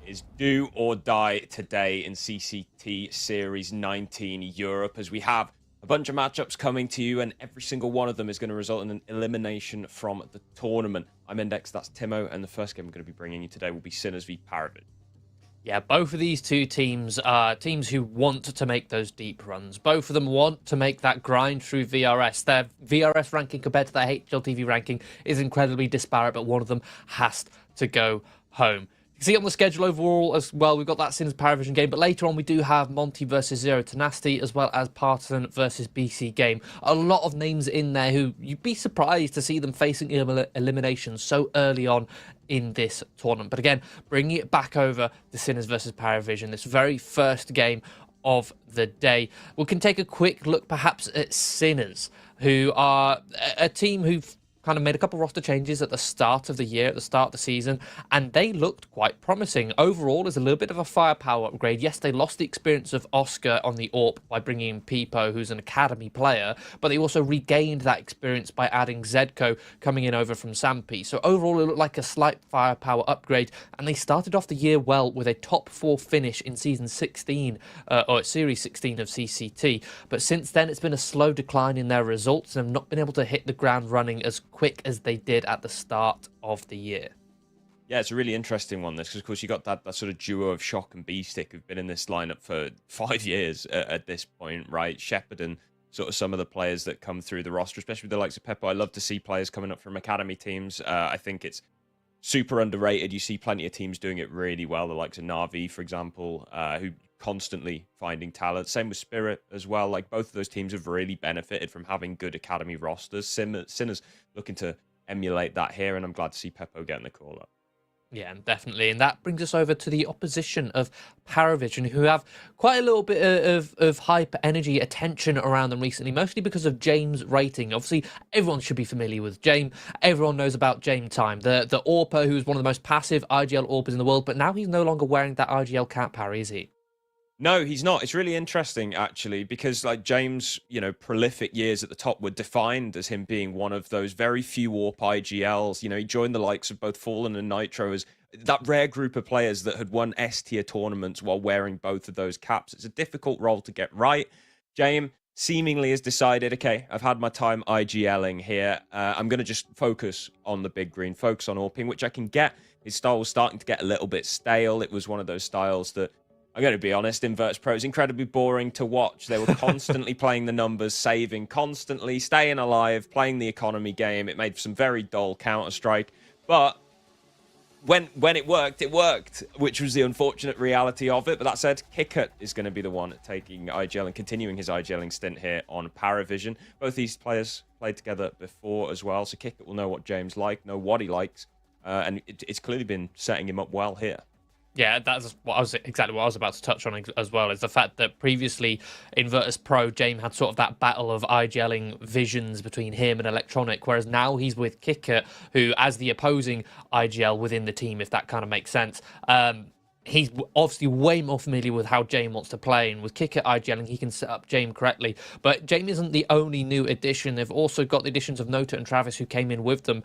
Is do or die today in CCT Series 19 Europe, as we have a bunch of matchups coming to you, and every single one of them is going to result in an elimination from the tournament. I'm Index, that's Timo, and the first game I'm going to be bringing you today will be Sinners v Paravid. Yeah, both of these two teams are teams who want to make those deep runs. Both of them want to make that grind through VRS. Their VRS ranking compared to their HLTV ranking is incredibly disparate, but one of them has to go home. You can see on the schedule overall as well, we've got that Sinners Paravision game, but later on we do have Monty versus Zero Tenacity, as well as Partisan versus BC Game. A lot of names in there who you'd be surprised to see them facing elimination so early on in this tournament. But again, bringing it back over to Sinners versus Paravision, this very first game of the day, we can take a quick look perhaps at Sinners, who are a team who've kind of made a couple roster changes at the start of the year, at the start of the season, and they looked quite promising. Overall, there's a little bit of a firepower upgrade. Yes, they lost the experience of Oscar on the AWP by bringing in Pipo, who's an academy player, but they also regained that experience by adding Zedko coming in over from Sampi. So overall, it looked like a slight firepower upgrade, and they started off the year well with a top 4 finish in season 16, or series 16 of CCT. But since then, it's been a slow decline in their results, and have not been able to hit the ground running as quick as they did at the start of the year. Yeah, it's a really interesting one, this, because of course you got that sort of duo of Shock and B-Stick who've been in this lineup for 5 years at this point, right? Shepard and sort of some of the players that come through the roster, especially the likes of Peppo. I love to see players coming up from academy teams. I think it's super underrated. You see plenty of teams doing it really well, the likes of Na'Vi, for example, who constantly finding talent. Same with Spirit as well. Like, both of those teams have really benefited from having good academy rosters. Sinners looking to emulate that here, and I'm glad to see Peppo getting the call up. Yeah, definitely. And that brings us over to the opposition of Paravision, who have quite a little bit of hype, energy, attention around them recently, mostly because of James' rating. Obviously, everyone should be familiar with James. Everyone knows about James Time, the AWPer who's one of the most passive IGL AWPers in the world, but now he's no longer wearing that IGL cap, Harry, is he? No, he's not. It's really interesting, actually, because like James, prolific years at the top were defined as him being one of those very few AWP IGLs. He joined the likes of both Fallen and Nitro as that rare group of players that had won S-tier tournaments while wearing both of those caps. It's a difficult role to get right. James seemingly has decided, okay, I've had my time IGLing here. I'm going to just focus on the big green, focus on AWPing, which I can get. His style was starting to get a little bit stale. It was one of those styles that, I'm going to be honest, Inverts Pro is incredibly boring to watch. They were constantly playing the numbers, saving, constantly staying alive, playing the economy game. It made for some very dull Counter-Strike. But when it worked, which was the unfortunate reality of it. But that said, Kickert is going to be the one taking IGL and continuing his IGLing stint here on Paravision. Both these players played together before as well, so Kickert will know what James likes, know what he likes, and it's clearly been setting him up well here. Yeah, that's exactly what I was about to touch on as well, is the fact that previously in Virtus Pro, James had sort of that battle of IGLing visions between him and Electronic, whereas now he's with Kicker, who, as the opposing IGL within the team, if that kind of makes sense, he's obviously way more familiar with how James wants to play, and with Kicker IGLing, he can set up James correctly. But James isn't the only new addition. They've also got the additions of Nota and Travis, who came in with them,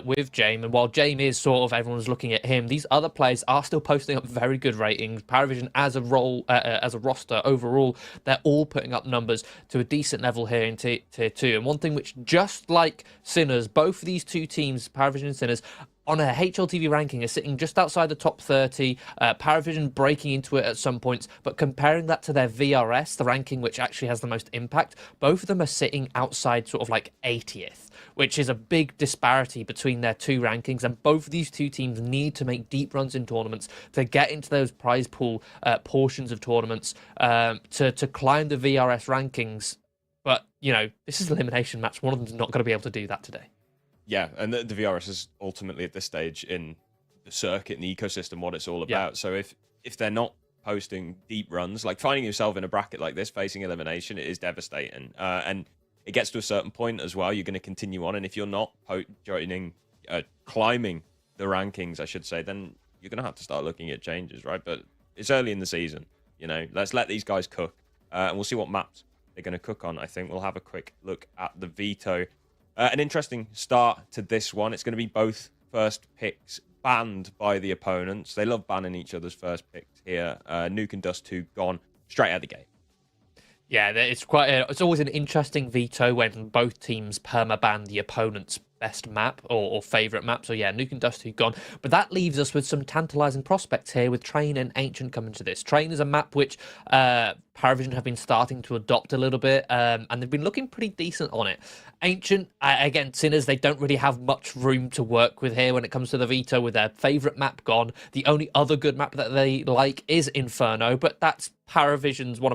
with James. And while James is sort of, everyone's looking at him, these other players are still posting up very good ratings. Paravision as a roster overall, they're all putting up numbers to a decent level here in tier 2. And one thing which, just like Sinners, both of these two teams, Paravision and Sinners, on a HLTV ranking are sitting just outside the top 30, Paravision breaking into it at some points, but comparing that to their VRS, the ranking which actually has the most impact, both of them are sitting outside sort of like 80th, which is a big disparity between their two rankings, and both of these two teams need to make deep runs in tournaments to get into those prize pool portions of tournaments to climb the VRS rankings. But, this is an elimination match. One of them's not going to be able to do that today. Yeah, and the VRS is ultimately at this stage in the circuit and the ecosystem what it's all about. Yeah. So if they're not posting deep runs, like finding yourself in a bracket like this, facing elimination, it is devastating. And it gets to a certain point as well, you're going to continue on. And if you're not climbing the rankings, I should say, then you're going to have to start looking at changes, right? But it's early in the season, let's let these guys cook. And we'll see what maps they're going to cook on. I think we'll have a quick look at the Veto. An interesting start to this one. It's going to be both first picks banned by the opponents. They love banning each other's first picks here. Nuke and Dust 2 gone straight out the gate. Yeah, it's always an interesting veto when both teams permaban the opponent's best map or favorite map. So yeah, Nuke and Dust 2 gone. But that leaves us with some tantalizing prospects here with Train and Ancient coming to this. Train is a map which Paravision have been starting to adopt a little bit, and they've been looking pretty decent on it. Ancient, again, Sinners, they don't really have much room to work with here when it comes to the veto with their favorite map gone. The only other good map that they like is Inferno, but that's one of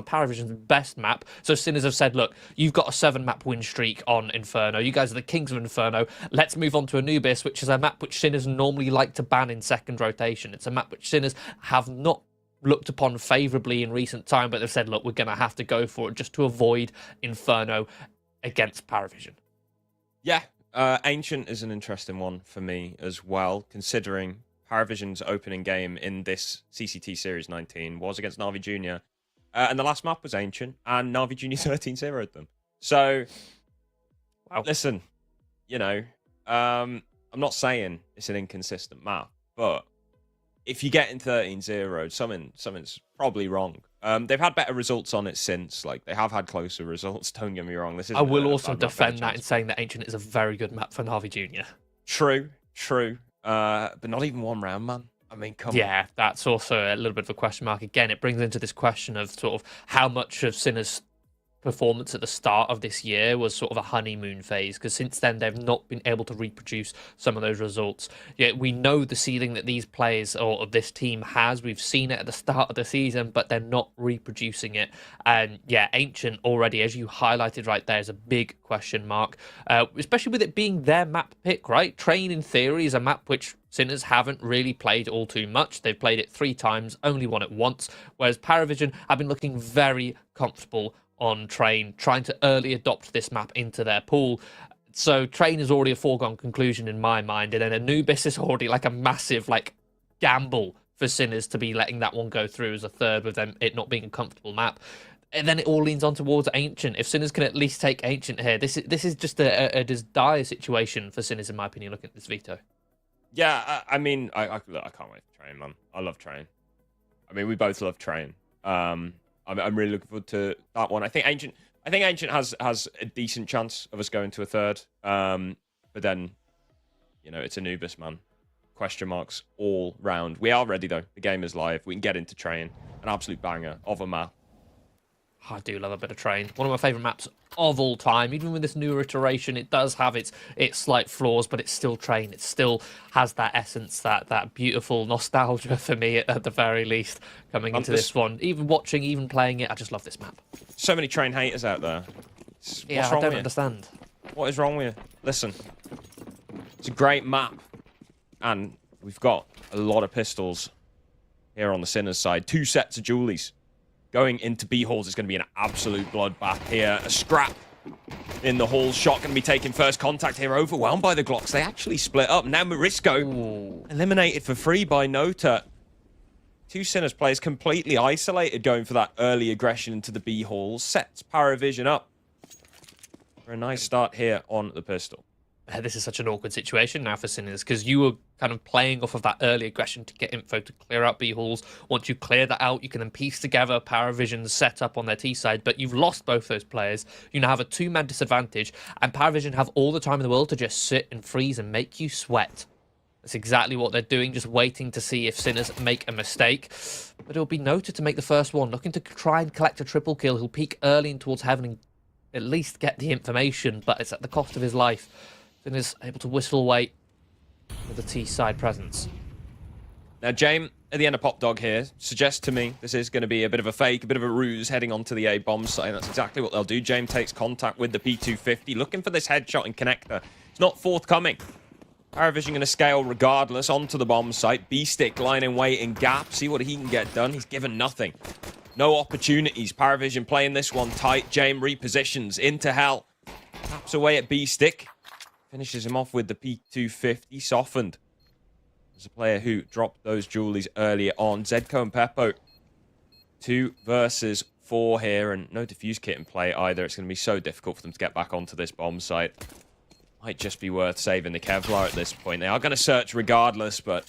Paravision's best map. So Sinners have said, look, you've got a 7-map win streak on Inferno. You guys are the kings of Inferno. Let's move on to Anubis, which is a map which Sinners normally like to ban in second rotation. It's a map which Sinners have not looked upon favourably in recent time, but they've said, look, we're going to have to go for it just to avoid Inferno against Paravision. Yeah, Ancient is an interesting one for me as well, considering Paravision's opening game in this CCT Series 19 was against Na'Vi Junior. And the last map was Ancient, and Na'Vi Junior 13-0'd them. So, wow. Listen, you know, I'm not saying it's an inconsistent map, but if you get in 13-0, something's probably wrong. They've had better results on it since. Like, they have had closer results, don't get me wrong. I will also defend that in saying that Ancient is a very good map for Na'Vi Junior. True. But not even one round, man. I mean, come on. Yeah, that's also a little bit of a question mark. Again, it brings into this question of sort of how much of Sinner's performance at the start of this year was sort of a honeymoon phase, because since then they've not been able to reproduce some of those results. Yet we know the ceiling that these players or this team has. We've seen it at the start of the season, but they're not reproducing it. And yeah, Ancient already, as you highlighted right there, is a big question mark, especially with it being their map pick, right? Train, in theory, is a map which Sinners haven't really played all too much. They've played it 3 times, only won it once, whereas Paravision have been looking very comfortable on Train, trying to early adopt this map into their pool. So Train is already a foregone conclusion in my mind, and then Anubis is already like a massive gamble for Sinners to be letting that one go through as a third, with them it not being a comfortable map. And then it all leans on towards Ancient. If Sinners can at least take Ancient here, this is just a dire situation for Sinners, in my opinion, looking at this veto. Yeah, I mean, I can't wait for Train, man. I love Train. I mean, we both love Train. I'm really looking forward to that one. I think Ancient has a decent chance of us going to a third. But then, you know, it's Anubis, man. Question marks all round. We are ready, though. The game is live. We can get into Train. An absolute banger of a map. I do love a bit of Train. One of my favourite maps of all time. Even with this newer iteration, it does have its slight flaws, but it's still Train. It still has that essence, that beautiful nostalgia for me, at the very least, coming into this one. Even watching, even playing it, I just love this map. So many Train haters out there. Yeah, I don't understand. What is wrong with you? Listen, it's a great map, and we've got a lot of pistols here on the Sinners side. 2 sets of Julies. Going into B halls is going to be an absolute bloodbath here. A scrap in the hall. Shot going to be taking first contact here. Overwhelmed by the Glocks. They actually split up. Now Morisco eliminated for free by Nota. 2 Sinners players completely isolated, going for that early aggression into the B halls. Sets Paravision up for a nice start here on the pistol. This is such an awkward situation now for Sinners, because you were kind of playing off of that early aggression to get info to clear out B-halls. Once you clear that out, you can then piece together Paravision's setup on their T side, but you've lost both those players. You now have a 2-man disadvantage, and Paravision have all the time in the world to just sit and freeze and make you sweat. That's exactly what they're doing, just waiting to see if Sinners make a mistake. But it'll be Noted to make the first one, looking to try and collect a triple kill. He'll peek early in towards Heaven and at least get the information, but it's at the cost of his life. Sinners able to whistle away with the T-side presence. Now, James, at the end of Pop Dog here, suggests to me this is going to be a bit of a fake, a bit of a ruse heading onto the A bomb site. That's exactly what they'll do. James takes contact with the P250, looking for this headshot and connector. It's not forthcoming. Paravision going to scale regardless onto the bomb site. B-Stick lying in wait in gap. See what he can get done. He's given nothing. No opportunities. Paravision playing this one tight. James repositions into hell. Taps away at B-Stick. Finishes him off with the P250, softened. There's a player who dropped those Julies earlier on. Zedko and Peppo. 2 versus 4 here, and no defuse kit in play either. It's going to be so difficult for them to get back onto this bomb site. Might just be worth saving the Kevlar at this point. They are going to search regardless, but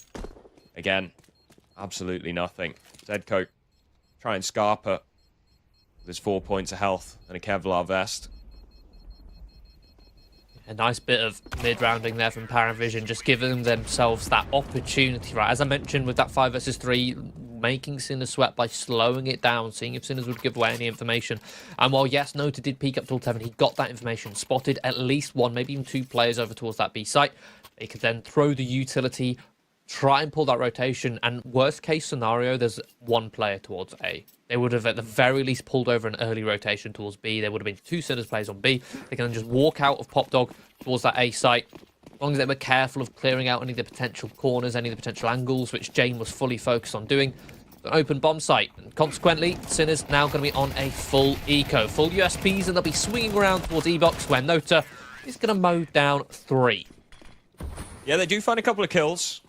again, absolutely nothing. Zedco try and Scarper. There's 4 points of health and a Kevlar vest. A nice bit of mid-rounding there from Paravision, just giving themselves that opportunity, right? As I mentioned, with that 5 versus 3, making Sinners sweat by slowing it down, seeing if Sinners would give away any information. And while, yes, Nota did peek up till 7, he got that information, spotted at least 1, maybe even 2 players over towards that B site. They could then throw the utility, try and pull that rotation, and worst case scenario, there's 1 player towards A. They would have at the very least pulled over an early rotation towards B. There would have been 2 Sinners players on B. They can then just walk out of Pop Dog towards that A site. As long as they were careful of clearing out any of the potential corners, any of the potential angles, which Jane was fully focused on doing. An open bomb site. And consequently, Sinners now going to be on a full eco. Full USPs, and they'll be swinging around towards E-Box where Nota is going to mow down 3. Yeah, they do find a couple of kills.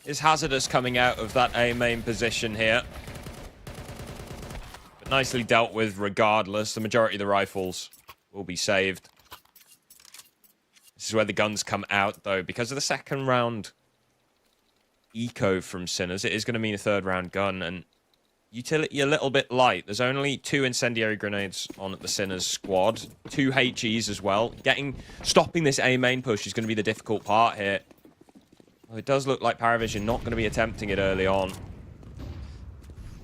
Is Hazardous coming out of that A main position here. But nicely dealt with regardless. The majority of the rifles will be saved. This is where the guns come out, though. Because of the second round eco from Sinners, it is going to mean a 3rd round gun. And utility a little bit light. There's only 2 incendiary grenades on the Sinners squad. 2 HEs as well. Stopping this A main push is going to be the difficult part here. Well, it does look like Paravision not going to be attempting it early on.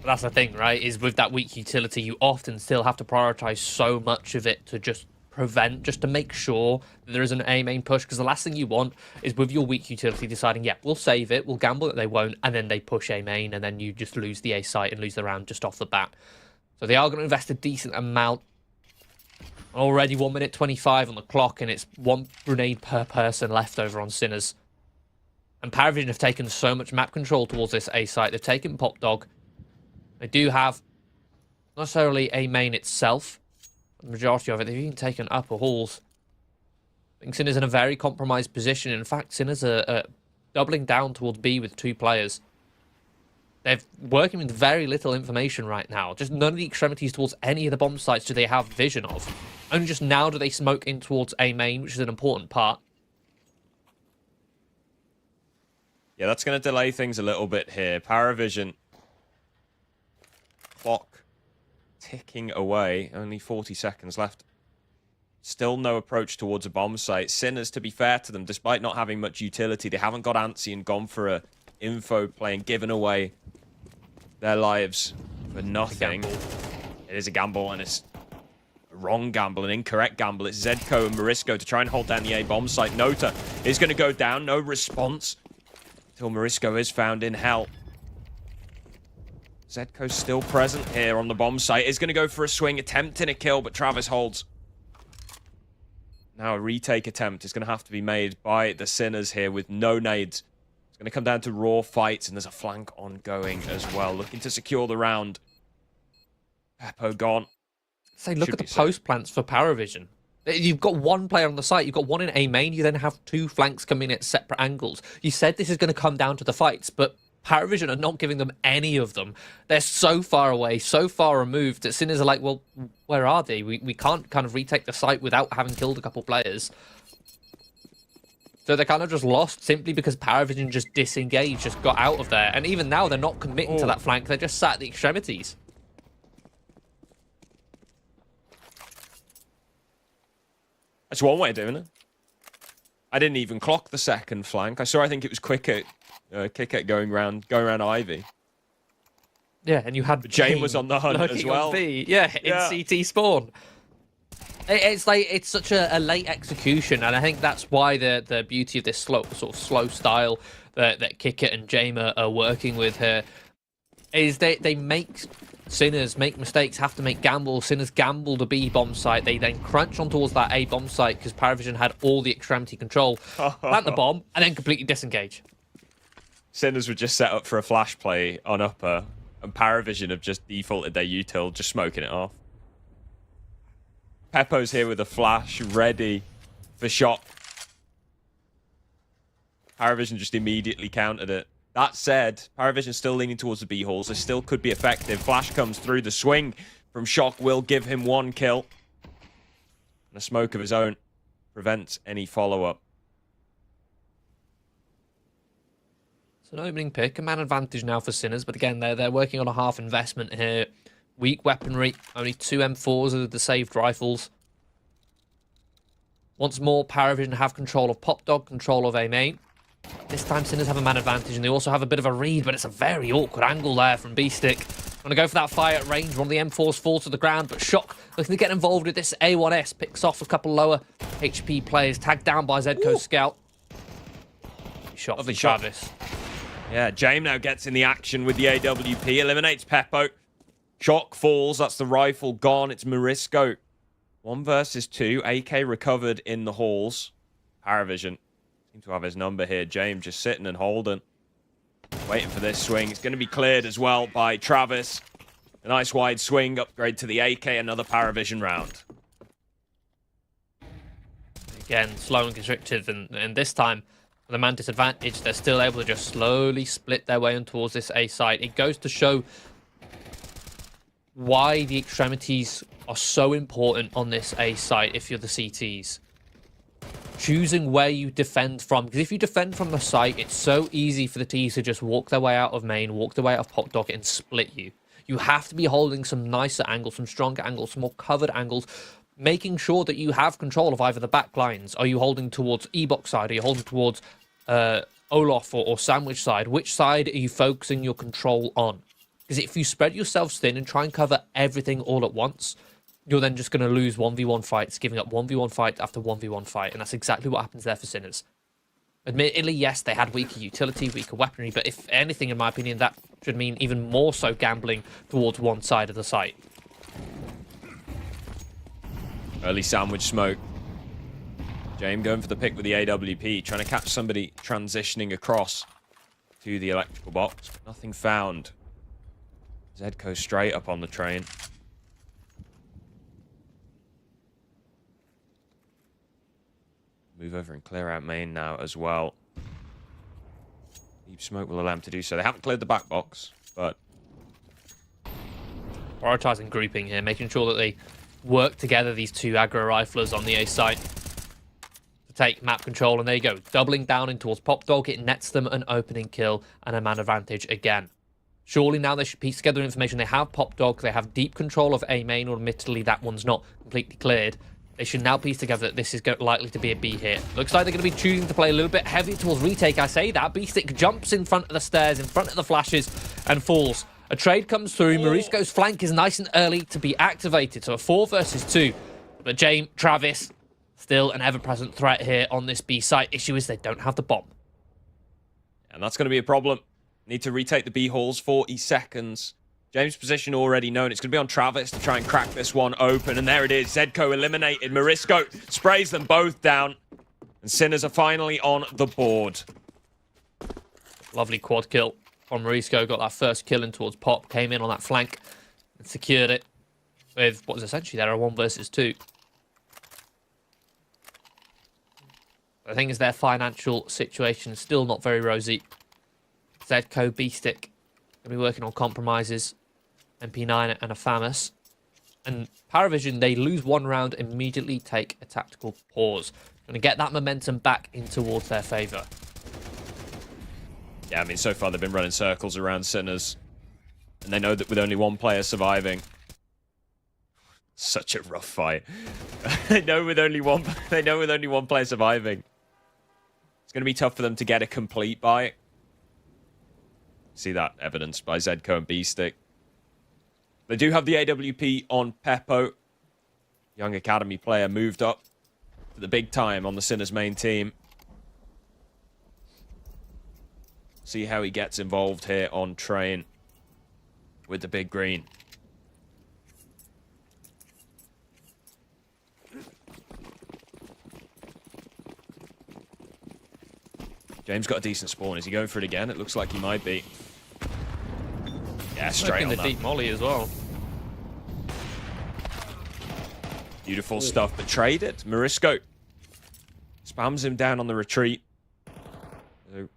But that's the thing, right? Is with that weak utility, you often still have to prioritize so much of it to just prevent, just to make sure that there is an A main push. Because the last thing you want is with your weak utility deciding, yeah, we'll save it, we'll gamble that they won't, and then they push A main, and then you just lose the A site and lose the round just off the bat. So they are going to invest a decent amount. Already 1 minute 25 on the clock, and it's 1 grenade per person left over on Sinners. And Paravision have taken so much map control towards this A site. They've taken Pop Dog. They do have not necessarily A main itself. The majority of it, they've even taken upper halls. I think Sinners in a very compromised position. In fact, Sinners are doubling down towards B with 2 players. They're working with very little information right now. Just none of the extremities towards any of the bomb sites do they have vision of. Only just now do they smoke in towards A main, which is an important part. Yeah, that's going to delay things a little bit here. Paravision. Clock ticking away. Only 40 seconds left. Still no approach towards a bomb site. Sinners, to be fair to them, despite not having much utility, they haven't got antsy and gone for a info play and given away their lives for nothing. It is a gamble, and it's a wrong gamble, an incorrect gamble. It's Zedco and Morisco to try and hold down the A bomb site. Nota is going to go down. No response until Morisco is found in hell. Zedco's still present here on the bomb site. Is going to go for a swing, attempting a kill, but Travis holds. Now a retake attempt is going to have to be made by the Sinners here with no nades. It's going to come down to raw fights, and there's a flank ongoing as well. Looking to secure the round. Peppo gone. Say, look at the post plants for Paravision. You've got 1 player on the site. You've got 1 in A main. You then have 2 flanks coming at separate angles. You said this is going to come down to the fights, but Paravision are not giving them any of them. They're so far away, so far removed that Sinners are like, well, where are they? We can't kind of retake the site without having killed a couple players. So they're kind of just lost simply because Paravision just disengaged, just got out of there. And even now, they're not committing to that flank. They're just sat at the extremities. That's one way of doing it. I didn't even clock the second flank. I think it was Kick going around Ivy. Yeah, and you had But Jane was on the hunt as well. Yeah, in CT spawn. It's like it's such a late execution, and I think that's why the beauty of this slow style that Kickett and Jamer are working with here is they make Sinners make mistakes, have to make gambles. Sinners gamble the B bomb site. They then crunch on towards that A bomb site because Paravision had all the extremity control, plant the bomb, and then completely disengage. Sinners were just set up for a flash play on upper, and Paravision have just defaulted their util, just smoking it off. Peppo's here with a flash, ready for shot. Paravision just immediately countered it. That said, Paravision still leaning towards the B halls. They still could be effective. Flash comes through. The swing from Shock will give him 1 kill. And a smoke of his own prevent any follow-up. It's an opening pick, a man advantage now for Sinners, but again, they're working on a half investment here. Weak weaponry, only 2 M4s of the saved rifles. Once more, Paravision have control of Pop Dog, control of A main. This time Sinners have a man advantage, and they also have a bit of a read, but it's a very awkward angle there from B-Stick. Going to go for that fire at range. One of the M4s falls to the ground, but Shock looking to get involved with this A1S. Picks off a couple lower HP players, tagged down by Zedco's scout. Shot for Travis. Yeah, James now gets in the action with the AWP, eliminates Peppo. Shock falls, that's the rifle gone. It's Morisco. 1 versus 2. AK recovered in the halls. Paravision seem to have his number here. James just sitting and holding. Waiting for this swing. It's going to be cleared as well by Travis. A nice wide swing, upgrade to the AK, another Paravision round. Again, slow and constricted, and this time, with a man disadvantage, they're still able to just slowly split their way in towards this A site. It goes to show why the extremities are so important on this A site if you're the CTs. Choosing where you defend from, because if you defend from the site, it's so easy for the T's to just walk their way out of main, walk their way out of Pop Dog and split you. You have to be holding some nicer angles, some stronger angles, some more covered angles, making sure that you have control of either the back lines. Are you holding towards E-Box side? Are you holding towards Olaf or Sandwich side? Which side are you focusing your control on? Because if you spread yourselves thin and try and cover everything all at once, you're then just going to lose 1v1 fights, giving up 1v1 fight after 1v1 fight. And that's exactly what happens there for Sinners. Admittedly, yes, they had weaker utility, weaker weaponry, but if anything, in my opinion, that should mean even more so gambling towards one side of the site. Early sandwich smoke. James going for the pick with the AWP, trying to catch somebody transitioning across to the electrical box. Nothing found. Zedco straight up on the train. Move over and clear out main now as well. Deep smoke will allow them to do so. They haven't cleared the back box, but... Prioritizing grouping here, making sure that they work together, these 2 aggro riflers on the A site, to take map control. And there you go, doubling down in towards Pop Dog. It nets them an opening kill and a man advantage again. Surely now they should piece together information. They have Pop Dog, they have deep control of A main, or admittedly that one's not completely cleared. They should now piece together that this is likely to be a B hit. Looks like they're going to be choosing to play a little bit heavy towards retake. I say that. B-Stick jumps in front of the stairs, in front of the flashes, and falls. A trade comes through. Morisco's flank is nice and early to be activated. So a 4 versus 2. But James, Travis, still an ever-present threat here on this B site. Issue is they don't have the bomb. And that's going to be a problem. Need to retake the B halls, 40 seconds. James' position already known. It's going to be on Travis to try and crack this one open. And there it is. Zedco eliminated. Morisco sprays them both down. And Sinners are finally on the board. Lovely quad kill from Morisco. Got that first kill in towards Pop. Came in on that flank and secured it with what was essentially there a 1 versus 2. The thing is, their financial situation is still not very rosy. Zedco, B-Stick going to be working on compromises. MP9 and a FAMAS. And Paravision, they lose 1 round, immediately take a tactical pause. Going to get that momentum back in towards their favour. Yeah, I mean, so far they've been running circles around Sinners. And they know that with only 1 player surviving. Such a rough fight. They know with only one player surviving. It's going to be tough for them to get a complete buy. See that evidenced by Zedco and B-Stick. They do have the AWP on Peppo. Young academy player moved up to the big time on the Sinners main team. See how he gets involved here on train with the big green. James got a decent spawn. Is he going for it again? It looks like he might be. Yeah, straight on the that. deep molly as well. Beautiful stuff, but traded. Morisco spams him down on the retreat. So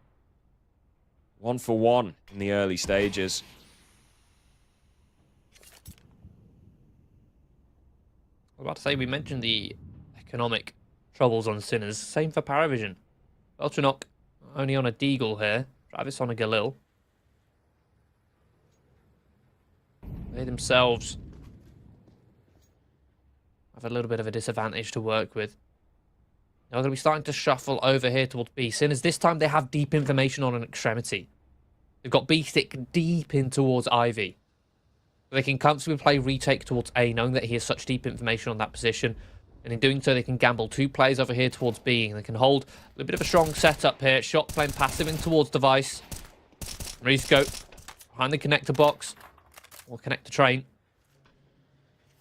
1 for 1 in the early stages. I was about to say, we mentioned the economic troubles on Sinners. Same for Paravision. Beltranok only on a Deagle here. Travis on a Galil. They themselves have a little bit of a disadvantage to work with. Now they're going to be starting to shuffle over here towards B. Sinners, this time they have deep information on an extremity. They've got B stick deep in towards Ivy. They can comfortably play retake towards A, knowing that he has such deep information on that position. And in doing so, they can gamble 2 plays over here towards B. And they can hold a little bit of a strong setup here. Shot playing passive in towards device. Rescope behind the connector box. Or connector train.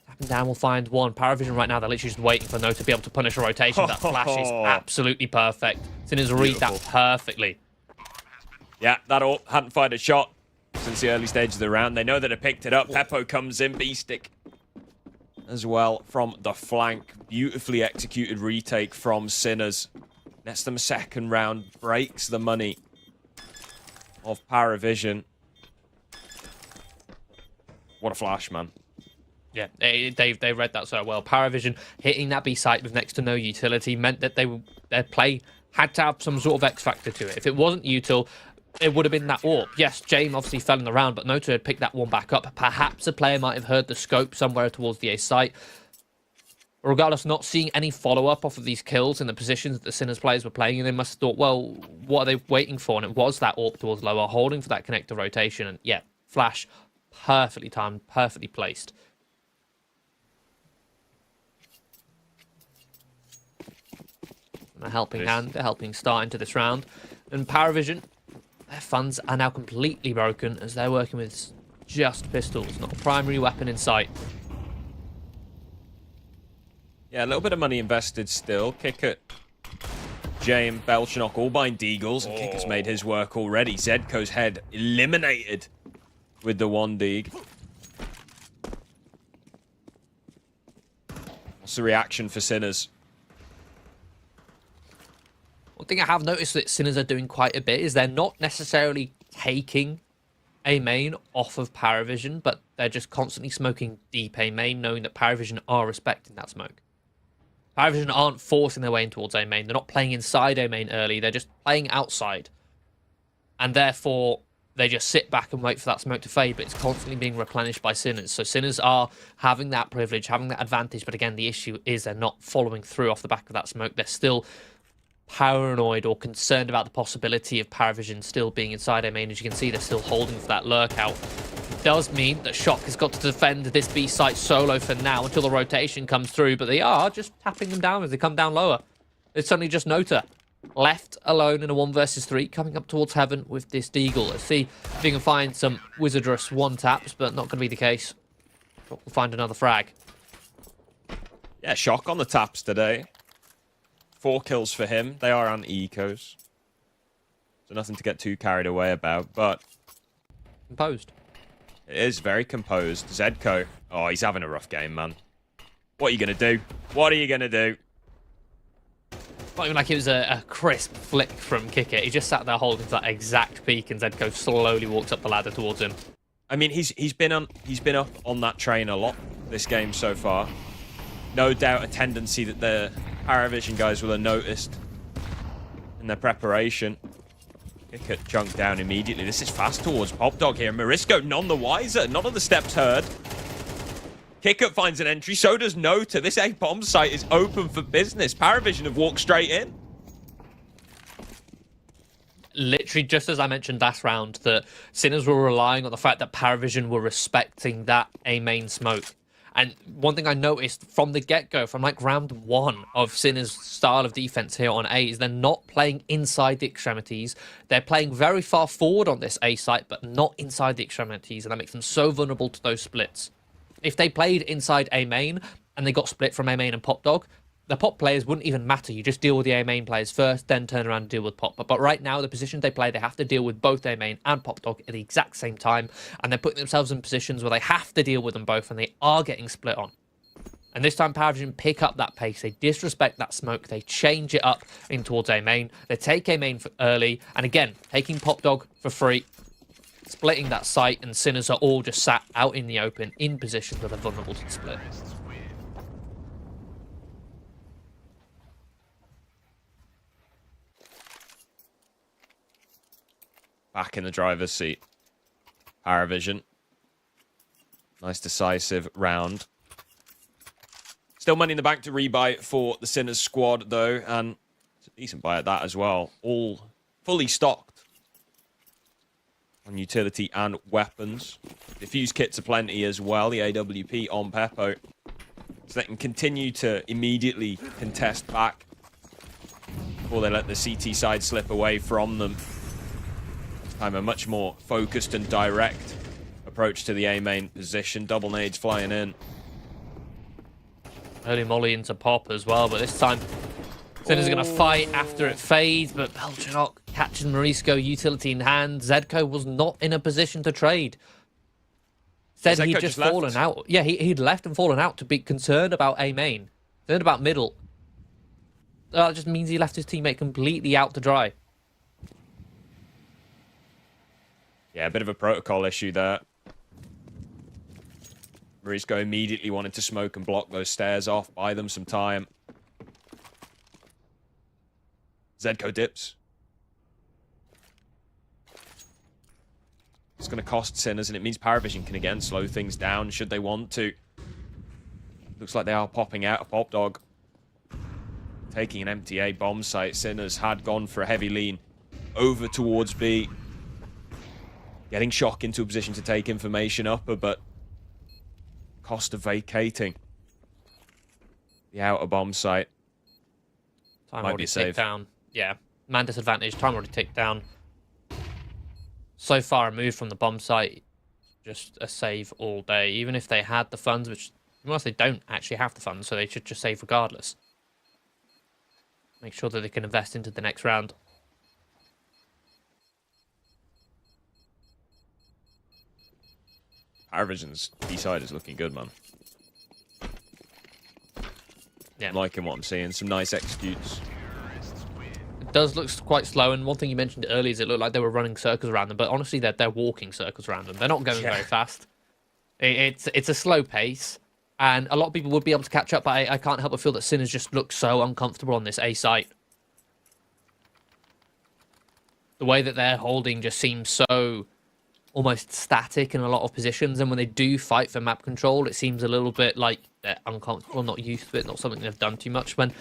Tapping down, we'll find one. Paravision right now, they're literally just waiting for No to be able to punish a rotation. That flash is absolutely perfect. Sinners read that perfectly. Yeah, that all hadn't fired a shot since the early stages of the round. They know that it picked it up. Peppo comes in, B-stick as well from the flank. Beautifully executed retake from Sinners. Nets them a second round, breaks the money of Paravision. What a flash, man. Yeah, they read that so well. Paravision hitting that B site with next to no utility meant that their play had to have some sort of X factor to it. If it wasn't util, it would have been that AWP. Yes, James obviously fell in the round, but Noto had picked that one back up. Perhaps a player might have heard the scope somewhere towards the A site. Regardless, not seeing any follow-up off of these kills in the positions that the Sinners players were playing, and they must have thought, well, what are they waiting for? And it was that AWP towards lower, holding for that connector rotation. And yeah, flash, perfectly timed, perfectly placed. And a helping hand, a helping start into this round. And Paravision, their funds are now completely broken as they're working with just pistols, not a primary weapon in sight. Yeah, a little bit of money invested still. Kickert, James, Belchanok all buying Deagles, and Kickert's made his work already. Zedko's head eliminated with the 1 Deag. What's the reaction for Sinners? One thing I have noticed that Sinners are doing quite a bit is they're not necessarily taking A main off of Paravision, but they're just constantly smoking deep A main, knowing that Paravision are respecting that smoke. Paravision aren't forcing their way in towards A main. They're not playing inside A main early. They're just playing outside. And therefore, they just sit back and wait for that smoke to fade, but it's constantly being replenished by Sinners. So Sinners are having that privilege, having that advantage, but again, the issue is they're not following through off the back of that smoke. They're still paranoid or concerned about the possibility of Paravision still being inside A main. As you can see, they're still holding for that lurk out. It does mean that Shock has got to defend this B site solo for now until the rotation comes through, but they are just tapping them down as they come down lower. It's suddenly just Nota left alone in a 1 versus 3, coming up towards heaven with this Deagle. Let's see if we can find some Wizardrous 1-taps, but not going to be the case. We'll find another frag. Yeah, Shock on the taps today. 4 kills for him. They are on ecos. So nothing to get too carried away about, but Composed. It is very composed. Zedko. Oh, he's having a rough game, man. What are you going to do? What are you going to do? Not even like it was a crisp flick from Kickert. He just sat there holding that exact peak, and Zedko slowly walks up the ladder towards him. I mean, he's been up on that train a lot this game so far. No doubt a tendency that the Paravision guys will have noticed in their preparation. Kickert chunked down immediately. This is fast towards Popdog here. Marisco none the wiser. None of the steps heard. Kickert finds an entry. So does Nota. This A bomb site is open for business. Paravision have walked straight in. Literally, just as I mentioned last round, that Sinners were relying on the fact that Paravision were respecting that A main smoke. And one thing I noticed from the get-go, from like round 1 of Sinners' style of defense here on A, is they're not playing inside the extremities. They're playing very far forward on this A site, but not inside the extremities, and that makes them so vulnerable to those splits. If they played inside A main, and they got split from A main and Pop Dog, the Pop players wouldn't even matter. You just deal with the A main players first, then turn around and deal with Pop. But right now, the positions they play, they have to deal with both A main and Pop Dog at the exact same time. And they're putting themselves in positions where they have to deal with them both, and they are getting split on. And this time, Paravision pick up that pace. They disrespect that smoke. They change it up in towards A main. They take A main for early. And again, taking Pop Dog for free, splitting that site, and Sinners are all just sat out in the open in positions where they're vulnerable to the split. back in the driver's seat. Paravision. Nice decisive round. Still money in the bank to rebuy for the Sinners squad, though, and it's a decent buy at that as well. All fully stocked on utility and weapons. Diffuse kits are plenty as well, the AWP on Peppo. So they can continue to immediately contest back before they let the CT side slip away from them. This time a much more focused and direct approach to the A main position. Double nades flying in. Early molly into pop as well, but this time Sinners are going to fight after it fades, but Belchanok catches Morisco, utility in hand. Zedko was not in a position to trade. Said Zedko he'd just fallen out. Yeah, he'd left and fallen out to be concerned about A main. Concerned about middle. That just means he left his teammate completely out to dry. Yeah, a bit of a protocol issue there. Morisco immediately wanted to smoke and block those stairs off, buy them some time. Zedko dips. It's going to cost Sinners, and it means Paravision can again slow things down should they want to. Looks like they are popping out a pop dog. Taking an MTA bomb site. Sinners had gone for a heavy lean over towards B. Getting Shock into a position to take information upper, but cost of vacating the outer bomb site. Time Might already be safe. ticked down. Yeah, man disadvantage. Time already ticked down. So far removed from the bomb site, just a save all day. Even if they had the funds, which most they don't actually have the funds, so they should just save regardless. Make sure that they can invest into the next round. Paravision's B side is looking good, man. Yeah, I'm liking what I'm seeing. Some nice executes. it does look quite slow. And one thing you mentioned earlier is it looked like they were running circles around them, but honestly, they're walking circles around them. They're not going very fast. It's a slow pace, and a lot of people would be able to catch up. But I can't help but feel that Sinners just look so uncomfortable on this A site. The way that they're holding just seems so almost static in a lot of positions, and when they do fight for map control, it seems a little bit like they're uncomfortable, not used to it, not something they've done too much, when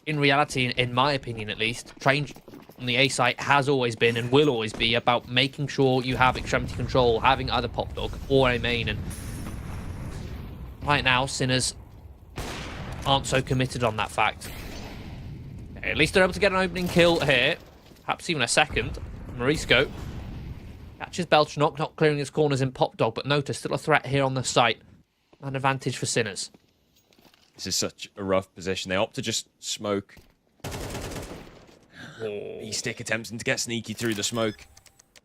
in reality, in my opinion at least, training on the A site has always been and will always be about making sure you have extremity control, having either pop dog or a main, and right now Sinners aren't so committed on that fact. Okay, at least they're able to get an opening kill here, perhaps even a second. Morisco catches Belchanok, not clearing his corners in pop dog, but notice still a threat here on the site. An advantage for Sinners. This is such a rough position. They opt to just smoke. Oh. E-stick attempting to get sneaky through the smoke.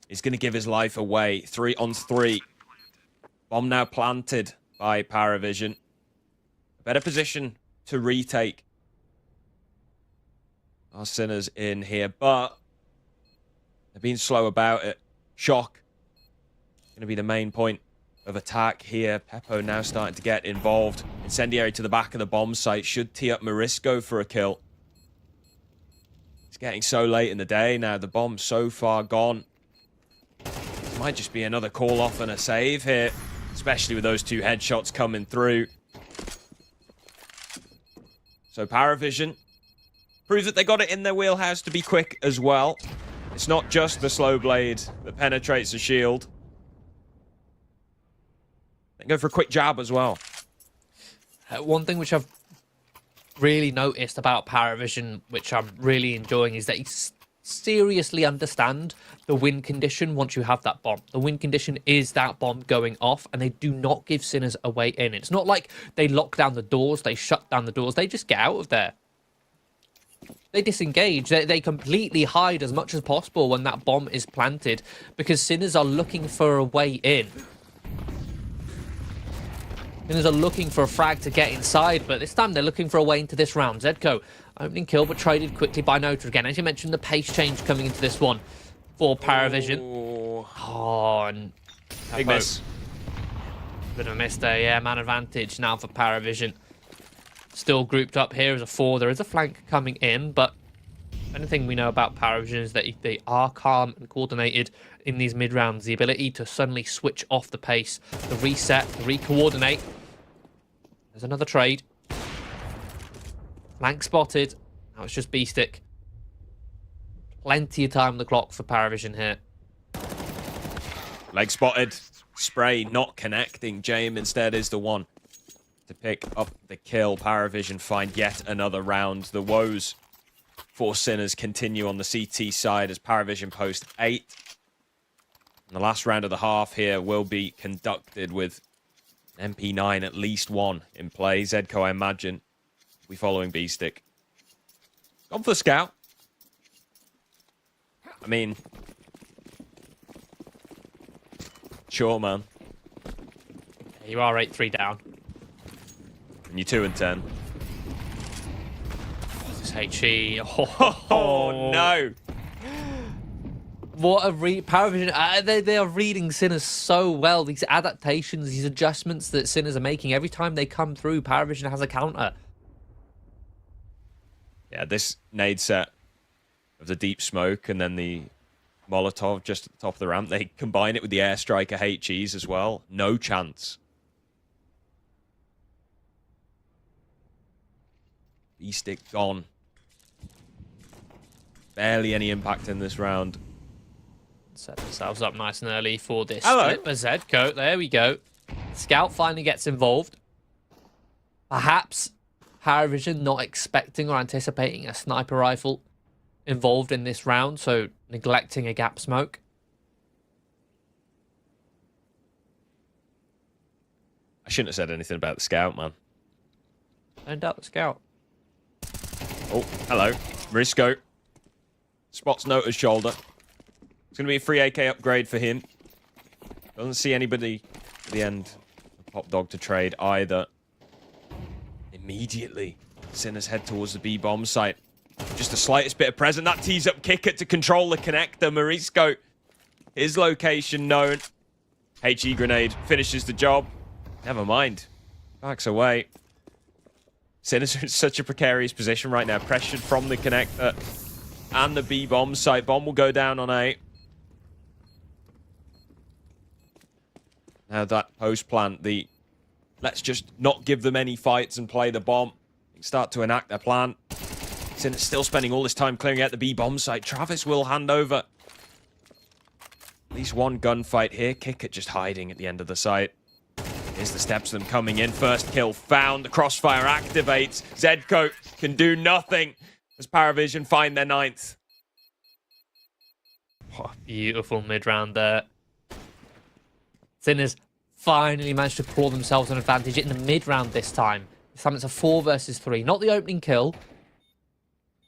He's going to give his life away. 3 on 3. Bomb now planted by Paravision. A better position to retake. Our Sinners in here, but they're being slow about it. Shock going to be the main point of attack here. Peppo now starting to get involved. Incendiary to the back of the bomb site. Should tee up Morisco for a kill. It's getting so late in the day now. The bomb's so far gone. It might just be another call off and a save here. Especially with those 2 headshots coming through. So Paravision proves that they got it in their wheelhouse to be quick as well. It's not just the slow blade that penetrates the shield. They go for a quick jab as well. One thing which I've really noticed about Paravision, which I'm really enjoying, is that they seriously understand the win condition once you have that bomb. The win condition is that bomb going off, and they do not give Sinners a way in. It's not like they lock down the doors, they shut down the doors, they just get out of there. They disengage. They completely hide as much as possible when that bomb is planted, because Sinners are looking for a way in. Sinners are looking for a frag to get inside, but this time they're looking for a way into this round. Zedko, opening kill, but traded quickly by Nota again. As you mentioned, the pace change coming into this one for Paravision. Oh, and big miss. Bit of a miss there, yeah. Man advantage now for Paravision. Still grouped up here as a 4. There is a flank coming in, but anything we know about Paravision is that they are calm and coordinated in these mid rounds. The ability to suddenly switch off the pace, the reset, the re-coordinate. There's another trade. Flank spotted. Now it's just B-Stick. Plenty of time on the clock for Paravision here. Leg spotted. Spray not connecting. James instead is the one to pick up the kill. Paravision find yet another round. The woes for Sinners continue on the CT side as Paravision post 8. And the last round of the half here will be conducted with MP9, at least one in play. Zedco, I imagine, will be following B-Stick. Gone for the scout. I mean, sure, man. You are 8-3 down. And you're 2 and 10. This is HE. Oh no! What a Paravision. They are reading Sinners so well. These adaptations, these adjustments that Sinners are making, every time they come through, Paravision has a counter. Yeah, this nade set of the deep smoke and then the Molotov just at the top of the ramp, they combine it with the airstriker HEs as well. No chance. B-Stick gone. Barely any impact in this round. Set themselves up nice and early for this Hello. split. Zedco, there we go. Scout finally gets involved. Perhaps Paravision not expecting or anticipating a sniper rifle involved in this round, so neglecting a gap smoke. I shouldn't have said anything about the scout, man. Don't doubt the scout. Oh, hello. Risco. Spots Nota's shoulder. It's going to be a free AK upgrade for him. Doesn't see anybody at the end of Pop Dog to trade either. Immediately, Sinners head towards the B-bomb site. Just the slightest bit of present. That tees up Kicker to control the connector. Morisco, his location known. HE grenade finishes the job. Never mind. Backs away. Sinners are in such a precarious position right now. Pressured from the connector and the B-bomb site. Bomb will go down on A. Now that post plant, the let's just not give them any fights and play the bomb. Start to enact their plan. Sinners still spending all this time clearing out the B-bomb site. Travis will hand over. At least one gunfight here. Kicker just hiding at the end of the site. Here's the steps of them coming in. First kill found. The crossfire activates. Zedco can do nothing as Paravision find their 9th. Oh, beautiful mid-round there. Sinners finally managed to claw themselves an advantage in the mid-round this time. This time it's a 4 versus 3. Not the opening kill,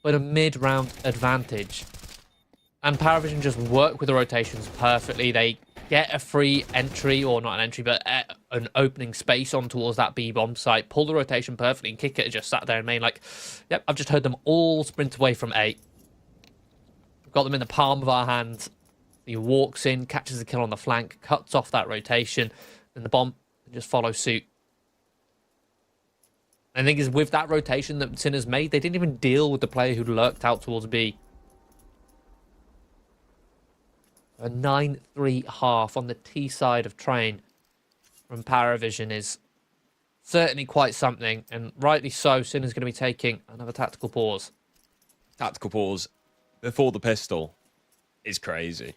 but a mid-round advantage. And Paravision just work with the rotations perfectly. They get a free entry, or not an entry, but an opening space on towards that B-bomb site, pull the rotation perfectly, and Kick It just sat there and main like, yep, I've just heard them all sprint away from A. We've got them in the palm of our hands. He walks in, catches the kill on the flank, cuts off that rotation, and the bomb just follows suit. And the thing is, with that rotation that Sinners made, they didn't even deal with the player who lurked out towards B. A 9-3 half on the T side of Train from Paravision is certainly quite something, and rightly so. Sinner's going to be taking another tactical pause. Tactical pause before the pistol is crazy.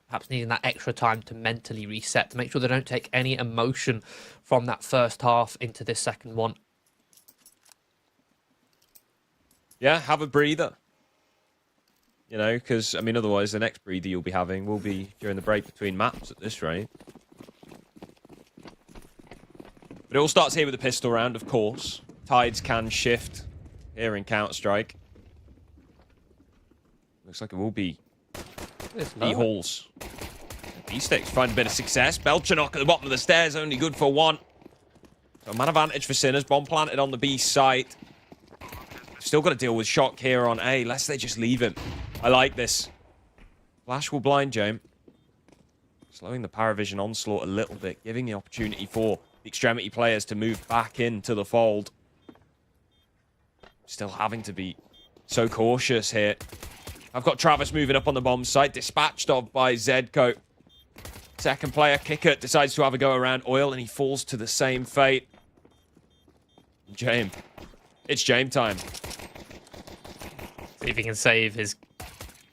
Perhaps needing that extra time to mentally reset, to make sure they don't take any emotion from that first half into this second one. Yeah, have a breather. You know, because, I mean, otherwise the next breather you'll be having will be during the break between maps at this rate. But it all starts here with the pistol round, of course. Tides can shift here in Counter-Strike. Looks like it will be B-Halls. B-Sticks find a bit of success. Belchanok at the bottom of the stairs, only good for 1. So man advantage for Sinners. Bomb planted on the B site. Still got to deal with Shock here on A, lest they just leave him. I like this. Flash will blind James. Slowing the Paravision onslaught a little bit, giving the opportunity for the Extremity players to move back into the fold. still having to be so cautious here. I've got Travis moving up on the bomb site, dispatched of by Zedco. Second player, Kicker, decides to have a go around Oil, and he falls to the same fate. James. It's James time. See if he can save his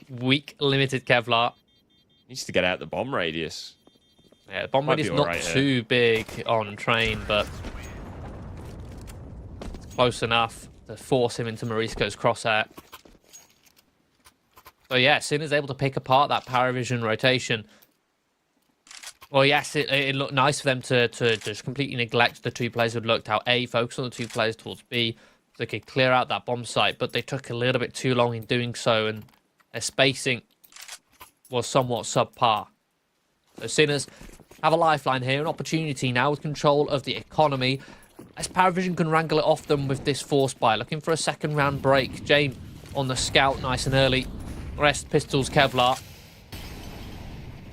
weak, limited Kevlar. Needs to get out the bomb radius. Yeah, the bomb Might be radius not alright too big on Train, but it's close enough to force him into Marisco's crosshair. So yeah, Sin is able to pick apart that Paravision rotation. Well, yes, it looked nice for them to just completely neglect the two players who had looked out A, focus on the two players towards B, so they could clear out that bomb site, but they took a little bit too long in doing so, and their spacing was somewhat subpar. So Sinners have a lifeline here, an opportunity now with control of the economy, as Paravision can wrangle it off them with this force buy, looking for a second round break. Jane on the scout nice and early. Rest pistols Kevlar.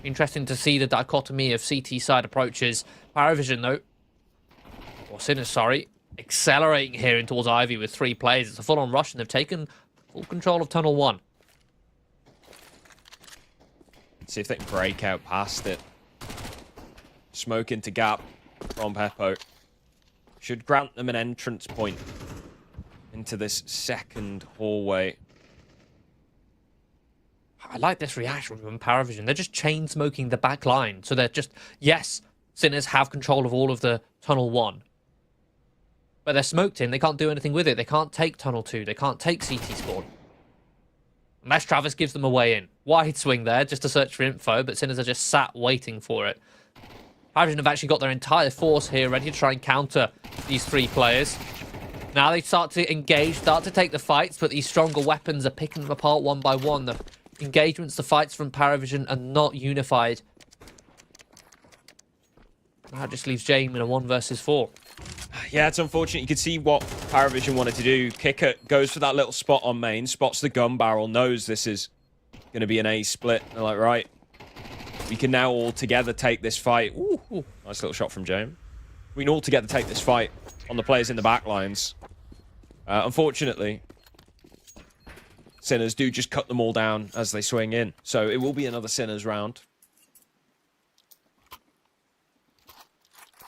Interesting to see the dichotomy of CT side approaches. Paravision though, or Sinners, sorry, accelerating here in towards Ivy with 3 players. It's a full-on rush, and they've taken full control of Tunnel 1. See if they can break out past it. Smoke into gap from Peppo. Should grant them an entrance point into this second hallway. I like this reaction from Paravision. They're just chain smoking the back line. So they're just, yes, Sinners have control of all of the Tunnel 1. But they're smoked in. They can't do anything with it. They can't take Tunnel 2. They can't take CT spawn. Unless Travis gives them a way in. Wide swing there just to search for info, but Sinners are just sat waiting for it. Paravision have actually got their entire force here ready to try and counter these 3 players. Now they start to engage, start to take the fights, but these stronger weapons are picking them apart one by one. The engagements, the fights from Paravision are not unified. That just leaves Jame in a 1 versus 4. Yeah, it's unfortunate. You could see what Paravision wanted to do. Kicker goes for that little spot on main, spots the gun barrel, knows this is going to be an A split. They're like, right, we can now all together take this fight. Ooh, nice little shot from James. We can all together take this fight on the players in the back lines. Unfortunately, Sinners do just cut them all down as they swing in. So it will be another Sinners round.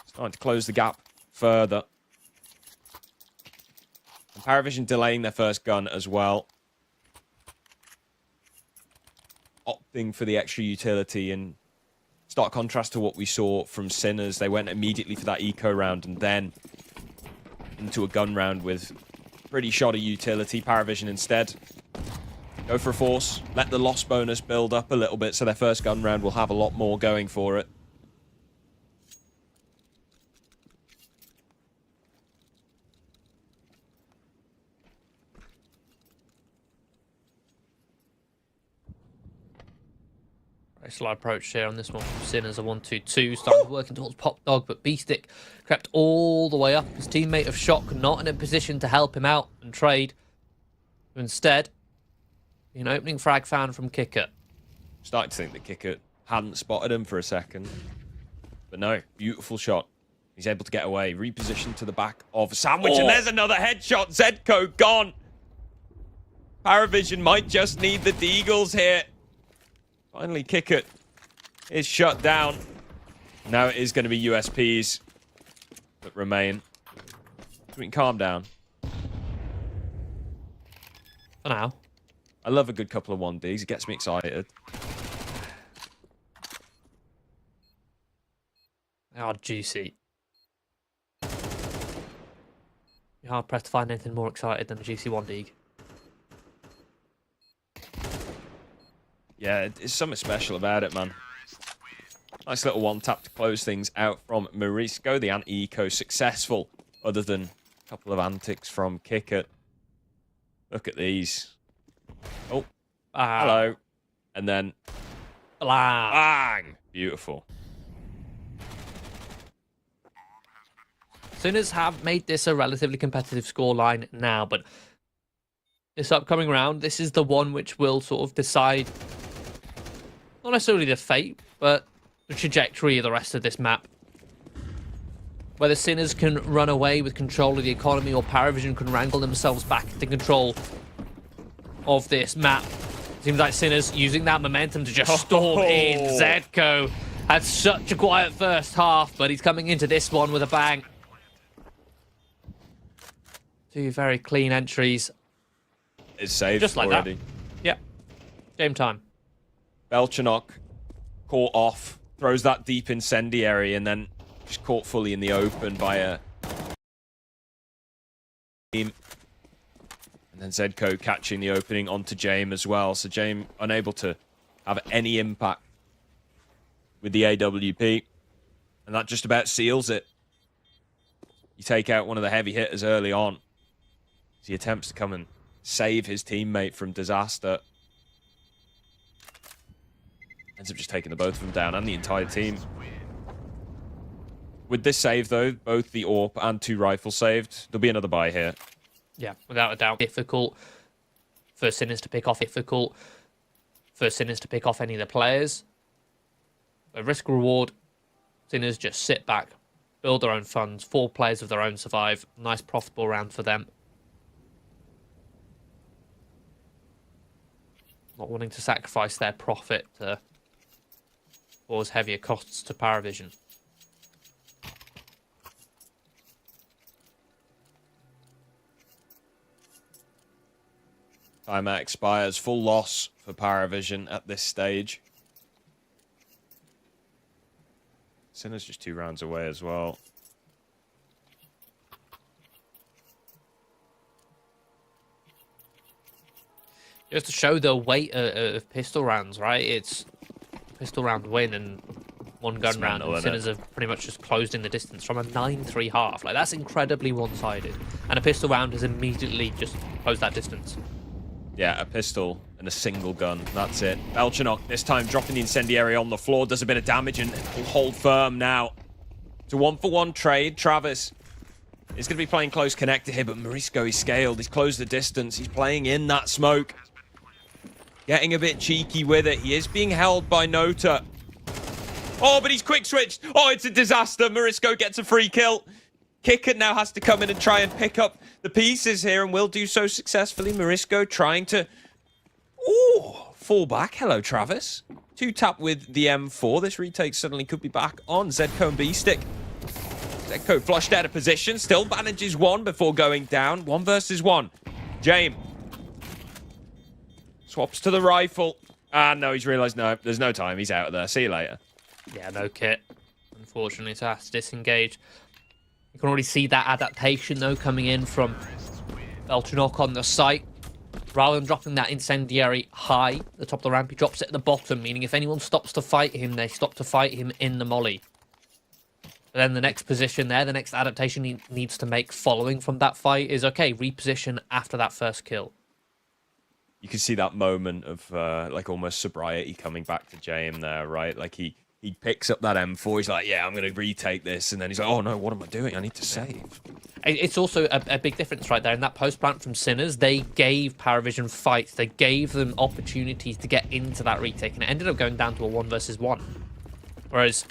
Starting to close the gap further. And Paravision delaying their first gun as well. Opting for the extra utility, in stark contrast to what we saw from Sinners. They went immediately for that eco round and then into a gun round with pretty shoddy utility. Paravision instead go for a force, let the loss bonus build up a little bit, so their first gun round will have a lot more going for it. Very slow approach here on this one from Sinners, a 1-2-2. Starting working towards Pop Dog, but Beastick crept all the way up. His teammate of Shock not in a position to help him out and trade. Instead, an opening frag fan from Kicker. Starting to think that Kicker hadn't spotted him for a second. But no, beautiful shot. He's able to get away. Repositioned to the back of Sandwich, and there's another headshot. Zedco gone. Paravision might just need the Deagles here. Finally, Kicker is shut down. Now it is going to be USPs that remain. We can calm down. For now. I love a good couple of 1Ds. It gets me excited. They are juicy. You're hard pressed to find anything more excited than a juicy 1D. Yeah, it's something special about it, man. Nice little one tap to close things out from Marisco. The anti-eco successful, other than a couple of antics from Kicker. Look at these. Oh, hello. And then bang! Beautiful. Sinners have made this a relatively competitive scoreline now, but this upcoming round, this is the one which will sort of decide not necessarily the fate, but the trajectory of the rest of this map. Whether Sinners can run away with control of the economy or Paravision can wrangle themselves back into control of this map. Seems like Sinners using that momentum to just storm in. Zedko had such a quiet first half, but he's coming into this one with a bang. 2 very clean entries. It's saved just like already. That. Yeah. Game time. Belchanok caught off, throws that deep incendiary, and then just caught fully in the open by a team. And then Zedko catching the opening onto James as well. So James unable to have any impact with the AWP. And that just about seals it. You take out one of the heavy hitters early on. As he attempts to come and save his teammate from disaster. Ends up just taking the both of them down and the entire team. With this save, though, both the AWP and 2 rifles saved. There'll be another buy here. Yeah, without a doubt. Difficult for Sinners to pick off. Difficult for Sinners to pick off any of the players. But risk-reward, Sinners just sit back, build their own funds. 4 players of their own survive. Nice, profitable round for them. Not wanting to sacrifice their profit to cause heavier costs to Paravision. Timeout expires. Full loss for Paravision at this stage. Sinner's just 2 rounds away as well. Just to show the weight of pistol rounds, right? It's pistol round win and 1 gun round. And Sinners have pretty much just closed in the distance from a 9-3 half. Like, that's incredibly one-sided. And a pistol round has immediately just closed that distance. Yeah, a pistol and a single gun. That's it. Belchanok this time dropping the incendiary on the floor. Does a bit of damage and will hold firm now. It's a 1-for-1 trade. Travis is going to be playing close connector here, but Morisco, he's scaled. He's closed the distance. He's playing in that smoke. Getting a bit cheeky with it. He is being held by Nota. Oh, but he's quick switched. Oh, it's a disaster. Morisco gets a free kill. Kicker now has to come in and try and pick up the pieces here and will do so successfully. Morisco trying to fall back. Hello, Travis. 2-tap with the M4. This retake suddenly could be back on Zedko and B-Stick. Zedko flushed out of position. Still manages 1 before going down. 1 versus 1. James swaps to the rifle. Ah, no, he's realized, no, there's no time. He's out of there. See you later. Yeah, no kit. Unfortunately, so has to disengage. You can already see that adaptation, though, coming in from Belchanok on the site. Rather than dropping that incendiary high at the top of the ramp, he drops it at the bottom, meaning if anyone stops to fight him, they stop to fight him in the molly. But then the next position there, the next adaptation he needs to make following from that fight is, okay, reposition after that first kill. You can see that moment of, like, almost sobriety coming back to James there, right? Like, he picks up that M4. He's like, yeah, I'm going to retake this. And then he's like, oh, no, what am I doing? I need to save. It's also a big difference right there. In that post-plant from Sinners, they gave Paravision fights. They gave them opportunities to get into that retake. And it ended up going down to a 1 versus 1. Whereas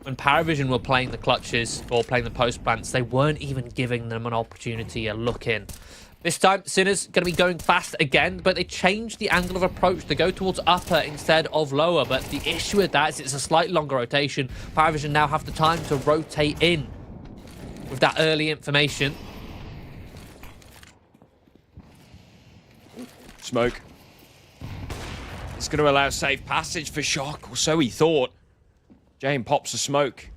when Paravision were playing the clutches or playing the post-plants, they weren't even giving them an opportunity, a look in. This time, Sinners going to be going fast again, but they changed the angle of approach to go towards upper instead of lower. But the issue with that is it's a slightly longer rotation. Paravision now have the time to rotate in with that early information. Smoke. It's going to allow safe passage for Shock, or so he thought. James pops a smoke.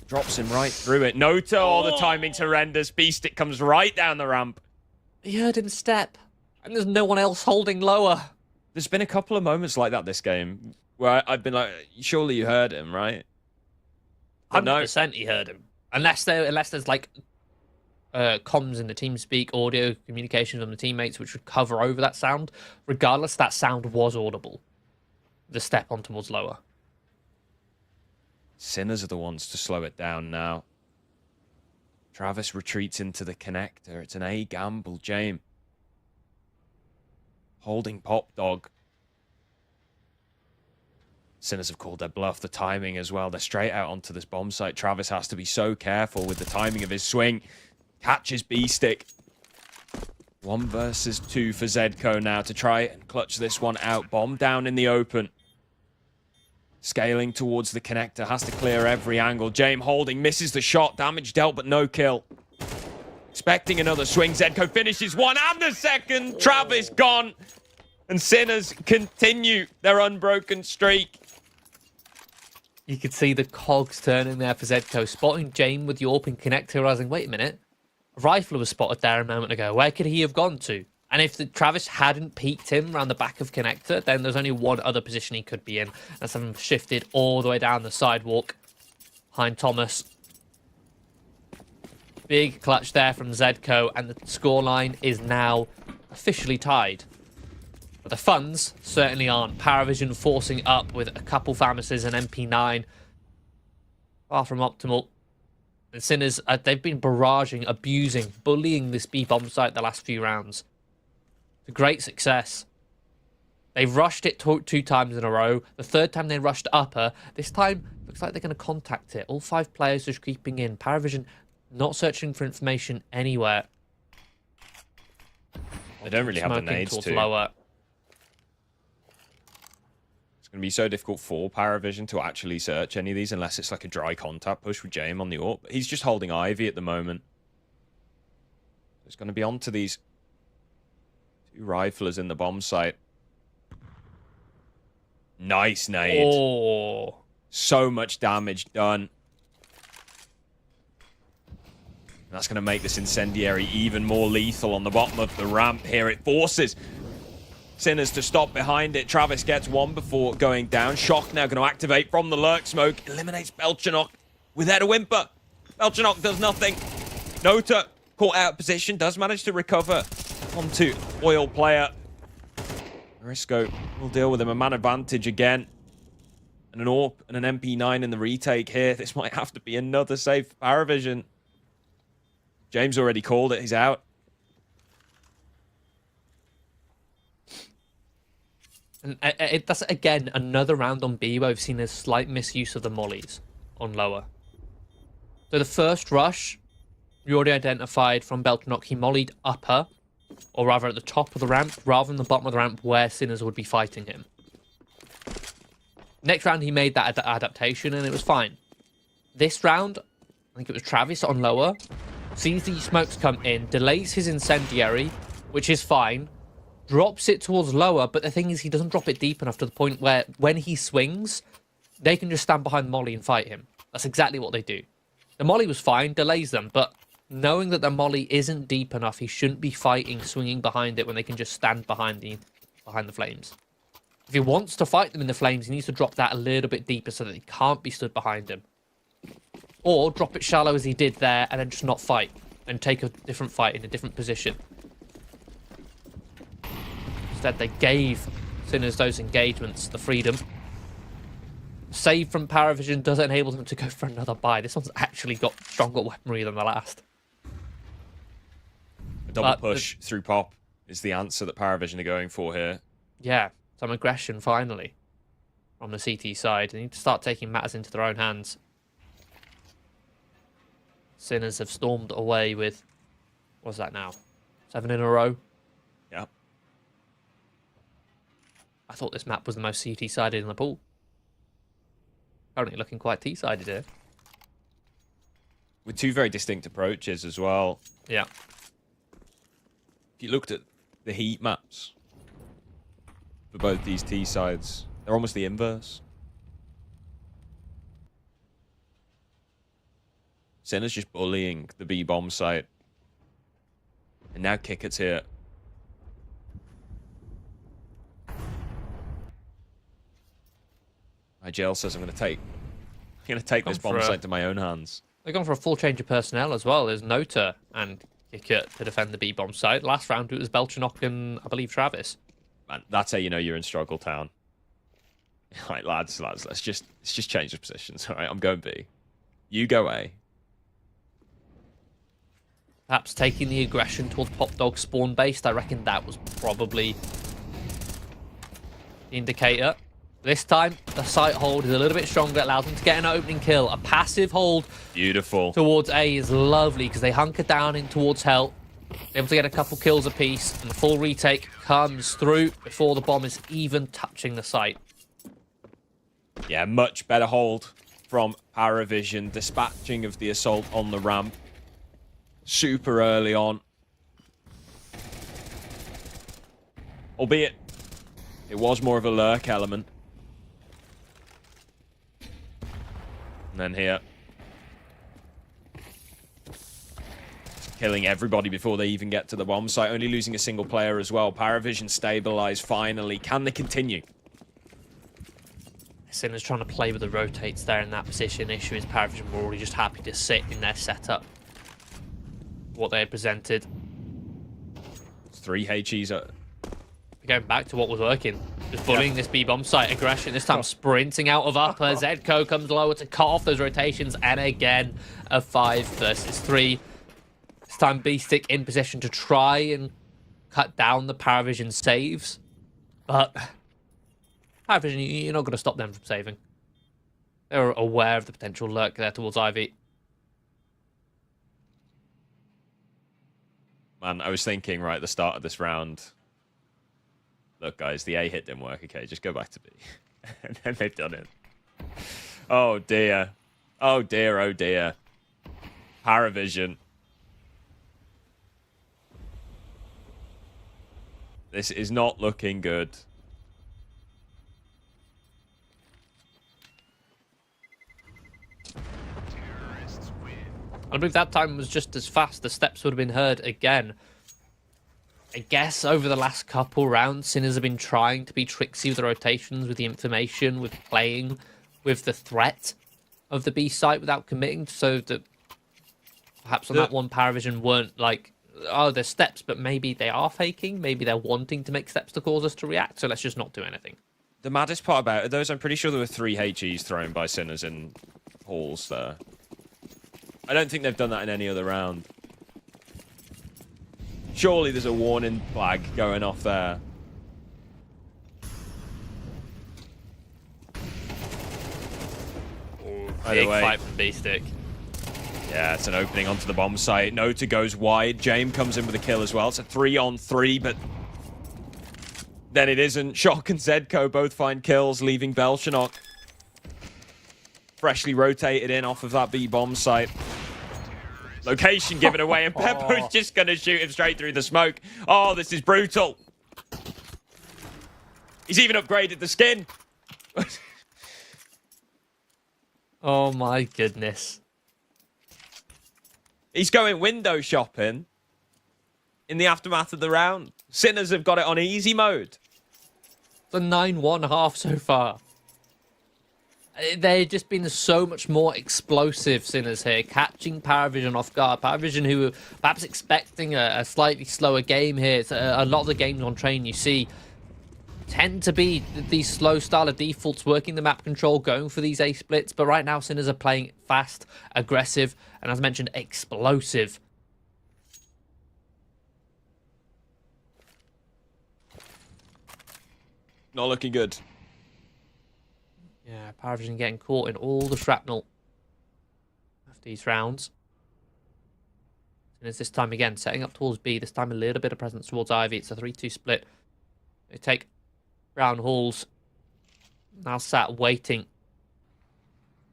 Drops him right through it. Nota, the timing's horrendous. B-Stick comes right down the ramp. He heard him step, and there's no one else holding lower. There's been a couple of moments like that this game where I've been like, surely you heard him, right? But 100% he heard him. Unless there's like comms in the TeamSpeak, audio communications from the teammates which would cover over that sound. Regardless, that sound was audible. The step on towards lower. Sinners are the ones to slow it down now. Travis retreats into the connector. It's an A gamble, James. Holding Pop Dog. Sinners have called their bluff. The timing as well. They're straight out onto this bomb site. Travis has to be so careful with the timing of his swing. Catches B-Stick. 1 versus 2 for Zedco now to try and clutch this one out. Bomb down in the open. Scaling towards the connector. Has to clear every angle. James holding. Misses the shot. Damage dealt, but no kill. Expecting another swing. Zedco finishes one and the second. Travis gone. And Sinners continue their unbroken streak. You could see the cogs turning there for Zedco. Spotting James with the open connector. Realizing, wait a minute. A rifler was spotted there a moment ago. Where could he have gone to? And if Travis hadn't peeked him around the back of connector, then there's only one other position he could be in. That's him shifted all the way down the sidewalk behind Thomas. Big clutch there from Zedco, and the scoreline is now officially tied. But the funds certainly aren't. Paravision forcing up with a couple Famises and MP9. Far from optimal. And Sinners, they've been barraging, abusing, bullying this B bomb site the last few rounds. It's a great success. They've rushed it 2 times in a row. The third time they rushed upper. This time, looks like they're going to contact it. All 5 players just creeping in. Paravision not searching for information anywhere. They don't really have the nades to. Lower. It's going to be so difficult for Paravision to actually search any of these unless it's like a dry contact push with James on the AWP. He's just holding Ivy at the moment. It's going to be on to these 2 riflers in the bomb site. Nice nade. Oh. So much damage done. That's going to make this incendiary even more lethal on the bottom of the ramp here. It forces Sinners to stop behind it. Travis gets one before going down. Shock now going to activate from the lurk smoke. Eliminates Belchanok without a whimper. Belchanok does nothing. Nota caught out of position. Does manage to recover onto Oil player. Marisco will deal with him. A man advantage again. And an AWP and an MP9 in the retake here. This might have to be another save for Paravision. James already called it. He's out. And that's, again, another round on B where we've seen a slight misuse of the mollies on lower. So the first rush, you already identified from Belchanok, he mollied upper, or rather at the top of the ramp, rather than the bottom of the ramp where Sinners would be fighting him. Next round, he made that adaptation, and it was fine. This round, I think it was Travis on lower, sees these smokes come in, delays his incendiary, which is fine, drops it towards lower, but the thing is he doesn't drop it deep enough to the point where when he swings, they can just stand behind the molly and fight him. That's exactly what they do. The molly was fine, delays them, but knowing that the molly isn't deep enough, he shouldn't be fighting, swinging behind it when they can just stand behind the flames. If he wants to fight them in the flames, he needs to drop that a little bit deeper so that they can't be stood behind him. Or drop it shallow as he did there and then just not fight and take a different fight in a different position. Instead, they gave Sinners those engagements, the freedom. Save from Paravision does enable them to go for another buy. This one's actually got stronger weaponry than the last. A double push through pop is the answer that Paravision are going for here. Yeah, some aggression finally from the CT side. They need to start taking matters into their own hands. Sinners have stormed away with, what's that now? 7 in a row? Yeah. I thought this map was the most CT-sided in the pool. Currently looking quite T-sided here. With 2 very distinct approaches as well. Yeah. If you looked at the heat maps for both these T sides, they're almost the inverse. Sinners just bullying the B bomb site. And now Kickert's here. IGL says I'm going to take this bomb site to my own hands. They've gone for a full change of personnel as well. There's Nota and Kickert to defend the B bomb site. Last round it was Belchanok and I believe Travis. Man, that's how you know you're in struggle town. Right, lads, let's just change the positions. All right, I'm going B. You go A. Perhaps taking the aggression towards Pop Dog spawn based. I reckon that was probably the indicator. This time, the site hold is a little bit stronger. It allows them to get an opening kill. A passive hold Beautiful. towards A is lovely because they hunker down in towards Hell. Able to get a couple kills apiece, and the full retake comes through before the bomb is even touching the site. Yeah, much better hold from Paravision. Dispatching of the assault on the ramp. Super early on. Albeit, it was more of a lurk element. And then here. Killing everybody before they even get to the bomb site. Only losing a single player as well. Paravision stabilized finally. Can they continue? Sinner's trying to play with the rotates there in that position. Issue is Paravision were already just happy to sit in their setup. What they had presented. It's 3 HEs. Going back to what was working. Just bullying this B-bomb site. Aggression, this time sprinting out of upper. Zedco comes lower to cut off those rotations. And again, a 5 versus 3. This time B-Stick in position to try and cut down the Paravision saves. But Paravision, you're not going to stop them from saving. They're aware of the potential lurk there towards Ivy. Man, I was thinking right at the start of this round... Look, guys, the A hit didn't work. Okay, just go back to B. And then they've done it. Oh, dear. Oh, dear. Oh, dear. Paravision. This is not looking good. I believe that time was just as fast. The steps would have been heard again. I guess over the last couple rounds, Sinners have been trying to be tricksy with the rotations, with the information, with playing with the threat of the B site without committing, so that perhaps on that one Paravision weren't like, oh, there's steps, but maybe they are faking, maybe they're wanting to make steps to cause us to react, so let's just not do anything. The maddest part about it, those, I'm pretty sure there were 3 HEs thrown by Sinners in halls there. I don't think they've done that in any other round. Surely there's a warning flag going off there. Big fight from B-Stick. Yeah, it's an opening onto the bomb site. Nota goes wide. James comes in with a kill as well. It's a 3-on-3, but then it isn't. Shock and Zedco both find kills, leaving Belchanok freshly rotated in off of that B bomb site. Location given away, and Peppo's just going to shoot him straight through the smoke. Oh, this is brutal. He's even upgraded the skin. Oh my goodness. He's going window shopping in the aftermath of the round. Sinners have got it on easy mode. It's a 9-1 half so far. They've just been so much more explosive, Sinners here, catching Paravision off guard. Paravision, who were perhaps expecting a slightly slower game here. It's a lot of the games on Train you see tend to be these slow style of defaults, working the map control, going for these A splits. But right now, Sinners are playing fast, aggressive, and as mentioned, explosive. Not looking good. Yeah, Paravision getting caught in all the shrapnel of these rounds. And it's this time again, setting up towards B, this time a little bit of presence towards Ivy. It's a 3-2 split. They take Brown Halls. Now sat waiting.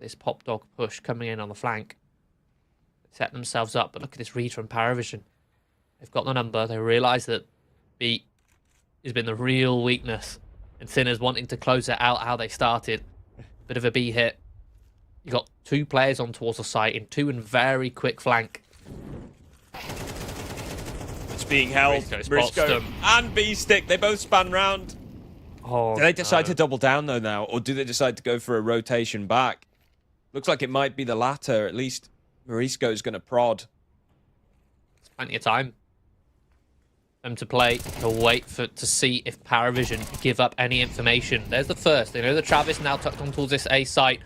This pop dog push coming in on the flank. They set themselves up, but look at this read from Paravision. They've got the number. They realise that B has been the real weakness. And Sinners wanting to close it out how they started. Bit of a B hit. You got 2 players on towards the site in 2 and very quick flank. It's being held. Briscoe and B-Stick, they both span round. Oh, do they decide to double down though now, or do they decide to go for a rotation back? Looks like it might be the latter. At least Morisco's going to prod. It's plenty of time. Them to play, to wait to see if Paravision give up any information. There's the first. They know that Travis now tucked on towards this A site.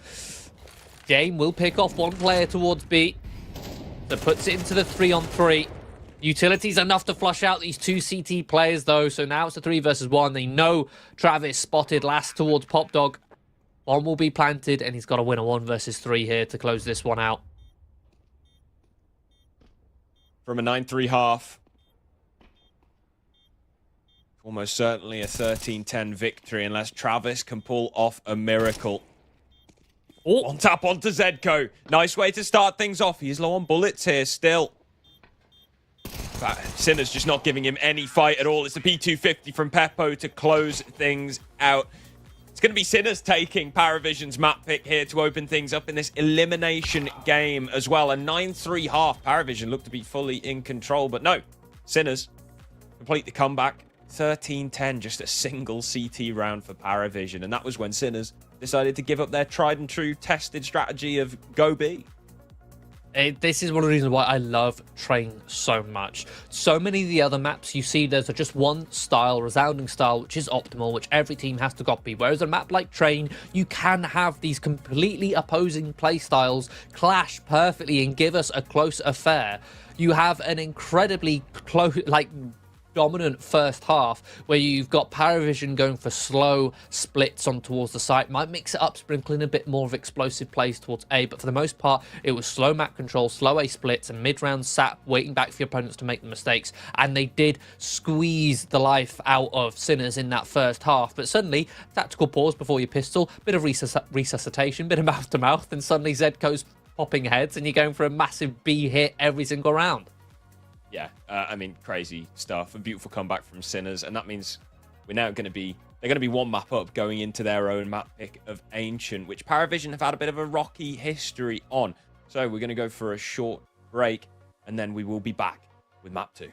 Dame will pick off 1 player towards B. That puts it into the 3-on-3. Utilities enough to flush out these two CT players, though. So now it's a 3 versus 1. They know Travis spotted last towards Pop Dog. Bomb will be planted, and he's got to win a 1 versus 3 here to close this one out. From a 9-3 half. Almost certainly a 13-10 victory unless Travis can pull off a miracle. Oh, on tap onto Zedko. Nice way to start things off. He is low on bullets here still. But Sinner's just not giving him any fight at all. It's the P250 from Peppo to close things out. It's going to be Sinners taking Paravision's map pick here to open things up in this elimination game as well. A 9-3 half. Paravision looked to be fully in control, but no. Sinners complete the comeback. 13-10, just a single CT round for Paravision. And that was when Sinners decided to give up their tried and true tested strategy of go B. This is one of the reasons why I love Train so much. So many of the other maps you see, there's just one style, resounding style, which is optimal, which every team has to copy. Whereas a map like Train, you can have these completely opposing play styles clash perfectly and give us a close affair. You have an incredibly close, dominant first half where you've got Paravision going for slow splits on towards the site. Might mix it up, sprinkling a bit more of explosive plays towards A, but for the most part it was slow map control, slow A splits, and mid-round sap waiting back for your opponents to make the mistakes. And they did squeeze the life out of Sinners in that first half, but suddenly tactical pause before your pistol, bit of resuscitation, bit of mouth to mouth, and suddenly Zedko's popping heads and you're going for a massive B hit every single round. Yeah, I mean, crazy stuff. A beautiful comeback from Sinners, and that means we're now going to be... They're going to be one map up going into their own map pick of Ancient, which Paravision have had a bit of a rocky history on. So we're going to go for a short break, and then we will be back with map 2.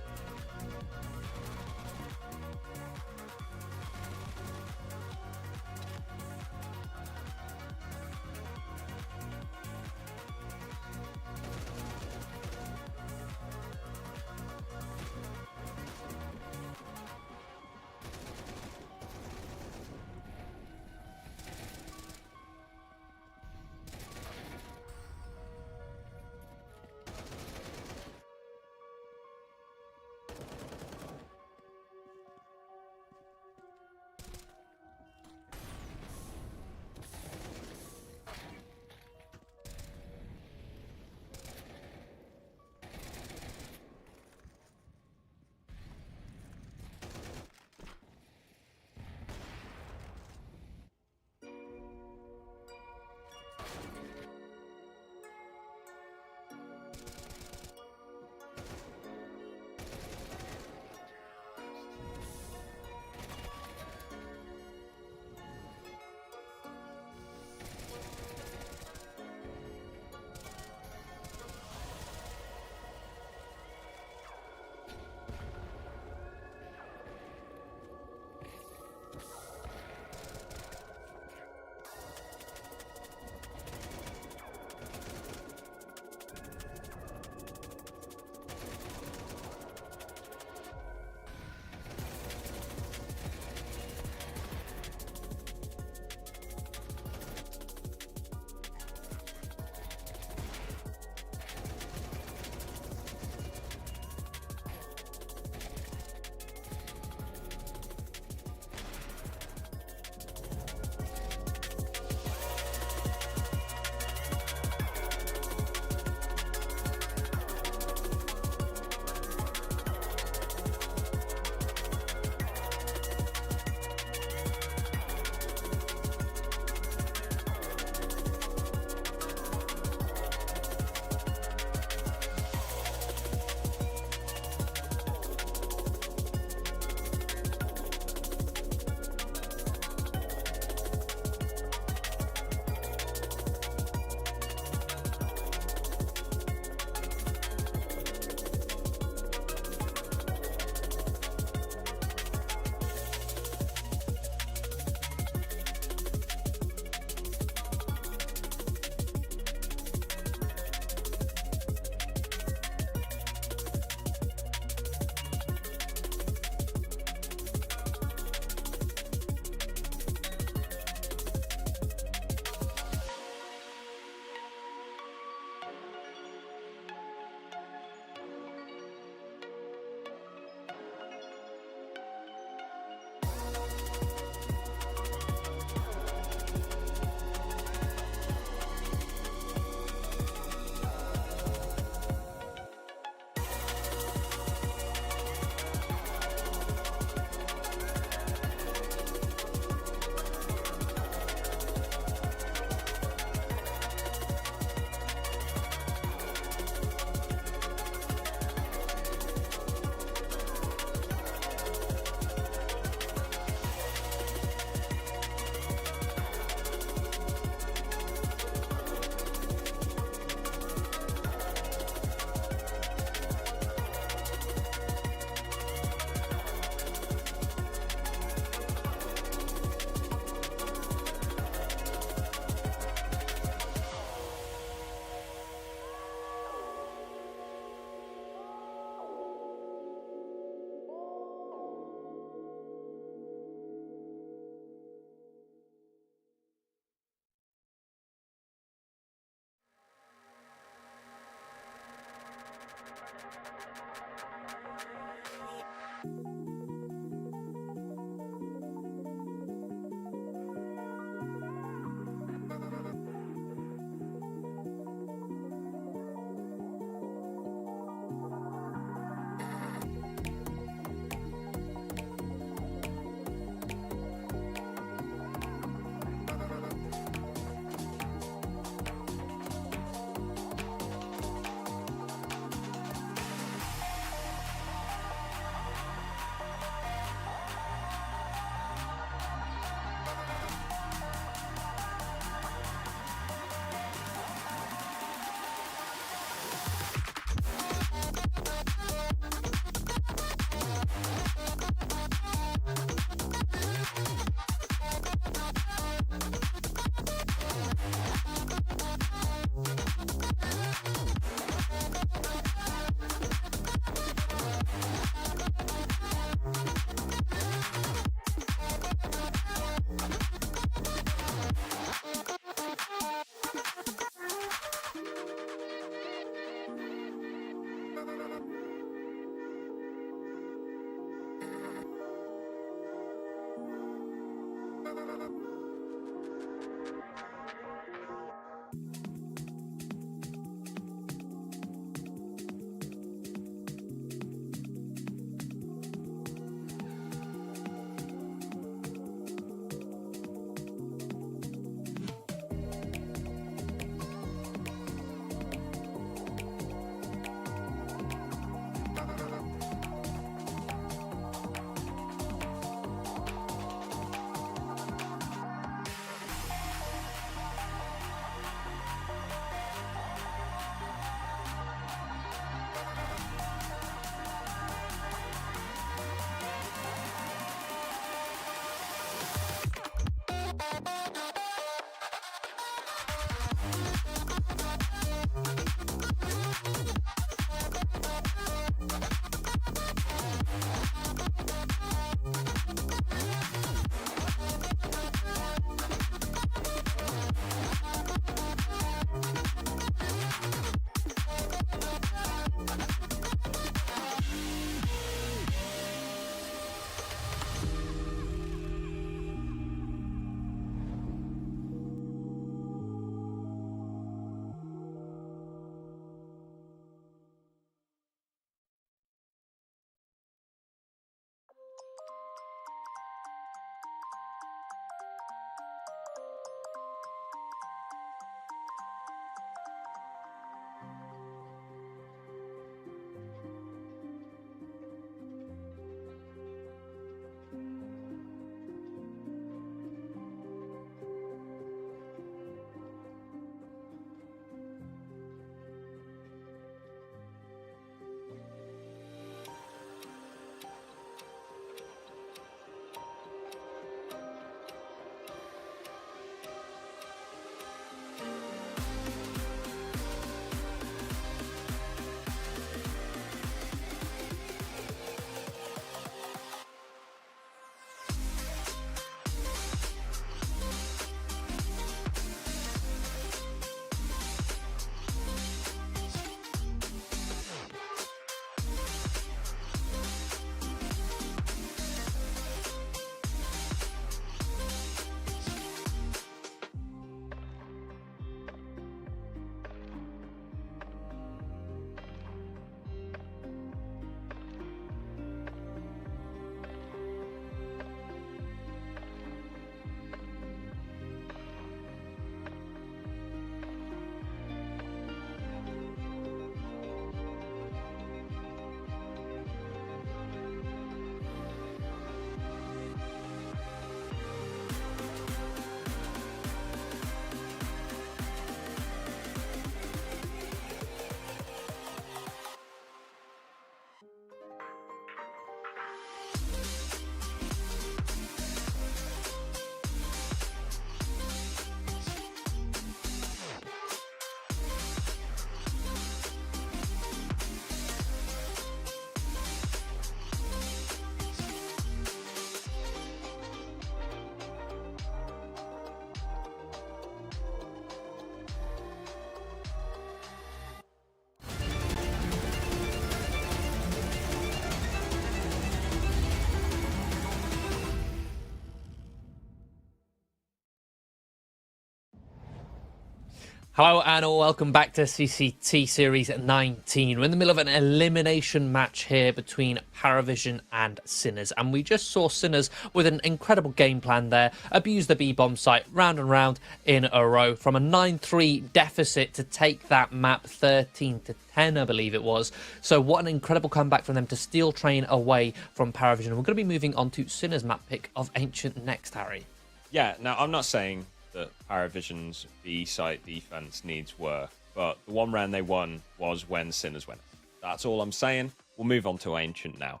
Hello and welcome back to CCT Series 19. We're in the middle of an elimination match here between Paravision and Sinners, and we just saw Sinners with an incredible game plan there, abuse the B-bomb site round and round in a row from a 9-3 deficit to take that map 13-10, I believe it was. So what an incredible comeback from them to steal train away from Paravision. We're going to be moving on to Sinners map pick of Ancient next, Harry. Yeah, now I'm not saying that Paravision's B-site defense needs work, but the one round they won was when Sinners went. That's all I'm saying. We'll move on to Ancient now.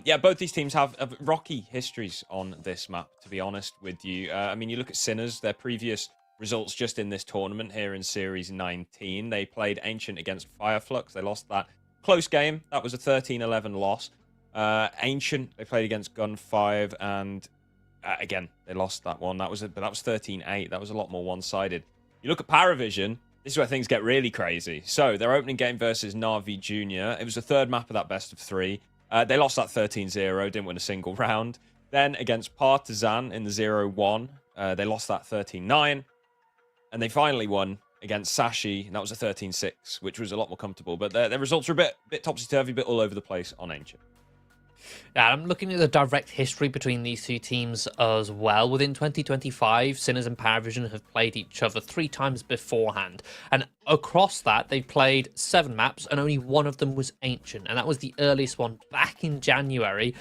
Yeah, both these teams have rocky histories on this map, to be honest with you. I mean, you look at Sinners, their previous results just in this tournament here in Series 19. They played Ancient against Fireflux. They lost that close game. That was a 13-11 loss. Ancient, they played against Gun 5, and again, they lost that one. But that was 13-8. That was a lot more one-sided. You look at Paravision, this is where things get really crazy. So, their opening game versus Na'Vi Jr., it was the third map of that best of three. They lost that 13-0, didn't win a single round. Then against Partizan in the 0-1, they lost that 13-9. And they finally won against Sashi, and that was a 13-6, which was a lot more comfortable. But their results were a bit topsy-turvy, a bit all over the place on Ancient. Yeah, I'm looking at the direct history between these two teams as well. Within 2025, Sinners and Paravision have played each other 3 times beforehand. And across that, they've played 7 maps, and only one of them was Ancient. And that was the earliest one back in January,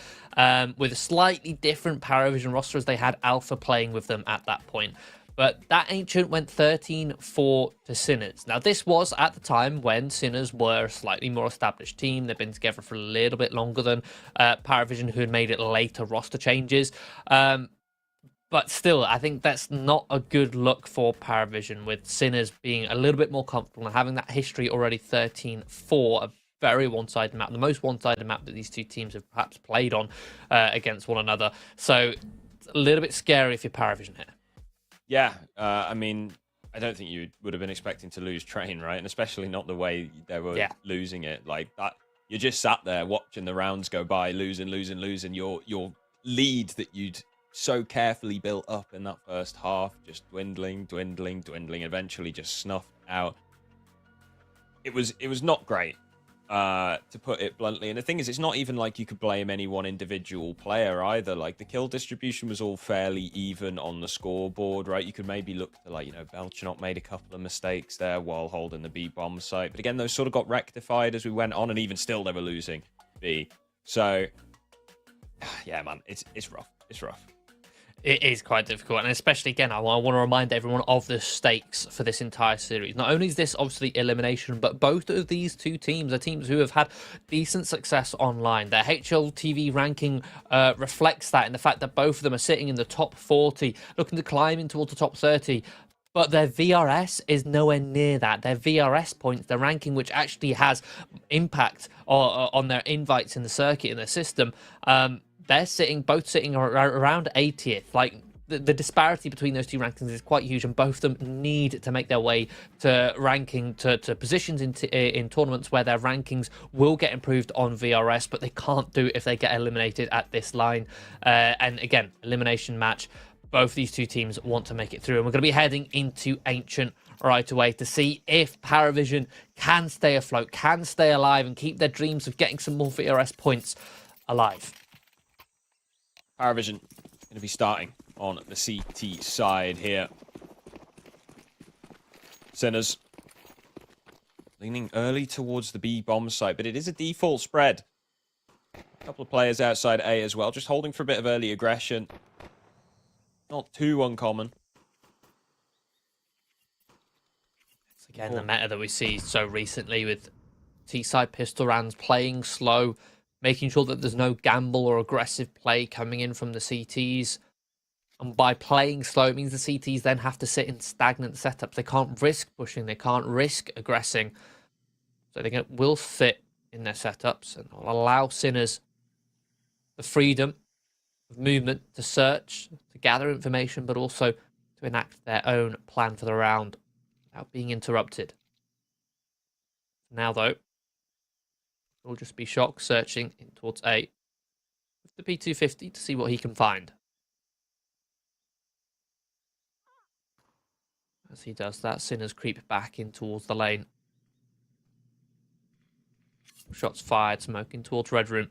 with a slightly different Paravision roster as they had Alpha playing with them at that point. But that Ancient went 13-4 to Sinners. Now, this was at the time when Sinners were a slightly more established team. They've been together for a little bit longer than Paravision, who had made it later roster changes. But still, I think that's not a good look for Paravision, with Sinners being a little bit more comfortable and having that history already 13-4, a very one-sided map, the most one-sided map that these two teams have perhaps played on against one another. So it's a little bit scary if you're Paravision here. Yeah, I mean, I don't think you would have been expecting to lose Train, right? And especially not the way they were losing it. Like that, you just sat there watching the rounds go by, losing. Your lead that you'd so carefully built up in that first half, just dwindling, eventually just snuffed out. It was not great, to put it bluntly. And the thing is, it's not even like you could blame any one individual player either. Like, the kill distribution was all fairly even on the scoreboard, right? You could maybe look to, like, Belchanok made a couple of mistakes there while holding the B bomb site. But again, those sort of got rectified as we went on, and even still they were losing B. So, yeah, man, it's rough. It's rough. It is quite difficult, and especially, again, I want to remind everyone of the stakes for this entire series. Not only is this obviously elimination, but both of these two teams are teams who have had decent success online. Their HLTV ranking reflects that in the fact that both of them are sitting in the top 40, looking to climb in towards the top 30. But their VRS is nowhere near that. Their VRS points, their ranking, which actually has impact on their invites in the circuit, in their system, they're both sitting around 80th. Like, the disparity between those two rankings is quite huge, and both of them need to make their way to ranking, to positions in tournaments where their rankings will get improved on VRS, but they can't do it if they get eliminated at this line. And again, elimination match. Both these two teams want to make it through, and we're going to be heading into Ancient right away to see if Paravision can stay afloat, can stay alive, and keep their dreams of getting some more VRS points alive. Paravision going to be starting on the CT side here. Sinners leaning early towards the B bomb site, but it is a default spread. A couple of players outside A as well, just holding for a bit of early aggression. Not too uncommon. It's again the meta that we see so recently with T-side pistol rounds, playing slow, making sure that there's no gamble or aggressive play coming in from the CTs. And by playing slow, it means the CTs then have to sit in stagnant setups. They can't risk pushing. They can't risk aggressing. So they will sit in their setups and will allow Sinners the freedom of movement to search, to gather information, but also to enact their own plan for the round without being interrupted. Now, though, it'll just be Shock searching in towards A with the P250 to see what he can find. As he does that, Sinners creep back in towards the lane. Shots fired, smoking towards Red Room.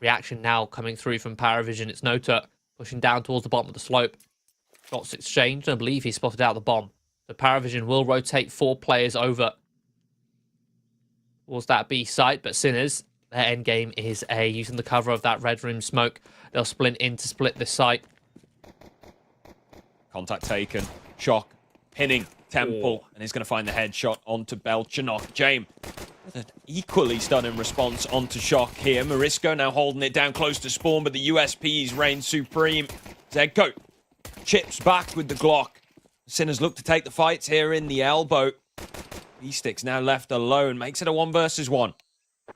Reaction now coming through from Paravision. It's Nota pushing down towards the bottom of the slope. Shots exchanged, and I believe he spotted out the bomb. So Paravision will rotate 4 players over towards that B site, but Sinners, their end game is A, using the cover of that Red Room smoke. They'll splint in to split this site. Contact taken. Shock pinning Temple, and he's going to find the headshot onto Belchanok. James with an equally stunning response onto Shock here. Morisco now holding it down close to spawn, but the USPs reign supreme. Zegko chips back with the Glock. Sinners look to take the fights here in the elbow. B-Stick's now left alone. Makes it a 1 versus 1.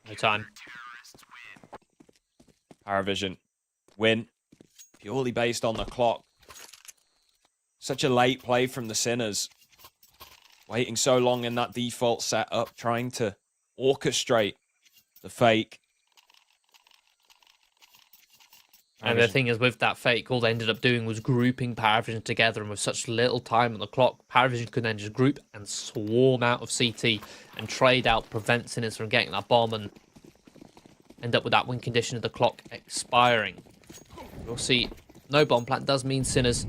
No time. Paravision win. Purely based on the clock. Such a late play from the Sinners. Waiting so long in that default setup, trying to orchestrate the fake. And the thing is, with that fake, all they ended up doing was grouping Paravision together, and with such little time on the clock, Paravision could then just group and swarm out of CT and trade out, prevent Sinners from getting that bomb, and end up with that win condition of the clock expiring. We'll see. No bomb plant does mean Sinners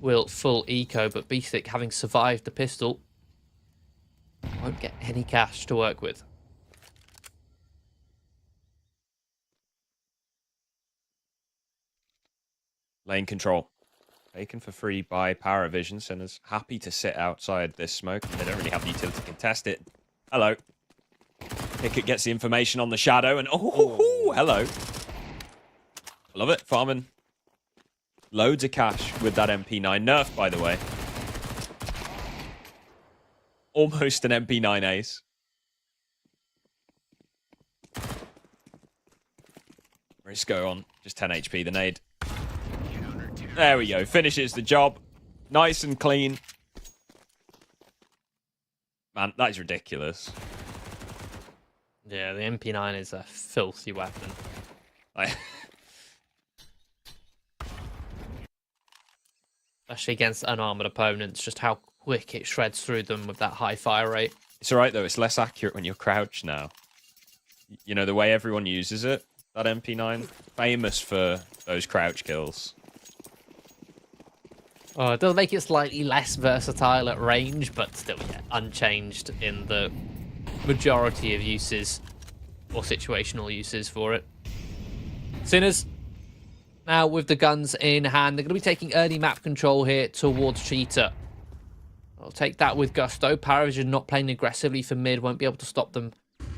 will full eco, but Beastic, having survived the pistol, won't get any cash to work with. Lane control. Taken for free by Paravision. Sinners happy to sit outside this smoke. They don't really have the utility to contest it. Hello. Pickett gets the information on the shadow, and oh, hello. Love it, farming. Loads of cash with that MP9 nerf, by the way. Almost an MP9 ace. Risco on just 10 HP, the nade. There we go. Finishes the job. Nice and clean. Man, that is ridiculous. Yeah, the MP9 is a filthy weapon. Especially against unarmored opponents, just how quick it shreds through them with that high fire rate. It's alright though, it's less accurate when you're crouched now. You know, the way everyone uses it, that MP9, famous for those crouch kills. Oh, it does make it slightly less versatile at range, but still, yeah, unchanged in the majority of uses, or situational uses for it. Sinners, now with the guns in hand, they're going to be taking early map control here towards Cheetah. I'll take that with gusto. Paravision not playing aggressively for mid, won't be able to stop them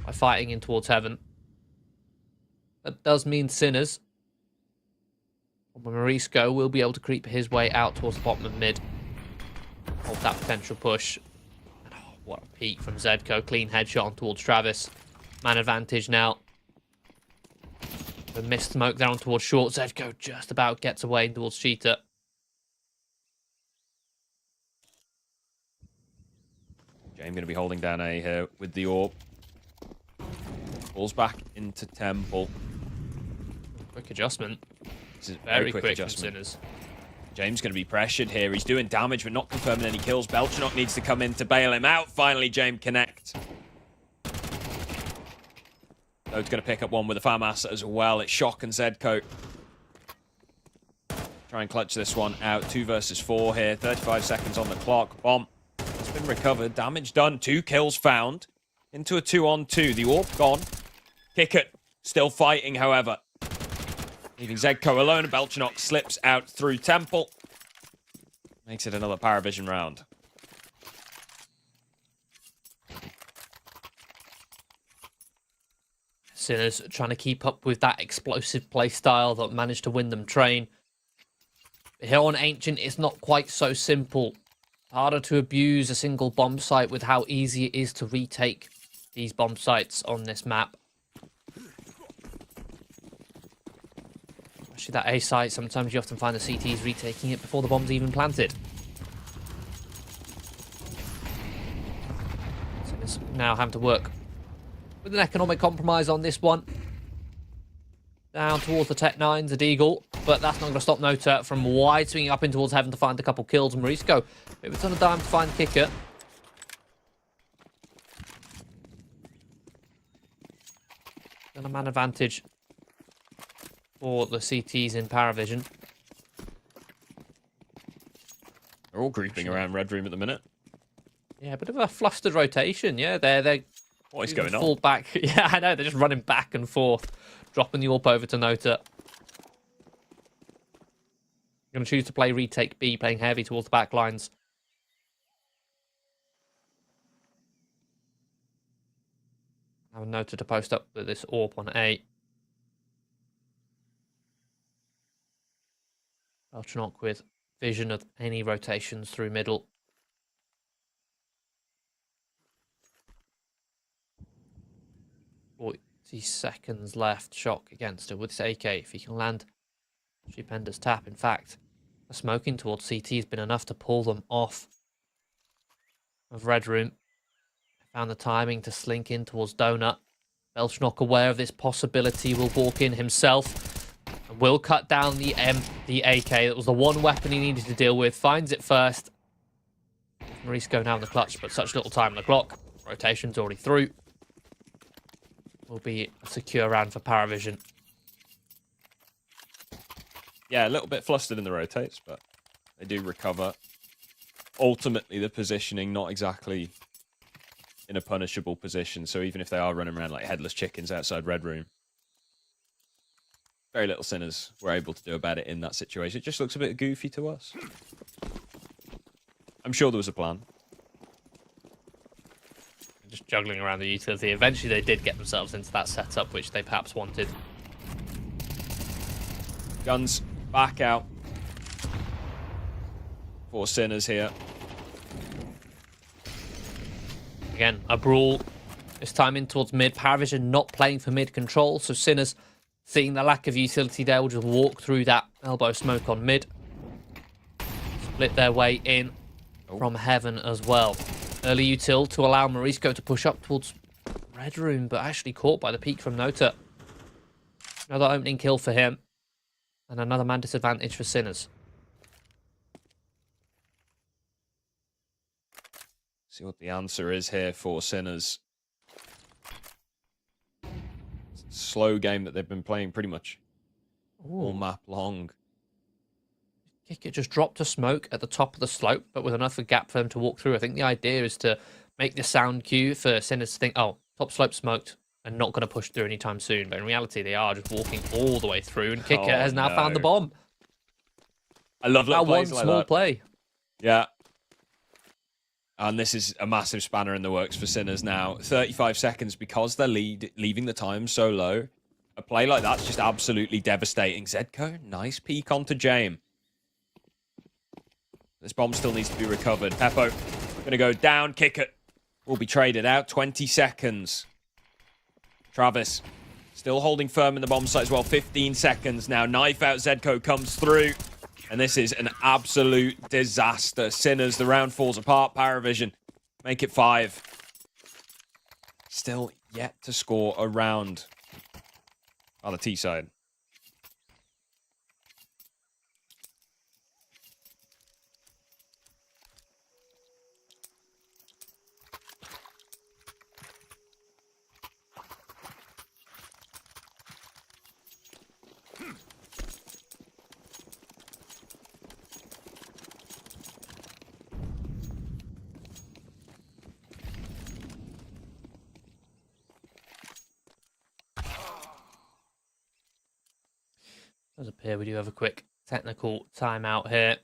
by fighting in towards heaven. That does mean Sinners, Morisco will be able to creep his way out towards the bottom of mid. Hold that potential push. And, oh, what a peek from Zedko. Clean headshot on towards Travis. Man advantage now. The missed smoke there on towards short. Zedko just about gets away towards Cheetah. James going to be holding down A here with the AWP. Falls back into Temple. Quick adjustment. This is Very quick quick adjustment. from Sinners. James going to be pressured here. He's doing damage, but not confirming any kills. Belchanok needs to come in to bail him out. Finally, James connect. Lode's going to pick up one with a FAMAS as well. It's Shock and Zedco. Try and clutch this one out. 2 versus 4 here. 35 seconds on the clock. Bomb. It's been recovered. Damage done. 2 kills found. Into a 2-on-2. The AWP gone. Kickert still fighting, however. Leaving Zedko alone. Belchanok slips out through Temple. Makes it another Paravision round. Sinners trying to keep up with that explosive play style that managed to win them train. Here on Ancient, it's not quite so simple. Harder to abuse a single bomb site with how easy it is to retake these bomb sites on this map. Especially that A site, sometimes you often find the CTs retaking it before the bomb's even planted. Sinners now having to work with an economic compromise on this one. Down towards the Tech 9s, a Deagle, but that's not going to stop Nota from wide swinging up in towards heaven to find a couple kills. Morisco, it's on a dime to find the kicker. And a man advantage for the CTs in Paravision. They're all grouping around Red Room at the minute. Yeah, a bit of a flustered rotation. Yeah, they're What is going on? Fall back. Yeah, I know. They're just running back and forth, dropping the AWP over to Nota. Going to choose to play retake B, playing heavy towards the back lines. Now Nota to post up with this AWP on A. Belchanok with vision of any rotations through middle. Seconds left. Shock against her with this AK. If he can land Stupendo's tap. In fact, the smoking towards CT has been enough to pull them off of Red Room. Found the timing to slink in towards Donut. Belchanok, aware of this possibility, will walk in himself. Will cut down the AK. That was the one weapon he needed to deal with. Finds it first. Maurice going down the clutch, but such little time on the clock. Rotation's already through. Will be a secure round for Paravision. Yeah, a little bit flustered in the rotates, but they do recover. Ultimately, the positioning not exactly in a punishable position, so even if they are running around like headless chickens outside Red Room, very little Sinners were able to do about it in that situation. It just looks a bit goofy to us. I'm sure there was a plan. Just juggling around the utility. Eventually, they did get themselves into that setup, which they perhaps wanted. Guns back out for Sinners here. Again, a brawl. This time in towards mid. Paravision not playing for mid control, so Sinners, seeing the lack of utility there, will just walk through that elbow smoke on mid. Split their way in from heaven as well. Early util to allow Morisco to push up towards Red Room, but actually caught by the peek from Nota. Another opening kill for him. And another man disadvantage for Sinners. See what the answer is here for Sinners. Slow game that they've been playing pretty much all map long. Kick it just dropped a smoke at the top of the slope, but with enough of a gap for them to walk through. I think the idea is to make the sound cue for Sinners to think, oh, top slope smoked and not going to push through anytime soon. But in reality, they are just walking all the way through, and Kicker has now found the bomb. I love that one like small that. play. Yeah. And this is a massive spanner in the works for Sinners now. 35 seconds because they're leaving the time so low. A play like that's just absolutely devastating. Zedko, nice peek onto James. This bomb still needs to be recovered. Peppo going to go down. Kicker will be traded out. 20 seconds. Travis still holding firm in the bomb site as well. 15 seconds now. Knife out. Zedko comes through. And this is an absolute disaster. Sinners, the round falls apart. Paravision, make it 5. Still yet to score a round on the T side. Does appear we do have a quick technical timeout here.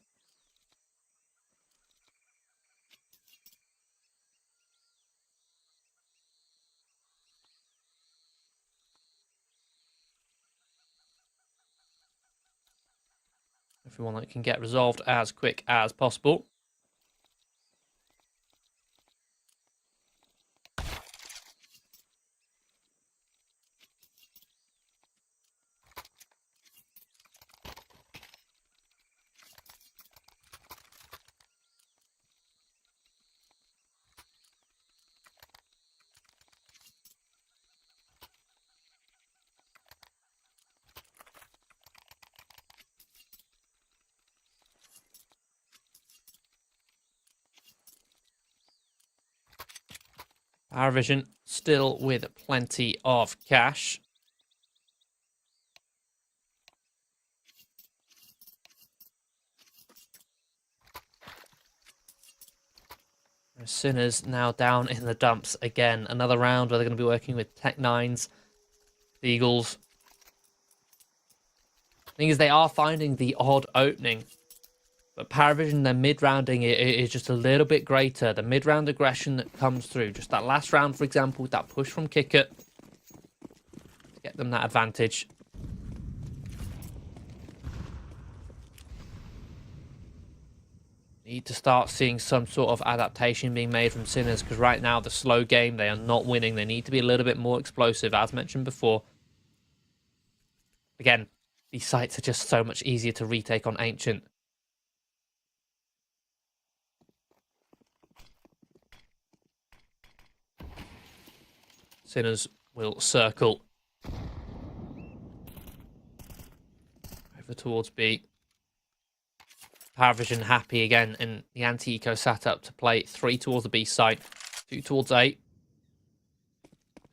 Everyone that can get resolved as quick as possible. Paravision still with plenty of cash. Sinners now down in the dumps again. Another round where they're going to be working with Tech 9s, the Eagles. Thing is, they are finding the odd opening. But Paravision, their mid-rounding is just a little bit greater. The mid-round aggression that comes through. Just that last round, for example, with that push from Kicker. To get them that advantage. Need to start seeing some sort of adaptation being made from Sinners. Because right now, the slow game, they are not winning. They need to be a little bit more explosive, as mentioned before. Again, these sites are just so much easier to retake on Ancient. Sinners will circle. towards B. Paravision happy again in the anti-eco setup to play 3 towards the B side, 2 towards A.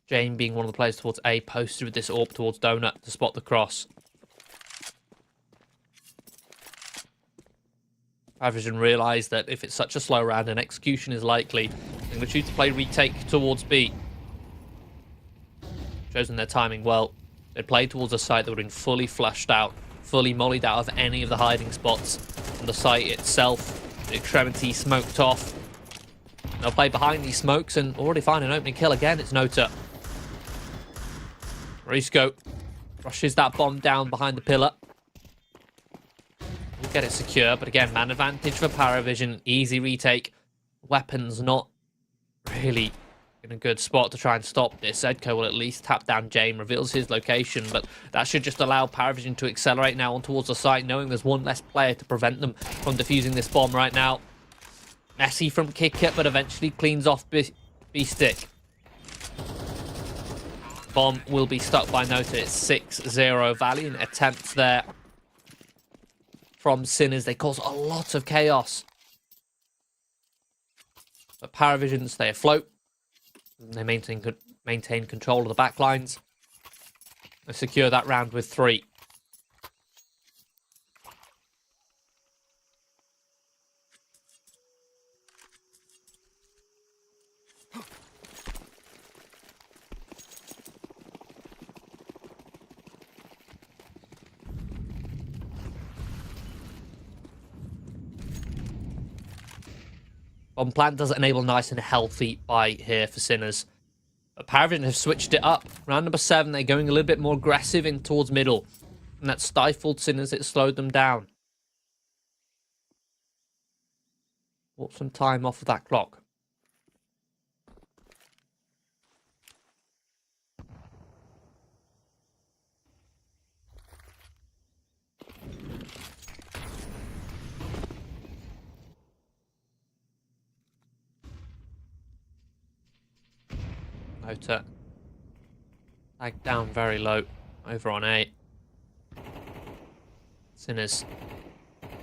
Jane being one of the players towards A, posted with this AWP towards Donut to spot the cross. Paravision realised that if it's such a slow round and execution is likely, they're going to choose to play retake towards B. Chosen their timing well. They played towards a site that would have been fully flushed out, fully mollied out of any of the hiding spots. And the site itself, the extremity smoked off. They'll play behind these smokes and already find an opening kill again. It's Nota. Risco rushes that bomb down behind the pillar. We'll get it secure, but again, man advantage for Paravision. Easy retake. Weapons not really in a good spot to try and stop this. Zedko will at least tap down Jane, reveals his location, but that should just allow Paravision to accelerate now on towards the site, knowing there's one less player to prevent them from defusing this bomb right now. Messy from kick it, but eventually cleans off B-Stick. Bomb will be stuck by Nota. It's 6-0. Valiant attempts there from Sinners. They cause a lot of chaos. But Paravision stay afloat. They maintain control of the backlines. They secure that round with 3. Bomb plant does enable nice and healthy buy here for Sinners. But Paravision have switched it up. Round number 7, they're going a little bit more aggressive in towards middle. And that stifled Sinners, it slowed them down. Bought some time off of that clock. Nota. Lag down very low. Over on A. Sinners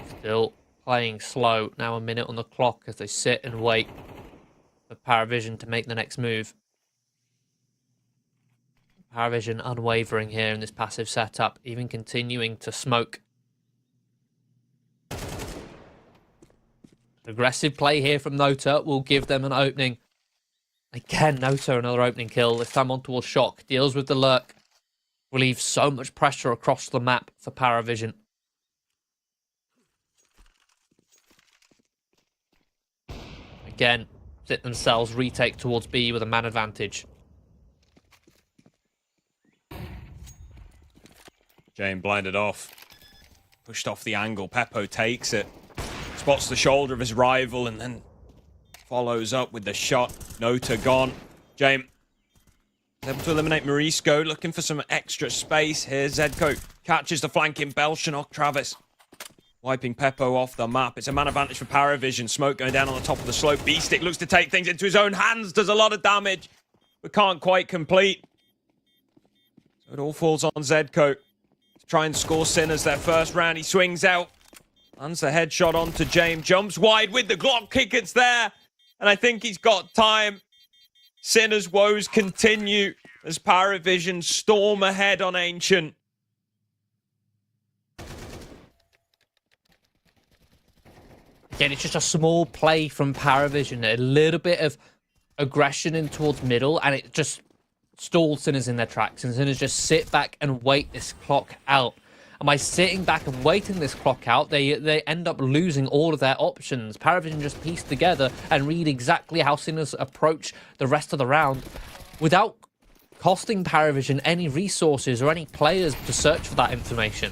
still playing slow. Now a minute on the clock as they sit and wait for Paravision to make the next move. Paravision unwavering here in this passive setup, even continuing to smoke. Aggressive play here from Nota will give them an opening. Again, Nota, another opening kill. This time on towards Shock. Deals with the lurk. Relieves so much pressure across the map for Paravision. Again, sit themselves, retake towards B with a man advantage. Jane blinded off. Pushed off the angle. Peppo takes it. Spots the shoulder of his rival and then follows up with the shot. Nota gone. Jane is able to eliminate Morisco. Looking for some extra space here. Zedko catches the flanking Belshanock. Travis wiping Peppo off the map. It's a man advantage for Paravision. Smoke going down on the top of the slope. B-Stick looks to take things into his own hands. Does a lot of damage, but can't quite complete. So it all falls on Zedko to try and score Sinners their first round. He swings out. Lands the headshot onto James. Jumps wide with the Glock kick. It's there. And I think he's got time. Sinners' woes continue as Paravision storm ahead on Ancient. Again, it's just a small play from Paravision. A little bit of aggression in towards middle, and it just stalls Sinners in their tracks. And Sinners just sit back and wait this clock out. And by sitting back and waiting this clock out, they end up losing all of their options. Paravision just piece together and read exactly how Sinners approach the rest of the round without costing Paravision any resources or any players to search for that information.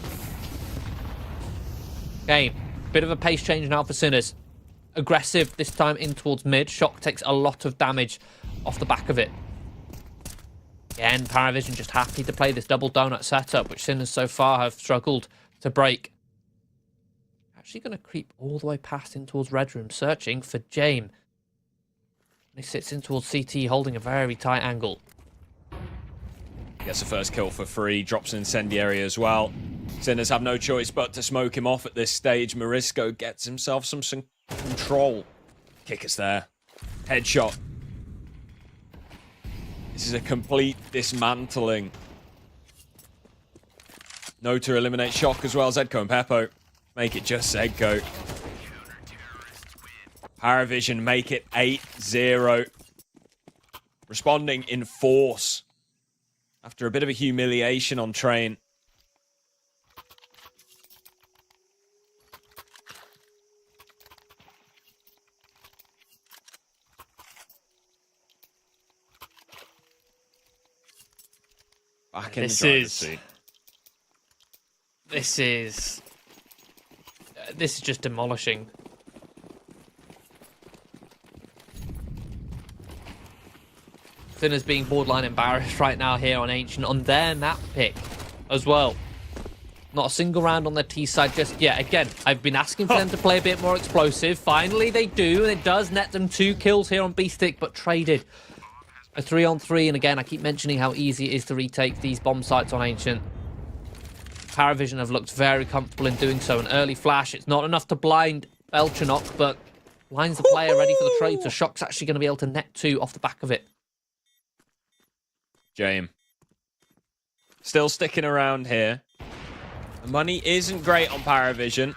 Okay, bit of a pace change now for Sinners. Aggressive this time in towards mid. Shock takes a lot of damage off the back of it. Again, Paravision just happy to play this double donut setup, which Sinners so far have struggled to break. Actually going to creep all the way past in towards Red Room, searching for Jame. He sits in towards CT, holding a very tight angle. Gets the first kill for free, drops an incendiary as well. Sinners have no choice but to smoke him off at this stage. Morisco gets himself some control. Kick us there. Headshot. This is a complete dismantling. No to eliminate Shock as well. Zedko and Peppo make it just Zedko. Paravision make it 8-0. Responding in force after a bit of a humiliation on train. Back in the driver's seat. This is just demolishing. Sinner's being borderline embarrassed right now here on Ancient on their map pick as well. Not a single round on their T side just yet. Again, I've been asking for them to play a bit more explosive. Finally, they do, and it does net them 2 kills here on B-Stick, but traded. A 3-on-3, and again, I keep mentioning how easy it is to retake these bomb sites on Ancient. Paravision have looked very comfortable in doing so. An early flash, it's not enough to blind Belchanok, but lines the player ready for the trade, so Shock's actually going to be able to net 2 off the back of it. James. Still sticking around here. The money isn't great on Paravision.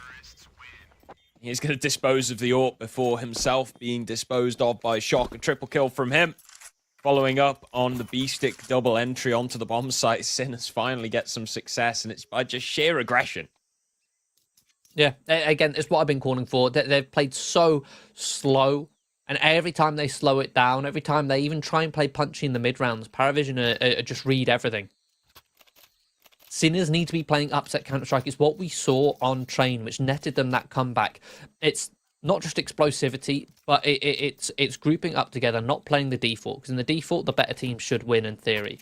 He's going to dispose of the AWP before himself being disposed of by Shock. A triple kill from him. Following up on the B-Stick double entry onto the bomb site, Sinners finally get some success, and it's by just sheer aggression. Yeah, again, it's what I've been calling for. They've played so slow, and every time they slow it down, every time they even try and play punchy in the mid-rounds, Paravision just read everything. Sinners need to be playing upset Counter-Strike. It's what we saw on Train, which netted them that comeback. It's not just explosivity, but it's grouping up together, not playing the default. Because in the default, the better team should win in theory.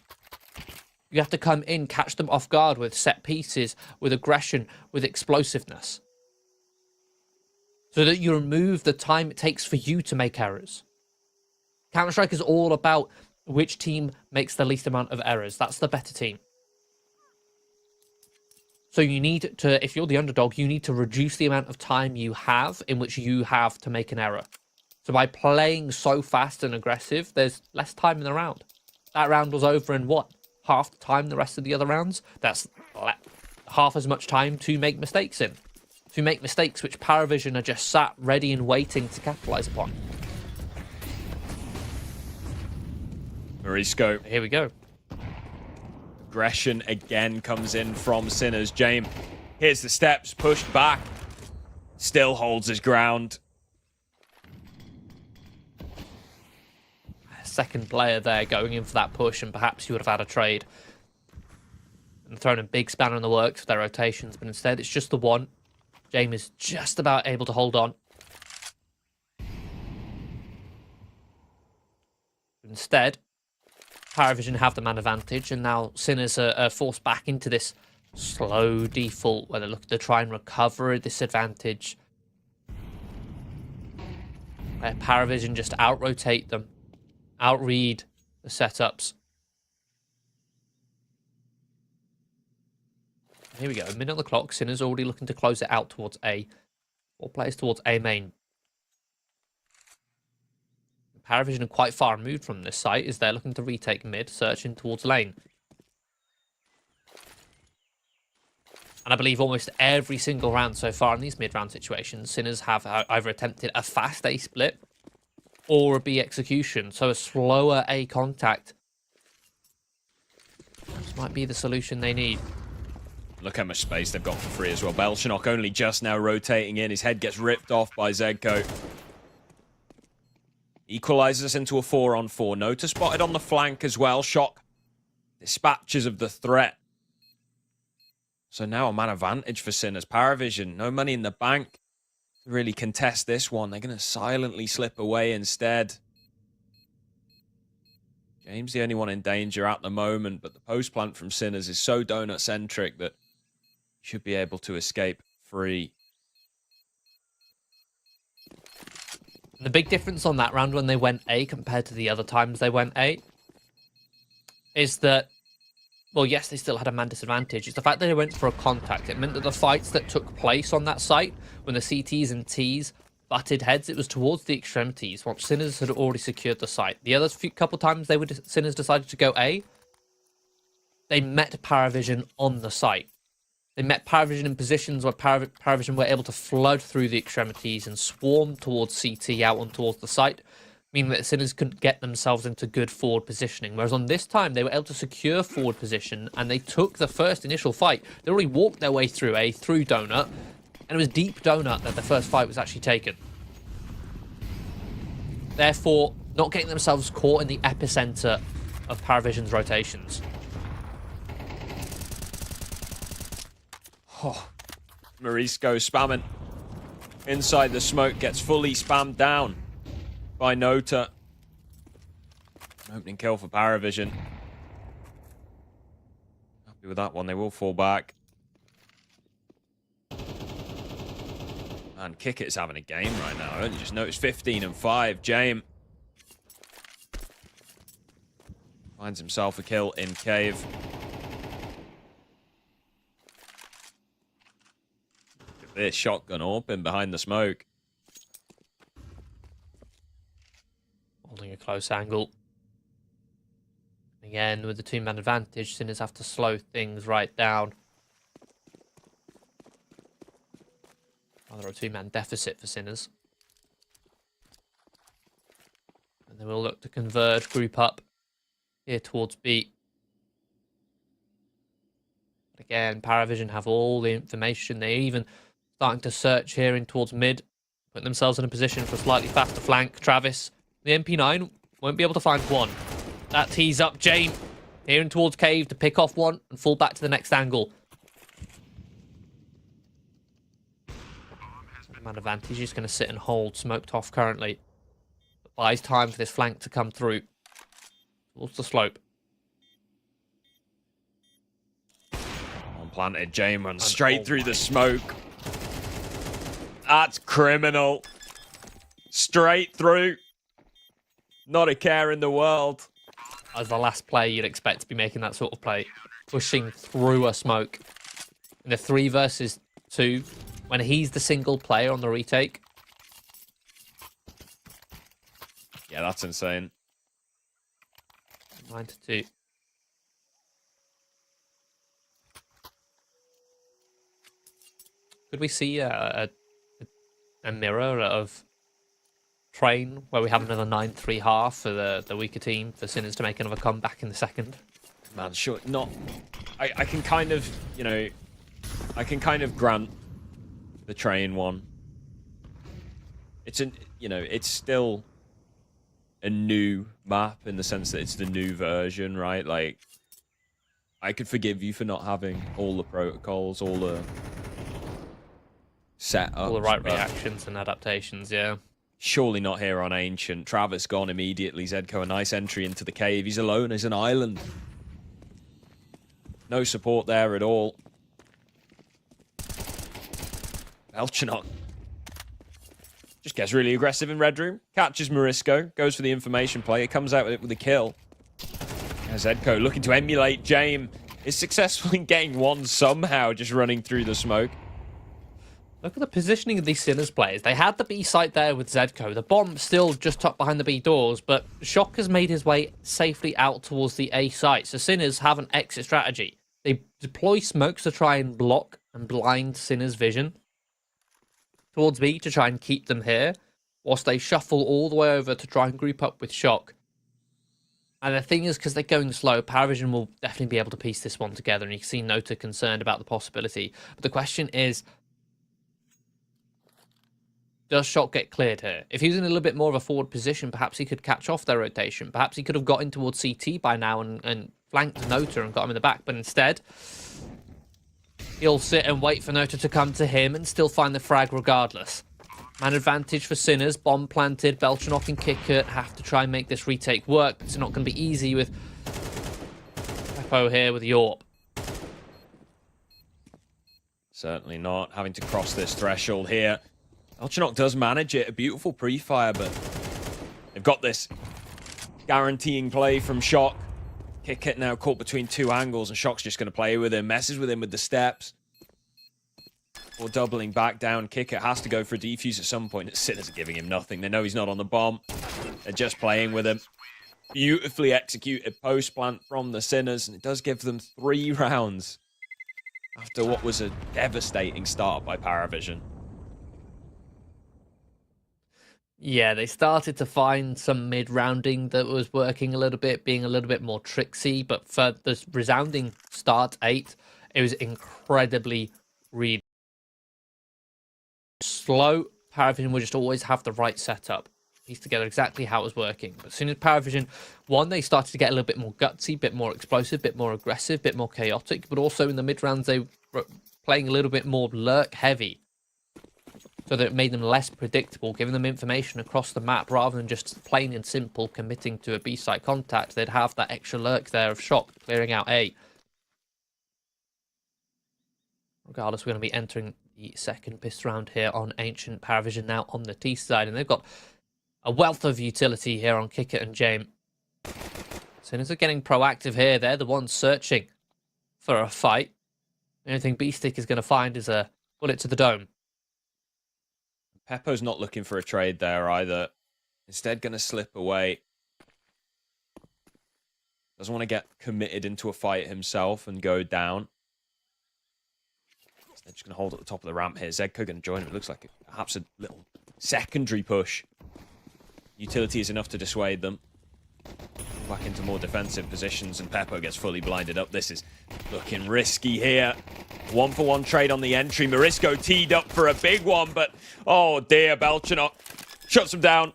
You have to come in, catch them off guard with set pieces, with aggression, with explosiveness. So that you remove the time it takes for you to make errors. Counter-Strike is all about which team makes the least amount of errors. That's the better team. So you need to, if you're the underdog, you need to reduce the amount of time you have in which you have to make an error. So by playing so fast and aggressive, there's less time in the round. That round was over in what? Half the time the rest of the other rounds? That's half as much time to make mistakes in. To make mistakes which Paravision are just sat ready and waiting to capitalize upon. Morisco. Here we go. Aggression again comes in from Sinners. James, here's the steps, pushed back. Still holds his ground. Second player there going in for that push, and perhaps you would have had a trade. And thrown a big spanner in the works for their rotations, but instead it's just the one. James is just about able to hold on. Instead, Paravision have the man advantage, and now Sinners are forced back into this slow default where they look to try and recover a disadvantage. Where Paravision just out-rotate them, out-read the setups. Here we go, a minute on the clock. Sinners already looking to close it out towards A. 4 players towards A main. Paravision are quite far removed from this site as they're looking to retake mid, searching towards lane. And I believe almost every single round so far in these mid-round situations, Sinners have either attempted a fast A split or a B execution, so a slower A contact. This might be the solution they need. Look how much space they've got for free as well. Belchanok only just now rotating in. His head gets ripped off by Zedko. Equalizes into a 4-on-4. Nota spotted on the flank as well. Shock dispatches of the threat. So now a man advantage for Sinners. Paravision, no money in the bank to really contest this one. They're going to silently slip away instead. James the only one in danger at the moment, but the post plant from Sinners is so donut-centric that he should be able to escape free. The big difference on that round when they went A compared to the other times they went A is that well, yes, they still had a man disadvantage. It's the fact that they went for a contact. It meant that the fights that took place on that site, when the CTs and Ts butted heads, it was towards the extremities, once Sinners had already secured the site. The other couple times Sinners decided to go A, they met Paravision on the site. They met Paravision in positions where Paravision were able to flood through the extremities and swarm towards CT out on towards the site, meaning that Sinners couldn't get themselves into good forward positioning. Whereas on this time, they were able to secure forward position, and they took the first initial fight. They already walked their way through A, through Donut, and it was deep Donut that the first fight was actually taken. Therefore, not getting themselves caught in the epicenter of Paravision's rotations. Oh, Morisco spamming. Inside the smoke, gets fully spammed down by Nota. An opening kill for Paravision. Happy with that one, they will fall back. Man, Kickit's having a game right now. I only just noticed 15 and 5. James finds himself a kill in Cave. Look at this shotgun open behind the smoke. Holding a close angle. Again, with the two-man advantage, Sinners have to slow things right down. Rather a two-man deficit for Sinners. And they will look to converge, group up here towards B. But again, Paravision have all the information. They're even starting to search here in towards mid, putting themselves in a position for a slightly faster flank. Travis, the MP9 won't be able to find one. That tees up James here in towards Cave to pick off one and fall back to the next angle. Man advantage, he's going to sit and hold, smoked off currently. But buys time for this flank to come through. Towards the slope. Planted, James runs straight through the smoke. That's criminal. Straight through. Not a care in the world. As the last play you'd expect to be making that sort of play. Pushing through a smoke. In a 3 versus 2, when he's the single player on the retake. Yeah, that's insane. 9-2. Could we see a mirror of Train where we have another 9-3 half for the weaker team for Sinners to make another comeback in the second? Man, sure, not... I can kind of, you know... I can kind of grant the Train one. It's an, you know, it's still a new map in the sense that it's the new version, right? Like, I could forgive you for not having all the protocols, all the setups. All the right reactions and adaptations, yeah. Surely not here on Ancient. Travis gone immediately. Zedko, a nice entry into the cave. He's alone as an island. No support there at all. Belchanok just gets really aggressive in Red Room. Catches Morisco. Goes for the information play. It comes out with a kill. Zedko looking to emulate James. Is successful in getting one somehow, just running through the smoke. Look at the positioning of these Sinners players. They had the B site there with Zedko. The bomb still just tucked behind the B doors, but Shock has made his way safely out towards the A site. So Sinners have an exit strategy. They deploy smokes to try and block and blind Sinners' vision towards B to try and keep them here, whilst they shuffle all the way over to try and group up with Shock. And the thing is, because they're going slow, Paravision will definitely be able to piece this one together, and you can see Nota concerned about the possibility. But the question is, does Shock get cleared here? If he was in a little bit more of a forward position, perhaps he could catch off their rotation. Perhaps he could have got in towards CT by now and flanked Nota and got him in the back. But instead, he'll sit and wait for Nota to come to him and still find the frag regardless. Man advantage for Sinners. Bomb planted. Belchanok and Kicker have to try and make this retake work. It's not going to be easy with Peppo here with Yorp. Certainly not. Having to cross this threshold here. Belchanok does manage it. A beautiful pre-fire, but they've got this guaranteeing play from Shock. Kick it now caught between two angles, and Shock's just going to play with him, messes with him with the steps. Or doubling back down. Kick it has to go for a defuse at some point. Sinners are giving him nothing. They know he's not on the bomb. They're just playing with him. Beautifully executed post plant from the Sinners, and it does give them 3 rounds after what was a devastating start by Paravision. Yeah, they started to find some mid-rounding that was working a little bit, being a little bit more tricksy, but for the resounding start 8, it was incredibly really slow. Paravision would just always have the right setup, piece together exactly how it was working. But as soon as Paravision, one, they started to get a little bit more gutsy, bit more explosive, bit more aggressive, bit more chaotic, but also in the mid-rounds they were playing a little bit more lurk heavy, so that it made them less predictable, giving them information across the map rather than just plain and simple committing to a B-site contact. They'd have that extra lurk there of Shock clearing out A. Regardless, we're going to be entering the second piss round here on Ancient. Paravision now on the T side, and they've got a wealth of utility here on Kick It and Jame. Sinners are getting proactive here. They're the ones searching for a fight. The only thing B-Stick is going to find is a bullet to the dome. Peppo's not looking for a trade there either. Instead, going to slip away. Doesn't want to get committed into a fight himself and go down. They're just going to hold at the top of the ramp here. Zedko going to join him. It looks like perhaps a little secondary push. Utility is enough to dissuade them. Back into more defensive positions, and Peppo gets fully blinded up. This is looking risky here. 1-for-1 trade on the entry. Morisco teed up for a big one, but oh dear, Belchanok shuts him down.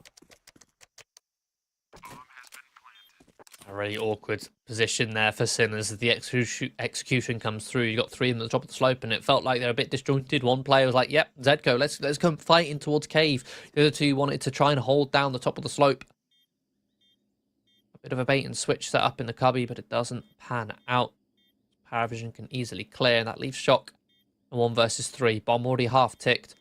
A really awkward position there for Sinners as the execution comes through. You got 3 in the top of the slope, and it felt like they're a bit disjointed. One player was like, "Yep, Zedko, let's come fighting towards cave." The other 2 wanted to try and hold down the top of the slope. Bit of a bait and switch set up in the cubby, but it doesn't pan out. Paravision can easily clear, and that leaves Shock. 1 versus 3. Bomb already half ticked.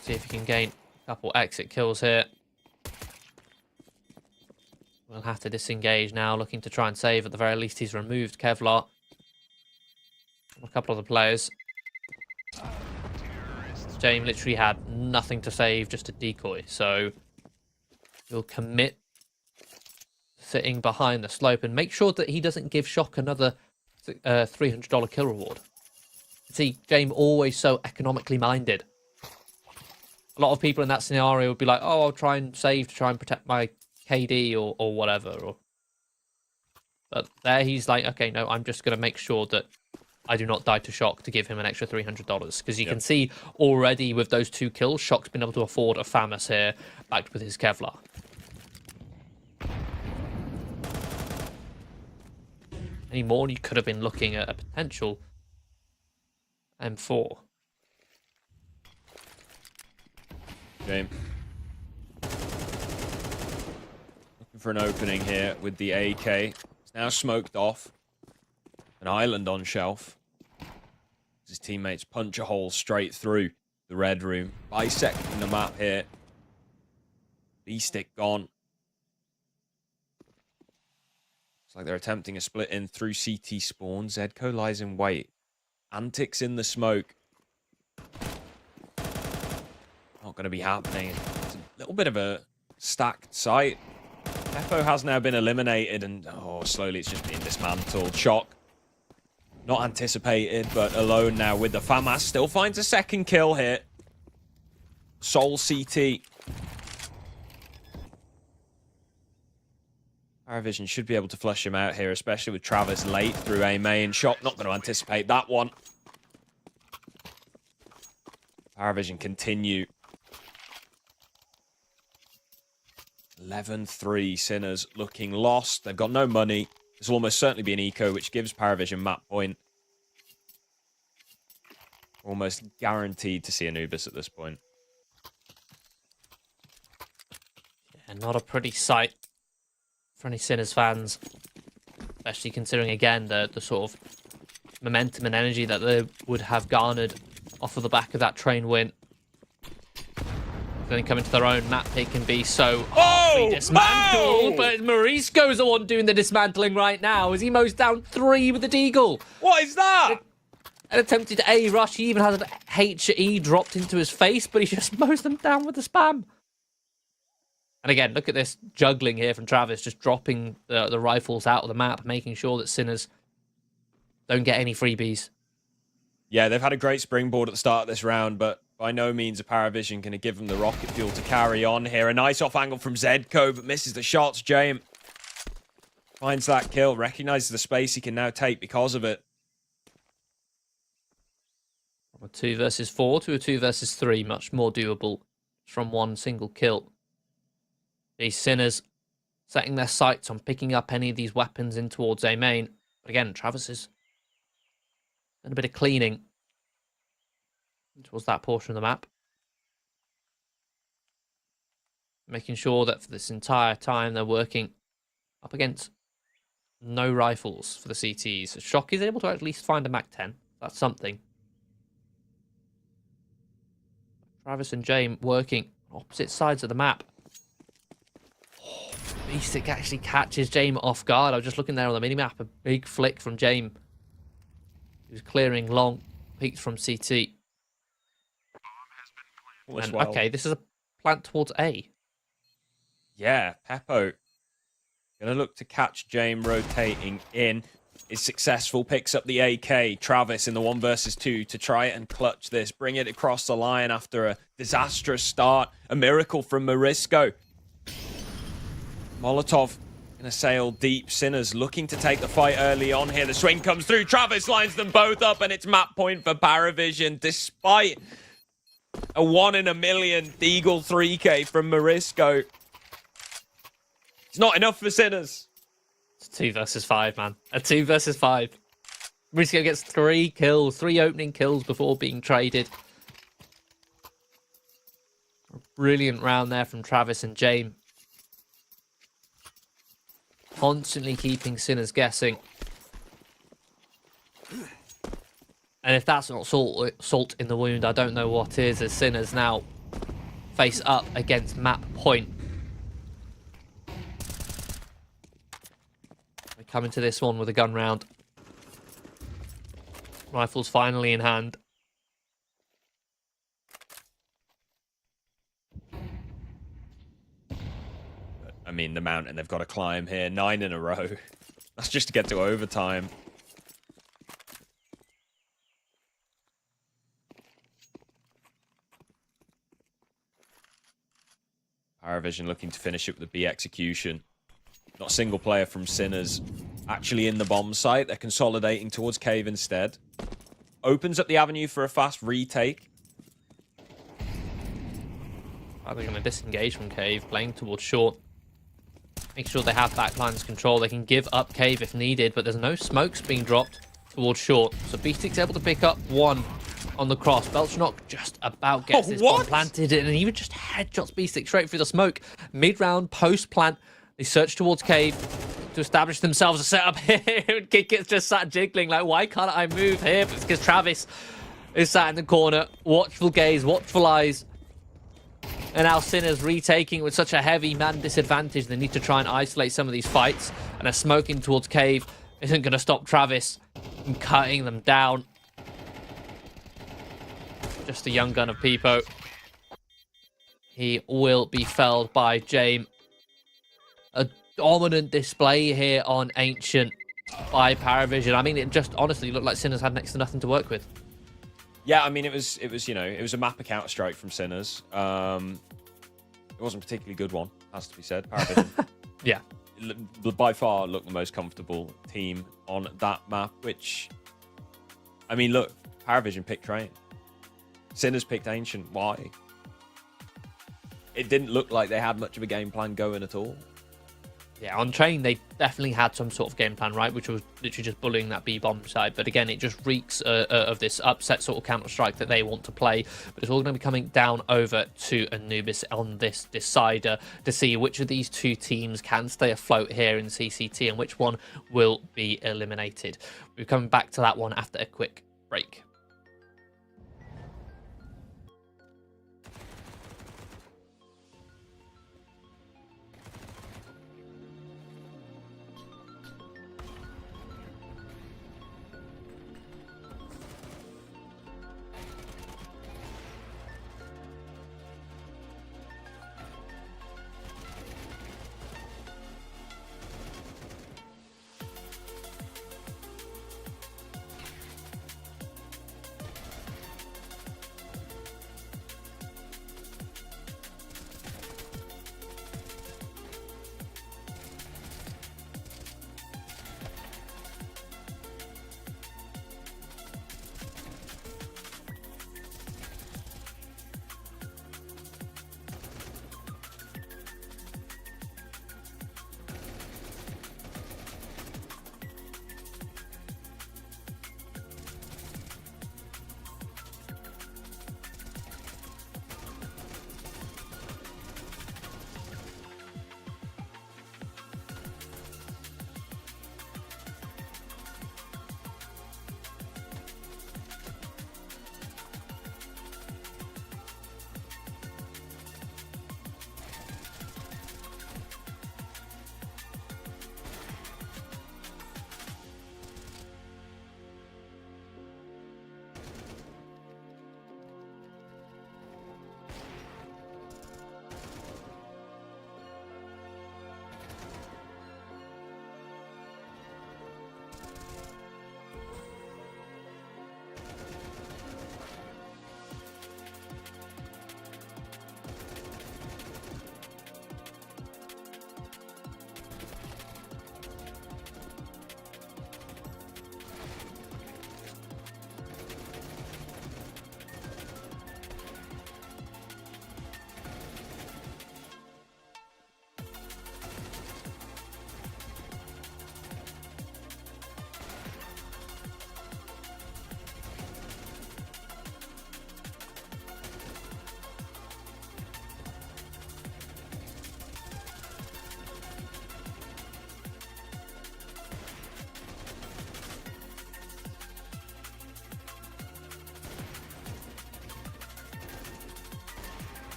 See if he can gain a couple exit kills here. We'll have to disengage now, looking to try and save. At the very least, he's removed Kevlar. A couple of the players. James literally had nothing to save, just a decoy, so he'll commit sitting behind the slope and make sure that he doesn't give Shock another $300 kill reward. See, James always so economically minded. A lot of people in that scenario would be like, "Oh, I'll try and save to try and protect my KD or whatever." But there he's like, "Okay, no, I'm just going to make sure that I do not die to Shock to give him an extra $300." Because you can see already with those 2 kills, Shock's been able to afford a FAMAS here, backed with his Kevlar. Any more, you could have been looking at a potential M4. Game. Looking for an opening here with the AK. It's now smoked off. An island on shelf. His teammates punch a hole straight through the red room, bisecting the map here. B-stick gone. Looks like they're attempting a split in through CT spawn. Zedko lies in wait. Antics in the smoke. Not going to be happening. It's a little bit of a stacked site. Peppo has now been eliminated, and slowly it's just being dismantled. Shock. Not anticipated, but alone now with the FAMAS. Still finds a second kill here. Soul CT. Paravision should be able to flush him out here, especially with Travis late through A main. Shock not going to anticipate that one. Paravision continue. 11-3. Sinners looking lost. They've got no money. This will almost certainly be an eco, which gives Paravision map point. Almost guaranteed to see Anubis at this point. Yeah, not a pretty sight for any Sinners fans. Especially considering, again, the sort of momentum and energy that they would have garnered off of the back of that train win. going to come into their own. Map pick can be so Oh! dismantled, but Morisco's the one doing the dismantling right now as he mows down 3 with the Deagle. What is that? An attempted A rush. He even has an HE dropped into his face, but he just mows them down with the spam. And again, look at this juggling here from Travis, just dropping the rifles out of the map, making sure that Sinners don't get any freebies. Yeah, they've had a great springboard at the start of this round, but by no means are Paravision going to give them the rocket fuel to carry on here. A nice off angle from Zedco, but misses the shots. James finds that kill, recognizes the space he can now take because of it. From a 2 versus 4 to a 2 versus 3, much more doable from one single kill. These Sinners setting their sights on picking up any of these weapons in towards A main. But again, Travis is done a bit of cleaning towards that portion of the map. Making sure that for this entire time they're working up against no rifles for the CTs. Shock is able to at least find a MAC-10. That's something. Travis and James working on opposite sides of the map. Oh, Beastic actually catches James off guard. I was just looking there on the minimap. A big flick from James. He was clearing long. Peeks from CT. And, okay, this is a plant towards A. Yeah, Peppo gonna look to catch James rotating in. Is successful, picks up the AK. Travis in the 1 versus 2 to try it and clutch this. Bring it across the line after a disastrous start. A miracle from Morisco. Molotov gonna sail deep. Sinners looking to take the fight early on here. The swing comes through. Travis lines them both up and it's map point for Paravision despite a 1 in a million Deagle 3K from Morisco. It's not enough for Sinners. It's 2 versus 5, man. A 2 versus 5. Morisco gets 3 kills, 3 opening kills before being traded. A brilliant round there from Travis and James. Constantly keeping Sinners guessing. And if that's not salt in the wound, I don't know what is, as Sinners now face up against map point. They come into this one with a gun round. Rifles finally in hand. I mean, the mountain they've got to climb here. 9 in a row. That's just to get to overtime. Paravision looking to finish it with a B execution. Not a single player from Sinners actually in the bomb site. They're consolidating towards Cave instead. Opens up the avenue for a fast retake. Are they going to disengage from Cave, playing towards short? Make sure they have backlines control. They can give up Cave if needed, but there's no smokes being dropped towards short. So Beastic's able to pick up 1 on the cross. Belchnok just about gets this bomb planted, and even just headshots Beastic straight through the smoke. Mid-round, post-plant, they search towards Cave to establish themselves a setup here. Kikit's just sat jiggling like, why can't I move here? But it's because Travis is sat in the corner. Watchful gaze, watchful eyes. And now Sinners retaking with such a heavy man disadvantage. They need to try and isolate some of these fights. And a smoking towards Cave isn't going to stop Travis from cutting them down. Just a young gun of Peepo. He will be felled by James. A dominant display here on Ancient by Paravision. I mean, it just honestly looked like Sinners had next to nothing to work with. Yeah, I mean, it was you know, it was a map a counter strike from Sinners. It wasn't a particularly good one, has to be said. Paravision, yeah, by far looked the most comfortable team on that map. Which, I mean, look, Paravision picked Train. Sinners picked Ancient. Why? It didn't look like they had much of a game plan going at all. Yeah, on Train, they definitely had some sort of game plan, right? Which was literally just bullying that B-bomb side. But again, it just reeks of this upset sort of counter-strike that they want to play. But it's all going to be coming down over to Anubis on this decider to see which of these 2 teams can stay afloat here in CCT and which one will be eliminated. We're coming back to that one after a quick break.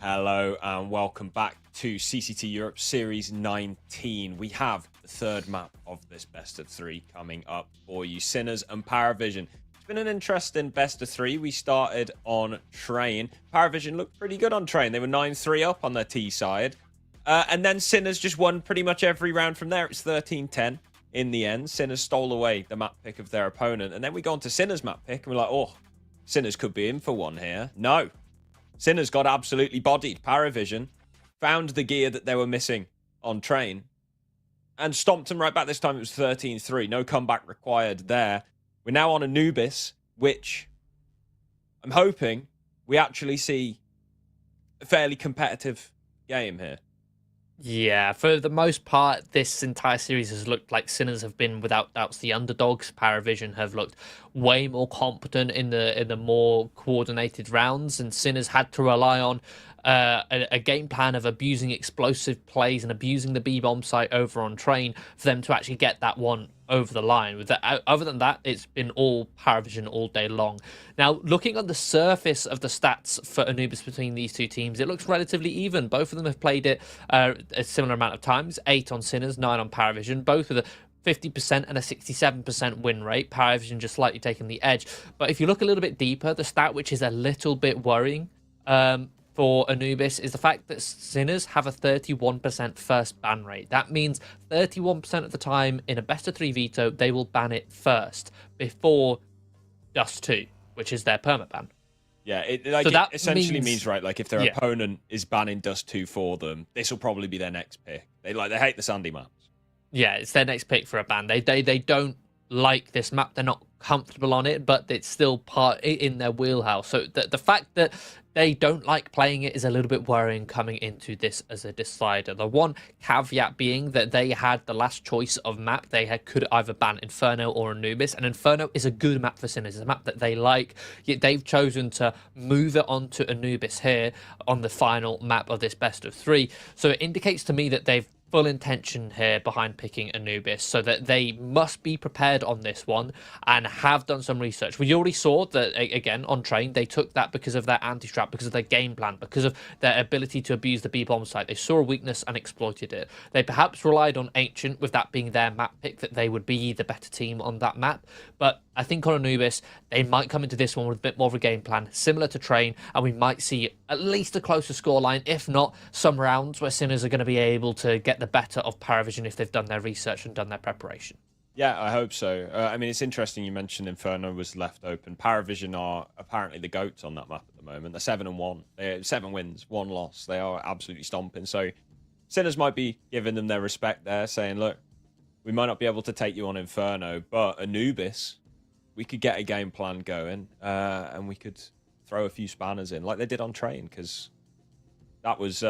Hello and welcome back to CCT Europe Series 19. We have the third map of this best of three coming up for you, Sinners and Paravision. It's been an interesting best of three. We started on Train. Paravision looked pretty good on Train. They were 9-3 up on their T side. And then Sinners just won pretty much every round from there. It's 13-10 in the end. Sinners stole away the map pick of their opponent. And then we go on to Sinners map pick and we're like, oh, Sinners could be in for one here. No. Sinners got absolutely bodied. Paravision found the gear that they were missing on Train and stomped them right back. This time it was 13-3. No comeback required there. We're now on Anubis, which I'm hoping we actually see a fairly competitive game here. Yeah, for the most part, this entire series has looked like Sinners have been, without doubts, the underdogs. Paravision have looked way more competent in the more coordinated rounds, and Sinners had to rely on a game plan of abusing explosive plays and abusing the B-bomb site over on Train for them to actually get that one over the line. With that, other than that, it's been all Paravision all day long. Now, looking on the surface of the stats for Anubis between these two teams, it looks relatively even. Both of them have played it a similar amount of times, 8 on Sinners, 9 on Paravision, both with a 50% and a 67% win rate. Paravision just slightly taking the edge. But if you look a little bit deeper, the stat which is a little bit worrying for Anubis is the fact that Sinners have a 31% first ban rate. That means 31% of the time in a best of 3 veto, they will ban it first before Dust 2, which is their permaban. Yeah, it essentially means, right, like if their opponent is banning Dust 2 for them, this will probably be their next pick. They hate the sandy maps. Yeah, it's their next pick for a ban. They don't like this map. They're not comfortable on it, but it's still part in their wheelhouse. So the fact that they don't like playing it is a little bit worrying coming into this as a decider. The one caveat being that they had the last choice of map. They could either ban Inferno or Anubis, and Inferno is a good map for Sinners. It's a map that they like, yet they've chosen to move it on to Anubis here on the final map of this best of 3. So it indicates to me that they've full intention here behind picking Anubis, so that they must be prepared on this one and have done some research. We already saw that, again, on Train, they took that because of their anti-strap, because of their game plan, because of their ability to abuse the B-bomb site. They saw a weakness and exploited it. They perhaps relied on Ancient, with that being their map pick, that they would be the better team on that map. But I think on Anubis, they might come into this one with a bit more of a game plan, similar to Train, and we might see at least a closer scoreline, if not some rounds where Sinners are going to be able to get the better of Paravision if they've done their research and done their preparation. Yeah, I hope so. I mean, it's interesting you mentioned Inferno was left open. Paravision are apparently the GOATs on that map at the moment. They're 7-1. They're 7 wins, 1 loss. They are absolutely stomping. So Sinners might be giving them their respect there, saying, look, we might not be able to take you on Inferno, but Anubis, we could get a game plan going and we could throw a few spanners in like they did on Train, because that was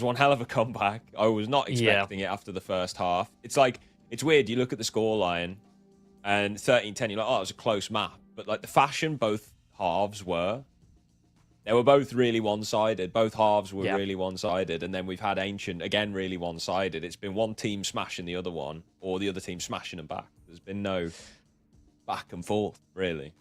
one hell of a comeback. I was not expecting it after the first half. It's like, it's weird. You look at the scoreline and 13-10, you're like, oh, it was a close map. But like the fashion both halves were, they were both really one-sided. Both halves were really one-sided. And then we've had Ancient, again, really one-sided. It's been one team smashing the other one, or the other team smashing them back. There's been no back and forth, really.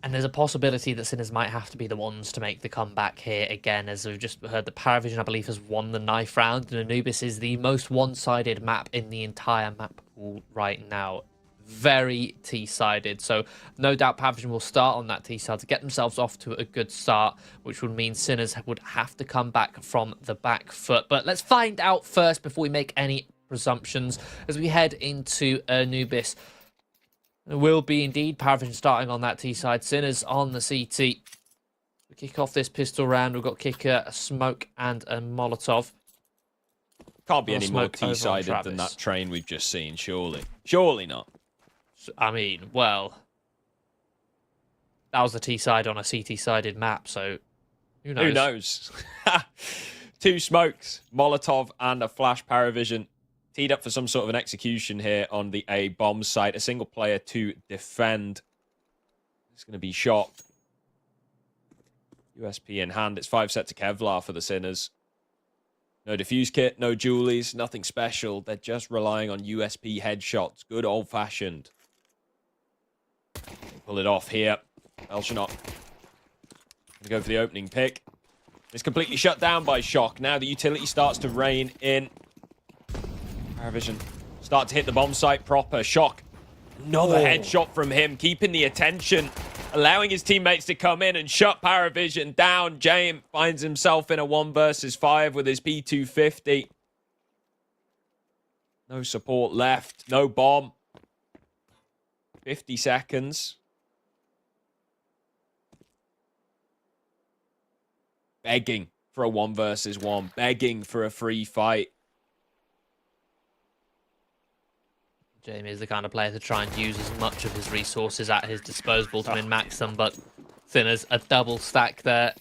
And there's a possibility that Sinners might have to be the ones to make the comeback here again, as we've just heard that Paravision, I believe, has won the knife round, and Anubis is the most one-sided map in the entire map pool right now. Very T-sided, so no doubt Paravision will start on that T-side to get themselves off to a good start, which would mean Sinners would have to come back from the back foot. But let's find out first before we make any presumptions as we head into Anubis. It will be indeed Paravision starting on that T-side, Sinners on the CT. We kick off this pistol round. We've got Kicker, a Smoke, and a Molotov. Can't be any more T-sided than that Train we've just seen, surely. Surely not. I mean, well, that was a T-side on a CT-sided map, so who knows? Who knows? 2 smokes, Molotov, and a flash. Paravision teed up for some sort of an execution here on the A bomb site. A single player to defend. It's going to be shot. USP in hand. It's 5 sets of Kevlar for the Sinners. No defuse kit, no Julies, nothing special. They're just relying on USP headshots. Good old-fashioned. Pull it off here. Elshonot. Gonna go for the opening pick. It's completely shut down by Shock. Now the utility starts to rain in. Paravision start to hit the bomb site proper. Shock. Another headshot from him, keeping the attention, allowing his teammates to come in and shut Paravision down. James finds himself in a 1 versus 5 with his P250. No support left. No bomb. 50 seconds. Begging for a 1 versus 1. Begging for a free fight. Jamie is the kind of player to try and use as much of his resources at his disposal to min-max them, but Sinners, a double stack there.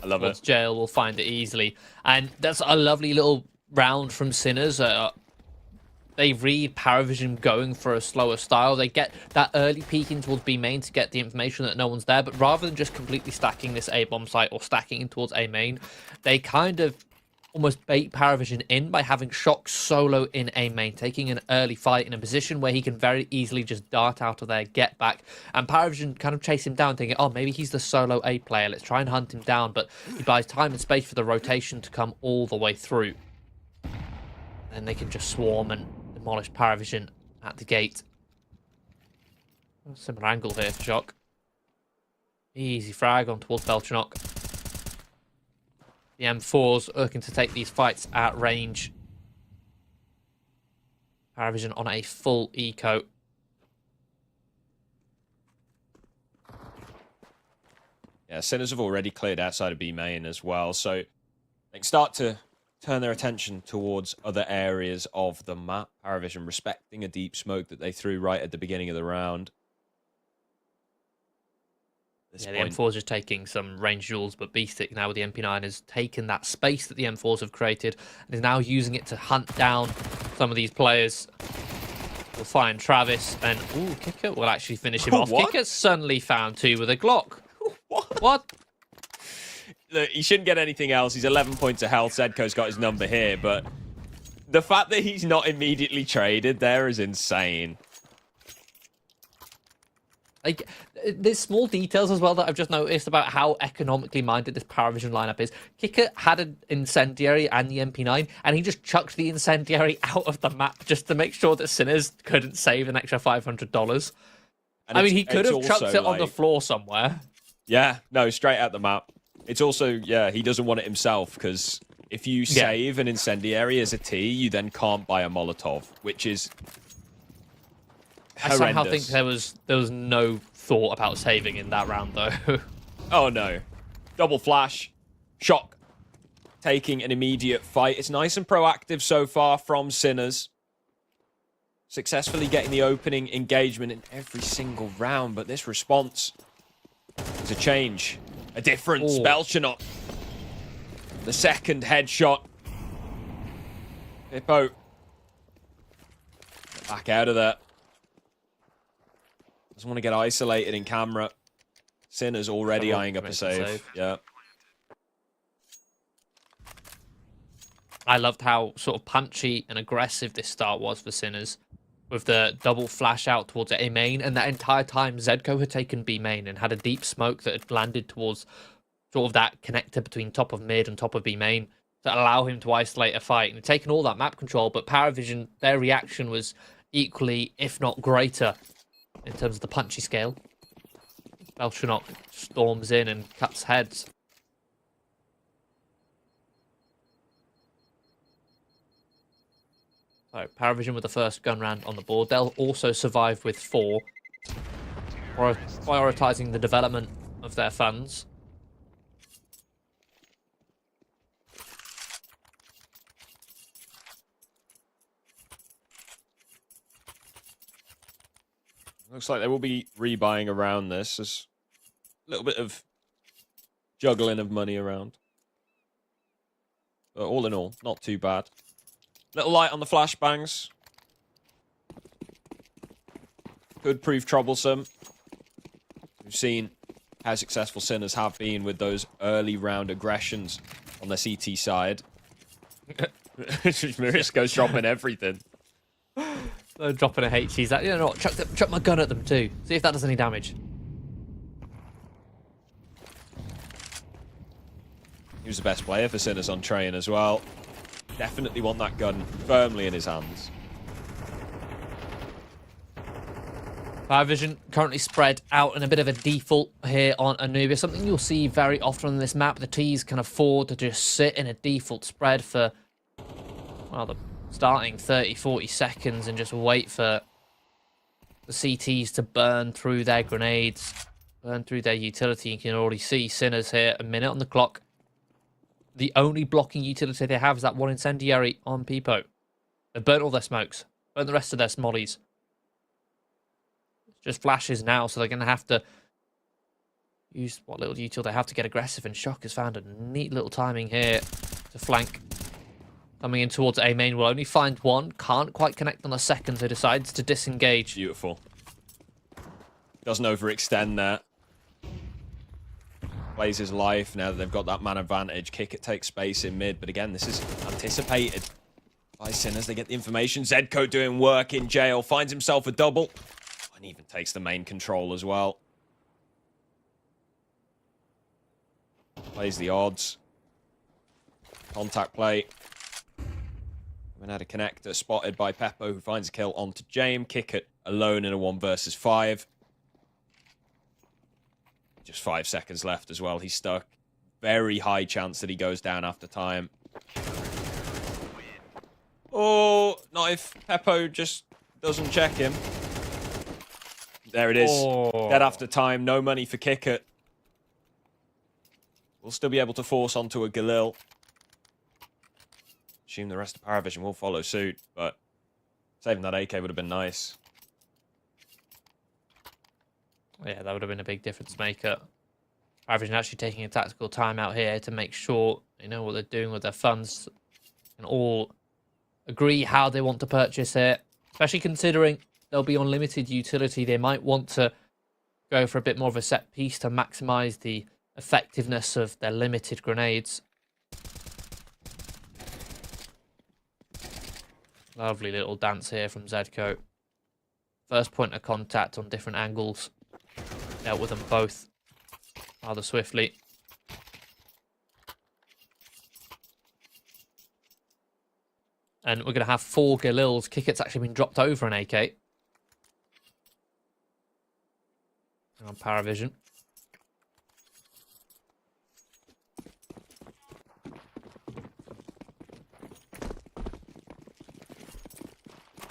I love it. Jail will find it easily. And that's a lovely little round from Sinners. They read Paravision going for a slower style. They get that early peeking towards B main to get the information that no one's there. But rather than just completely stacking this A bomb site or stacking in towards A main, they kind of almost bait Paravision in by having Shock solo in A main, taking an early fight in a position where he can very easily just dart out of there, get back. And Paravision kind of chase him down, thinking, oh, maybe he's the solo A player. Let's try and hunt him down. But he buys time and space for the rotation to come all the way through. And they can just swarm and demolish Paravision at the gate. Similar angle here for Shock. Easy frag on towards Belchanok. The M4s looking to take these fights at range. Paravision on a full eco. Yeah, Sinners have already cleared outside of B main as well, so they can start to turn their attention towards other areas of the map. Paravision respecting a deep smoke that they threw right at the beginning of the round. Yeah, the M4's just taking some range duels, but Beastic now with the MP9 has taken that space that the M4s have created and is now using it to hunt down some of these players. We'll find Travis and, ooh, Kicker will actually finish him off. What? Kicker suddenly found 2 with a Glock. What? What? Look, he shouldn't get anything else. He's 11 points of health. Zedko's got his number here, but the fact that he's not immediately traded there is insane. Like, there's small details as well that I've just noticed about how economically minded this Paravision lineup is. Kicker had an incendiary and the MP9, and he just chucked the incendiary out of the map just to make sure that Sinners couldn't save an extra $500. I mean, he could have chucked it on the floor somewhere. Yeah, no, straight at the map. It's also, yeah, he doesn't want it himself, because if you save an incendiary as a T, you then can't buy a Molotov, which is horrendous. I somehow think there was no thought about saving in that round, though. Oh, no. Double flash. Shock. Taking an immediate fight. It's nice and proactive so far from Sinners. Successfully getting the opening engagement in every single round, but this response is a change. A difference. Belchanok. The second headshot. Hippo. Back out of there. Doesn't want to get isolated in camera. Sinners already eyeing up a save. Yeah. I loved how sort of punchy and aggressive this start was for Sinners, with the double flash out towards A main, and that entire time Zedko had taken B main and had a deep smoke that had landed towards sort of that connector between top of mid and top of B main to allow him to isolate a fight, and had taken all that map control, but Paravision, their reaction was equally, if not greater, in terms of the punchy scale. Belchanok storms in and cuts heads. So, Paravision with the first gun round on the board. They'll also survive with 4, prioritizing the development of their funds. Looks like they will be rebuying around this. There's a little bit of juggling of money around. But all in all, not too bad. Little light on the flashbangs. Could prove troublesome. We've seen how successful Sinners have been with those early round aggressions on the CT side. Marisco's dropping everything. Dropping a H. He's like, you know what, chuck my gun at them too. See if that does any damage. He was the best player for Sinners on train as well. Definitely want that gun firmly in his hands. Vision currently spread out in a bit of a default here on Anubis. Something you'll see very often on this map. The T's can afford to just sit in a default spread for, well, the starting 30, 40 seconds and just wait for the CTs to burn through their grenades, burn through their utility. You can already see Sinners here, a minute on the clock. The only blocking utility they have is that one incendiary on Peepo. They've burnt all their smokes, burnt the rest of their smollies. Just flashes now, so they're going to have to use what little util they have to get aggressive, and Shock has found a neat little timing here to flank. Coming in towards A main, will only find one, can't quite connect on a second, so decides to disengage. Beautiful. Doesn't overextend there. Plays his life now that they've got that man advantage. Kick it takes space in mid, but again, this is anticipated by Sinners. They get the information. Zedco doing work in jail, finds himself a double. And even takes the main control as well. Plays the odds. Contact play. We had a connector spotted by Peppo, who finds a kill onto James. Kick it alone in a 1 versus 5. Just 5 seconds left as well. He's stuck. Very high chance that he goes down after time. Oh, not if Peppo just doesn't check him. There it is. Oh. Dead after time. No money for Kickert. We'll still be able to force onto a Galil. Assume the rest of Paravision will follow suit, but saving that AK would have been nice. Yeah, that would have been a big difference maker. Paravision actually taking a tactical timeout here to make sure they know what they're doing with their funds and all agree how they want to purchase it, especially considering they'll be on limited utility. They might want to go for a bit more of a set piece to maximize the effectiveness of their limited grenades. Lovely little dance here from Zedco. First point of contact on different angles. Dealt with them both rather swiftly. And we're going to have 4 Galils. Kickett's actually been dropped over an AK. On Paravision.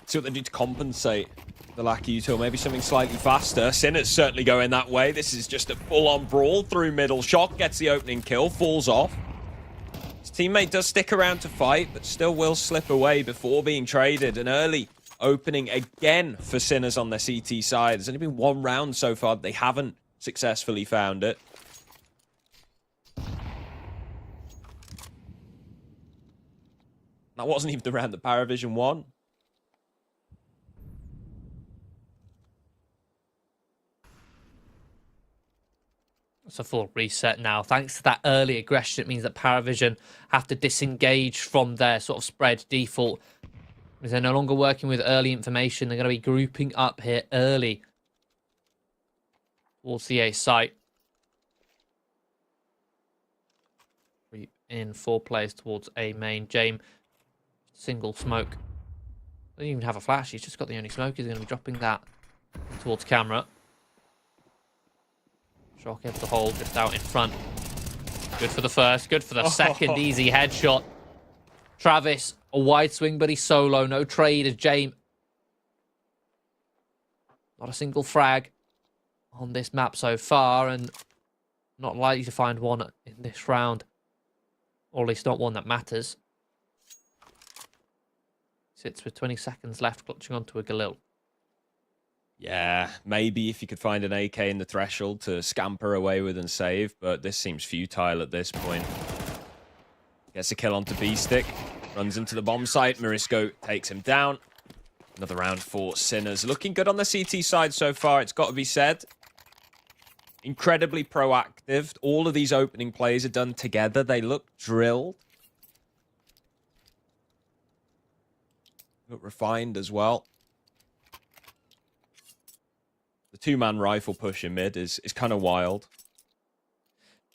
See what they do to compensate the lack of util. Maybe something slightly faster. Sinner's certainly going that way. This is just a full-on brawl through middle. Shock gets the opening kill, falls off. His teammate does stick around to fight, but still will slip away before being traded. An early opening again for Sinners on their CT side. There's only been 1 round so far. They haven't successfully found it. That wasn't even the round that Paravision won. It's a full reset now. Thanks to that early aggression, it means that Paravision have to disengage from their sort of spread default. Because they're no longer working with early information. They're going to be grouping up here early towards the A site. In 4 players towards A main. James, single smoke. Doesn't even have a flash. He's just got the only smoke. He's going to be dropping that towards camera. Shock able to hold just out in front. Good for the first. Good for the second. Easy headshot. Travis, a wide swing, but he's solo. No trade as James. Not a single frag on this map so far, and not likely to find one in this round. Or at least not one that matters. Sits with 20 seconds left, clutching onto a Galil. Yeah, maybe if you could find an AK in the threshold to scamper away with and save, but this seems futile at this point. Gets a kill onto B-Stick, runs into the bomb site, Morisco takes him down. Another round for Sinners. Looking good on the CT side so far, it's got to be said. Incredibly proactive. All of these opening plays are done together. They look drilled. Look refined as well. The 2-man rifle push in mid is kind of wild.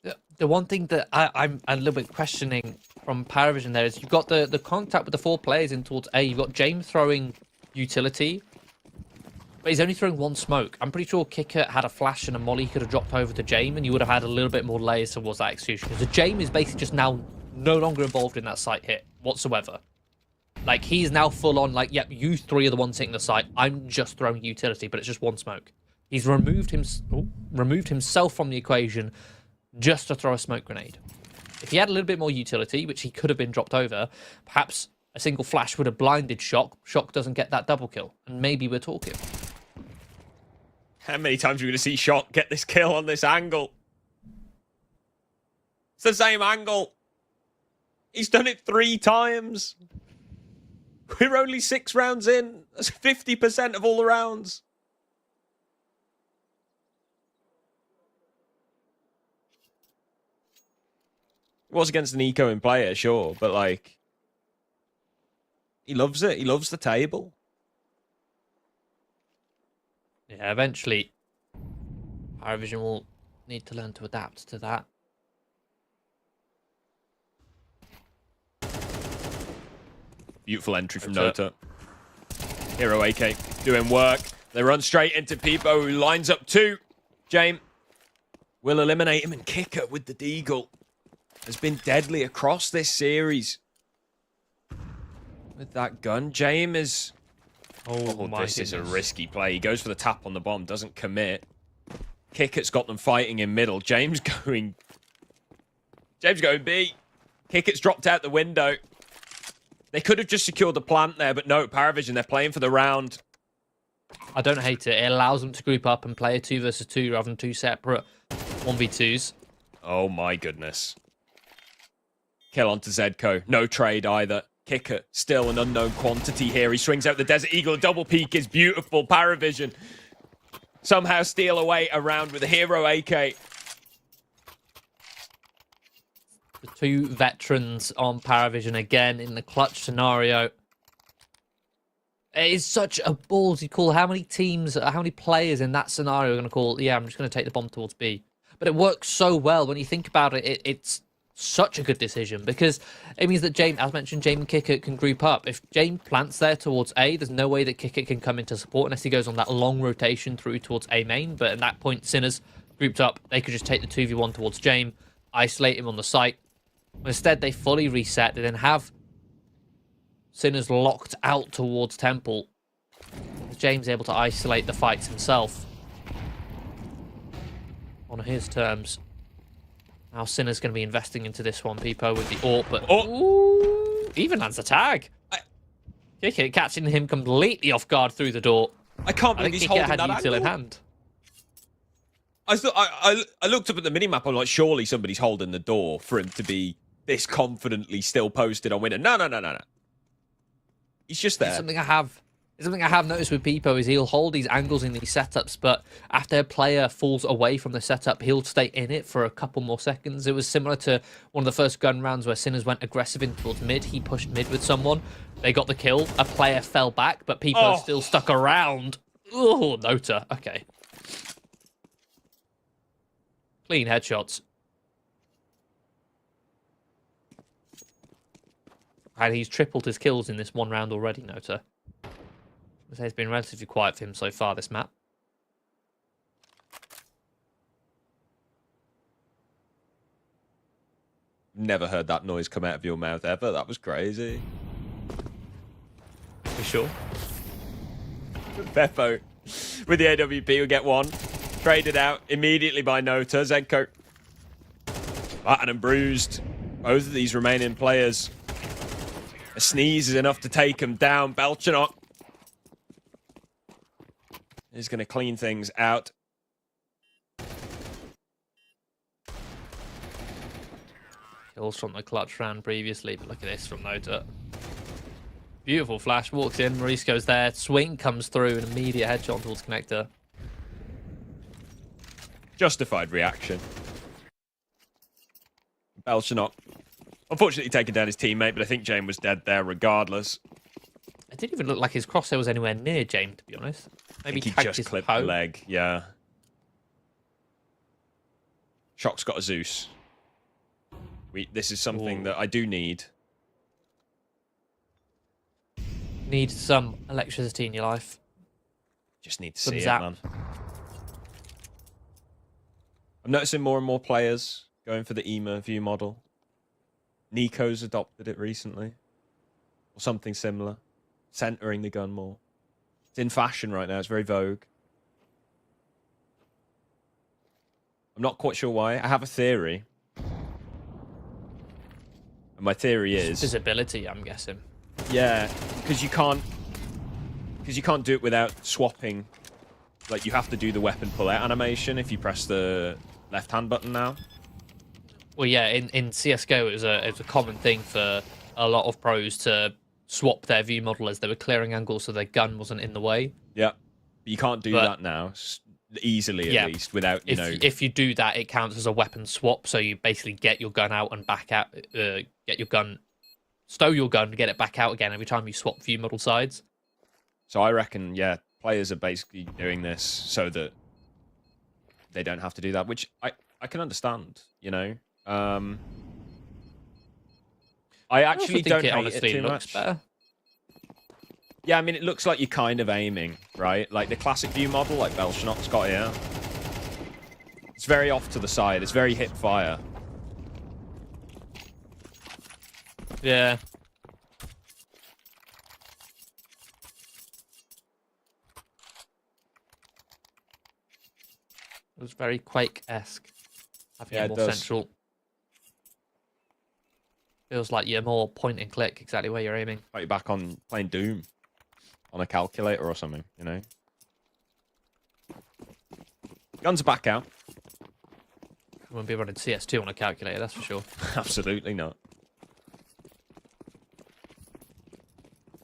The one thing that I'm a little bit questioning from Paravision there is you've got the contact with the 4 players in towards A. You've got James throwing utility, but he's only throwing 1 smoke. I'm pretty sure Kicker had a flash and a molly he could have dropped over to James, and you would have had a little bit more layers towards that execution. Because James is basically just now no longer involved in that site hit whatsoever. Like, he's now full on, like, yep, you 3 are the ones hitting the site. I'm just throwing utility, but it's just 1 smoke. He's removed himself from the equation just to throw a smoke grenade. If he had a little bit more utility, which he could have been dropped over, perhaps a single flash would have blinded Shock. Shock doesn't get that double kill, and maybe we're talking. How many times are we going to see Shock get this kill on this angle? It's the same angle. He's done it 3 times. We're only 6 rounds in. That's 50% of all the rounds. It was against an eco in player, sure, but like, he loves it. He loves the table. Yeah, eventually, Paravision will need to learn to adapt to that. Beautiful entry from Nota. Hero AK doing work. They run straight into Peepo, who lines up 2. James will eliminate him, and Kicker with the deagle has been deadly across this series. With that gun, James is... Oh, this is a risky play. He goes for the tap on the bomb, doesn't commit. Kicker's got them fighting in middle. James going B. Kicker's dropped out the window. They could have just secured the plant there, but no, Paravision, they're playing for the round. I don't hate it. It allows them to group up and play a 2 versus 2 rather than 2 separate 1v2s. Oh my goodness. Kill onto Zedco. No trade either. Kicker, still an unknown quantity here. He swings out the Desert Eagle. Double peek is beautiful. Paravision somehow steal away around with a hero AK. The 2 veterans on Paravision again in the clutch scenario. It is such a ballsy call. How many teams, how many players in that scenario are going to call, yeah, I'm just going to take the bomb towards B? But it works so well. When you think about it, it's such a good decision because it means that James, as mentioned, James and Kicker can group up. If James plants there towards A, there's no way that Kicker can come into support unless he goes on that long rotation through towards A main. But at that point, Sinners grouped up. They could just take the 2v1 towards James, isolate him on the site. Instead, they fully reset. They then have Sinners locked out towards Temple. James able to isolate the fights himself on his terms. Now Sinner's going to be investing into this one, Peepo, with the AWP, but ooh, even lands a tag. Kicker catching him completely off guard through the door. I can't believe he's holding that util in hand. I looked up at the minimap. I'm like, surely somebody's holding the door for him to be this confidently still posted on winner. No. He's just there. Something I have noticed with Peepo is he'll hold these angles in these setups, but after a player falls away from the setup, he'll stay in it for a couple more seconds. It was similar to one of the first gun rounds where Sinners went aggressive in towards mid. He pushed mid with someone. They got the kill. A player fell back, but Peepo still stuck around. Oh, Nota. Okay. Clean headshots. And he's tripled his kills in this one round already, Nota. It's been relatively quiet for him so far, this map. Never heard that noise come out of your mouth ever. That was crazy. For sure. Veto with the AWP will get 1. Traded out immediately by Nota. Zedco. Battered and bruised. Both of these remaining players. A sneeze is enough to take him down. Belchanok is going to clean things out. Kills from the clutch round previously, but look at this from Nota. Beautiful flash, walks in, Maurice goes there, swing comes through, an immediate headshot towards connector. Justified reaction. Belchanok unfortunately taking down his teammate, but I think James was dead there regardless. It didn't even look like his crosshair was anywhere near James, to be honest. Maybe he just clipped the leg, yeah. Shock's got a Zeus. This is something that I do need. Need some electricity in your life. Just need to Some see zap. it, man. I'm noticing more and more players going for the EMA view model. Nico's adopted it recently. Or something similar. Centering the gun more. It's in fashion right now. It's very vogue. I'm not quite sure why. I have a theory. And my theory is... visibility, I'm guessing. Yeah, because you can't do it without swapping. Like, you have to do the weapon pull-out animation if you press the left-hand button now. Well, yeah, in CS:GO, it was a common thing for a lot of pros to swap their view model as they were clearing angles so their gun wasn't in the way. Yeah, but you can't do that now easily, at least, without, you know... If you do that, it counts as a weapon swap, so you basically get your gun out and back out, stow your gun, get it back out again every time you swap view model sides. So I reckon, yeah, players are basically doing this so that they don't have to do that, which I can understand, you know. I actually don't hate it too much. Better. Yeah, I mean, it looks like you're kind of aiming, right? Like the classic view model, like Belshnock's got here. It's very off to the side. It's very hip fire. Yeah. It was very Quake-esque. Having it more central. Feels like you're more point and click, exactly where you're aiming. Like you're back on playing Doom on a calculator or something, you know? Guns are back out. You won't be running CS2 on a calculator, that's for sure. Absolutely not.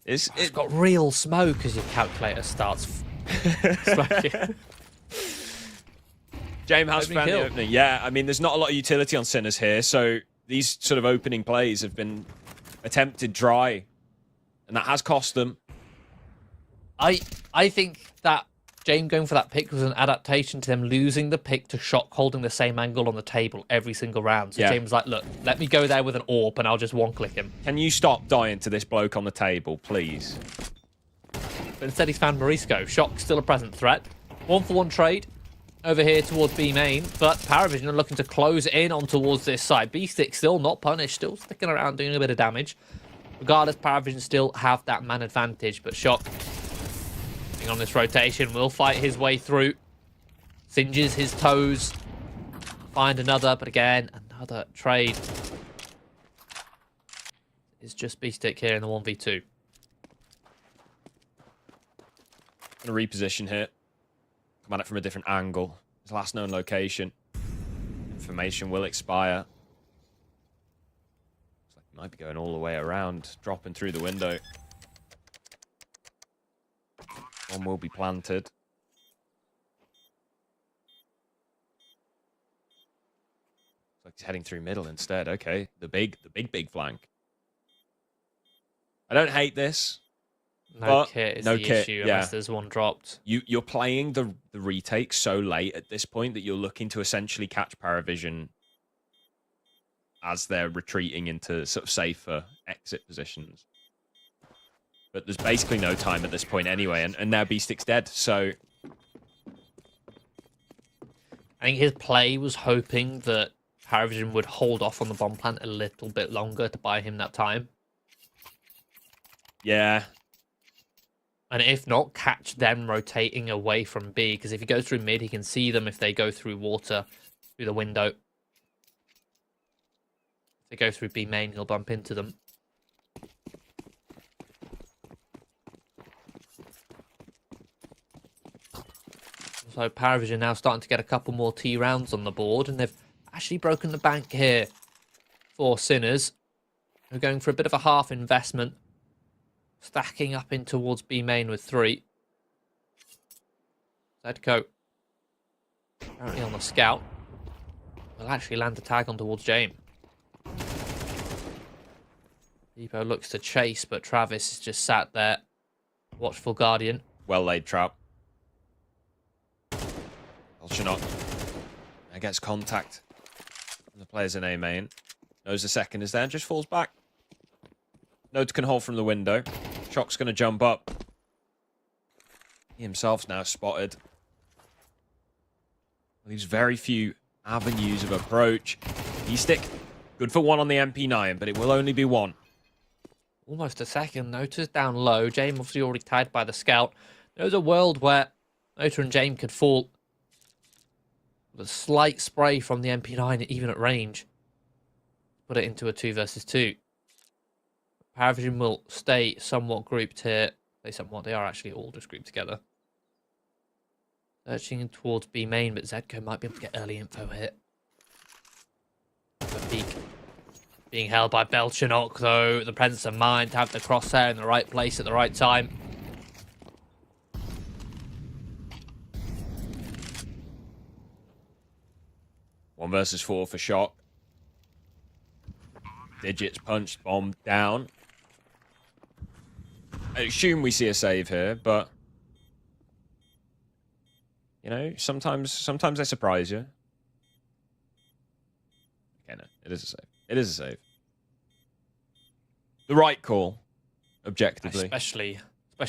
It's got real smoke as your calculator starts smoking. James has found the opening. Yeah, I mean, there's not a lot of utility on Sinners here, so these sort of opening plays have been attempted dry, and that has cost them. I think that James going for that pick was an adaptation to them losing the pick to Shock holding the same angle on the table every single round. So James was like, look, let me go there with an AWP and I'll just one-click him. Can you stop dying to this bloke on the table, please? But instead he's found Morisco. Shock still a present threat. 1-for-1 trade over here towards B main, but Paravision are looking to close in on towards this side. B-Stick still not punished, still sticking around doing a bit of damage. Regardless, Paravision still have that man advantage, but Shock on this rotation will fight his way through. Singes his toes. Find another, but again, another trade. It's just B-Stick here in the 1v2. Gonna reposition here. Come at it from a different angle. His last known location. Information will expire. Looks like he might be going all the way around, dropping through the window. One will be planted. Looks like he's heading through middle instead. Okay, the big flank. I don't hate this. No kit is the issue unless there's one dropped. You're playing the retake so late at this point that you're looking to essentially catch Paravision as they're retreating into sort of safer exit positions. But there's basically no time at this point anyway, and now B-Stick's dead, so... I think his play was hoping that Paravision would hold off on the bomb plant a little bit longer to buy him that time. Yeah. And if not, catch them rotating away from B, because if he goes through mid, he can see them if they go through water, through the window. If they go through B main, he'll bump into them. So Paravision now starting to get a couple more T rounds on the board, and they've actually broken the bank here for Sinners. They're going for a bit of a half investment, stacking up in towards B main with 3. Zedko apparently on the scout. Will actually land a tag on towards James. Depot looks to chase, but Travis is just sat there. Watchful Guardian. Well laid trap. Belshnock. That gets contact. The player's in A main. Knows the second is there, just falls back. Note can hold from the window. Shock's going to jump up. He himself's now spotted. Leaves very few avenues of approach. E-stick, good for one on the MP9, but it will only be one. Almost a second. Nota's down low. James obviously already tied by the scout. There's a world where Nota and James could fall with a slight spray from the MP9, even at range. Put it into a 2 versus 2. Paravision will stay somewhat grouped here. They are actually all just grouped together. Searching towards B main, but Zedko might be able to get early info here. The peak being held by Belchanok, though. The presence of mind to have the crosshair in the right place at the right time. One versus 4 for Shock. Digits punched, bomb down. I assume we see a save here, but you know, sometimes they surprise you. Okay, no, it is a save. It is a save. The right call, objectively. Especially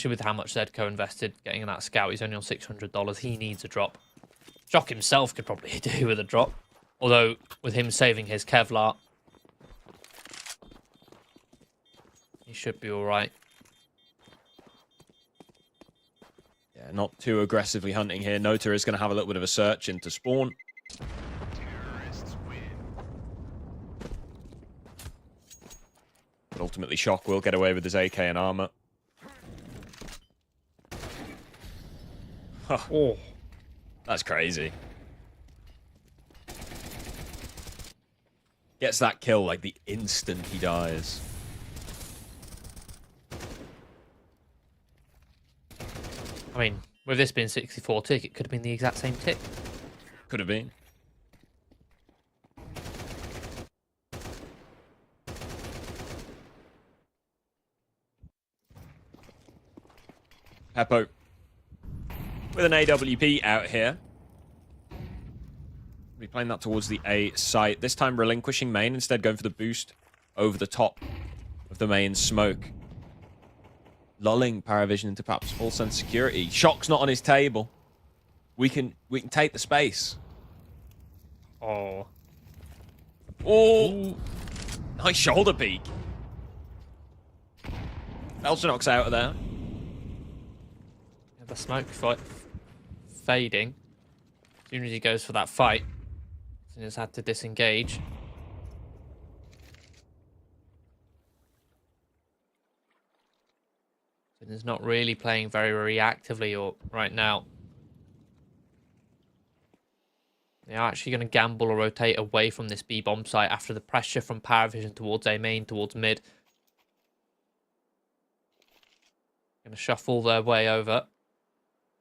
with how much Zedko invested getting in that scout. He's only on $600. He needs a drop. Shock himself could probably do with a drop. Although, with him saving his Kevlar, he should be alright. Yeah, not too aggressively hunting here. Nota is going to have a little bit of a search into spawn. But ultimately, Shock will get away with his AK and armor. Huh. Oh, That's crazy. Gets that kill like the instant he dies. I mean, with this being 64 tick, it could have been the exact same tick. Could have been. Peppo with an AWP out here. Be playing that towards the A site. This time relinquishing main, instead going for the boost over the top of the main smoke. Lulling Paravision into perhaps full sense security. Shock's not on his table. We can take the space. Oh. Oh! Nice shoulder peek. Belchanok's out of there. The smoke fading. As soon as he goes for that fight, Sinner's had to disengage. Sinner's not really playing very reactively or right now. They are actually going to gamble or rotate away from this B bomb site after the pressure from Paravision towards A main, towards mid. Going to shuffle their way over.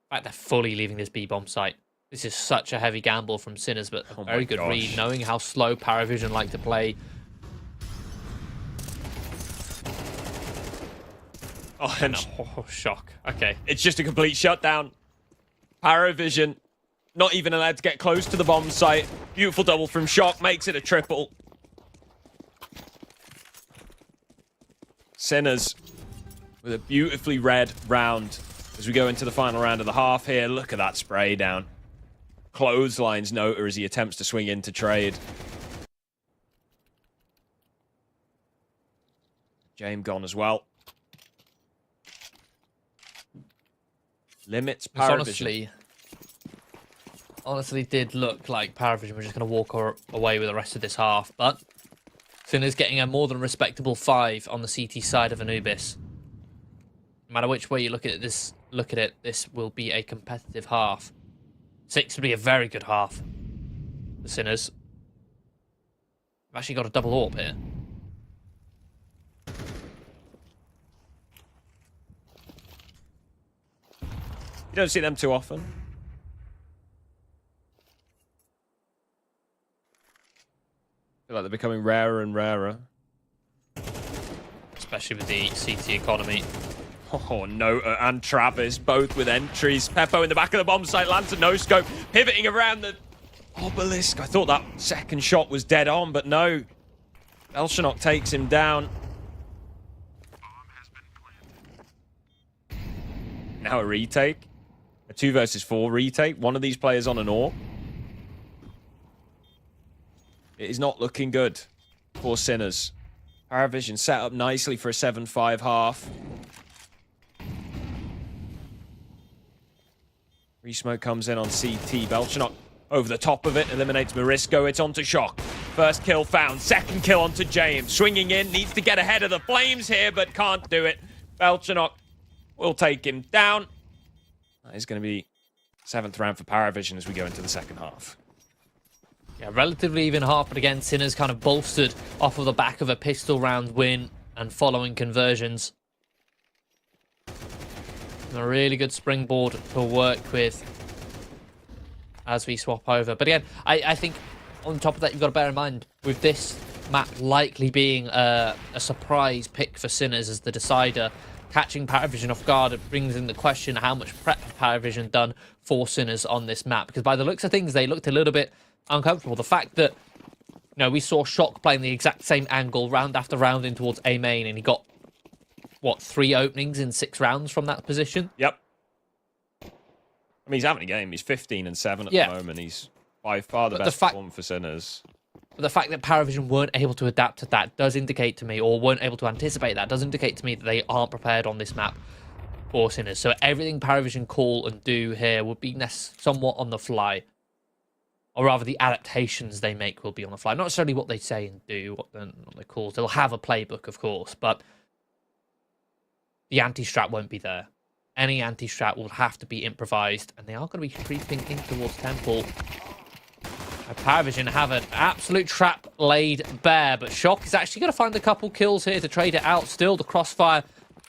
In fact, they're fully leaving this B bomb site. This is such a heavy gamble from Sinners, but a very good read, knowing how slow Paravision like to play. Oh, and Shock. Okay. it's just a complete shutdown. Paravision not even allowed to get close to the bomb site. Beautiful double from Shock, makes it a triple. Sinners with a beautifully red round as we go into the final round of the half here. Look at that spray down. Clotheslines Nota as he attempts to swing into trade. James gone as well. Limits Paravision. Honestly did look like Paravision was just going to walk away with the rest of this half, but Sinner's getting a more than respectable 5 on the CT side of Anubis. No matter which way you look at it, this will be a competitive half. 6 would be a very good half. The Sinners. I've actually got a double AWP here. You don't see them too often. I feel like they're becoming rarer and rarer. Especially with the CT economy. Oh, Nota and Travis both with entries. Peppo in the back of the bomb site lands a no-scope, pivoting around the Obelisk. I thought that second shot was dead on, but no. Belchenok takes him down. Now a retake. A 2 versus 4 retake. One of these players on an AWP. It is not looking good for Sinners. Paravision set up nicely for a 7-5 half. Resmoke comes in on CT. Belchenok over the top of it, eliminates Morisco. It's onto Shock. First kill found. Second kill onto James. Swinging in, needs to get ahead of the flames here, but can't do it. Belchenok will take him down. That is going to be 7th round for Paravision as we go into the second half. Yeah, relatively even half, but again, Sinners kind of bolstered off of the back of a pistol round win and following conversions. A really good springboard to work with as we swap over. But again, I think on top of that, you've got to bear in mind, with this map likely being a surprise pick for Sinners as the decider, catching Paravision off guard, it brings in the question how much prep has Paravision done for Sinners on this map. Because by the looks of things, they looked a little bit uncomfortable. The fact that, you know, we saw Shock playing the exact same angle round after round in towards A main, and he got, what, 3 openings in 6 rounds from that position? Yep. I mean, he's having a game. He's 15 and 7 at the moment. He's by far the best performer for Sinners. But the fact that Paravision weren't able to adapt to that does indicate to me, or weren't able to anticipate that, does indicate to me that they aren't prepared on this map for Sinners. So everything Paravision call and do here will be somewhat on the fly. Or rather, the adaptations they make will be on the fly. Not necessarily what they say and do, what the calls. They'll have a playbook, of course, but the anti-strat won't be there. Any anti-strat will have to be improvised, and they are going to be creeping in towards Temple. Paravision have an absolute trap laid bare, but Shock is actually going to find a couple kills here to trade it out. Still, the crossfire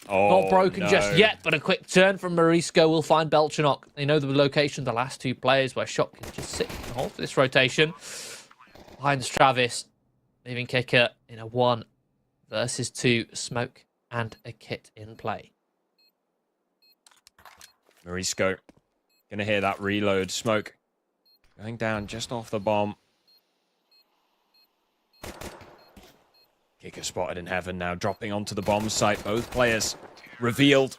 not broken just yet, but a quick turn from Morisco will find Belchenok. They know the location of the last 2 players where Shock can just sit and hold for this rotation. Finds Travis, leaving Kicker in a 1 versus 2 smoke and a kit in play. Morisco gonna hear that reload. Smoke going down just off the bomb. Kicker spotted in heaven now, dropping onto the bomb site. Both players revealed.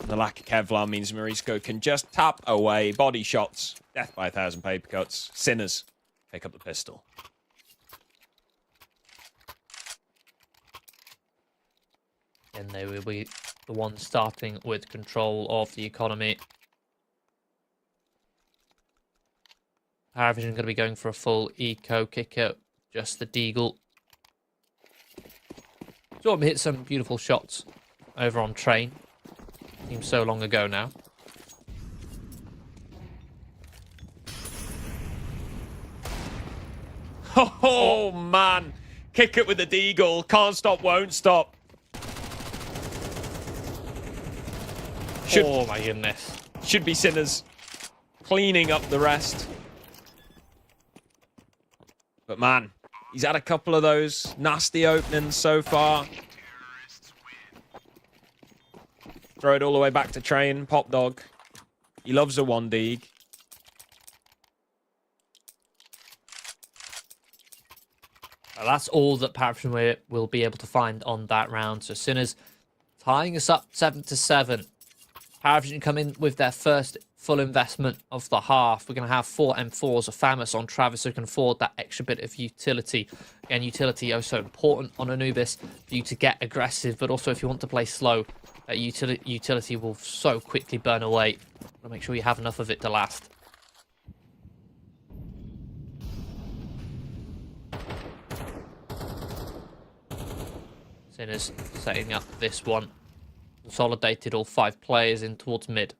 And the lack of Kevlar means Morisco can just tap away. Body shots. Death by 1,000 paper cuts. Sinners pick up the pistol. And they will be the ones starting with control of the economy. Paravision going to be going for a full eco. Kicker, just the deagle. Saw him hit some beautiful shots over on train. Seems so long ago now. Oh man! Kick it with the deagle. Can't stop, won't stop. Oh my goodness. Should be Sinners cleaning up the rest. But man, he's had a couple of those nasty openings so far. Throw it all the way back to train. Pop Dog. He loves a 1D. That's all that Paravision will be able to find on that round. So Sinners tying us up 7-7. Paravision come in with their first full investment of the half. We're going to have 4 M4s of FAMAS on Travis, so we can afford that extra bit of utility. Again, utility oh so important on Anubis for you to get aggressive, but also if you want to play slow, that utility will so quickly burn away. Gotta make sure you have enough of it to last. Sinners setting up this one. Consolidated all 5 players in towards mid.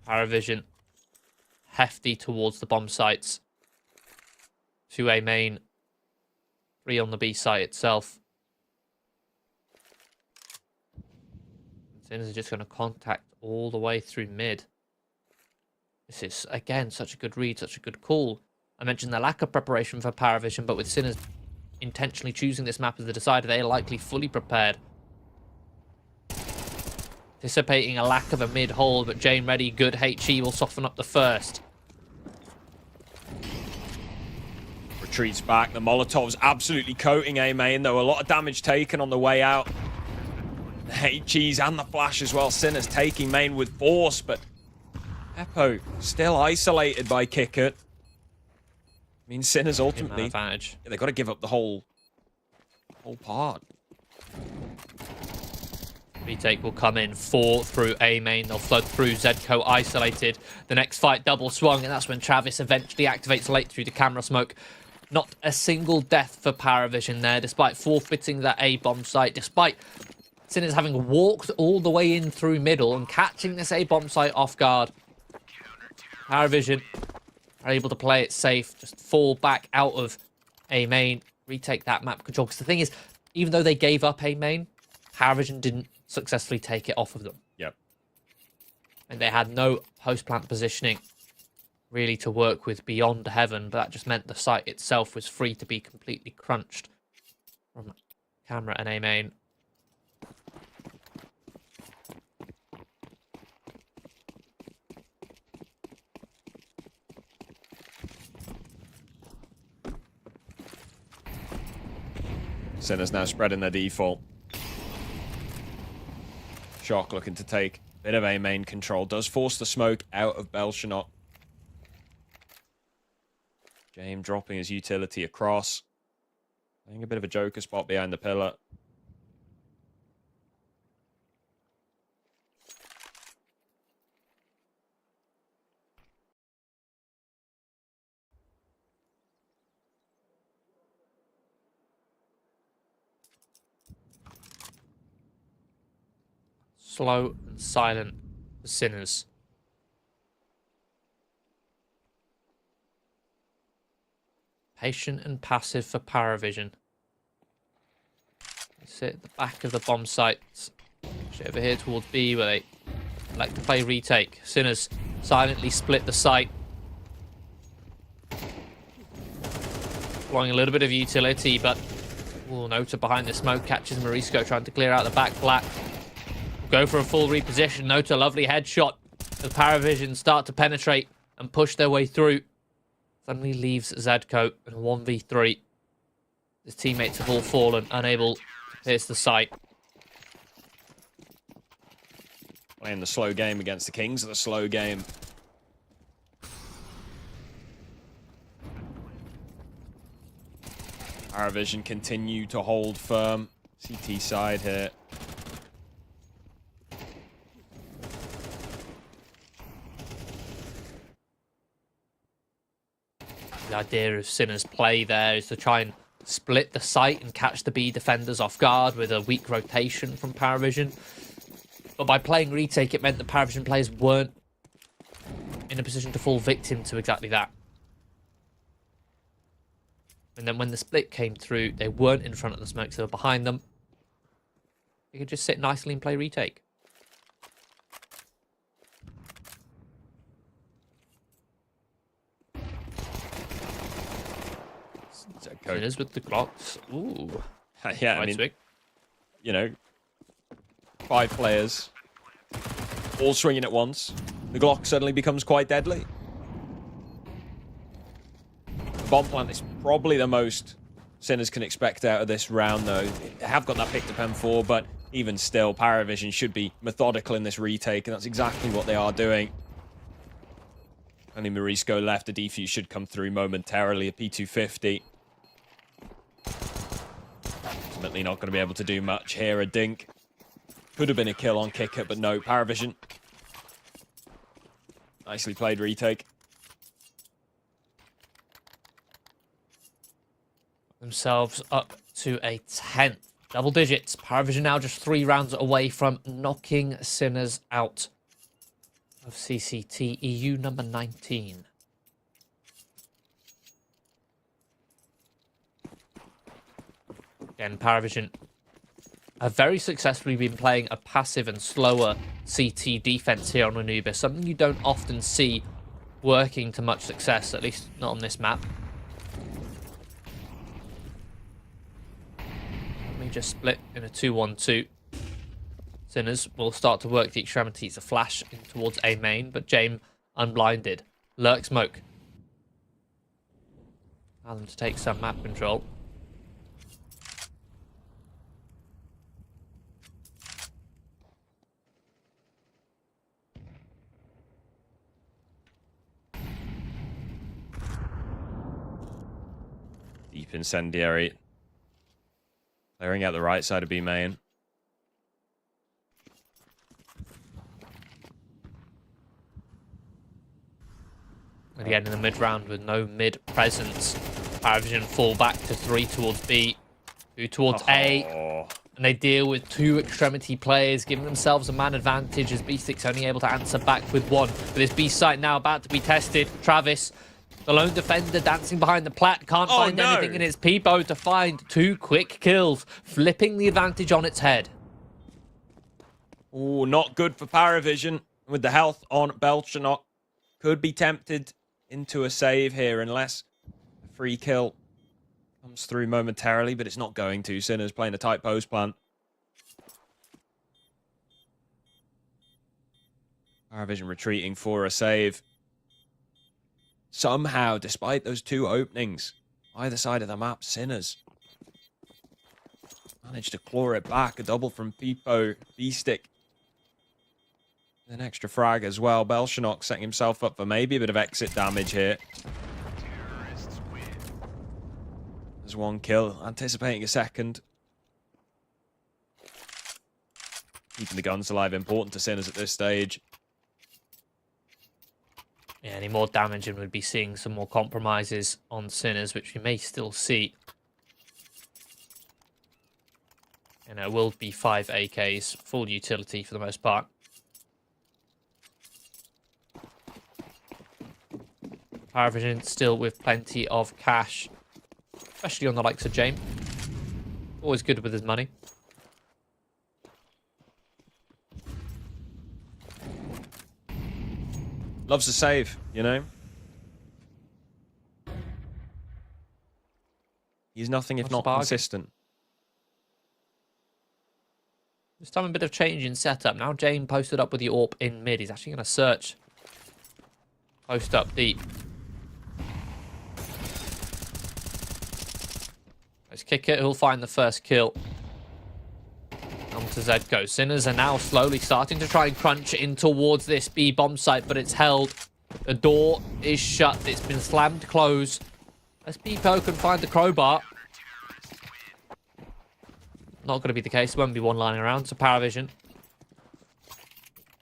Paravision hefty towards the bomb sites. 2 A main, 3 on the B site itself. Sinners are just going to contact all the way through mid. This is, again, such a good read, such a good call. I mentioned the lack of preparation for Paravision, but with Sinners intentionally choosing this map as the decider, they are likely fully prepared. anticipating a lack of a mid-hold, but Jane ready, good HE will soften up the first. Retreats back. The Molotov's absolutely coating A main, though. A lot of damage taken on the way out. The HEs and the flash as well. Sinner's taking main with force, but Eppo still isolated by Kickert. I mean, Sinner's ultimately... advantage. Yeah, they've got to give up the whole part. Retake will come in 4 through A main. They'll flood through. Zedco isolated. The next fight double swung, and that's when Travis eventually activates late through the camera smoke. Not a single death for Paravision there, despite forfeiting that A bomb site, despite Sinners having walked all the way in through middle and catching this A bomb site off guard. Paravision are able to play it safe, just fall back out of A main, retake that map control. Because the thing is, even though they gave up A main, Paravision didn't successfully take it off of them. Yep. And they had no post-plant positioning really to work with beyond heaven, but that just meant the site itself was free to be completely crunched from camera and A main. Sinner's now spreading their default. Shock looking to take a bit of A main control. Does force the smoke out of Belchanot. James dropping his utility across. Playing a bit of a joker spot behind the pillar. Slow and silent for Sinners. Patient and passive for Paravision. They sit at the back of the bomb sites. Straight over here towards B, where they like to play retake. Sinners silently split the site. Deploying a little bit of utility, but Nota behind the smoke catches Morisco trying to clear out the back flat. Go for a full reposition. Nota, lovely headshot. The Paravision start to penetrate and push their way through. Suddenly leaves Zedco in a 1v3. His teammates have all fallen, unable to pierce the site. Playing the slow game against the Kings of the slow game. Paravision continue to hold firm. CT side here. The idea of Sinner's play there is to try and split the site and catch the B defenders off guard with a weak rotation from Paravision. But by playing retake, it meant the Paravision players weren't in a position to fall victim to exactly that. And then when the split came through, they weren't in front of the smokes, they were behind them. They could just sit nicely and play retake. Sinners with the Glocks. Ooh. Yeah, I mean, you know, 5 players all swinging at once. The Glock suddenly becomes quite deadly. The bomb plant is probably the most Sinners can expect out of this round, though. They have got that pick to PEM4, but even still, Paravision should be methodical in this retake, and that's exactly what they are doing. Only Morisco left. The defuse should come through momentarily. A P250. Ultimately not going to be able to do much here. A dink. Could have been a kill on Kicker, but no. Paravision. Nicely played retake. Themselves up to a 10th. Double digits. Paravision now just 3 rounds away from knocking Sinners out of CCT EU number 19. Again, Paravision have very successfully been playing a passive and slower CT defense here on Anubis, something you don't often see working to much success, at least not on this map. Let me just split in a 2-1-2. Sinners will start to work the extremities. A flash in towards A main, but James unblinded. Lurk smoke. Allow them to take some map control. Deep incendiary. Clearing out the right side of B main. Again in the mid round with no mid presence. Paravision fall back to 3 towards B, 2 towards A. And they deal with 2 extremity players, giving themselves a man advantage as B6 only able to answer back with 1. But this B site now about to be tested. Travis, the lone defender dancing behind the plat, can't find anything in its peepo to find 2 quick kills, flipping the advantage on its head. Oh, not good for Paravision with the health on Belchanok. Could be tempted into a save here unless a free kill comes through momentarily, but it's not going to. Sinners playing a tight post plan. Paravision retreating for a save. Somehow, despite those 2 openings, either side of the map, Sinners managed to claw it back. A double from Peepo, B-Stick. An extra frag as well. Belchanok setting himself up for maybe a bit of exit damage here. There's 1 kill. Anticipating a second. Keeping the guns alive important to Sinners at this stage. Yeah, any more damage and we'd be seeing some more compromises on Sinners, which we may still see. And it will be 5 AKs, full utility for the most part. Paravision still with plenty of cash, especially on the likes of James. Always good with his money. Loves to save, you know? He's nothing if not consistent. This time a bit of change in setup. Now James posted up with the AWP in mid. He's actually going to search. Post up deep. Let's kick it. He'll find the first kill. On to Zedko. Sinners are now slowly starting to try and crunch in towards this B bomb site, but it's held. The door is shut. It's been slammed closed. As Peepo can find the crowbar. Not going to be the case. Won't be one lying around. So Paravision.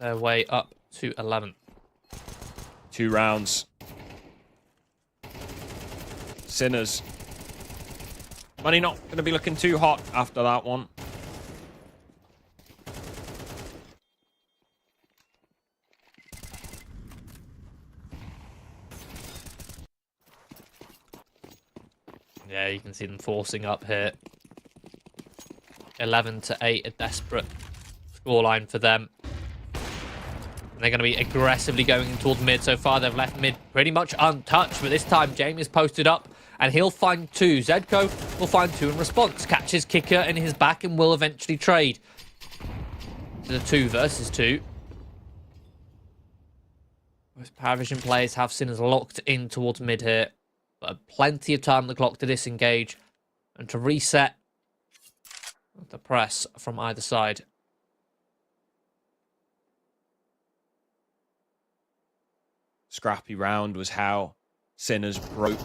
Their way up to 11. 2 rounds. Sinners. Money not going to be looking too hot after that one. Yeah, you can see them forcing up here. 11-8, a desperate scoreline for them. And they're going to be aggressively going in towards mid. So far, they've left mid pretty much untouched. But this time, James is posted up, and he'll find 2. Zedko will find 2 in response. Catches Kicker in his back and will eventually trade. To the 2 versus 2. Most Paravision players have Sinners locked in towards mid here. But plenty of time on the clock to disengage and to reset the press from either side. Scrappy round was how Sinners broke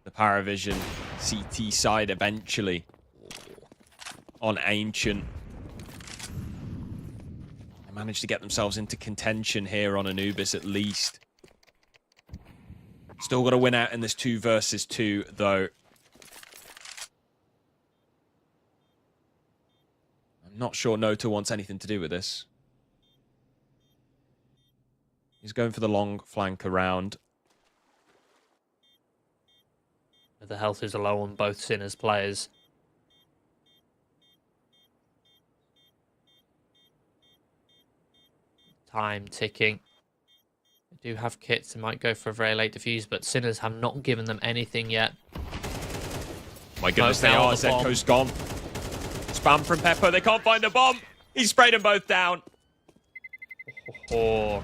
the Paravision CT side eventually on Ancient. They managed to get themselves into contention here on Anubis at least. Still got to win out in this 2 versus 2 though. I'm not sure Noto wants anything to do with this. He's going for the long flank around. The health is low on both Sinners players. Time ticking. They do have kits and might go for a very late defuse, but Sinners have not given them anything yet. My goodness, they are. Zedko's gone. spam from Peppo. They can't find the bomb. He sprayed them both down. Oh.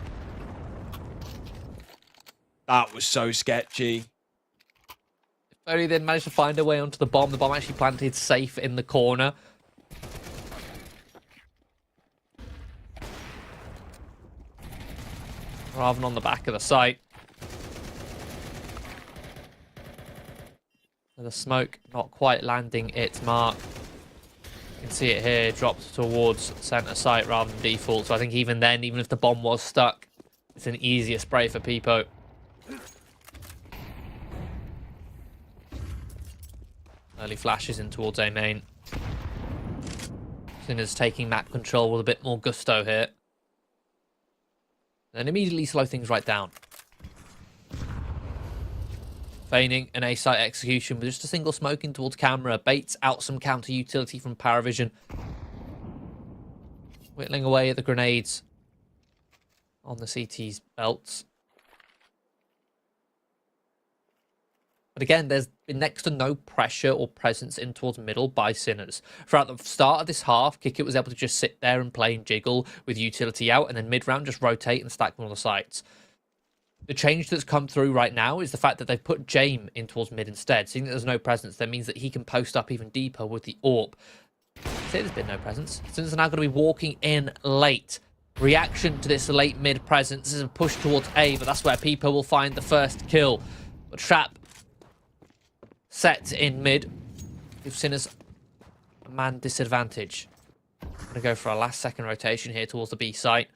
That was so sketchy. If only they'd managed to find a way onto the bomb. The bomb actually planted safe in the corner. Rather than on the back of the site. The smoke not quite landing its mark. You can see it here, dropped towards center site rather than default. So I think even then, even if the bomb was stuck, it's an easier spray for Peepo. Early flashes in towards A main. Sinners taking map control with a bit more gusto here. And immediately slow things right down. Feigning an A-site execution with just a single smoke in towards camera. Baits out some counter utility from Paravision. Whittling away at the grenades on the CT's belts. But again, there's been next to no pressure or presence in towards middle by Sinners. Throughout the start of this half, Kickit was able to just sit there and play and jiggle with utility out, and then mid-round just rotate and stack them on the sides. The change that's come through right now is the fact that they've put Jame in towards mid instead. Seeing that there's no presence, that means that he can post up even deeper with the AWP. Say there's been no presence. Sinners are now going to be walking in late. Reaction to this late mid presence is a push towards A, but that's where Peepo will find the first kill. But Trap set in mid. Gives Sinners a man disadvantage. Going to go for a last second rotation here towards the B site.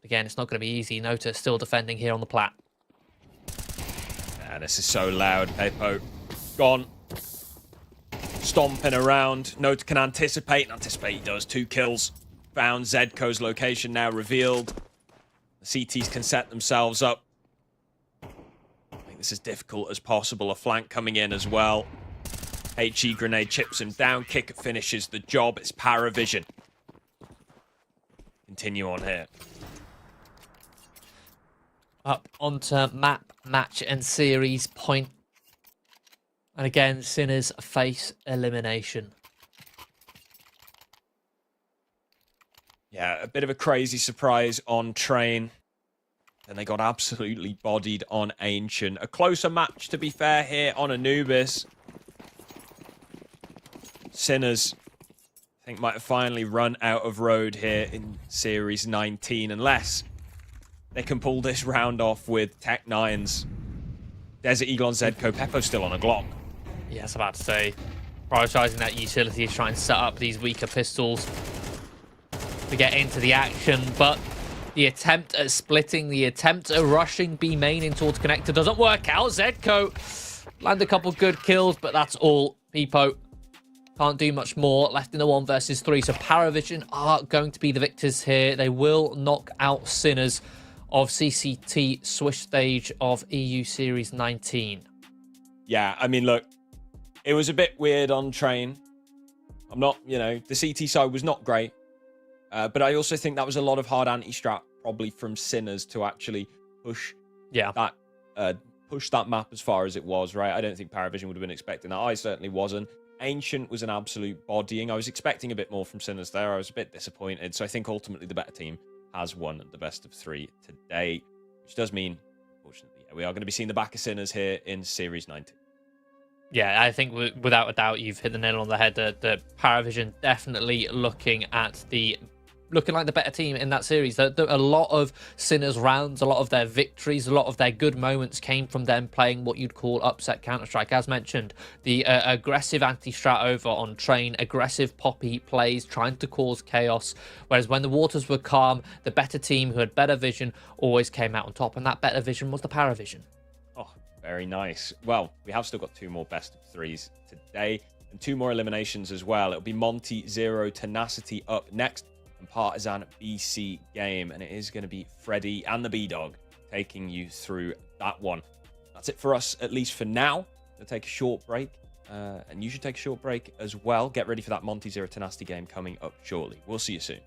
Again, it's not going to be easy. Nota still defending here on the plat. This is so loud. Pepo gone. Stomping around. Nota can anticipate. Anticipate he does. 2 kills. Found Zedko's location now revealed. The CTs can set themselves up. I think this is difficult as possible. A flank coming in as well. HE grenade chips him down. Kicker finishes the job. It's Paravision. Continue on here. Up onto map, match, and series point. And again, Sinners face elimination. Yeah, a bit of a crazy surprise on Train. And they got absolutely bodied on Ancient. A closer match, to be fair, here on Anubis. Sinners, I think, might have finally run out of road here in Series 19, unless they can pull this round off with Tech 9's Desert Eagle on Zedko. Peppo still on a Glock. Yeah, I was about to say, prioritising that utility to try and set up these weaker pistols to get into the action, but the attempt at splitting, the attempt at rushing B main in towards connector doesn't work out. Zedko land a couple good kills, but that's all. Peepo can't do much more. Left in the 1 versus 3, so Paravision are going to be the victors here. They will knock out Sinners of CCT Swish stage of EU Series 19. Yeah, I mean, look, it was a bit weird on Train. I'm not, the CT side was not great. But I also think that was a lot of hard anti-strat, probably from Sinners, to actually push that map as far as it was, right? I don't think Paravision would have been expecting that. I certainly wasn't. Ancient was an absolute bodying. I was expecting a bit more from Sinners there. I was a bit disappointed. So I think ultimately the better team has won the best of 3 today, which does mean, unfortunately, we are going to be seeing the back of Sinners here in Series 19. Yeah, I think without a doubt you've hit the nail on the head. The Paravision definitely looking like the better team in that series. A lot of Sinners rounds, a lot of their victories, a lot of their good moments came from them playing what you'd call upset Counter-Strike. As mentioned, the aggressive anti-strat over on Train, aggressive poppy plays, trying to cause chaos. Whereas when the waters were calm, the better team who had better vision always came out on top. And that better vision was the Paravision. Oh, very nice. Well, we have still got 2 more best of 3s today. And 2 more eliminations as well. It'll be Monty, Zero, Tenacity up next. And Partisan BC game, and it is going to be Freddy and the B-Dog taking you through that one. That's it for us, at least for now. We'll take a short break, and you should take a short break as well. Get ready for that Monty Zero Tenacity game coming up shortly. We'll see you soon.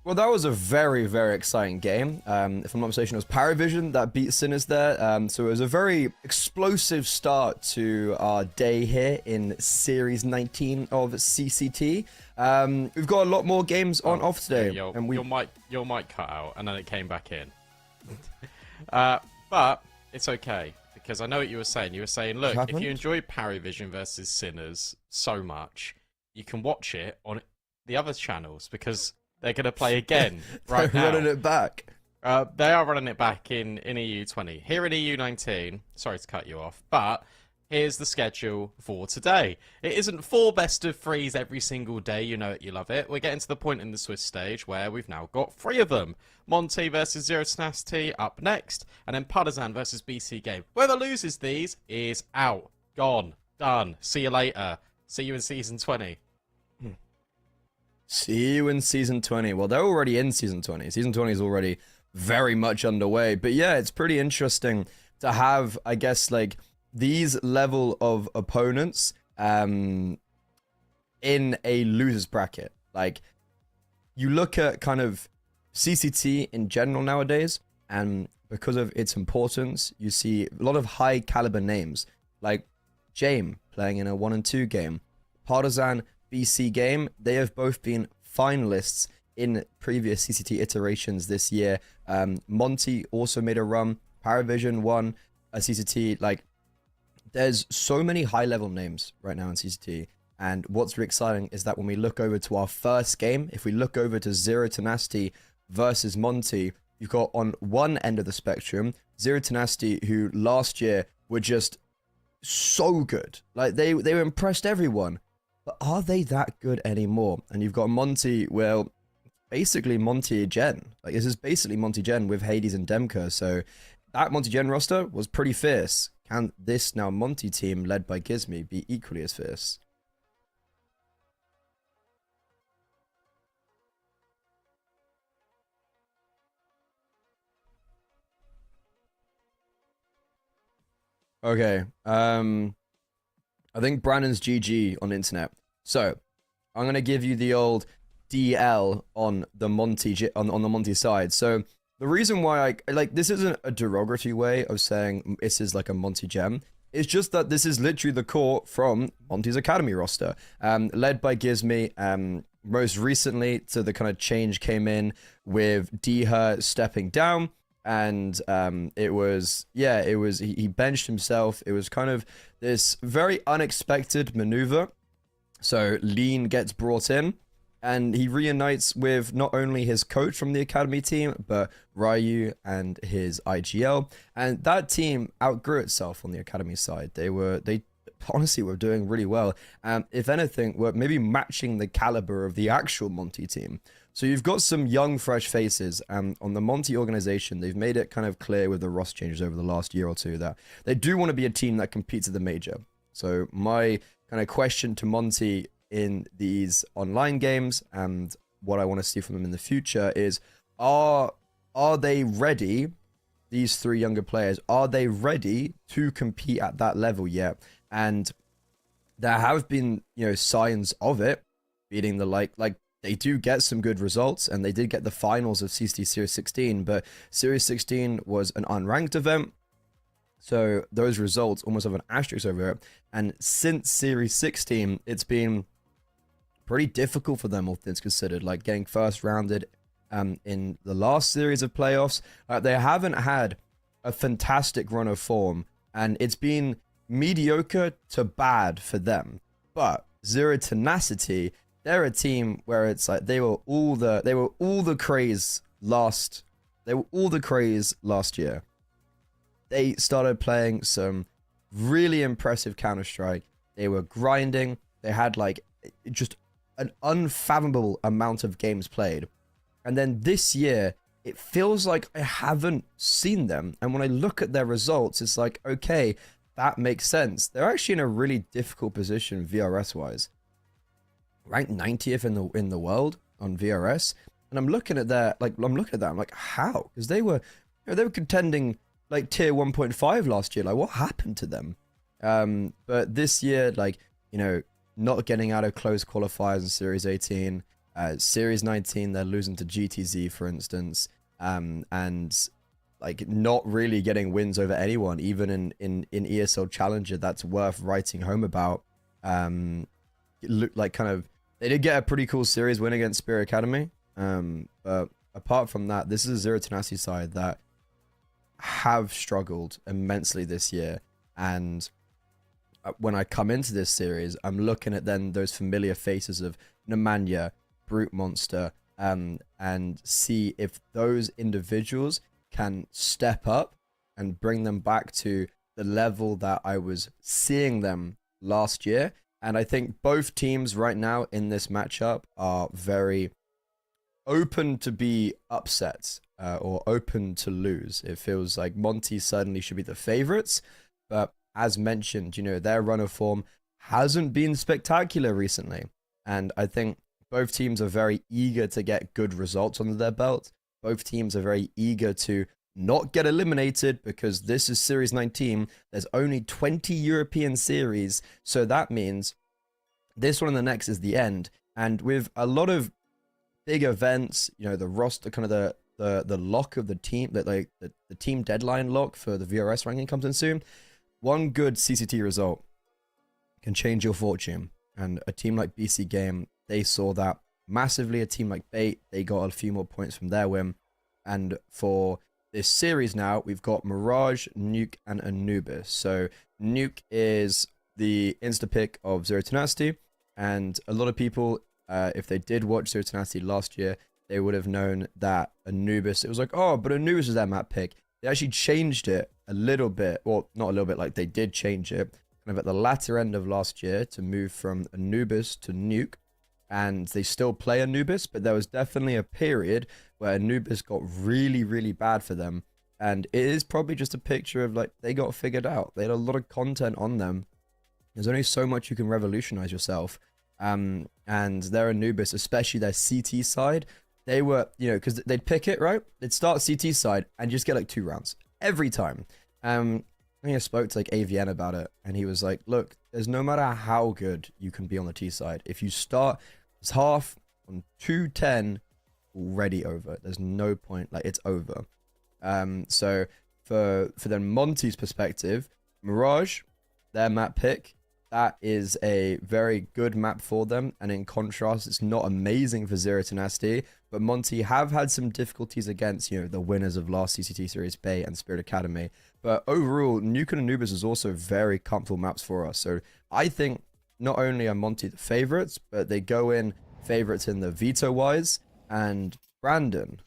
Well, that was a very, very exciting game. If I'm not mistaken, it was Paravision that beat Sinners there. So it was a very explosive start to our day here in Series 19 of CCT. We've got a lot more games on off today. Yeah, and your mic cut out, and then it came back in. But it's okay, because I know what you were saying. You were saying, look, if you enjoy Paravision versus Sinners so much, you can watch it on the other channels, because they're going to play again right now. They're running it back. They are running it back in EU20. Here in EU19, sorry to cut you off, but here's the schedule for today. It isn't 4 best of 3s every single day, you know it, you love it. We're getting to the point in the Swiss stage where we've now got 3 of them. Monty versus Zero Tenacity up next, and then Partisan versus BC Game. Whoever loses these is out, gone, done. See you later. See you in Season 20. See you in Season 20. Well, they're already in Season 20. Season 20 is already very much underway. But yeah, it's pretty interesting to have, I guess, like, these level of opponents in a loser's bracket. Like, you look at kind of CCT in general nowadays, and because of its importance, you see a lot of high caliber names, like Jame playing in a 1 and 2 game, Partisan, BC Game. They have both been finalists in previous CCT iterations this year. Monty also made a run. Paravision won a CCT. Like, there's so many high-level names right now in CCT. And what's really exciting is that when we look over to our first game, if we look over to Zero Tenacity versus Monty, you've got on one end of the spectrum, Zero Tenacity, who last year were just so good. Like, they impressed everyone. But are they that good anymore? And you've got Monty, well, basically Monty Gen. Like, this is basically Monty Gen with Hades and Demka. So that Monty Gen roster was pretty fierce. Can this now Monty team, led by Gizmy, be equally as fierce? Okay. I think Brandon's GG on the internet. So, I'm gonna give you the old DL on the Monty on the Monty side. So, the reason why I like this isn't a derogatory way of saying this is like a Monty gem. It's just that this is literally the core from Monty's Academy roster, led by Gizmy. Most recently, so the kind of change came in with Deher stepping down. And it was he benched himself. It was kind of this very unexpected maneuver. So Lean gets brought in, and he reunites with not only his coach from the academy team, but Ryu and his IGL. And that team outgrew itself on the academy side. They honestly were doing really well. If anything, were maybe matching the caliber of the actual Monty team. So you've got some young, fresh faces on the Monty organization. They've made it kind of clear with the roster changes over the last year or two that they do want to be a team that competes at the major. So my kind of question to Monty in these online games and what I want to see from them in the future is, are they ready, these 3 younger players, are they ready to compete at that level yet? And there have been, signs of it, beating the like they do get some good results, and they did get the finals of CCT Series 16, but Series 16 was an unranked event, so those results almost have an asterisk over it. And since Series 16, it's been pretty difficult for them, all things considered, like getting first rounded in the last series of playoffs. They haven't had a fantastic run of form, and it's been mediocre to bad for them. But Zero Tenacity, they're a team where it's like they were all the craze last year. They started playing some really impressive Counter-Strike. They were grinding. They had like just an unfathomable amount of games played. And then this year, it feels like I haven't seen them. And when I look at their results, it's like, okay, that makes sense. They're actually in a really difficult position VRS wise. Ranked 90th in the world on VRS, and I'm looking at that. I'm like, how? Because they were contending like tier 1.5 last year. Like, what happened to them? But this year, like, not getting out of close qualifiers in Series 18, Series 19, they're losing to GTZ, for instance, and like not really getting wins over anyone, even in ESL Challenger. That's worth writing home about. Like kind of, they did get a pretty cool series win against Spirit Academy. But apart from that, this is a Zero Tenacity side that have struggled immensely this year. And when I come into this series, I'm looking at then those familiar faces of Nemanja, Brute Monster, and see if those individuals can step up and bring them back to the level that I was seeing them last year. And I think both teams right now in this matchup are very open to be upset or open to lose. It feels like Monty certainly should be the favorites, but as mentioned, you know, their run of form hasn't been spectacular recently. And I think both teams are very eager to get good results under their belt. Both teams are very eager to not get eliminated, because this is Series 19. There's only 20 European series, so that means this one and the next is the end. And with a lot of big events, you know, the roster, kind of the lock of the team, that like the team deadline lock for the VRS ranking comes in soon. One good CCT result can change your fortune. And a team like BC Game, they saw that massively. A team like Bait, they got a few more points from their win. And for this series now, we've got Mirage, Nuke, and Anubis. So Nuke is the insta-pick of Zero Tenacity, and a lot of people, if they did watch Zero Tenacity last year, they would have known that Anubis, it was like, oh, but Anubis is their map pick. They actually changed it a little bit, well, not a little bit, like they did change it, kind of at the latter end of last year, to move from Anubis to Nuke. And they still play Anubis, but there was definitely a period where Anubis got really, really bad for them. And it is probably just a picture of, like, they got figured out. They had a lot of content on them. There's only so much you can revolutionize yourself. And their Anubis, especially their CT side, they were, you know, because they'd pick it, right? They'd start CT side and just get like 2 rounds every time. I think I spoke to like AVN about it, and he was like, look, there's no matter how good you can be on the T side, if you start as half on 210, already over. There's no point, like, it's over. So for the Monty's perspective, Mirage, their map pick, that is a very good map for them. And in contrast, it's not amazing for Zero Tenacity, but Monty have had some difficulties against, you know, the winners of last CCT series, Bay and Spirit Academy. But overall, Nuke and Anubis is also very comfortable maps for us. So I think not only are Monty the favorites, but they go in favorites in the veto wise. And Brandon,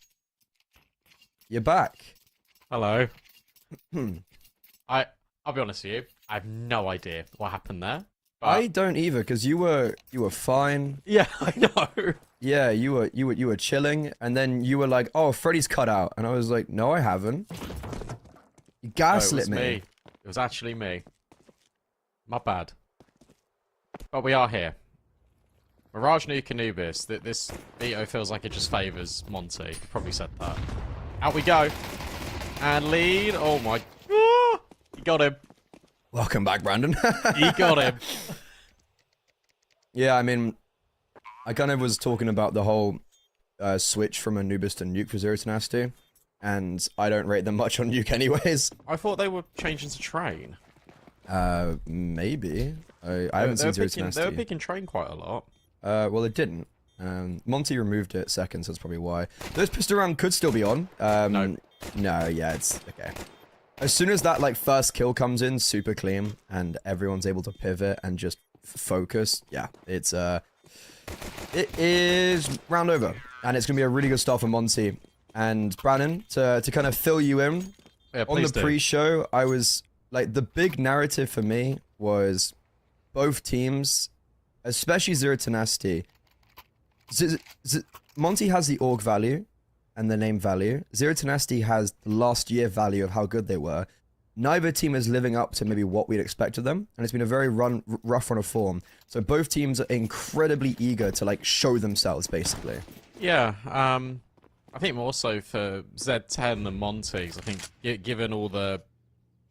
you're back. Hello. I'll be honest with you, I have no idea what happened there. But... I don't either, because you were fine. Yeah, I know. Yeah, you were chilling, and then you were like, "Oh, Freddy's cut out," and I was like, "No, I haven't." You gaslit No, it was me. It was actually me. My bad. But we are here. Mirage, Nuke, Anubis. This veto feels like it just favours Monty. Probably said that. Out we go. And lead. Oh my. Ah! You got him. Welcome back, Brandon. You got him. Yeah, I mean, I kind of was talking about the whole switch from Anubis to Nuke for Zero Tenacity, and I don't rate them much on Nuke anyways. I thought they were changing to train. Maybe. I haven't seen Zero Tenacity. They were picking train quite a lot. Well, it didn't. Monty removed it second, so that's probably why. Those pistol round could still be on. No. No, yeah, it's okay. As soon as that like first kill comes in, super clean, and everyone's able to pivot and just focus, yeah, it is round over, and it's gonna be a really good start for Monty. And Brandon, to kind of fill you in, Yeah, on the pre-show, I was like, the big narrative for me was both teams, especially Zero Tenacity. Monty has the org value and the name value. Zero Tenacity has the last year value of how good they were. Neither team is living up to maybe what we'd expect of them, and it's been a very rough run of form. So both teams are incredibly eager to like show themselves, basically. Yeah, I think more so for Z10 than Monty's. I think given all the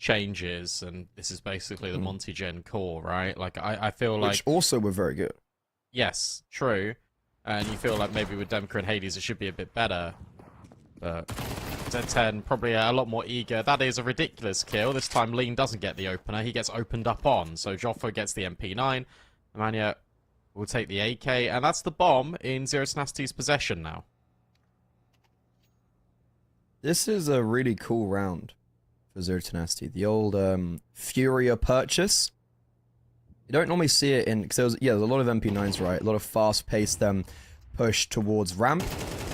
changes, and this is basically the Monty Gen core, right? Like I feel like, Which also were very good. yes, true, and you feel like maybe with Demka and Hades it should be a bit better. But Z10 probably a lot more eager. That is a ridiculous kill. This time Lean doesn't get the opener. He gets opened up on. So Joffo gets the MP9. Nemanja will take the AK. And that's the bomb in Zero Tenacity's possession now. This is a really cool round for Zero Tenacity. The old Furia purchase. You don't normally see it in... Because there's a lot of MP9s, right? A lot of fast-paced push towards ramp.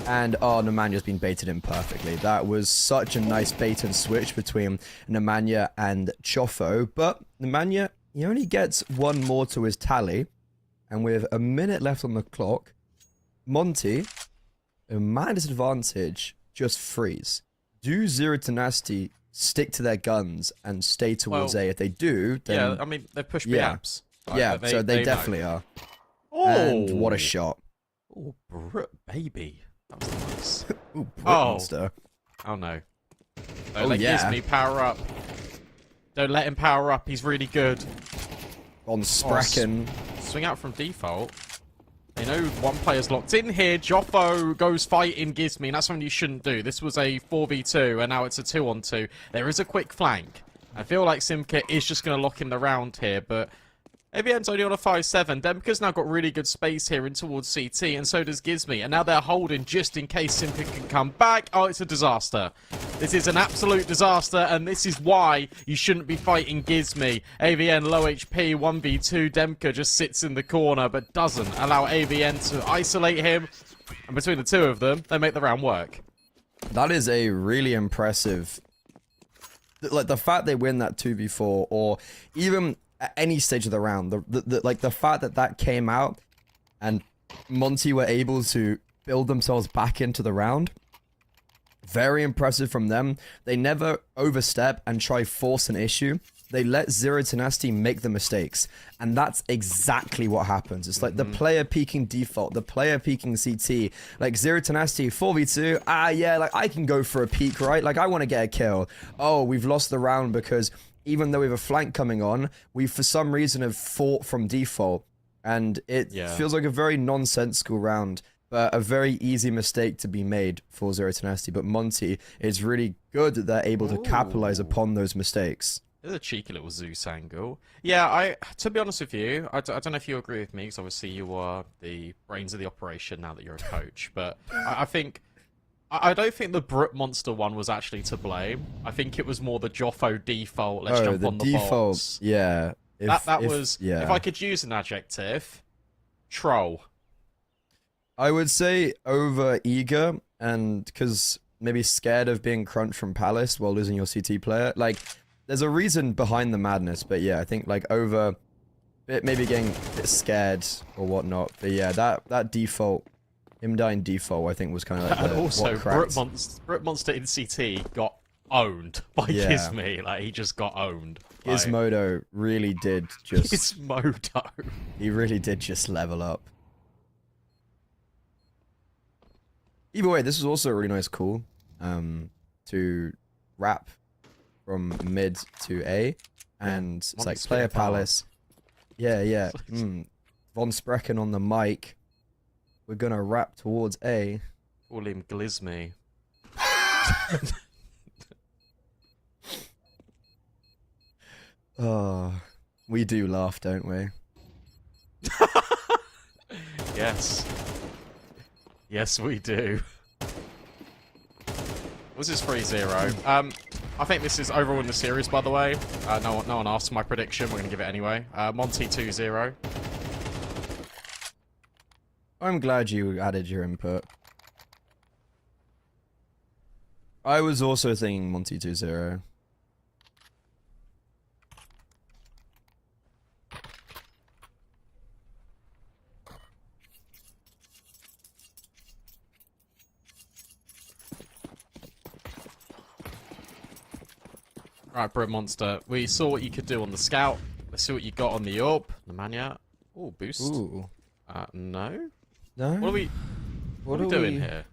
And, oh, Nemanja's been baited in perfectly. That was such a nice bait and switch between Nemanja and Joffo. But Nemanja, he only gets one more to his tally. And with a minute left on the clock, Monty, a man disadvantage, just freeze. Do Zero Tenacity stick to their guns and stay towards A? If they do, then... Yeah, I mean, they push B-apps. Yeah, so they definitely are. Oh! And what a shot. Oh, baby. That was nice. Ooh, monster. Oh no. Don't let Gizmy power up. Don't let him power up, he's really good. On Spracken. Swing out from default. They know one player's locked in here. Joffo goes fighting Gizmy, and that's something you shouldn't do. This was a 4v2, and now it's a 2-on-2. There is a quick flank. I feel like Simka is just going to lock in the round here, but AVN's only on a 5-7. Demka's now got really good space here in towards CT, and so does Gizmy. And now they're holding just in case Simka can come back. Oh, it's a disaster. This is an absolute disaster, and this is why you shouldn't be fighting Gizmy. AVN low HP, 1v2. Demka just sits in the corner, but doesn't allow AVN to isolate him. And between the two of them, they make the round work. That is a really impressive... Like, the fact they win that 2v4, or even... at any stage of the round, the fact that came out and Monty were able to build themselves back into the round, very impressive from them. They never overstep and try force an issue. They let Zero Tenacity make the mistakes, and that's exactly what happens. It's like the player peeking default, the player peeking CT, like Zero Tenacity 4v2. Yeah, like I can go for a peek, right? Like I want to get a kill. Oh, we've lost the round because even though we have a flank coming on, we for some reason have fought from default. And it feels like a very nonsensical round, but a very easy mistake to be made for Zero Tenacity. But Monty is really good that they're able to capitalize upon those mistakes. There's a cheeky little Zeus angle. Yeah, to be honest with you, I don't know if you agree with me, because obviously you are the brains of the operation now that you're a coach, but I think... I don't think the Brute Monster one was actually to blame. I think it was more the Joffo default. Let's jump on the default, box. Yeah. If I could use an adjective, troll. I would say over eager, and because maybe scared of being crunched from Palace while losing your CT player. Like, there's a reason behind the madness, but yeah, I think like over, maybe getting a bit scared or whatnot. But yeah, that default. Him dying default, I think, was kind of like and also, Brute Monster in CT got owned by Gizmy. Like, he just got owned. Gizmodo really did just... Gizmodo. He really did just level up. Either way, this was also a really nice call to wrap from mid to A. And it's like player Palace. Yeah. Von Sprecken on the mic. We're gonna wrap towards A. Call him Glizmy. Oh, we do laugh, don't we? Yes. Yes, we do. This is 3-0. I think this is overall in the series, by the way. No one asked my prediction. We're gonna give it anyway. Monty 2-0. I'm glad you added your input. I was also thinking Monty 2-0. Right, Brute Monster. We saw what you could do on the scout. Let's see what you got on the AWP. Nemanja. Oh, boost. Ooh. No? No? What are we doing here?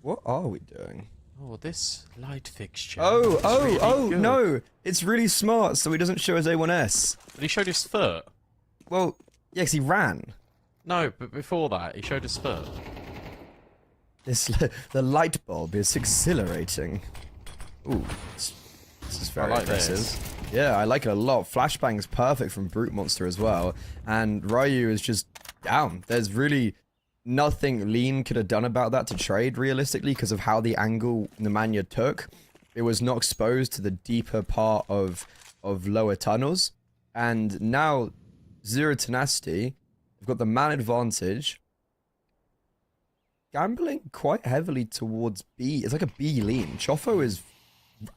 What are we doing? Oh, this light fixture. Oh, no! It's really smart, so he doesn't show his A1S. But he showed his foot. Well, yeah, 'cause he ran. No, but before that, he showed his foot. The light bulb is exhilarating. Ooh, this is very like aggressive. this. Yeah, I like it a lot. Flashbang's perfect from Brute Monster as well. And Ryu is just down. There's really nothing Lean could have done about that to trade, realistically, because of how the angle Nemanja took. It was not exposed to the deeper part of lower tunnels. And now, Zero Tenacity, we've got the man advantage. Gambling quite heavily towards B. It's like a B lean. Chofo is,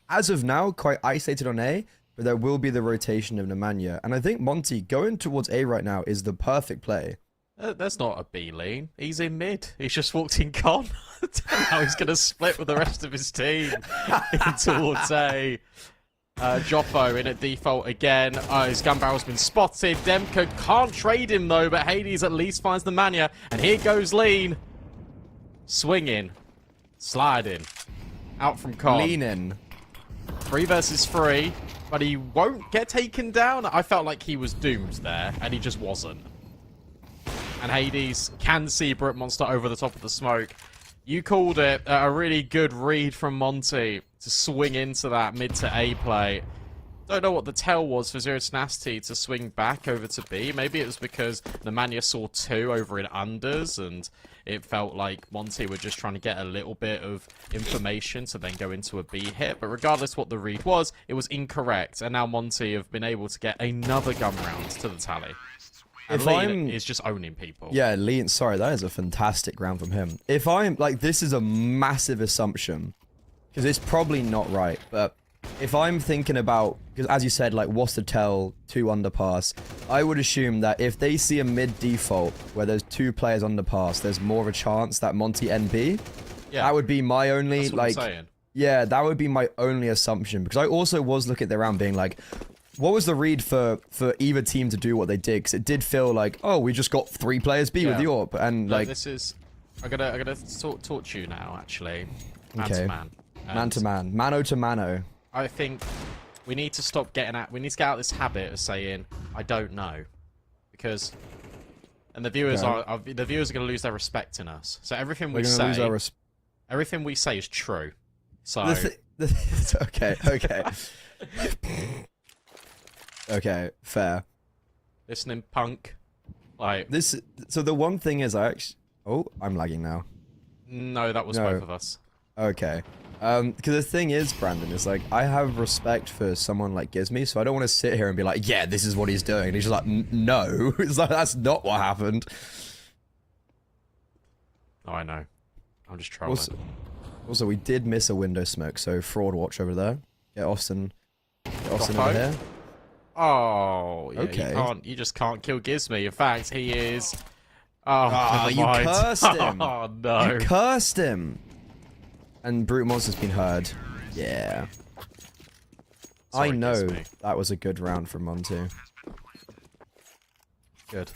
as of now, quite isolated on A, but there will be the rotation of Nemanja. And I think Monty going towards A right now is the perfect play. That's not a B lean. He's in mid. He's just walked in con. Now he's going to split with the rest of his team in towards A. Joffo in at default again. His gun barrel's been spotted. Demka can't trade him though, but Hades at least finds the Mania. And here goes Lean. Swinging. Sliding. Out from con. Leaning. 3 versus 3. But he won't get taken down. I felt like he was doomed there, and he just wasn't. And Hades can see Brute Monster over the top of the smoke. You called it. A really good read from Monty to swing into that mid to A play. Don't know what the tell was for Zero Tenacity to swing back over to B. Maybe it was because Nemanja saw 2 over in unders, and it felt like Monty were just trying to get a little bit of information to then go into a B hit. But regardless what the read was, it was incorrect. And now Monty have been able to get another gun round to the tally. And Lean is just owning people. Yeah, Lean, sorry, that is a fantastic round from him. If I'm, like, this is a massive assumption, because it's probably not right, but if I'm thinking about, because as you said, like, what's the tell, 2 underpass, I would assume that if they see a mid default where there's 2 players underpass, there's more of a chance that Monty NB. Yeah, that would be my only, that's what like, I'm saying. Yeah, that would be my only assumption, because I also was looking at the round being like, what was the read for either team to do what they did? Because it did feel like, oh, we just got 3 players B with the AWP, and no, like this is. I'm gonna talk to you now. Actually, man okay, to man, man to man, mano to mano. I think we need to stop getting at. We need to get out this habit of saying I don't know, because, and the viewers are the viewers are gonna lose their respect in us. So everything we say, everything we say is true. So okay. Okay, fair. Listening, punk. Like this. So the one thing is, I actually. Oh, I'm lagging now. No, that was both of us. Okay. Because the thing is, Brandon, is like I have respect for someone like Gizmy, so I don't want to sit here and be like, yeah, this is what he's doing. And he's just like, no, it's like that's not what happened. Oh, I know. I'm just trolling. Also, we did miss a window smoke, so fraud watch over there. Get Austin over here. Oh, yeah, okay. You just can't kill Gizmy. In fact, he is. Oh, you cursed him. Oh no, you cursed him. And Brute Monster's been heard. Yeah. Sorry, I know Gizmy. that was a good round from Monty. Good.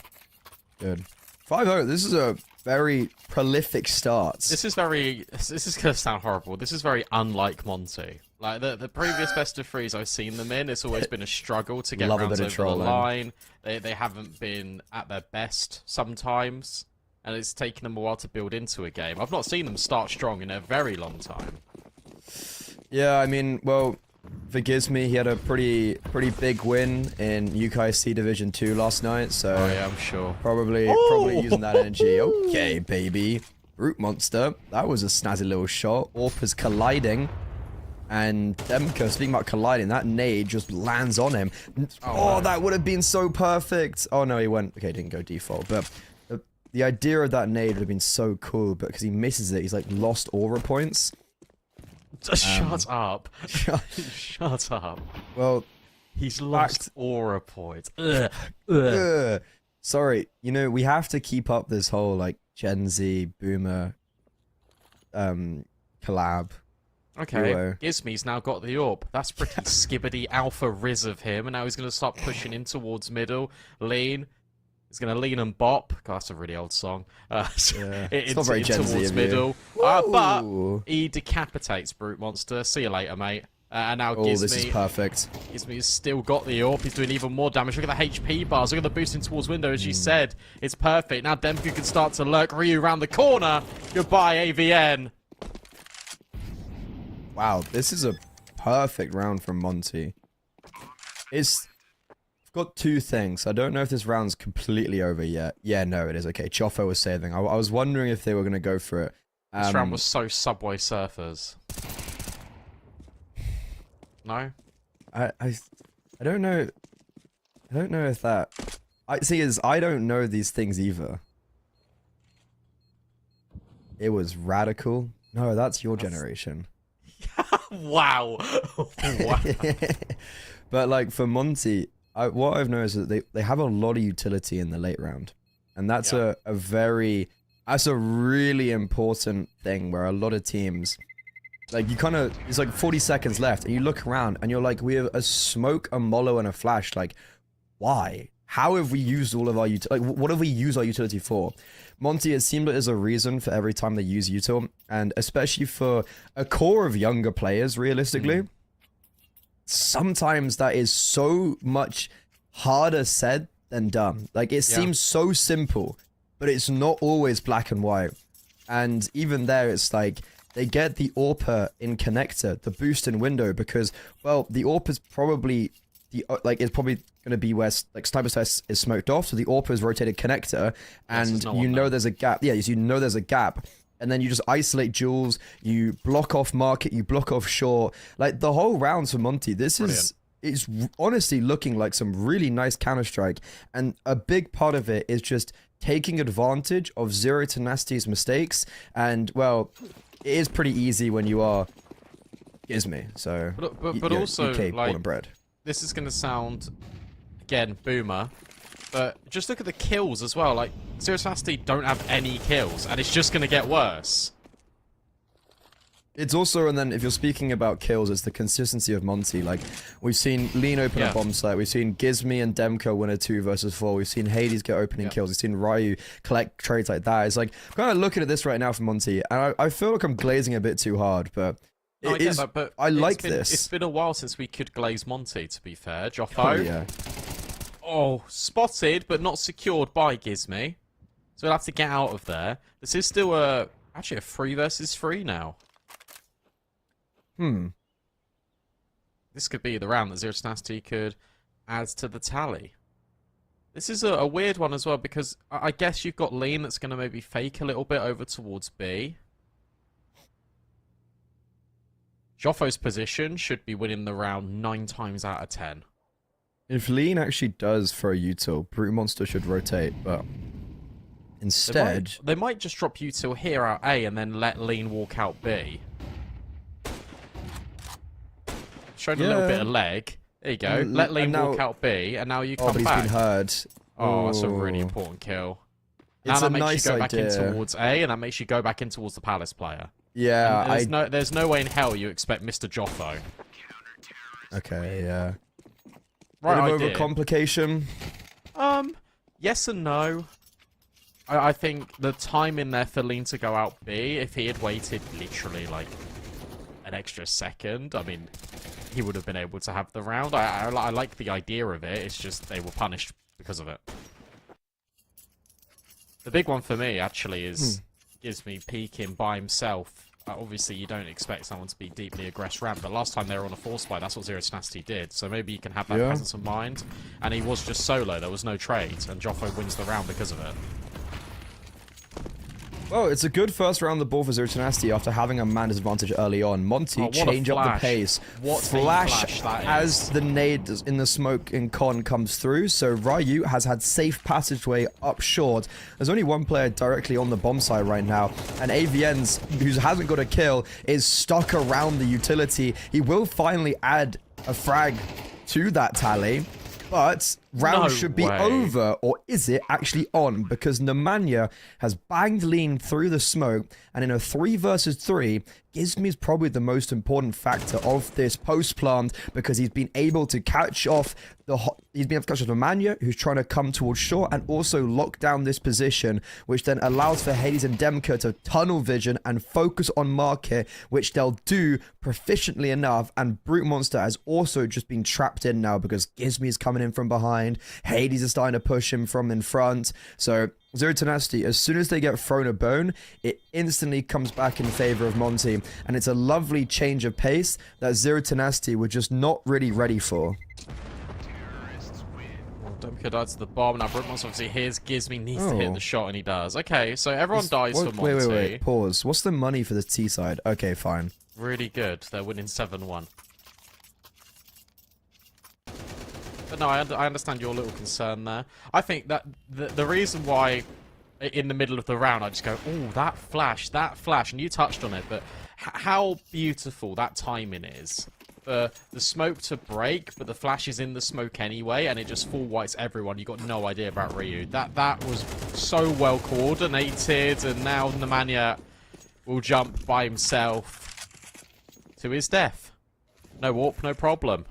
Good. 5-0. This is a very prolific start. This is gonna sound horrible. This is very unlike Monty. Like the previous best of threes I've seen them in, it's always been a struggle to get rounds over the line. They haven't been at their best sometimes, and it's taken them a while to build into a game. I've not seen them start strong in a very long time. Yeah, I mean, well, for Gizmy, he had a pretty big win in UKC Division 2 last night, so oh yeah, I'm sure. Probably using that energy. Okay, baby. Brute Monster. That was a snazzy little shot. Orpa's colliding. And Demka, speaking about colliding, that nade just lands on him. Oh, that would have been so perfect. Oh, no, he went... Okay, didn't go default. But the idea of that nade would have been so cool, but because he misses it, he's, like, lost aura points. Shut up. Shut up. Well... He's lost aura points. Sorry, you know, we have to keep up this whole, like, Gen Z, Boomer, collab. Okay, duo. Gizmy's now got the AWP. That's pretty skibbity alpha riz of him, and now he's going to start pushing in towards middle. Lean. He's going to lean and bop. God, that's a really old song. It's not very Gen Z towards of middle. you. But he decapitates Brute Monster. See you later, mate. And now Oh, this is perfect. Gizmi has still got the AWP. He's doing even more damage. Look at the HP bars. Look at the boosting towards window, as you said. It's perfect. Now Demku can start to lurk. Ryu around the corner. Goodbye, AVN. Wow, this is a perfect round from Monty. I've got two things. I don't know if this round's completely over yet. Yeah, no, it is. Okay, Choffo was saving. I was wondering if they were going to go for it. This round was so Subway Surfers. No? I don't know. I don't know if that... I don't know these things either. It was Radical. No, that's your generation. Wow. Wow. But like for Monty, what I've noticed is that they have a lot of utility in the late round. And that's that's a really important thing where a lot of teams, like it's like 40 seconds left and you look around and you're like, we have a smoke, a mollo, and a flash. Like, why? How have we used all of our utility? Like, what have we used our utility for? Monty, it seemed like there's a reason for every time they use util, and especially for a core of younger players, realistically, sometimes that is so much harder said than done. Like, it seems so simple, but it's not always black and white. And even there, it's like, they get the AWP in connector, the boost in window, because, well, the AWP is probably... it's probably going to be where like Sniper Sight is smoked off, so the AWP is rotated connector, and you know there's a gap. Yeah, you know there's a gap, and then you just isolate Jules, you block off market, you block off short. Like the whole rounds for Monty, it's honestly looking like some really nice Counter-Strike, and a big part of it is just taking advantage of Zero to Nasty's mistakes, and well, it is pretty easy when you are Gizmi, so but also UK like, born and bred. This is going to sound, again, boomer, but just look at the kills as well. Like, Zero to Nasty don't have any kills, and it's just going to get worse. It's also, and then if you're speaking about kills, it's the consistency of Monty. Like, we've seen Lean open a bomb site, we've seen Gizmi and Demko win a 2 versus 4, we've seen Hades get opening kills, we've seen Ryu collect trades like that. It's like, I'm kind of looking at this right now for Monty, and I feel like I'm glazing a bit too hard, but... I like this. It's been a while since we could glaze Monty, to be fair. Joffo. Oh, yeah. Oh, spotted, but not secured by Gizmi. So we'll have to get out of there. This is still actually a 3 versus 3 now. This could be the round that Zero to Nasty could add to the tally. This is a weird one as well, because I guess you've got Lean that's going to maybe fake a little bit over towards B. Joffo's position should be winning the round 9 times out of 10. If Lean actually does throw util, Brute Monster should rotate, but instead... They might just drop util here out A and then let Lean walk out B. Showed a little bit of leg. There you go. Let Lean walk out B, and now you come but he's back. Been heard. Oh, that's a really important kill. Now It's that a makes nice you go back in idea. towards A, and that makes you go back in towards the Palace player. Yeah, there's no way in hell you expect Mr. Joffo. Okay, yeah. Right Bit of idea. overcomplication. Yes and no. I think the time in there for Lean to go out B, if he had waited literally like an extra second, I mean, he would have been able to have the round. I like the idea of it. It's just they were punished because of it. The big one for me actually is Gizmi peeking by himself. Obviously, you don't expect someone to be deeply aggressive ramp, but last time they were on a 4-spy, that's what Zero to Nasty did. So maybe you can have that presence of mind. And he was just solo, there was no trade, and Joffo wins the round because of it. Well, it's a good first round the ball for Zero to Nasty after having a man disadvantage early on. Monty change up the pace. What flash that as is. the nade in the smoke in con comes through. So Ryu has had safe passageway up short. There's only one player directly on the bomb site right now, and AVN's, who hasn't got a kill, is stuck around the utility. He will finally add a frag to that tally. But round No should be way. over, or is it actually on? Because Nemanja has banged lean through the smoke, and in a 3 versus 3, Gizmi is probably the most important factor of this post plant, because he's been able to catch off Nemanja, who's trying to come towards shore, and also lock down this position, which then allows for Hades and Demka to tunnel vision and focus on market, which they'll do proficiently enough. And Brute Monster has also just been trapped in now because Gizmi is coming in from behind. Hades is starting to push him from in front. So Zero Tenacity, as soon as they get thrown a bone, it instantly comes back in favor of Monty. And it's a lovely change of pace that Zero Tenacity were just not really ready for. Demka died to the bomb. Now Brookmans obviously hears Gizmi needs to hit Oh. the shot, and he does. Okay, so everyone dies for Wait, Monty. wait. Pause. What's the money for the T side? Okay, fine. Really good. They're winning 7-1. But no, I understand your little concern there. I think that the reason why in the middle of the round I just go, oh, that flash, and you touched on it, but how beautiful that timing is. The smoke to break, but the flash is in the smoke anyway, and it just full whites everyone. You got no idea about Ryu. That was so well coordinated, and now Nemanja will jump by himself to his death. No warp, no problem.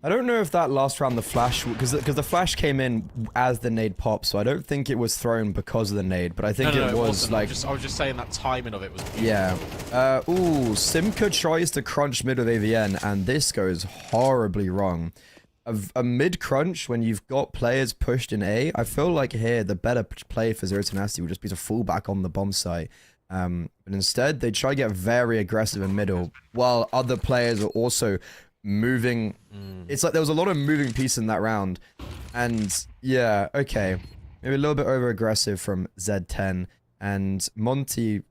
I don't know if that last round the flash, because the flash came in as the nade popped, so I don't think it was thrown because of the nade, but I think No, it was wasn't. like... I was just saying that timing of it was beautiful. Yeah. Ooh, Simka tries to crunch mid with AVN, and this goes horribly wrong. A mid crunch when you've got players pushed in A, I feel like here the better play for Zero Tenacity would just be to fall back on the bomb site. But instead, they try to get very aggressive in middle, while other players are also moving. It's like there was a lot of moving piece in that round. And yeah, okay. Maybe a little bit over aggressive from Z10. And Monty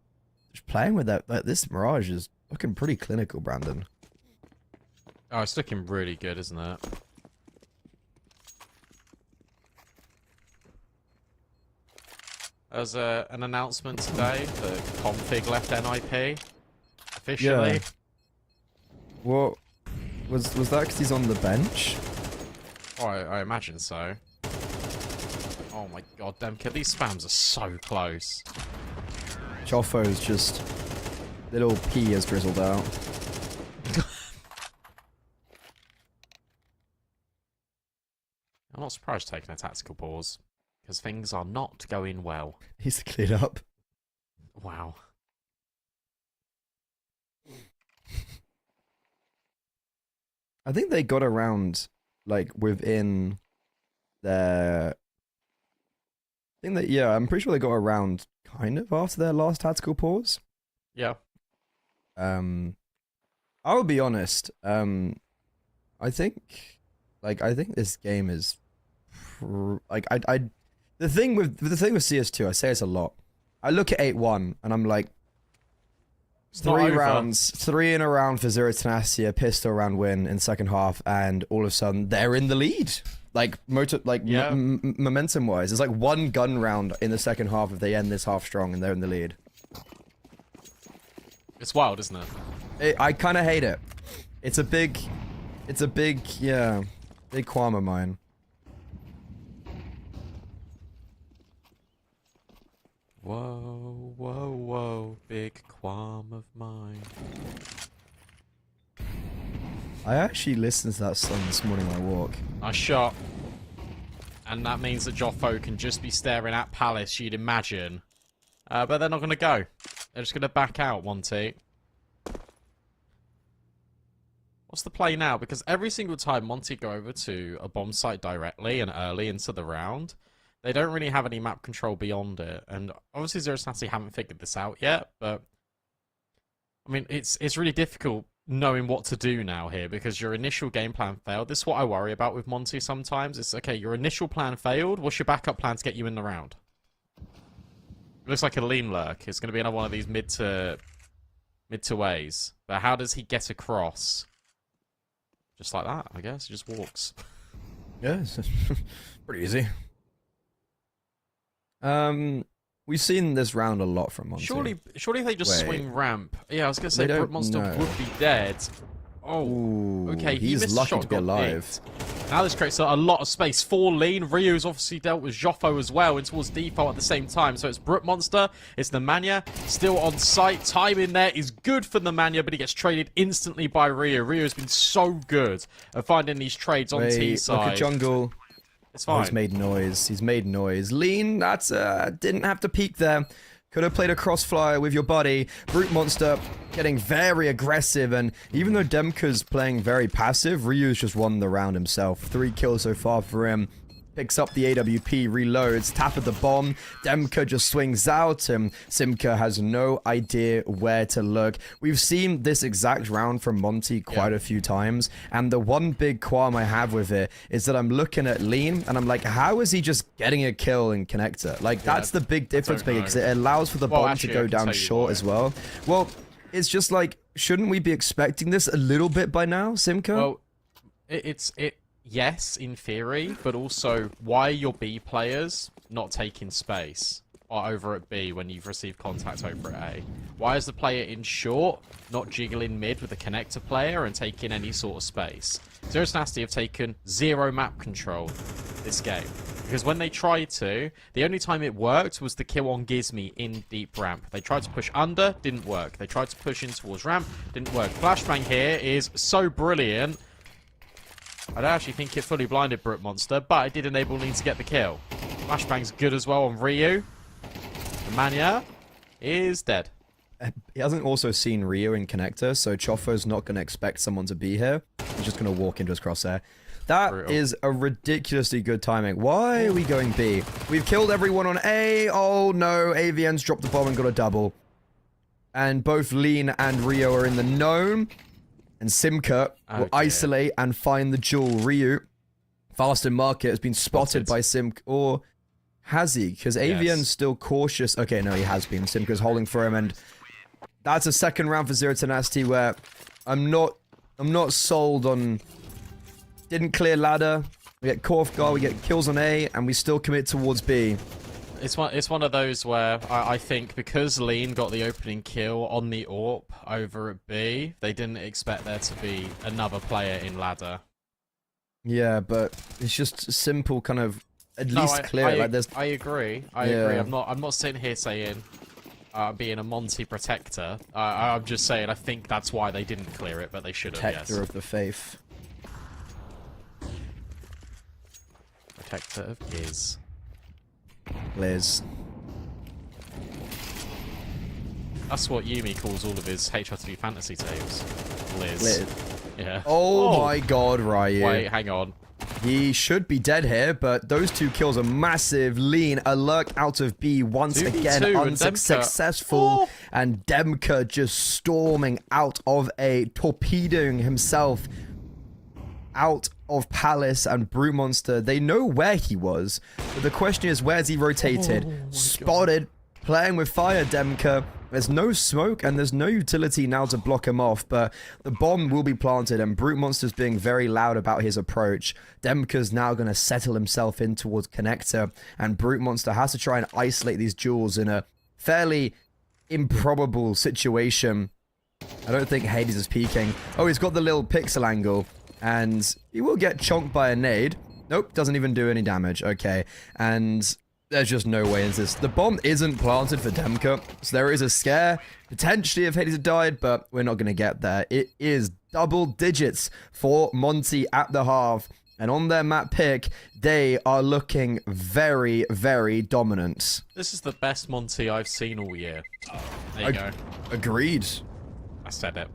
just playing with that. Like, this Mirage is looking pretty clinical, Brandon. Oh, it's looking really good, isn't it? There's an announcement today that config left NIP officially. Yeah. What was that because he's on the bench? Oh, I imagine so. Oh my god, Demka, these spams are so close. Choffo's just little P has drizzled out. I'm not surprised taking a tactical pause, because things are not going well. He's cleared up. Wow. I think they got around, like, within their... I think that, yeah, I'm pretty sure they got around kind of after their last tactical pause. Yeah. I will be honest, I think this game is, the thing with CS2, I say this a lot. I look at 8-1, and I'm like, It's not 3 over. rounds, 3 in a round for Zero Tenacity, a pistol round win in second half, and all of a sudden they're in the lead. Like Yeah. momentum wise, there's like 1 gun round in the second half if they end this half strong and they're in the lead. It's wild, isn't it? I kind of hate it. It's a big, yeah, big qualm of mine. Whoa, whoa, whoa, big qualm of mine. I actually listened to that song this morning on my walk. I shot. And that means that Joffo can just be staring at Palace, you'd imagine. But they're not going to go. They're just going to back out, Monty. What's the play now? Because every single time Monty go over to a bomb site directly and early into the round, they don't really have any map control beyond it. And obviously Zero Tenacity haven't figured this out yet, but I mean, it's really difficult knowing what to do now here because your initial game plan failed. This is what I worry about with Monty sometimes. It's okay, your initial plan failed. What's your backup plan to get you in the round? It looks like a lean lurk. It's going to be another one of these mid to ways. But how does he get across? Just like that, I guess. He just walks. Yeah, it's pretty easy. We've seen this round a lot from Monty. Surely if they just Wait. swing ramp. Yeah, I was gonna say They don't Brook Monster know. would be dead. Oh, Ooh, okay. He he's missed lucky shot, to be got alive. nicked. Now this creates a lot of space for Lean. Ryu's obviously dealt with Joffo as well and towards default at the same time. So it's Brook Monster, it's the Mania, still on site. Time in there is good for the Mania, but he gets traded instantly by Ryu. Ryu has been so good at finding these trades on T Look side. at jungle. It's Oh, fine. he's made noise. He's made noise. Lean, that's didn't have to peek there. Could have played a crossfire with your buddy. Brute Monster getting very aggressive, and even though Demka's playing very passive, Ryu's just won the round himself. 3 kills so far for him. Picks up the AWP, reloads, tap of the bomb. Demka just swings out, and Simka has no idea where to look. We've seen this exact round from Monty quite a few times, and the one big qualm I have with it is that I'm looking at Lean, and I'm like, how is he just getting a kill in connector? Like, that's the big difference, because it allows for the bomb actually, to I go can down tell you short why. as well. Well, it's just like, shouldn't we be expecting this a little bit by now, Simka? Well, yes, in theory, but also why are your B players not taking space or over at B when you've received contact over at A? Why is the player in short not jiggling mid with the connector player and taking any sort of space? Zero Nasty have taken 0 map control this game. Because when they tried to, the only time it worked was the kill on Gizmy in deep ramp. They tried to push under, didn't work. They tried to push in towards ramp, didn't work. Flashbang here is so brilliant. I don't actually think it fully blinded Brook Monster, but it did enable Lean to get the kill. Flashbang's good as well on Ryu. The Mania is dead. He hasn't also seen Ryu in connector, so Chofo's not going to expect someone to be here. He's just going to walk into his crosshair. That is a ridiculously good timing. Why are we going B? We've killed everyone on A. Oh no, AVN's dropped the bomb and got a double. And both Lean and Ryu are in the gnome. And Simka will isolate and find the jewel. Ryu, fast in market, has been spotted by Simka. Or has he? Because AVN's still cautious. Okay, no, he has been. Simka's holding for him, and that's a second round for Zero Tenacity where I'm not sold on. Didn't clear ladder. We get caught off guard. We get kills on A, and we still commit towards B. It's one of those where I think because Lean got the opening kill on the AWP over at B, they didn't expect there to be another player in ladder. Yeah, but it's just simple, kind of at least clear. I agree. I agree. I'm not sitting here saying being a Monty protector. I'm just saying I think that's why they didn't clear it, but they should have. Protector of the faith. Protector of Giz. Liz. That's what Yumi calls all of his HRTV fantasy teams. Liz. Yeah. Oh my god, Ryu. Wait, hang on. He should be dead here, but those 2 kills are massive. Lean, a lurk out of B once again, unsuccessful. And Demka just storming out of A, torpedoing himself out of Palace, and Brute Monster, they know where he was. But the question is, where's he rotated? Spotted, playing with fire, Demka. There's no smoke, and there's no utility now to block him off, but the bomb will be planted, and Brute Monster's being very loud about his approach. Demka's now going to settle himself in towards connector, and Brute Monster has to try and isolate these jewels in a fairly improbable situation. I don't think Hades is peeking. Oh, he's got the little pixel angle. And he will get chonked by a nade. Nope, doesn't even do any damage. Okay, and there's just no way into this. The bomb isn't planted for Demka, so there is a scare, potentially, if Hades had died, but we're not going to get there. It is double digits for Monty at the half, and on their map pick, they are looking very, very dominant. This is the best Monty I've seen all year. There you go. Agreed. I said it.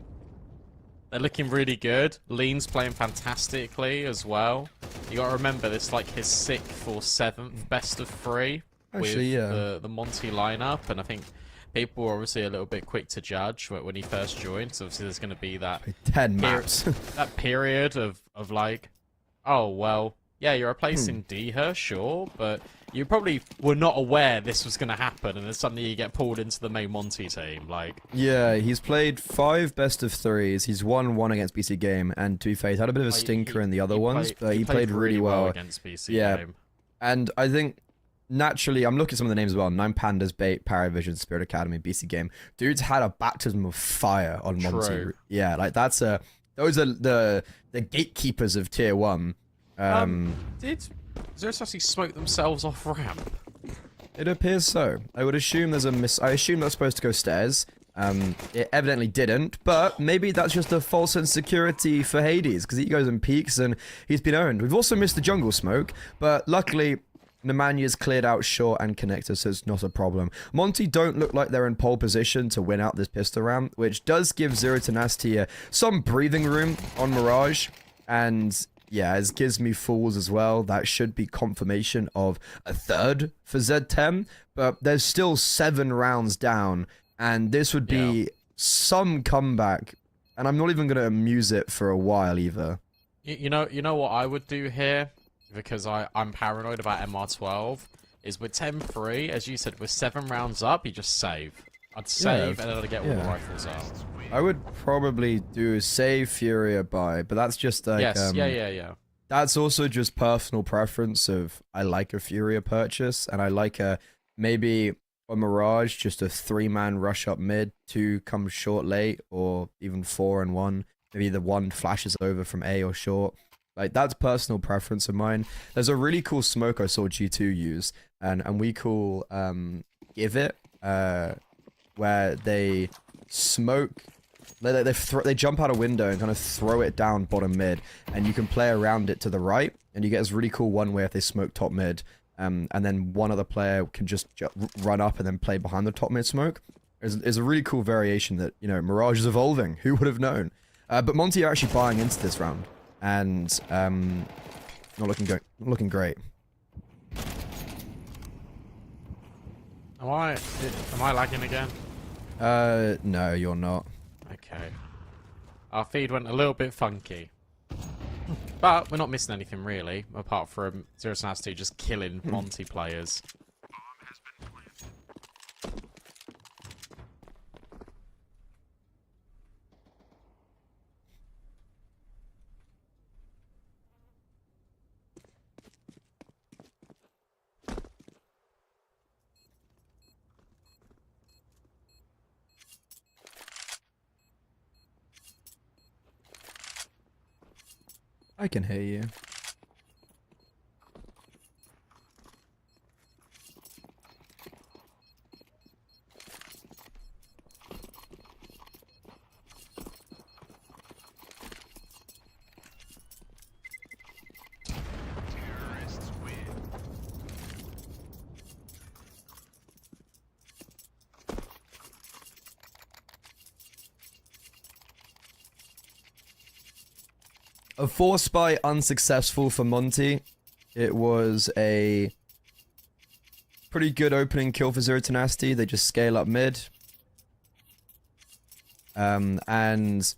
They're looking really good. Lean's playing fantastically as well. You gotta remember, this is like his 6th or 7th best of 3 with the Monty lineup, and I think people were obviously a little bit quick to judge when he first joined. So obviously there's gonna be that 10 maps. that period of like, oh well, yeah, you're replacing Deher, sure, but you probably were not aware this was going to happen, and then suddenly you get pulled into the main Monty team. Like, yeah, he's played 5 best of 3s. He's won 1 against BC Game, and to be fair, he's had a bit of a stinker in the other ones, but he played really well against BC Game. And I think naturally, I'm looking at some of the names as well. Nine Pandas, Bait, Paravision, Spirit Academy, BC Game. Dudes had a baptism of fire on Monty. True. Yeah, like those are the gatekeepers of tier 1. Did Zerosasi smoke themselves off ramp? It appears so. I would assume there's a I assume that's supposed to go stairs. It evidently didn't, but maybe that's just a false insecurity for Hades, because he goes and peeks and he's been owned. We've also missed the jungle smoke, but luckily Nemanya's cleared out short and connector, so it's not a problem. Monty don't look like they're in pole position to win out this pistol round, which does give Zero Tenacity some breathing room on Mirage, and yeah, it gives me Fools as well. That should be confirmation of a third for Z10, but there's still 7 rounds down, and this would be some comeback, and I'm not even going to amuse it for a while either. You know what I would do here, because I'm paranoid about MR12, is with 10-3, as you said, with 7 rounds up, you just save. I'd save and then I'd get all the rifles out. I would probably do save Furia buy, but that's just like yeah. That's also just personal preference of I like a Furia purchase, and I like a maybe a Mirage, just a 3-man rush up mid, 2 comes short late, or even 4 and 1. Maybe the 1 flashes over from A or short. Like, that's personal preference of mine. There's a really cool smoke I saw G2 use, and we call Give It, where they smoke. They jump out a window and kind of throw it down bottom mid, and you can play around it to the right, and you get this really cool one way if they smoke top mid, and then one other player can just run up and then play behind the top mid smoke. It's a really cool variation that, you know, Mirage is evolving. Who would have known? But Monty are actually buying into this round, and not looking great. Am I lagging again? No, you're not. Okay. Our feed went a little bit funky. But we're not missing anything really, apart from Zero Tenacity just killing Monty players. I can hear you. A 4 spy unsuccessful for Monty. It was a pretty good opening kill for Zero Tenacity. They just scale up mid. And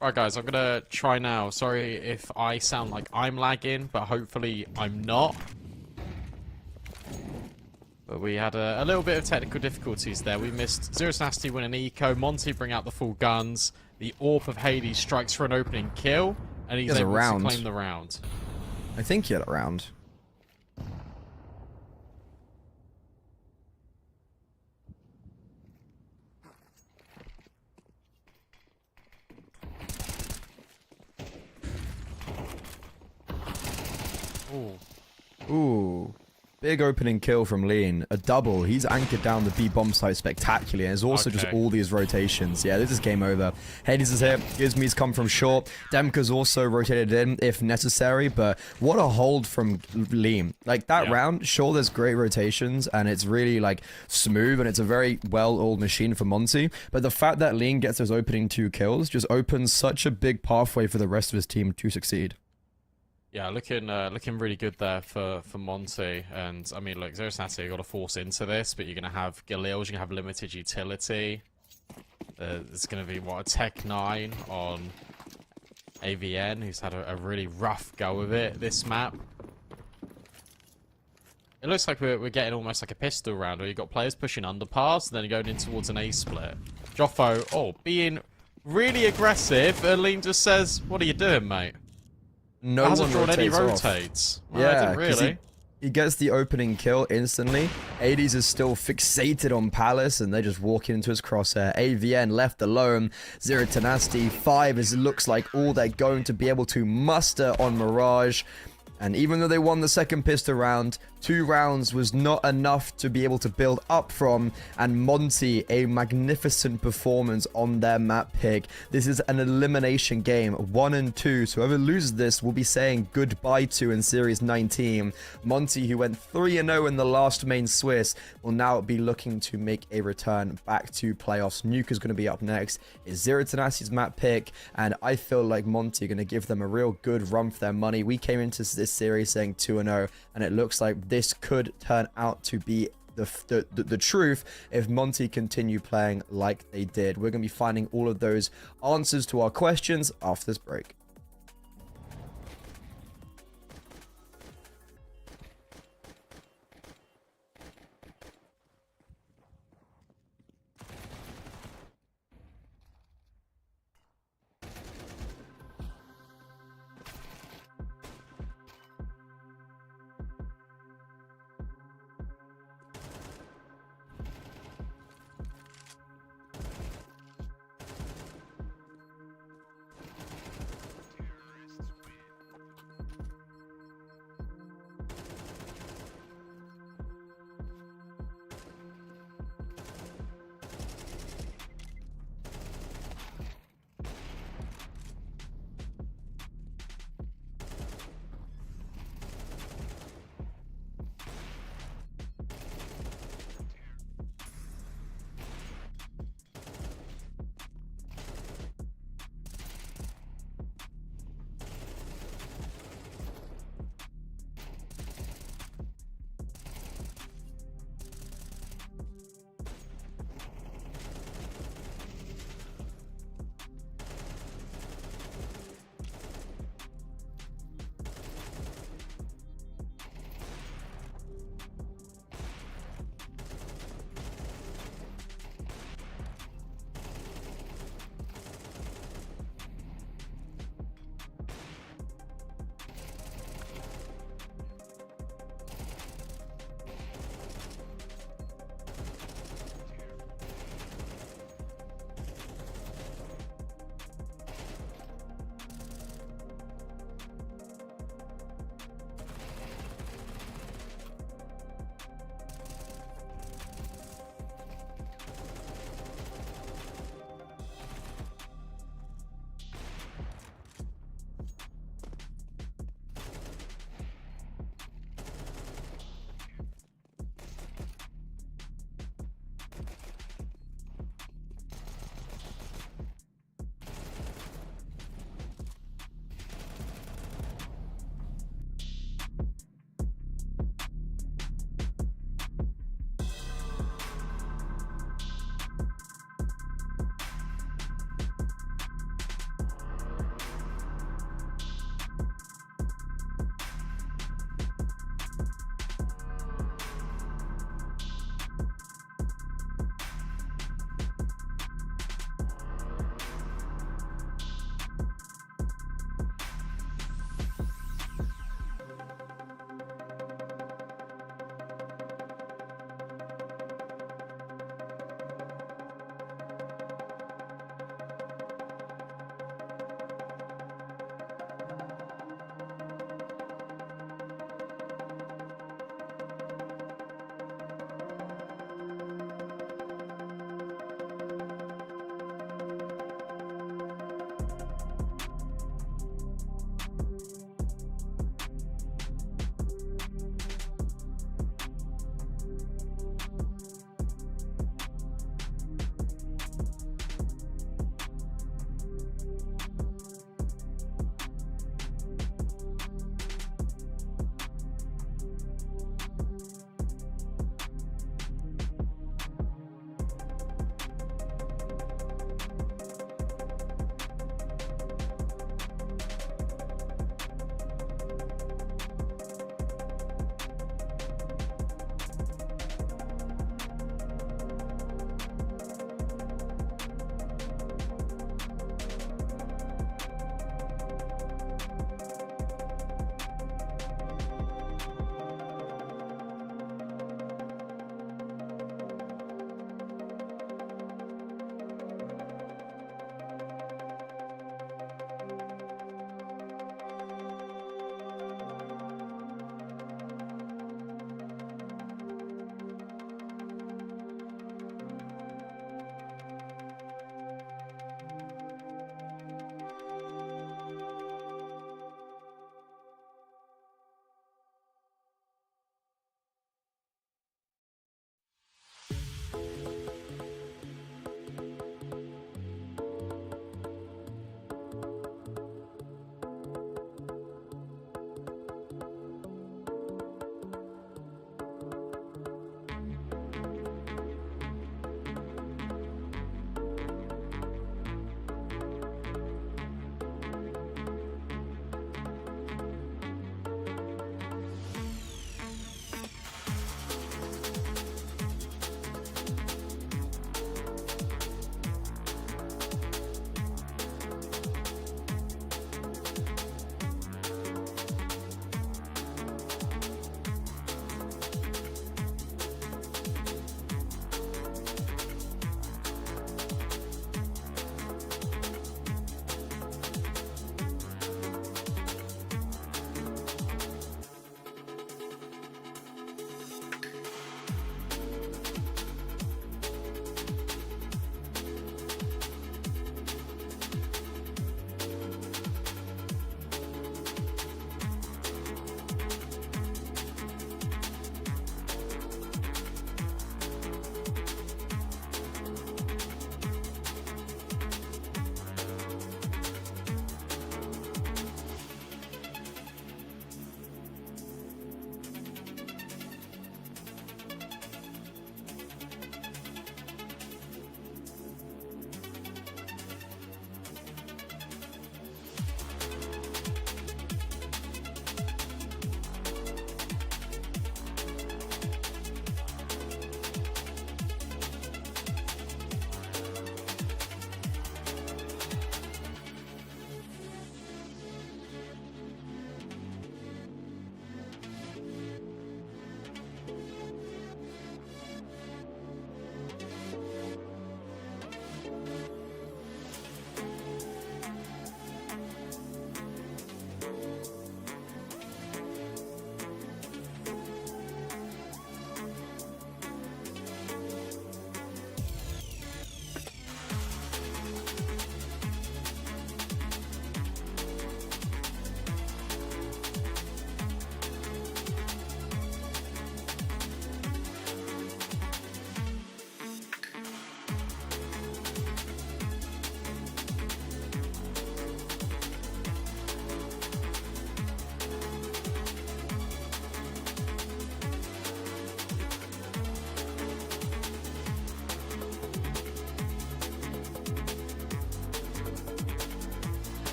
Right, guys, I'm gonna try now. Sorry if I sound like I'm lagging, but hopefully I'm not. But we had a little bit of technical difficulties there. We missed Zero Nasty win an eco, Monty bring out the full guns, the Orb of Hades strikes for an opening kill, and he's able to claim the round. I think he had a round. Ooh. Ooh. Big opening kill from Lean. A double. He's anchored down the B bomb site spectacularly. And there's also just all these rotations. Yeah, this is game over. Hades is here. Gizmi's come from short. Demka's also rotated in if necessary. But what a hold from Lean. Like that round, sure, there's great rotations and it's really like smooth and it's a very well-oiled machine for Monty. But the fact that Lean gets those opening 2 kills just opens such a big pathway for the rest of his team to succeed. Yeah, looking really good there for Monty. And I mean, look, Zero Nasty, you got to force into this, but you're gonna have Galils, you're gonna have limited utility. There's gonna be what, a Tech 9 on AVN, who's had a really rough go of it this map. It looks like we're getting almost like a pistol round, where you've got players pushing underpass, and then going in towards an A split. Joffo, being really aggressive, and Lean just says, "What are you doing, mate?" No one hasn't drawn any rotates off. rotates. Well, Yeah, didn't really. he gets the opening kill instantly. Hades is still fixated on Palace, and they're just walking into his crosshair. AVN left alone. Zero Tenacity 5 looks like all they're going to be able to muster on Mirage. And even though they won the second pistol round, 2 rounds was not enough to be able to build up from. And Monty, a magnificent performance on their map pick. This is an elimination game, 1 and 2. So whoever loses this will be saying goodbye to in Series 19. Monty, who went 3-0 in the last main Swiss, will now be looking to make a return back to playoffs. Nuke is going to be up next. It's Zero Tenacity's map pick. And I feel like Monty are going to give them a real good run for their money. We came into this series saying 2-0, and it looks like this could turn out to be the truth if Monty continue playing like they did. We're going to be finding all of those answers to our questions after this break.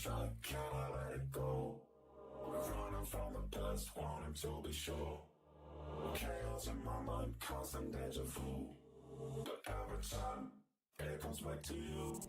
struck, can I let it go? We're running from the dust, wanting to be sure. Chaos in my mind, constant deja vu. But every time, it comes back to you.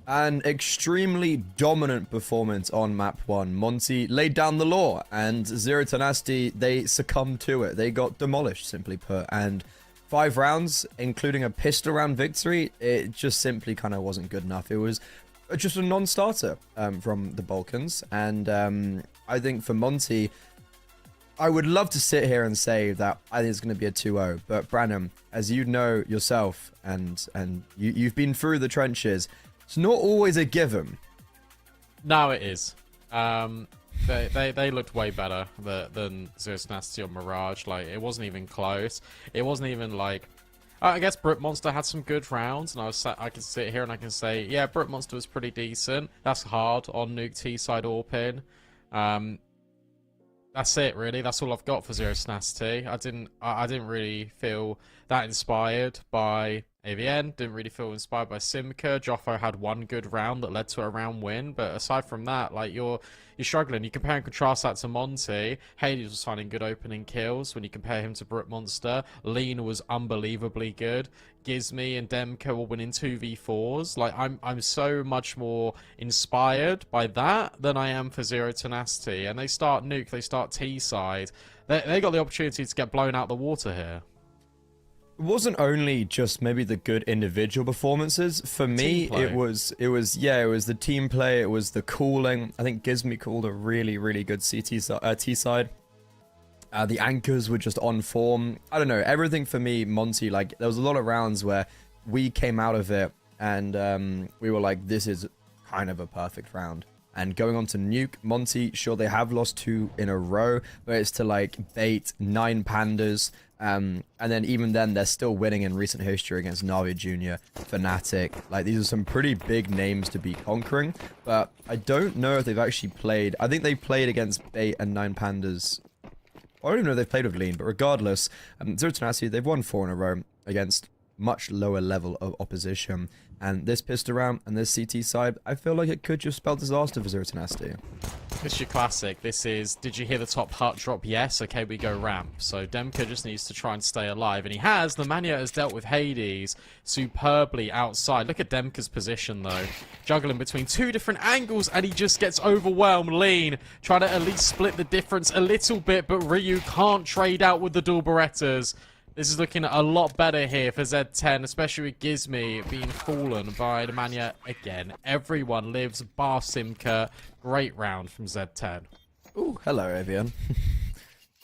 An extremely dominant performance on map 1. Monty laid down the law, and Zero Tenacity, they succumbed to it. They got demolished, simply put. And 5 rounds, including a pistol round victory, it just simply kind of wasn't good enough. It was just a non-starter from the Balkans. And I think for Monty, I would love to sit here and say that I think it's going to be a 2-0. But Branham, as you know yourself, and you've been through the trenches, it's not always a given. No, it is. They looked way better than Zero Tenacity or Mirage. Like, it wasn't even close. It wasn't even like... I guess Brute Monster had some good rounds, and I can sit here and I can say, yeah, Brute Monster was pretty decent. That's hard on Nuke T-side or pin. That's it, really. That's all I've got for Zero Tenacity. I didn't really feel that inspired by AVN. Didn't really feel inspired by Simca. Joffo had one good round that led to a round win, but aside from that, like, you're struggling. You compare and contrast that to Monty. Hades was finding good opening kills when you compare him to Brute Monster. Lean was unbelievably good. Gizmy and Demko were winning 2v4s. Like, I'm so much more inspired by that than I am for Zero Tenacity. And they start Nuke, they start T-side. They got the opportunity to get blown out the water here. It wasn't only just maybe the good individual performances. For me, it was the team play, it was the calling. I think Gizmy called a really, really good T-side. The anchors were just on form. I don't know, everything for me, Monty, like, there was a lot of rounds where we came out of it and we were like, this is kind of a perfect round. And going on to Nuke, Monty, sure, they have lost 2 in a row, but it's to, like, Bait, 9 Pandas, and then even then, they're still winning in recent history against Navi Jr., Fnatic. Like, these are some pretty big names to be conquering, but I don't know if they've actually played. I think they played against Bait and 9 Pandas. I don't even know if they've played with Lean, but regardless, Zero Tenacity, they've won 4 in a row against much lower level of opposition. And this pistol round and this CT side, I feel like it could just spell disaster for Zero Tenacity. This is your classic. This is, did you hear the top hut drop? Yes. Okay, we go ramp. So Demko just needs to try and stay alive. And he has. The Mania has dealt with Hades superbly outside. Look at Demko's position, though. Juggling between 2 different angles, and he just gets overwhelmed. Lean, trying to at least split the difference a little bit, but Ryu can't trade out with the dual Berettas. This is looking a lot better here for Z10, especially with Gizmy being fallen by the Mania again. Everyone lives, bar Simca. Great round from Z10. Ooh, hello, Avian.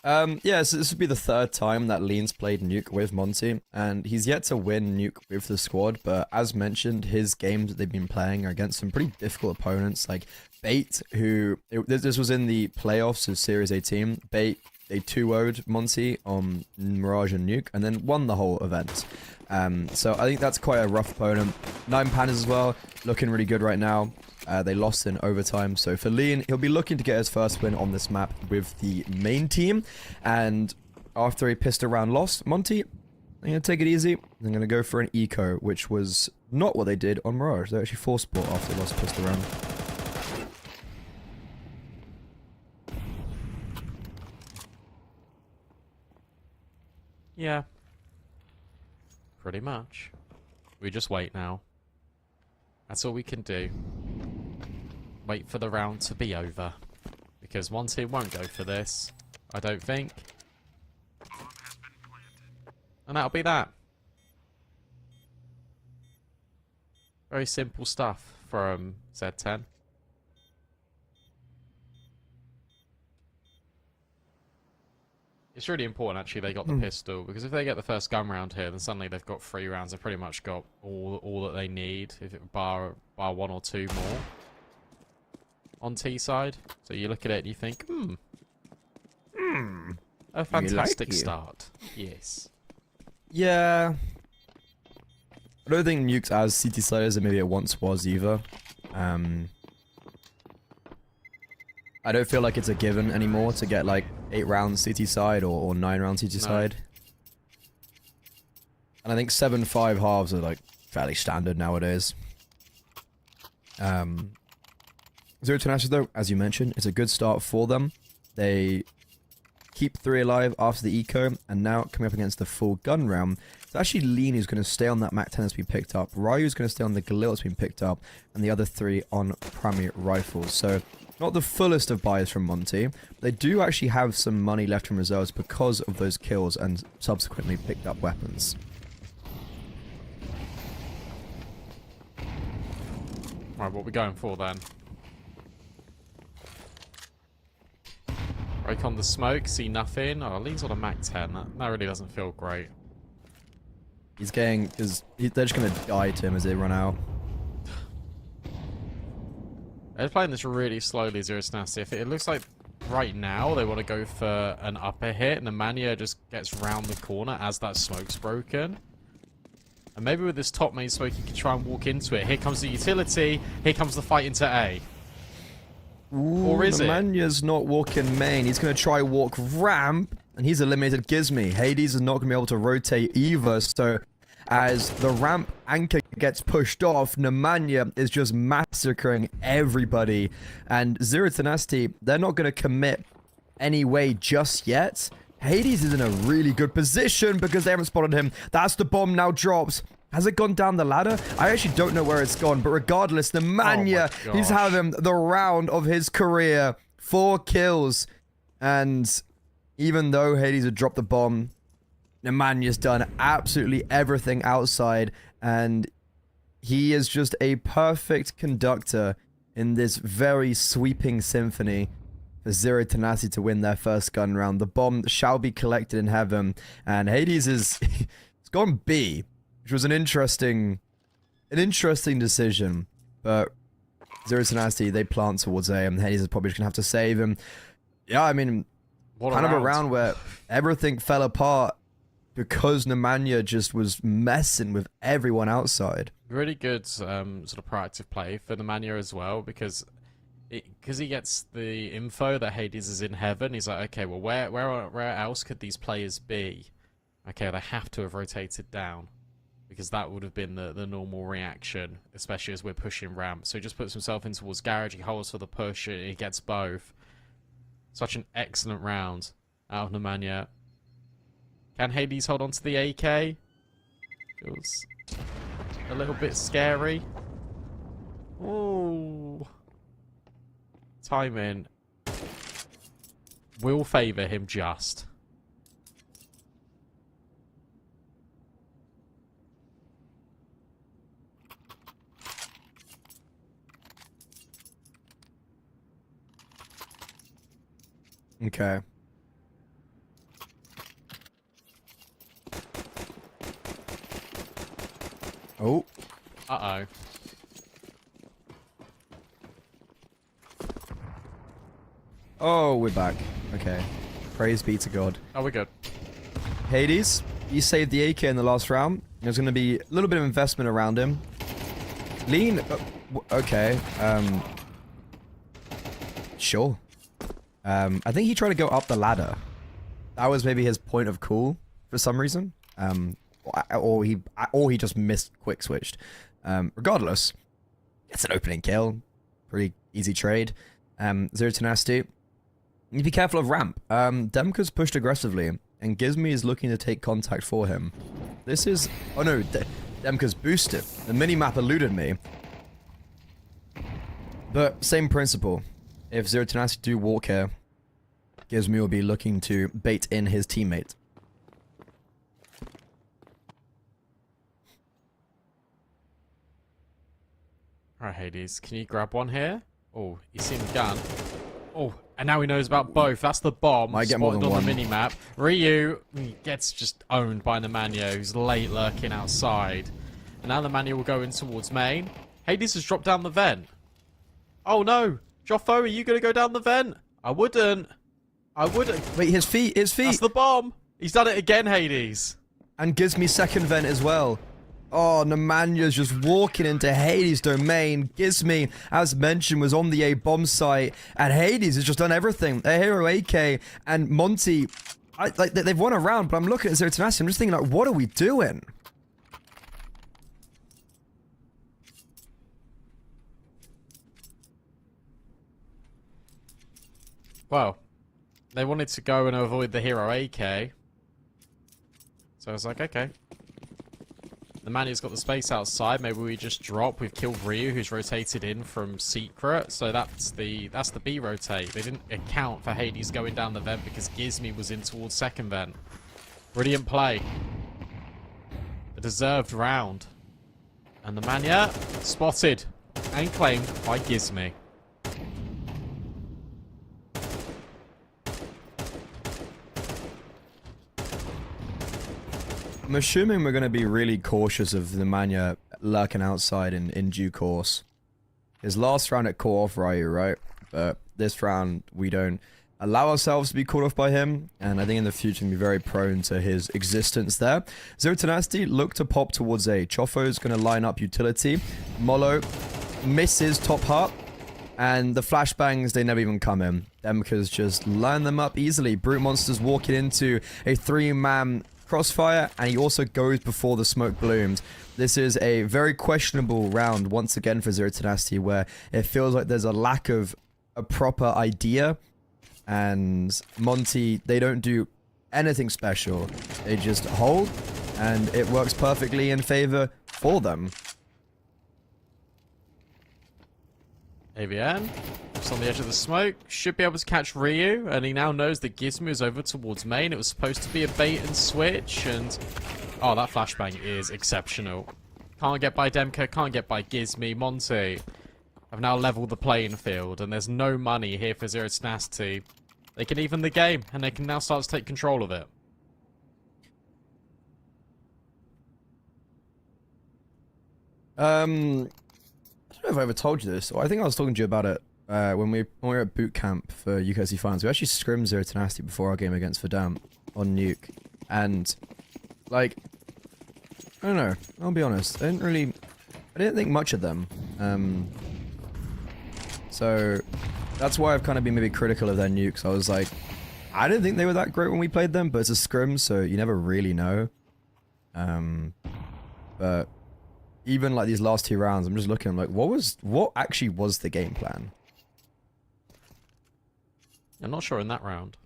Yeah, so this would be the 3rd time that Lean's played Nuke with Monty, and he's yet to win Nuke with the squad, but as mentioned, his games that they've been playing are against some pretty difficult opponents, like Bait, this was in the playoffs of Series 18. Bait, they 2-0'd Monty on Mirage and Nuke, and then won the whole event. So I think that's quite a rough opponent. 9 Pandas as well, looking really good right now. They lost in overtime, so for Lean, he'll be looking to get his first win on this map with the main team. And after a pistol round loss, Monty, they're going to take it easy. They're going to go for an eco, which was not what they did on Mirage. They actually forced sport after they lost pistol round. Yeah. Pretty much. We just wait now. That's all we can do. Wait for the round to be over. Because Monty won't go for this, I don't think. And that'll be that. Very simple stuff from Z10. It's really important, actually, they got the pistol, because if they get the first gun round here, then suddenly they've got 3 rounds. They've pretty much got all that they need, if it bar 1 or 2 more on T side. So you look at it and you think, a fantastic start. Yes. Yeah. I don't think Nuke's as CT side as maybe it once was either. I don't feel like it's a given anymore to get like 8 rounds CT side or 9 rounds CT side. And I think 7-5 halves are like fairly standard nowadays. Zero Tenacity though, as you mentioned, it's a good start for them. They keep 3 alive after the eco, and now coming up against the full gun round. It's actually Lean who's going to stay on that MAC-10 that's been picked up, Ryu's going to stay on the Galil that's been picked up, and the other 3 on primary rifles. So not the fullest of buys from Monty. They do actually have some money left in reserves because of those kills and subsequently picked up weapons. Right, what are we going for then? Break on the smoke, see nothing. Oh, Lean's on a MAC-10. That really doesn't feel great. He's getting, because they're just going to die to him as they run out. They're playing this really slowly, Zero Tenacity. It looks like right now they want to go for an upper hit, and Nemanja just gets round the corner as that smoke's broken. And maybe with this top main smoke, you can try and walk into it. Here comes the utility. Here comes the fight into A. Ooh, or is Nemanja's not walking main. He's going to try walk ramp, and he's eliminated Gizmi. Hades is not going to be able to rotate either, so as the ramp anchor gets pushed off, Nemanja is just massacring everybody. And Zero Tenacity, they're not going to commit anyway just yet. Hades is in a really good position because they haven't spotted him. That's the bomb now drops. Has it gone down the ladder? I actually don't know where it's gone, but regardless, Nemanja, he's having the round of his career. 4 kills. And even though Hades had dropped the bomb, Nemanja's done absolutely everything outside, and he is just a perfect conductor in this very sweeping symphony for Zero Tenacity to win their first gun round. The bomb shall be collected in heaven, and Hades is it's gone B, which was an interesting decision, but Zero Tenacity, they plant towards A, and Hades is probably just gonna have to save him. Yeah, I mean, kind of a round where everything fell apart because Nemanja just was messing with everyone outside. Really good sort of proactive play for Nemanja as well, because he gets the info that Hades is in heaven. He's like, okay, well, where else could these players be? Okay, they have to have rotated down, because that would have been the normal reaction, especially as we're pushing ramp. So he just puts himself in towards garage, he holds for the push, and he gets both. Such an excellent round out of Nemanja. Can Hades hold on to the AK? Feels a little bit scary. Oh, timing will favour him just. Okay. Oh. Uh-oh. Oh, we're back. Okay. Praise be to God. Oh, we're good. Hades, you saved the AK in the last round. There's going to be a little bit of investment around him. Lean. Okay. Sure. I think he tried to go up the ladder. That was maybe his point of call for some reason. Or he just missed quick switched. Regardless, it's an opening kill. Pretty easy trade. Zero Tenacity. You need to be careful of ramp. Demka's pushed aggressively, and Gizmi is looking to take contact for him. This is... Oh no, Demka's boosted. The minimap eluded me. But same principle. If Zero Tenacity do walk here, Gizmi will be looking to bait in his teammate. Alright, Hades, can you grab one here? Oh, he's seen the gun. Oh, and now he knows about both. That's the bomb Might get more spotted than on one. the minimap. Ryu gets just owned by Nemanja, who's late lurking outside. And now Nemanja will go in towards main. Hades has dropped down the vent. Oh no! Joffo, are you going to go down the vent? I wouldn't. I wouldn't. Wait, his feet! That's the bomb! He's done it again, Hades. And Gizmi second vent as well. Oh, Nemanja's just walking into Hades' domain. Gizmi, as mentioned, was on the A bomb site, and Hades has just done everything. A hero AK and Monty, they've won a round, but I'm looking at Zero Tenacity, I'm just thinking, like, what are we doing? Well, They wanted to go and avoid the hero AK. So I was like, okay. The Manu's got the space outside. Maybe we just drop. We've killed Ryu, who's rotated in from Secret. So that's the B rotate. They didn't account for Hades going down the vent because Gizmy was in towards second vent. Brilliant play. A deserved round. And the Mania spotted and claimed by Gizmy. I'm assuming we're going to be really cautious of the Mania lurking outside in due course. His last round it caught off Ryu, right? But this round we don't allow ourselves to be caught off by him, and I think in the future we'll be very prone to his existence there. Zero Tenacity look to pop towards A. Chofo's going to line up utility. Molo misses top heart, and the flashbangs, they never even come in. Demka's just line them up easily. Brute Monster's walking into a 3-man crossfire, and he also goes before the smoke blooms. This is a very questionable round once again for Zero Tenacity, where it feels like there's a lack of a proper idea, and Monty, they don't do anything special. They just hold, and it works perfectly in favor for them. AVN, just on the edge of the smoke, should be able to catch Ryu, and he now knows that Gizmo is over towards main. It was supposed to be a bait and switch, and oh, that flashbang is exceptional. Can't get by Demka, can't get by Gizmy. Monty have now leveled the playing field, and there's no money here for Zero Tenacity. They can even the game, and they can now start to take control of it. I don't know if I ever told you this, or I think I was talking to you about it when we were at boot camp for UKC Finals. We actually scrimmed Zero Tenacity before our game against Verdamp on Nuke, and like, I don't know, I'll be honest, I didn't think much of them. So that's why I've kind of been maybe critical of their nukes. I was like, I didn't think they were that great when we played them, but it's a scrim, so you never really know. But even like these last 2 rounds, I'm just looking, I'm like, what actually was the game plan? I'm not sure in that round.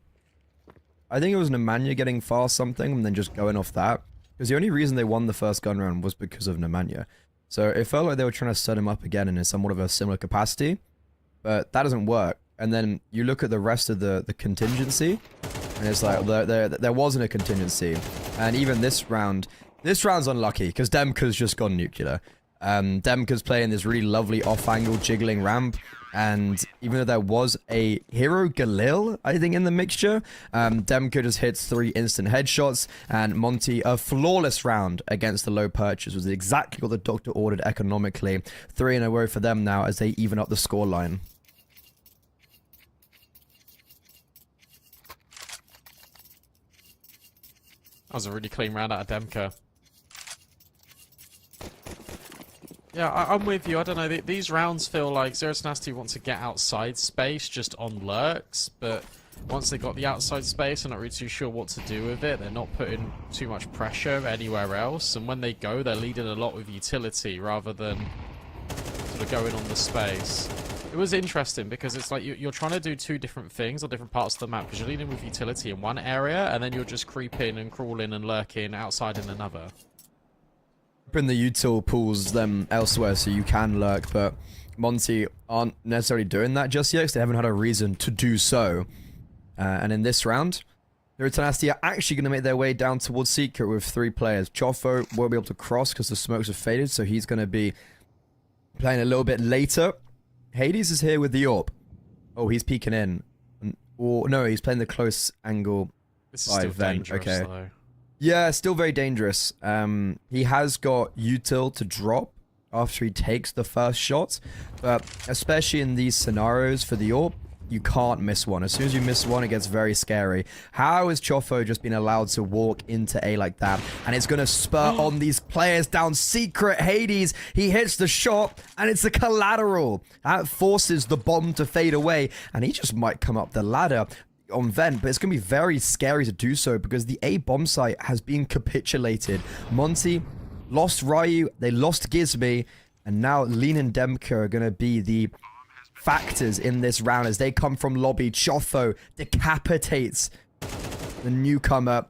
I think it was Nemanja getting fast something and then just going off that. Because the only reason they won the first gun round was because of Nemanja. So it felt like they were trying to set him up again in somewhat of a similar capacity. But that doesn't work. And then you look at the rest of the contingency, and it's like, there wasn't a contingency. And even this round's unlucky, because Demka's just gone nuclear. Demka's playing this really lovely off-angle jiggling ramp, and even though there was a hero Galil, I think, in the mixture, Demka just hits 3 instant headshots, and Monty, a flawless round against the low purchase, was exactly what the doctor ordered economically. 3 in a row for them now as they even up the scoreline. That was a really clean round out of Demka. Yeah, I'm with you. I don't know. These rounds feel like Zero Tenacity want to get outside space just on lurks, but once they got the outside space, they're not really too sure what to do with it. They're not putting too much pressure anywhere else, and when they go, they're leading a lot with utility rather than sort of going on the space. It was interesting because it's like you're trying to do 2 different things on different parts of the map, because you're leading with utility in one area, and then you're just creeping and crawling and lurking outside in another. In the util pulls them elsewhere so you can lurk, but Monty aren't necessarily doing that just yet because they haven't had a reason to do so. And in this round, Zero Tenacity are actually going to make their way down towards Secret with 3 players. Chofo won't be able to cross because the smokes have faded, so he's going to be playing a little bit later. Hades is here with the AWP. Oh, he's peeking in. Or no, he's playing the close angle. This is still dangerous, okay. though. Yeah, still very dangerous. He has got util to drop after he takes the first shot, but especially in these scenarios for the AWP, you can't miss one. As soon as you miss one, it gets very scary. How is Chofo just been allowed to walk into A like that? And it's going to spur on these players down Secret. Hades, he hits the shot, and it's a collateral. That forces the bomb to fade away, and he just might come up the ladder on vent, but it's going to be very scary to do so because the A bomb site has been capitulated. Monty lost Ryu, they lost Gizmy, and now Lean and Demka are going to be the factors in this round as they come from lobby. Choffo decapitates the newcomer.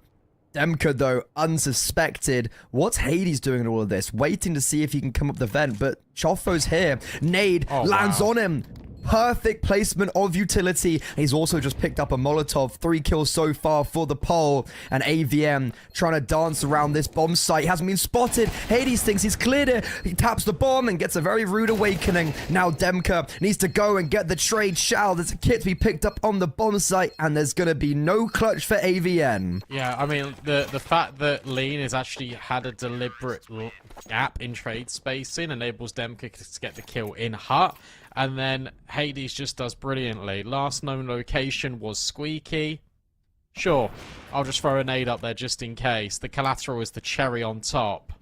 Demka, though, unsuspected. What's Hades doing in all of this? Waiting to see if he can come up the vent, but Choffo's here. Nade lands on him. Perfect placement of utility. He's also just picked up a Molotov. 3 kills so far for the pole. And AVM trying to dance around this bomb site. He hasn't been spotted. Hades thinks he's cleared it. He taps the bomb and gets a very rude awakening. Now Demka needs to go and get the trade shell. There's a kit to be picked up on the bomb site, and there's going to be no clutch for AVN. Yeah, I mean, the fact that Lean has actually had a deliberate gap in trade spacing enables Demka to get the kill in hut. And then Hades just does brilliantly. Last known location was Squeaky. Sure, I'll just throw a nade up there just in case. The collateral is the cherry on top.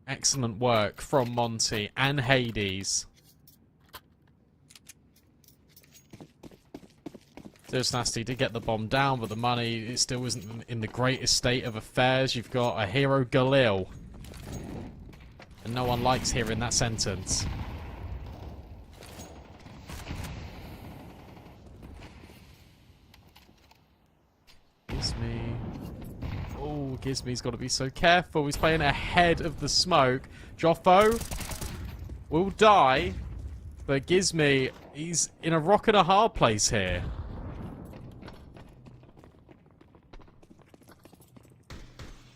Excellent work from Monty and Hades. There's Nasty did get the bomb down, but the money it still isn't in the greatest state of affairs. You've got a hero Galil. And no one likes hearing that sentence. Gizmy. Oh, Gizmy's got to be so careful. He's playing ahead of the smoke. Joffo will die. But Gizmy, he's in a rock and a hard place here.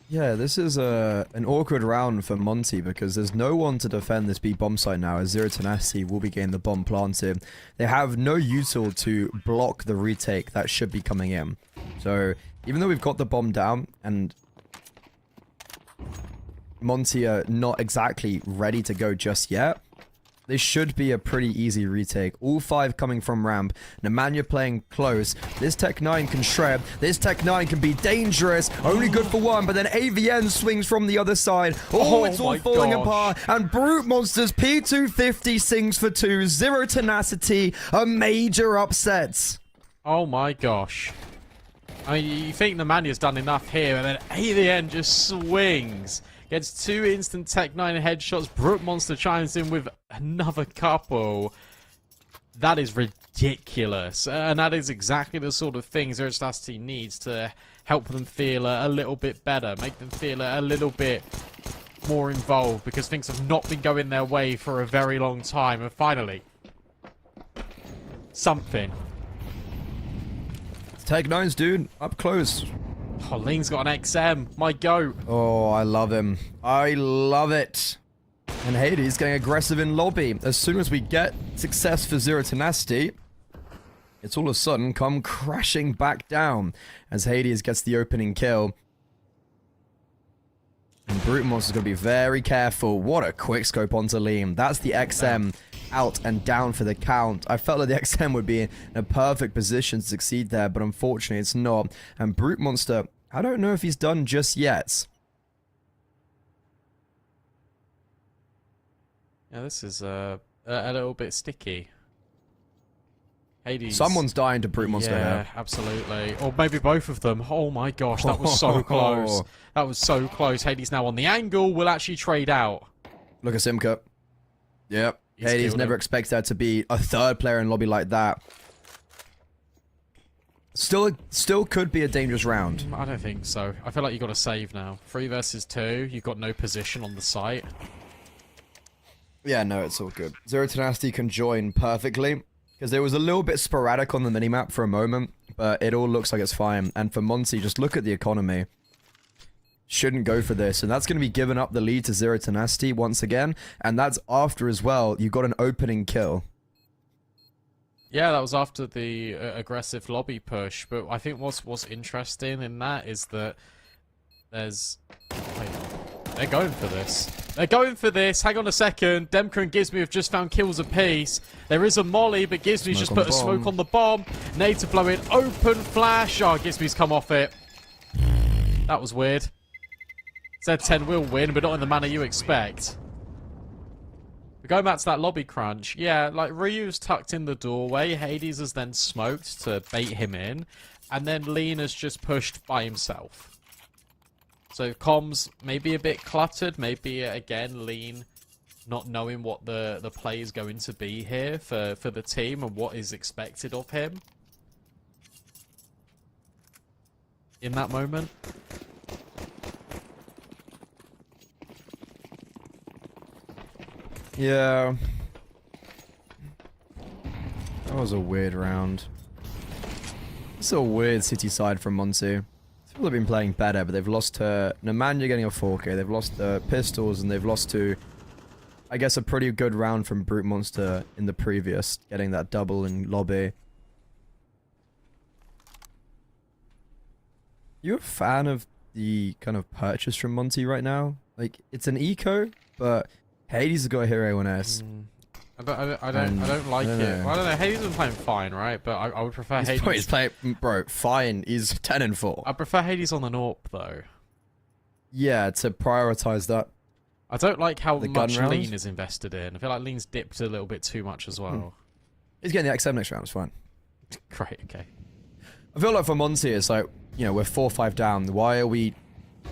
Yeah, this is an awkward round for Monty because there's no one to defend this B bomb site now as Zero Tenacity will be getting the bomb planted. They have no util to block the retake that should be coming in. So, even though we've got the bomb down and Monty are not exactly ready to go just yet, this should be a pretty easy retake. All 5 coming from ramp. Nemanja playing close. This Tech 9 can shred. This Tech 9 can be dangerous. Only good for 1, but then AVN swings from the other side. Oh, it's all falling apart. And Brute Monsters P250 sings for 2. Zero Tenacity. A major upset. Oh my gosh. I mean, you think Nemanja's done enough here, and then AVN just swings. Gets 2 instant Tech 9 headshots. Brute Monster chimes in with another couple. That is ridiculous. And that is exactly the sort of thing Zero Tenacity needs to help them feel a little bit better. Make them feel a little bit more involved because things have not been going their way for a very long time. And finally, something. Tech 9's dude, up close. Oh, Lean's got an XM. My goat. Oh, I love him. I love it. And Hades getting aggressive in lobby. As soon as we get success for Zero Tenacity, it's all of a sudden come crashing back down as Hades gets the opening kill. And Brute Monster's going to be very careful. What a quick scope onto Liam. That's the XM out and down for the count. I felt like the XM would be in a perfect position to succeed there, but unfortunately it's not. And Brute Monster, I don't know if he's done just yet. Yeah, this is a little bit sticky. Hades. Someone's dying to Brute Monster yeah, here. Absolutely. Or maybe both of them. Oh my gosh, that was so close. That was so close. Hades now on the angle. Will actually trade out. Look at Simka. Yep. He's Hades killed never him. expects there to be a 3rd player in lobby like that. Still could be a dangerous round. I don't think so. I feel like you got to save now. 3 versus 2. You've got no position on the site. Yeah, no, it's all good. Zero Tenacity can join perfectly. Because there was a little bit sporadic on the minimap for a moment. But it all looks like it's fine. And for Monty, just look at the economy. Shouldn't go for this. And that's going to be giving up the lead to Zero Tenacity once again. And that's after as well. You got an opening kill. Yeah, that was after the aggressive lobby push. But I think what's interesting in that is that there's... Wait, they're going for this. They're going for this. Hang on a second. Demka and Gizmy have just found kills apiece. There is a molly, but Gizmy's just put a smoke on the bomb. Nade to blow it. Open flash. Oh, Gizmy's come off it. That was weird. Z10 will win, but not in the manner you expect. But going back to that lobby crunch, yeah, like Ryu's tucked in the doorway. Hades has then smoked to bait him in. And then Lean has just pushed by himself. So comms maybe a bit cluttered. Maybe, again, Lean not knowing what the play is going to be here for the team and what is expected of him in that moment. Yeah. That was a weird round. It's a weird city side from Monty. People have been playing better, but they've lost to Nemanja getting a 4K, they've lost to Pistols, and they've lost to, I guess, a pretty good round from Brute Monster in the previous, getting that double in lobby. You a fan of the kind of purchase from Monty right now? Like, it's an eco, but Hades has got a Hero 1S. I don't like it. Well, I don't know. Hades has been playing fine, right? But I would prefer Hades. He's playing, bro, fine. He's 10 and 4. I prefer Hades on the Norp though. Yeah, to prioritize that. I don't like how The much gun rounds? Lean is invested in. I feel like Lean's dipped a little bit too much as well. He's getting the XM next round. It's fine. Great, okay. I feel like for Monty, it's like, you know, we're 4-5 down. Why are we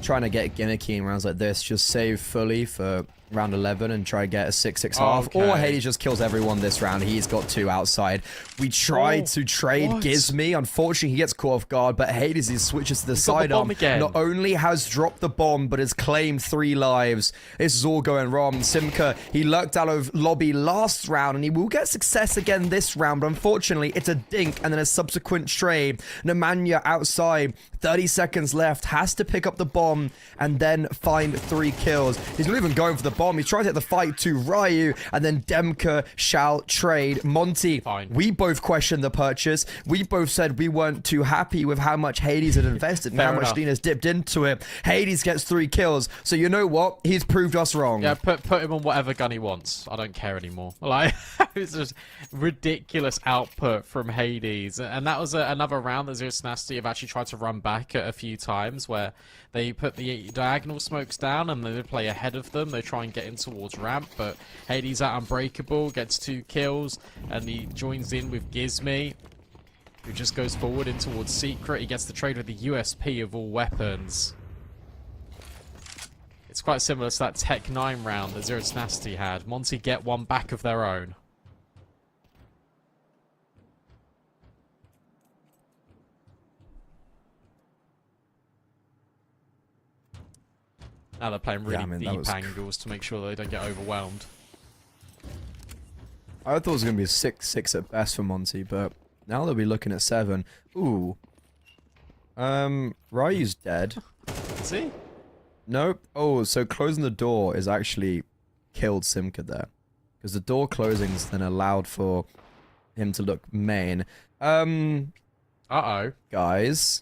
trying to get gimmicky in rounds like this? Just save fully for round 11 and try to get a 6-6 half. Okay. Or Hades just kills everyone this round. He's got 2 outside. We tried to trade what? Gizmy. Unfortunately, he gets caught off guard, but Hades he switches to the He's got the sidearm. bomb again. Not only has dropped the bomb, but has claimed 3 lives. This is all going wrong. Simka, he lurked out of lobby last round, and he will get success again this round, but unfortunately, it's a dink and then a subsequent trade. Nemanja outside, 30 seconds left, has to pick up the bomb and then find 3 kills. He's not even going for the bomb. He's trying to take the fight to Ryu, and then Demka shall trade. Monty, Fine. we both questioned the purchase. We both said we weren't too happy with how much Hades had invested and Fair how much enough. Lena's dipped into it. Hades gets 3 kills, so you know what? He's proved us wrong. Yeah, put him on whatever gun he wants. I don't care anymore. Like, it's just ridiculous output from Hades, and that was another round that Zero Nasty have actually tried to run back a few times, where they put the diagonal smokes down and they play ahead of them. They try and get in towards ramp, but Hades at Unbreakable gets 2 kills, and he joins in with Gizmy, who just goes forward in towards Secret. He gets the trade with the USP of all weapons. It's quite similar to that Tech 9 round that Zero Nasty had. Monty get one back of their own. Now they're playing really that deep was angles to make sure they don't get overwhelmed. I thought it was going to be a 6-6 at best for Monty, but now they'll be looking at 7. Ooh. Ryu's dead. Is he? Nope. Oh, so closing the door is actually killed Simka there. Because the door closings then allowed for him to look main. Uh-oh. Guys,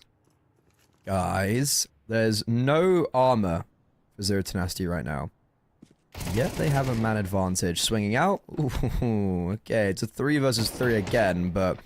there's no armor for Zero Tenacity right now. Yet they have a man advantage. Swinging out. Ooh, okay, it's a 3 versus 3 again, but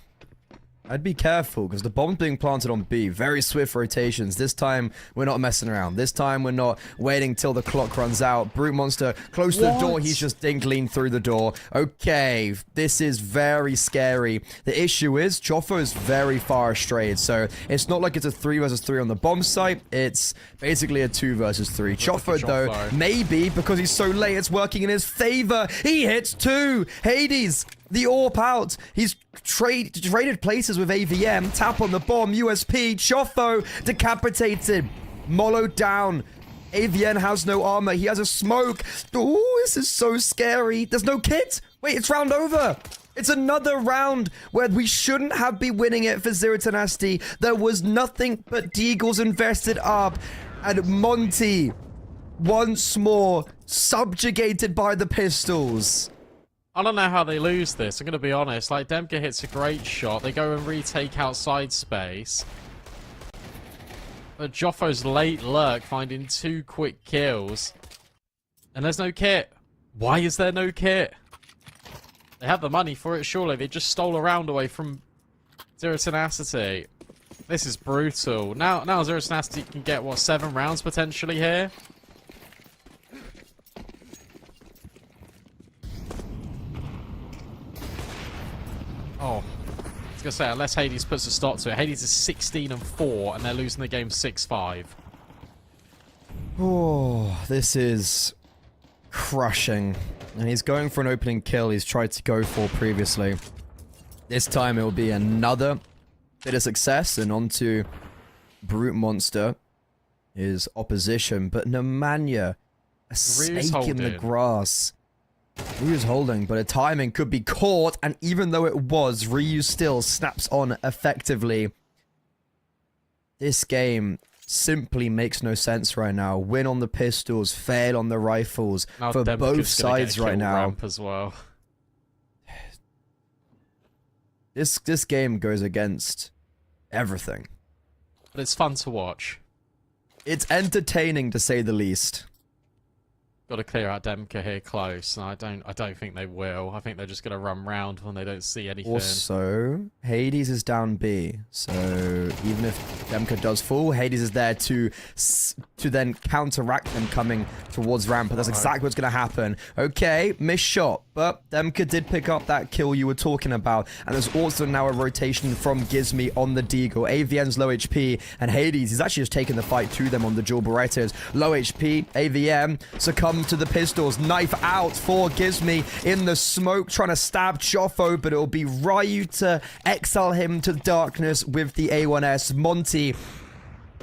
I'd be careful because the bomb's being planted on B. Very swift rotations. This time, we're not messing around. This time, we're not waiting till the clock runs out. Brute Monster close to the door. He's just dink lean through the door. Okay, this is very scary. The issue is, Joffo's very far astray. So, it's not like it's a 3 versus 3 on the bomb site. It's basically a 2 versus 3. Joffo, though, maybe because he's so late, it's working in his favor. He hits 2. Hades. The AWP out. He's traded places with AVM. Tap on the bomb. USP. Choffo decapitated. Molo down. AVN has no armor. He has a smoke. Ooh, this is so scary. There's no kit. Wait, it's round over. It's another round where we shouldn't have been winning it for Zero Tenacity. There was nothing but Deagles invested up. And Monty, once more, subjugated by the pistols. I don't know how they lose this, I'm going to be honest. Like, Demka hits a great shot. They go and retake outside space. But Joffo's late lurk, finding 2 quick kills. And there's no kit. Why is there no kit? They have the money for it, surely. They just stole a round away from Zero Tenacity. This is brutal. Now Zero Tenacity can get, what, 7 rounds potentially here? Oh, I was gonna say, unless Hades puts a stop to it. Hades is 16-4, and they're losing the game 6-5. Oh, this is crushing. And he's going for an opening kill he's tried to go for previously. This time it will be another bit of success and onto Brute Monster, his opposition. But Nemanja, a snake in the grass. Ryu's holding, but a timing could be caught, and even though it was, Ryu still snaps on effectively. This game simply makes no sense right now. Win on the pistols, fail on the rifles now for Demka's both sides right now. Ramp as well. This game goes against everything. But it's fun to watch. It's entertaining to say the least. Got to clear out Demka here close, and I don't think they will. I think they're just going to run round when they don't see anything. Also, Hades is down B, so even if Demka does fall, Hades is there to then counteract them coming towards ramp. But that's exactly what's going to happen. Okay, missed shot, but Demka did pick up that kill you were talking about, and there's also now a rotation from Gizmi on the Deagle. AVM's low HP, and Hades is actually just taking the fight to them on the dual Berettas. Low HP, AVM succumb to the pistols. Knife out for Gizmi in the smoke, trying to stab Chofo, but it'll be Ryu to exile him to darkness with the A1S. Monty,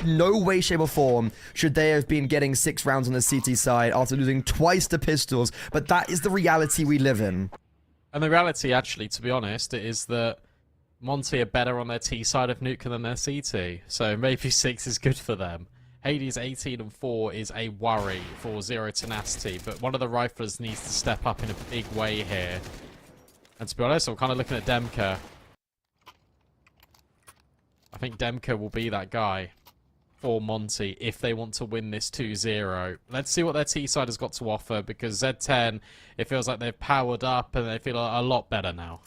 no way, shape, or form should they have been getting 6 rounds on the CT side after losing twice to pistols, but that is the reality we live in. And the reality, actually, to be honest, is that Monty are better on their T side of Nuka than their CT, so maybe 6 is good for them. Hades 18 and 4 is a worry for Zero Tenacity, but one of the riflers needs to step up in a big way here. And to be honest, I'm kind of looking at Demka. I think Demka will be that guy for Monty if they want to win this 2-0. Let's see what their T side has got to offer, because Z10, it feels like they've powered up and they feel a lot better now.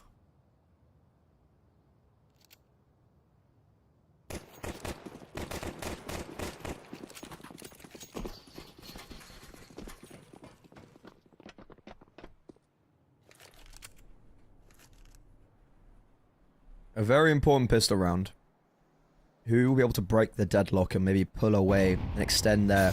A very important pistol round. Who will be able to break the deadlock and maybe pull away and extend their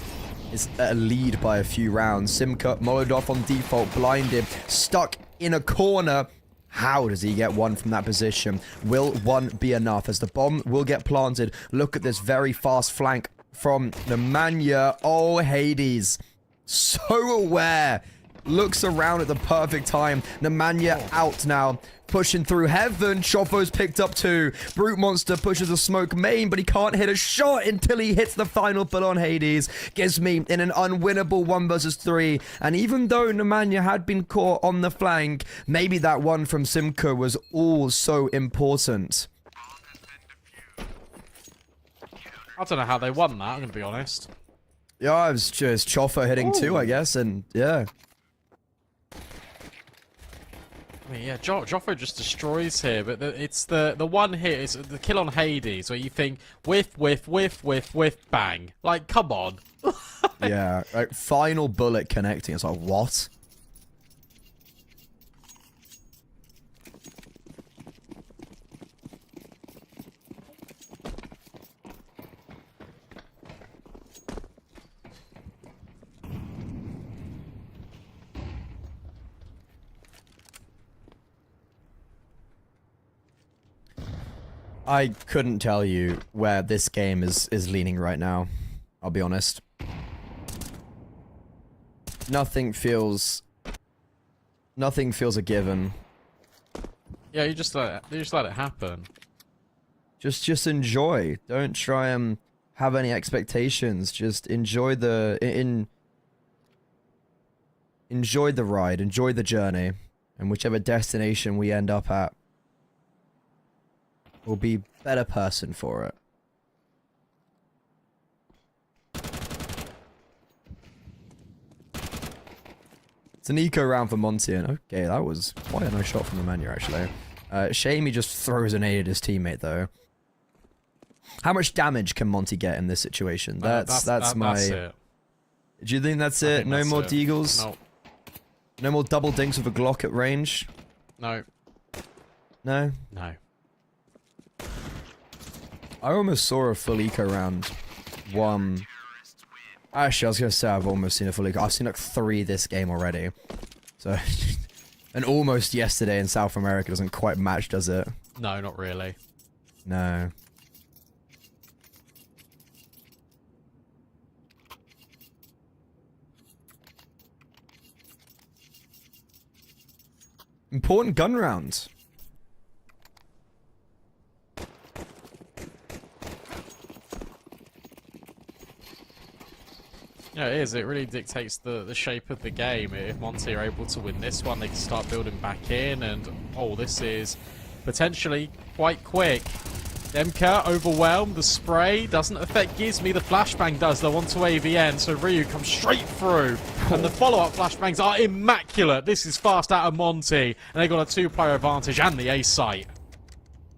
lead by a few rounds? Simka, Molodov on default, blinded, stuck in a corner. How does he get one from that position? Will one be enough as the bomb will get planted? Look at this very fast flank from Nemanja. Oh, Hades. So aware. Looks around at the perfect time. Nemanja out now. Pushing through heaven. Chofo's picked up 2. Brute Monster pushes a smoke main, but he can't hit a shot until he hits the final bullet on Hades. Gives me in an unwinnable 1 versus 3. And even though Nemanja had been caught on the flank, maybe that one from Simka was all so important. I don't know how they won that, I'm going to be honest. Yeah, it was just Chofo hitting 2, I guess, and yeah. I mean, yeah, Joffo just destroys here, but it's the one hit, is the kill on Hades, where you think, whiff, bang. Like, come on. Yeah, like, final bullet connecting, it's like, what? I couldn't tell you where this game is leaning right now. I'll be honest. Nothing feels a given. Yeah, you just let it happen. Just enjoy. Don't try and have any expectations. Just enjoy the enjoy the ride, enjoy the journey, and whichever destination we end up at, will be a better person for it. It's an eco round for Monty, and okay, that was quite a nice shot from the menu, actually. Shame he just throws an aid at his teammate, though. How much damage can Monty get in this situation? That's it. Do you think that's it? No more deagles? No. No more double dinks with a Glock at range? No. No? No. I almost saw a full eco round. One Actually, I was going to say I've almost seen a fully... I've seen like 3 this game already. So... and almost yesterday in South America doesn't quite match, does it? No, not really. No. Important gun rounds. Yeah, it is. It really dictates the shape of the game. If Monty are able to win this one, they can start building back in, and oh, this is potentially quite quick. Demka overwhelmed. The spray doesn't affect Gizmi. The flashbang does. They're onto AVN, so Ryu comes straight through. And the follow-up flashbangs are immaculate. This is fast out of Monty, and they got a 2-player advantage and the A site.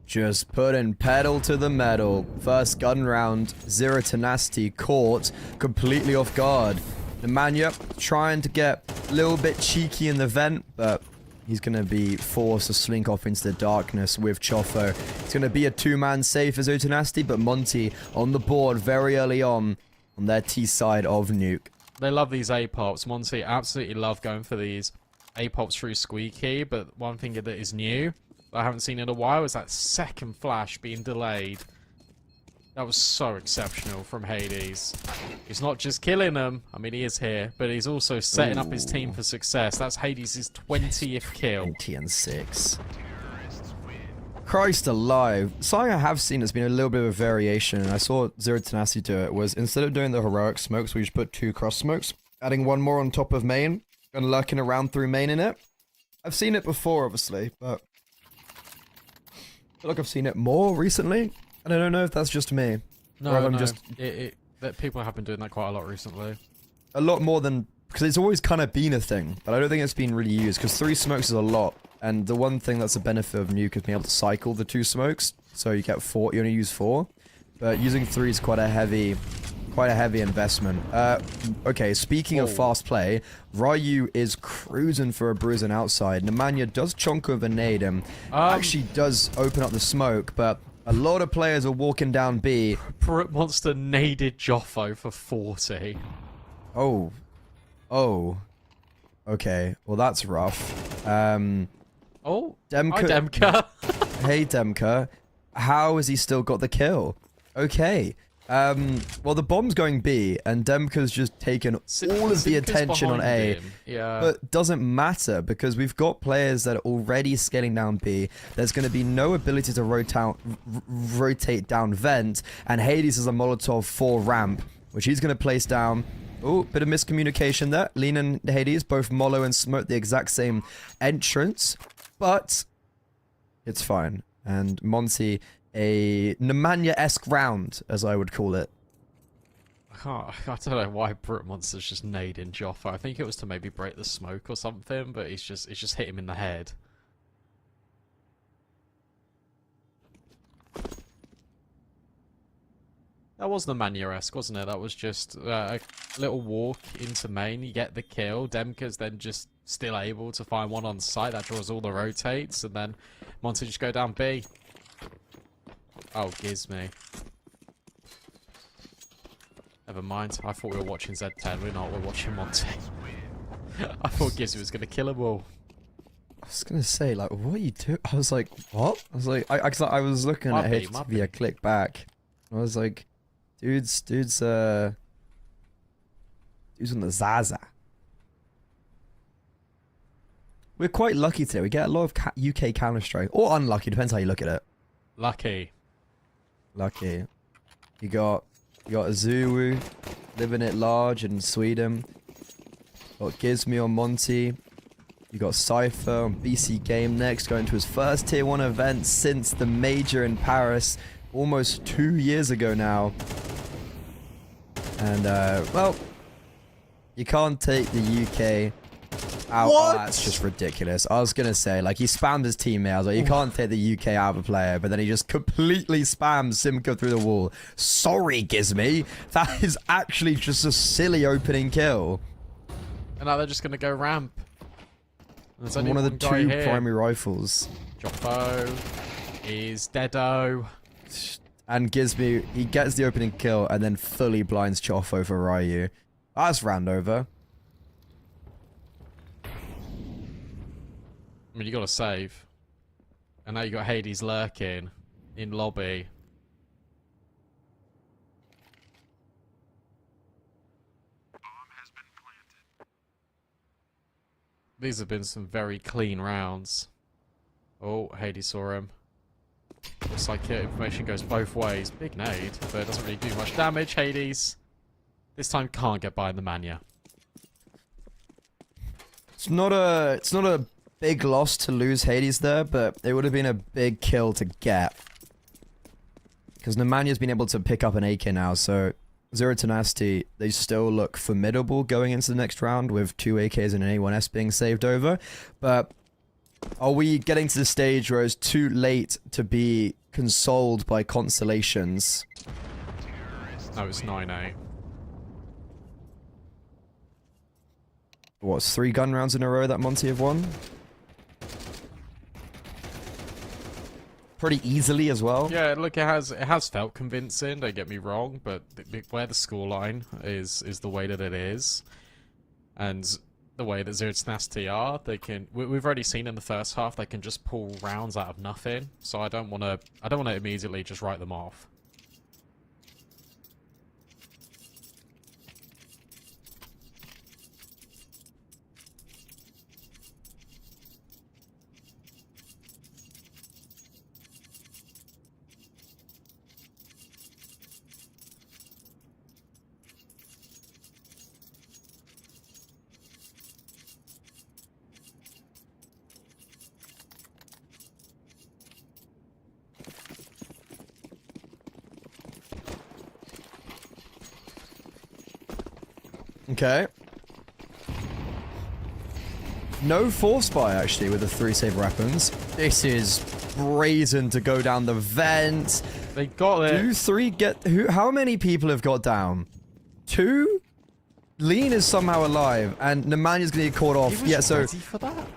Just putting pedal to the metal. First gun round, Zero Tenacity caught completely off guard. Nemanja trying to get a little bit cheeky in the vent, but he's going to be forced to slink off into the darkness with Chofo. It's going to be a 2-man save for Zero Tenacity, but Monty on the board very early on their T side of Nuke. They love these A-pops. Monty absolutely love going for these A-pops through Squeaky, but one thing that is new I haven't seen in a while is that second flash being delayed. That was so exceptional from Hades. He's not just killing them, I mean he is here, but he's also setting up his team for success. That's Hades' 20th kill. 20 and 6. Christ alive. Something I have seen has been a little bit of a variation, and I saw Zero Tenacity do it, was instead of doing the heroic smokes, we just put 2 cross smokes, adding 1 more on top of main, and lurking around through main in it. I've seen it before, obviously, but I feel like I've seen it more recently, and I don't know if that's just me. No, or if I'm no, just that people have been doing that quite a lot recently. a lot more than, because it's always kind of been a thing, but I don't think it's been really used, because 3 smokes is a lot, and the one thing that's a benefit of Nuke is being able to cycle the 2 smokes, so you get 4, you only use 4, but using 3 is quite a heavy investment. Okay, speaking of fast play, Ryu is cruising for a bruising outside. Nemanja does chonk over nade and actually does open up the smoke, but a lot of players are walking down B. Brute Monster naded Joffo for 40. Oh. Okay, well that's rough. Oh, Demka. hi Demka. Hey Demka, how has he still got the kill? Okay. Well, the bomb's going B, and Demka's just taken all of the attention on A. Yeah. But doesn't matter, because we've got players that are already scaling down B. There's going to be no ability to rotate down vent, and Hades is a Molotov 4 ramp, which he's going to place down. Oh, bit of miscommunication there. Lean and Hades, both Molo and Smoke, the exact same entrance, but it's fine. And Monty, a Nemanja-esque round, as I would call it. I don't know why Brute Monster's just nading Joffo. I think it was to maybe break the smoke or something, but it's just hit him in the head. That was Nemanja-esque, wasn't it? That was just a little walk into main, you get the kill. Demka's then just still able to find one on site. That draws all the rotates, and then Monty just go down B. Oh, Gizmi. Never mind. I thought we were watching Z10. We're not. We're watching Monty. I thought Gizmi was going to kill them all. I was going to say, like, what are you doing? I was like, what? I was like, I was looking at it via click back. I was like, dude's on the Zaza. We're quite lucky today. We get a lot of UK Counter-Strike. Or unlucky, depends how you look at it. Lucky. Lucky. You got Azuru living it large in Sweden. Got Gizmi on Monty. You got Cypher on BC Game Next, going to his first Tier 1 event since the Major in Paris almost 2 years ago now. And, well, you can't take the UK out. What? Oh, that's just ridiculous. I was gonna say, like, he spammed his teammate. I was like, you can't take the UK out of a player, but then he just completely spams Simca through the wall. Sorry, Gizmi. That is actually just a silly opening kill. And now they're just going to go ramp. There's One only of the guy 2 here. primary rifles. Joffo is Deado. and he gets the opening kill and then fully blinds Choff over Ryu. That's round over. I mean, you got to save. And now you got Hades lurking in lobby. These have been some very clean rounds. Oh, Hades saw him. Looks like information goes both ways. Big nade, but it doesn't really do much damage. Hades this time can't get by the Mania. It's not a big loss to lose Hades there, but it would have been a big kill to get. Because Nemanya's been able to pick up an AK now, so Zero Tenacity, they still look formidable going into the next round with 2 AKs and an A1S being saved over. But are we getting to the stage where it's too late to be consoled by constellations? No, it's 9-8. What's 3 gun rounds in a row that Monty have won? Pretty easily as well. Yeah, look, it has felt convincing. Don't get me wrong, but where the scoreline is the way that it is, and the way that Zero Tenacity are, they can. We've already seen in the first half they can just pull rounds out of nothing. So I don't want to immediately just write them off. Okay. No force buy actually with the 3 save weapons. This is brazen to go down the vent. They got it. Do 3 get how many people have got down? 2? Lean is somehow alive and Nemanya's gonna get caught off. He was Yeah, so ready for that.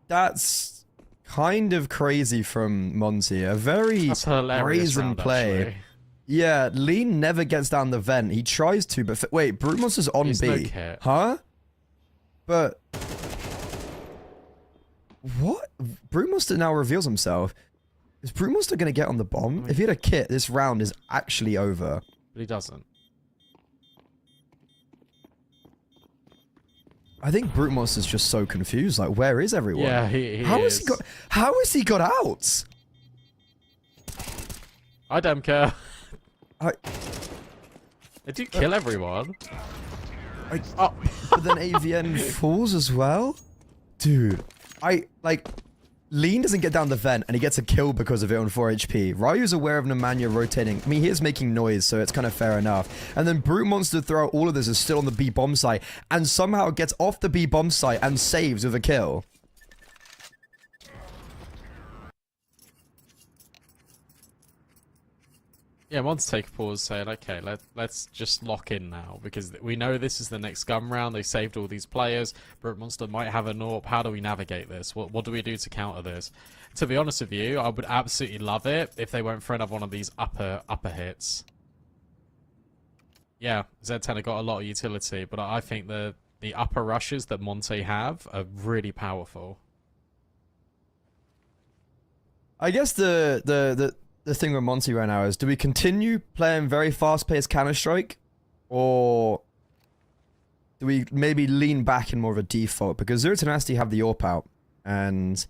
that's kind of crazy from Monty. A very That's hilarious brazen round, play. actually. Yeah, Lean never gets down the vent. He tries to, but wait, Brute Monster's on He's B. no kit. Huh? But what? Brute Monster now reveals himself. Is Brute Monster gonna get on the bomb? If he had a kit, this round is actually over. But he doesn't. I think Brute Monster's just so confused. Like, where is everyone? Yeah, he How is. has he got? How has he got out? I don't care. I, They do kill everyone. I, Oh. but then AVN falls as well? Dude, Lean doesn't get down the vent and he gets a kill because of it on 4 HP. Ryu's aware of Nemanja rotating. I mean, he is making noise, so it's kind of fair enough. And then Brute Monster throughout all of this is still on the B bomb site and somehow gets off the B bomb site and saves with a kill. Yeah, I want to take a pause saying, okay, let's just lock in now, because we know this is the next gun round. They saved all these players. Brute Monster might have an AWP. How do we navigate this? What do we do to counter this? To be honest with you, I would absolutely love it if they went for another one of these upper hits. Yeah, Z10 have got a lot of utility, but I think the upper rushes that Monte have are really powerful. I guess the thing with Monty right now is, do we continue playing very fast-paced Counter-Strike? Or do we maybe lean back in more of a default? Because Zero Tenacity have the AWP out, and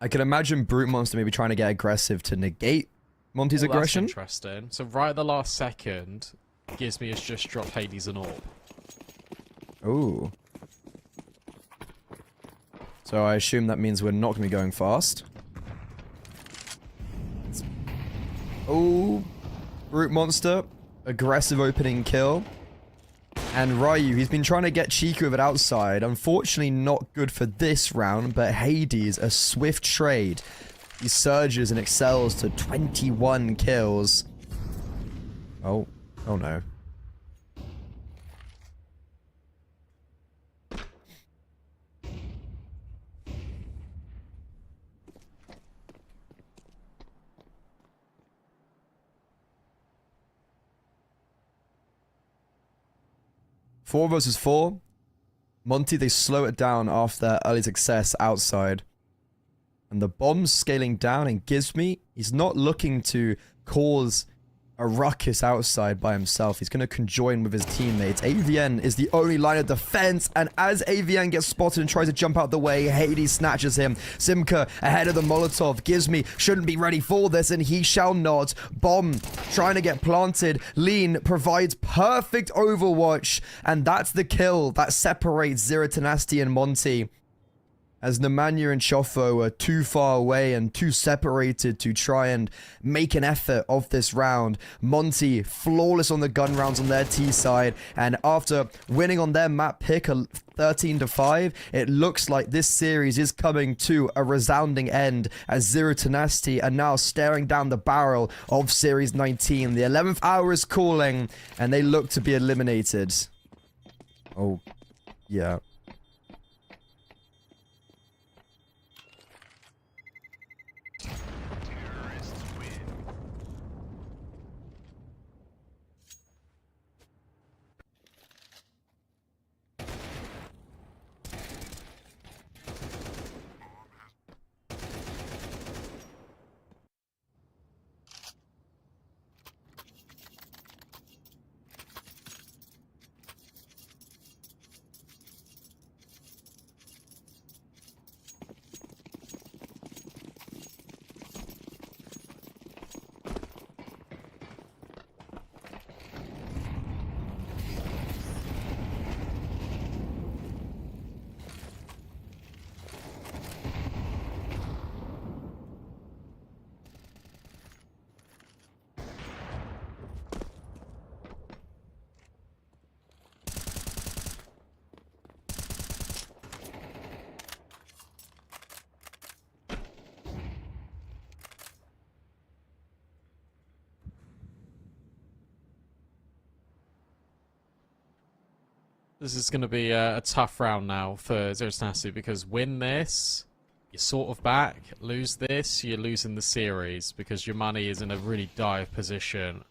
I can imagine Brute Monster maybe trying to get aggressive to negate Monty's Well, aggression. That's interesting. So right at the last second, Gizmy has just dropped Hades and AWP. Ooh. So I assume that means we're not going to be going fast. Oh, Brute Monster, aggressive opening kill. And Ryu, he's been trying to get cheeky with it outside. Unfortunately, not good for this round, but Hades, a swift trade. He surges and excels to 21 kills. Oh no. 4 versus 4. Monty, they slow it down after their early success outside. And the bomb's scaling down, and Gizme, he's not looking to cause a ruckus outside by himself. He's going to conjoin with his teammates. AVN is the only line of defense, and as AVN gets spotted and tries to jump out the way, Hades snatches him. Simka ahead of the Molotov. Gizme shouldn't be ready for this, and he shall not. Bomb trying to get planted. Lean provides perfect overwatch, and that's the kill that separates Zero Tenacity and Monty. As Nemanja and Chofo are too far away and too separated to try and make an effort of this round. Monty flawless on the gun rounds on their T side, and after winning on their map pick 13-5, it looks like this series is coming to a resounding end as Zero Tenacity are now staring down the barrel of Series 19. The 11th hour is calling, and they look to be eliminated. Oh, yeah. This is going to be a tough round now for Zero Tenacity, because win this, you're sort of back. Lose this, you're losing the series, because your money is in a really dire position.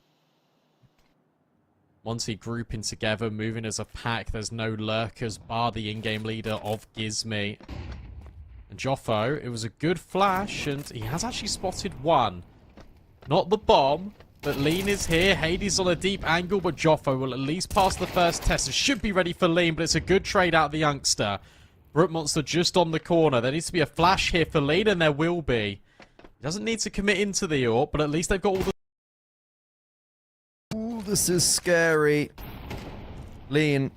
Monty grouping together, moving as a pack. There's no lurkers, bar the in-game leader of Gizme. And Joffo, it was a good flash, and he has actually spotted one. Not the bomb. But Lean is here. Hades on a deep angle, but Joffo will at least pass the first test. It should be ready for Lean, but it's a good trade out of the youngster. Brute Monster just on the corner. There needs to be a flash here for Lean, and there will be. He doesn't need to commit into the AWP, but at least they've got all the... Ooh, this is scary. Lean.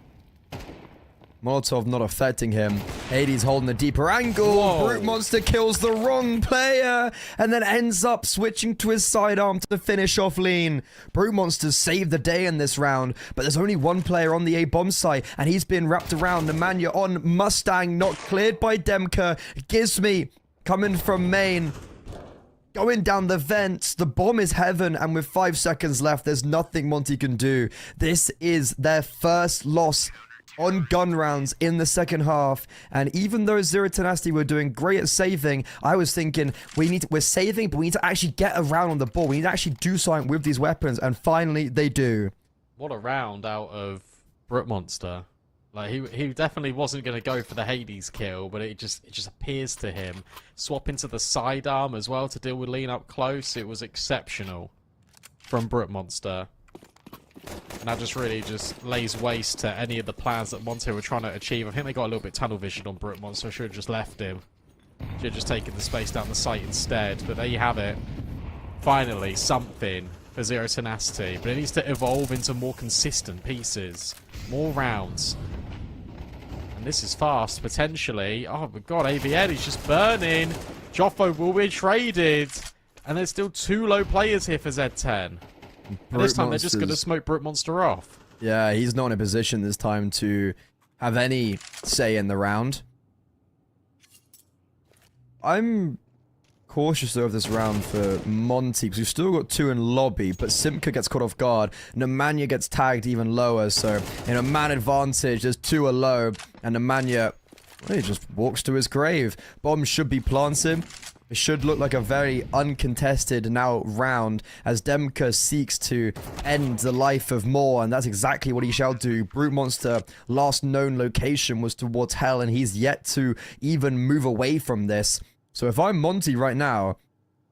Molotov not affecting him. Hades holding a deeper angle. Whoa. Brute Monster kills the wrong player and then ends up switching to his sidearm to finish off Lean. Brute Monsters saved the day in this round, but there's only one player on the A bomb site, and he's been wrapped around. Nemanja on Mustang, not cleared by Demka. Gizme coming from main. Going down the vents, the bomb is heaven, and with 5 seconds left, there's nothing Monty can do. This is their first loss on gun rounds in the second half, and even though Zero Tenacity were doing great at saving, I was thinking we're saving, but we need to actually get a round on the ball. We need to actually do something with these weapons, and finally they do. What a round out of Brute Monster. Like, he definitely wasn't going to go for the Hades kill, but it just appears to him. Swap into the sidearm as well to deal with Lean up close. It was exceptional from Brute Monster. And that just really just lays waste to any of the plans that Monty were trying to achieve. I think they got a little bit tunnel vision on Brute Monster. Should have just left him. Should have just taken the space down the site instead. But there you have it. Finally, something for Zero Tenacity. But it needs to evolve into more consistent pieces. More rounds. And this is fast, potentially. Oh my god, AVN is just burning. Joffo will be traded. And there's still 2 low players here for Z10. And this time they're just going to smoke Brute Monster off. Yeah, he's not in a position this time to have any say in the round. I'm cautious though of this round for Monty, because we've still got 2 in lobby, but Simka gets caught off guard. Nemanja gets tagged even lower, so in a man advantage, there's 2 are low, and Nemanja He just walks to his grave. Bomb should be planted. It should look like a very uncontested now round as Demka seeks to end the life of Moore, and that's exactly what he shall do. Brute Monster, last known location was towards Hell, and he's yet to even move away from this. So if I'm Monty right now,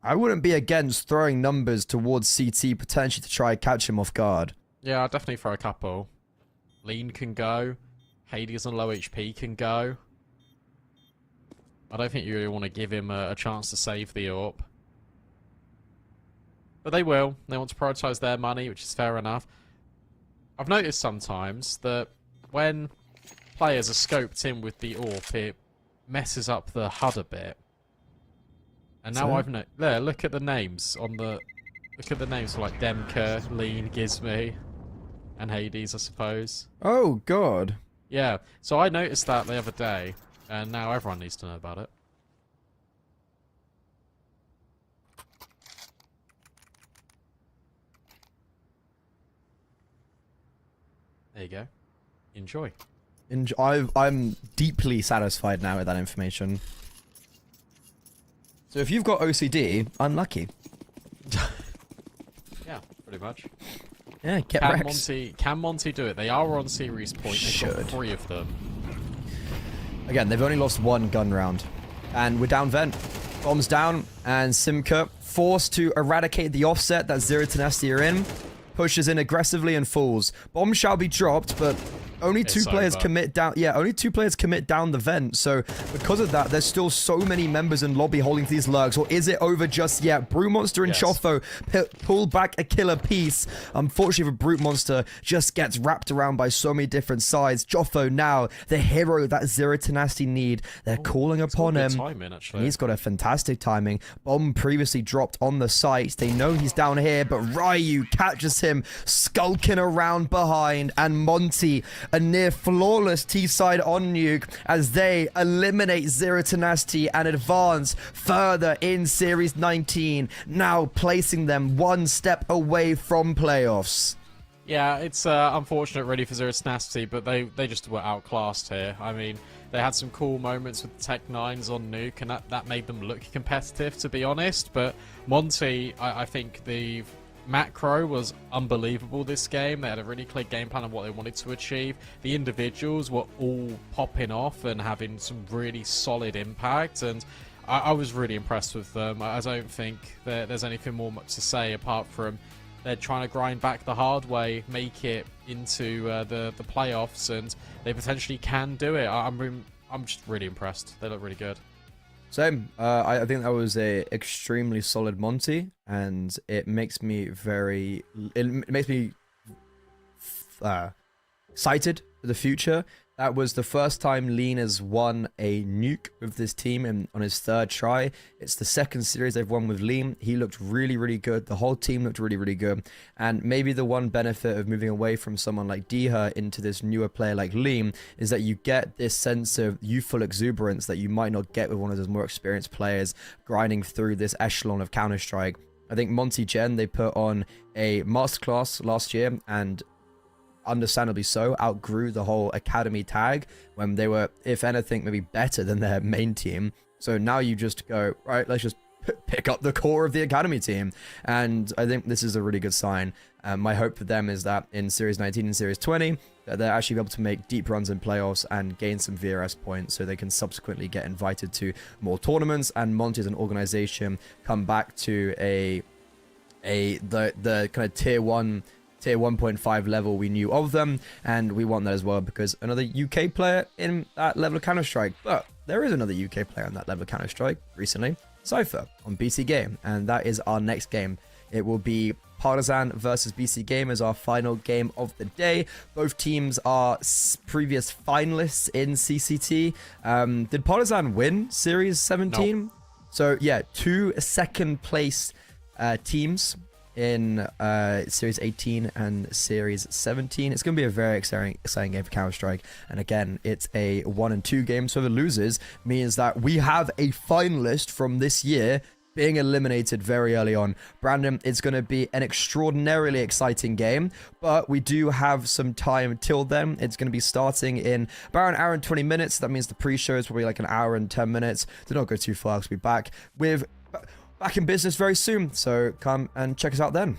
I wouldn't be against throwing numbers towards CT potentially to try and catch him off guard. Yeah, I'll definitely throw a couple. Lean can go. Hades on low HP can go. I don't think you really want to give him a chance to save the AWP. But they will. They want to prioritise their money, which is fair enough. I've noticed sometimes that when players are scoped in with the AWP, it messes up the HUD a bit. And now there, look at the names on the... Look at the names for like Demka, Lean, Gizme, and Hades, I suppose. Oh, God. Yeah, so I noticed that the other day. And now everyone needs to know about it. There you go. Enjoy. I'm deeply satisfied now with that information. So if you've got OCD, unlucky. Yeah, pretty much. Yeah, get wrecked. Can Monty do it? They are on series point. They've got 3 of them. Again, they've only lost 1 gun round. And we're down vent. Bombs down, and Simka, forced to eradicate the offset that Zero Tenacity are in, pushes in aggressively and falls. Bomb shall be dropped, but only two players commit down. Yeah, only 2 players commit down the vent. So because of that, there's still so many members in lobby holding these lurks. Or is it over just yet? Brute Monster and Chofo pull back a killer piece. Unfortunately for Brute Monster, just gets wrapped around by so many different sides. Chofo now the hero that Zero Tenacity need. They're calling upon him. Timing, actually. He's got a fantastic timing. Bomb previously dropped on the site. They know he's down here, but Ryu catches him skulking around behind, and Monty a near flawless T-side on nuke as they eliminate Zero Tenacity and advance further in Series 19, now placing them 1 step away from playoffs. Yeah, it's unfortunate really for Zero Tenacity, but they just were outclassed here. I mean, they had some cool moments with the Tech 9s on nuke, and that made them look competitive, to be honest, but Monty, I think the macro was unbelievable this game. They had a really clear game plan of what they wanted to achieve. The individuals were all popping off and having some really solid impact, and I was really impressed with them. I don't think there's anything more much to say apart from they're trying to grind back the hard way, make it into the playoffs, and they potentially can do it. I'm just really impressed. They look really good. Same. I think that was a extremely solid Monty, and it makes me very... It makes me excited for the future. That was the first time Lean has won a nuke with this team on his 3rd try. It's the 2nd series they've won with Lean. He looked really, really good. The whole team looked really, really good. And maybe the one benefit of moving away from someone like Deha into this newer player like Lean is that you get this sense of youthful exuberance that you might not get with one of those more experienced players grinding through this echelon of Counter-Strike. I think Monty Gen, they put on a masterclass last year, and understandably so, outgrew the whole academy tag when they were, if anything, maybe better than their main team. So now you just go, right, let's just pick up the core of the academy team. And I think this is a really good sign. My hope for them is that in Series 19 and Series 20, that they're actually able to make deep runs in playoffs and gain some VRS points so they can subsequently get invited to more tournaments, and Monty as an organization come back to the kind of tier 1.5 level we knew of them, and we want that as well because another UK player in that level of Counter-Strike. But there is another UK player on that level of Counter-Strike recently, Cypher on BC Game, and that is our next game. It will be Partisan versus BC Game as our final game of the day. Both teams are previous finalists in CCT. Did Partisan win Series 17? No. So yeah, 2 second place teams in Series 18 and Series 17. It's going to be a very exciting game for Counter-Strike. And again, it's a 1 and 2 game, so the losers means that we have a finalist from this year being eliminated very early on. Brandon, it's going to be an extraordinarily exciting game, but we do have some time till then. It's going to be starting in about an hour and 20 minutes. That means the pre-show is probably like an hour and 10 minutes. Do not go too far, because we'll be back in business very soon. So come and check us out then.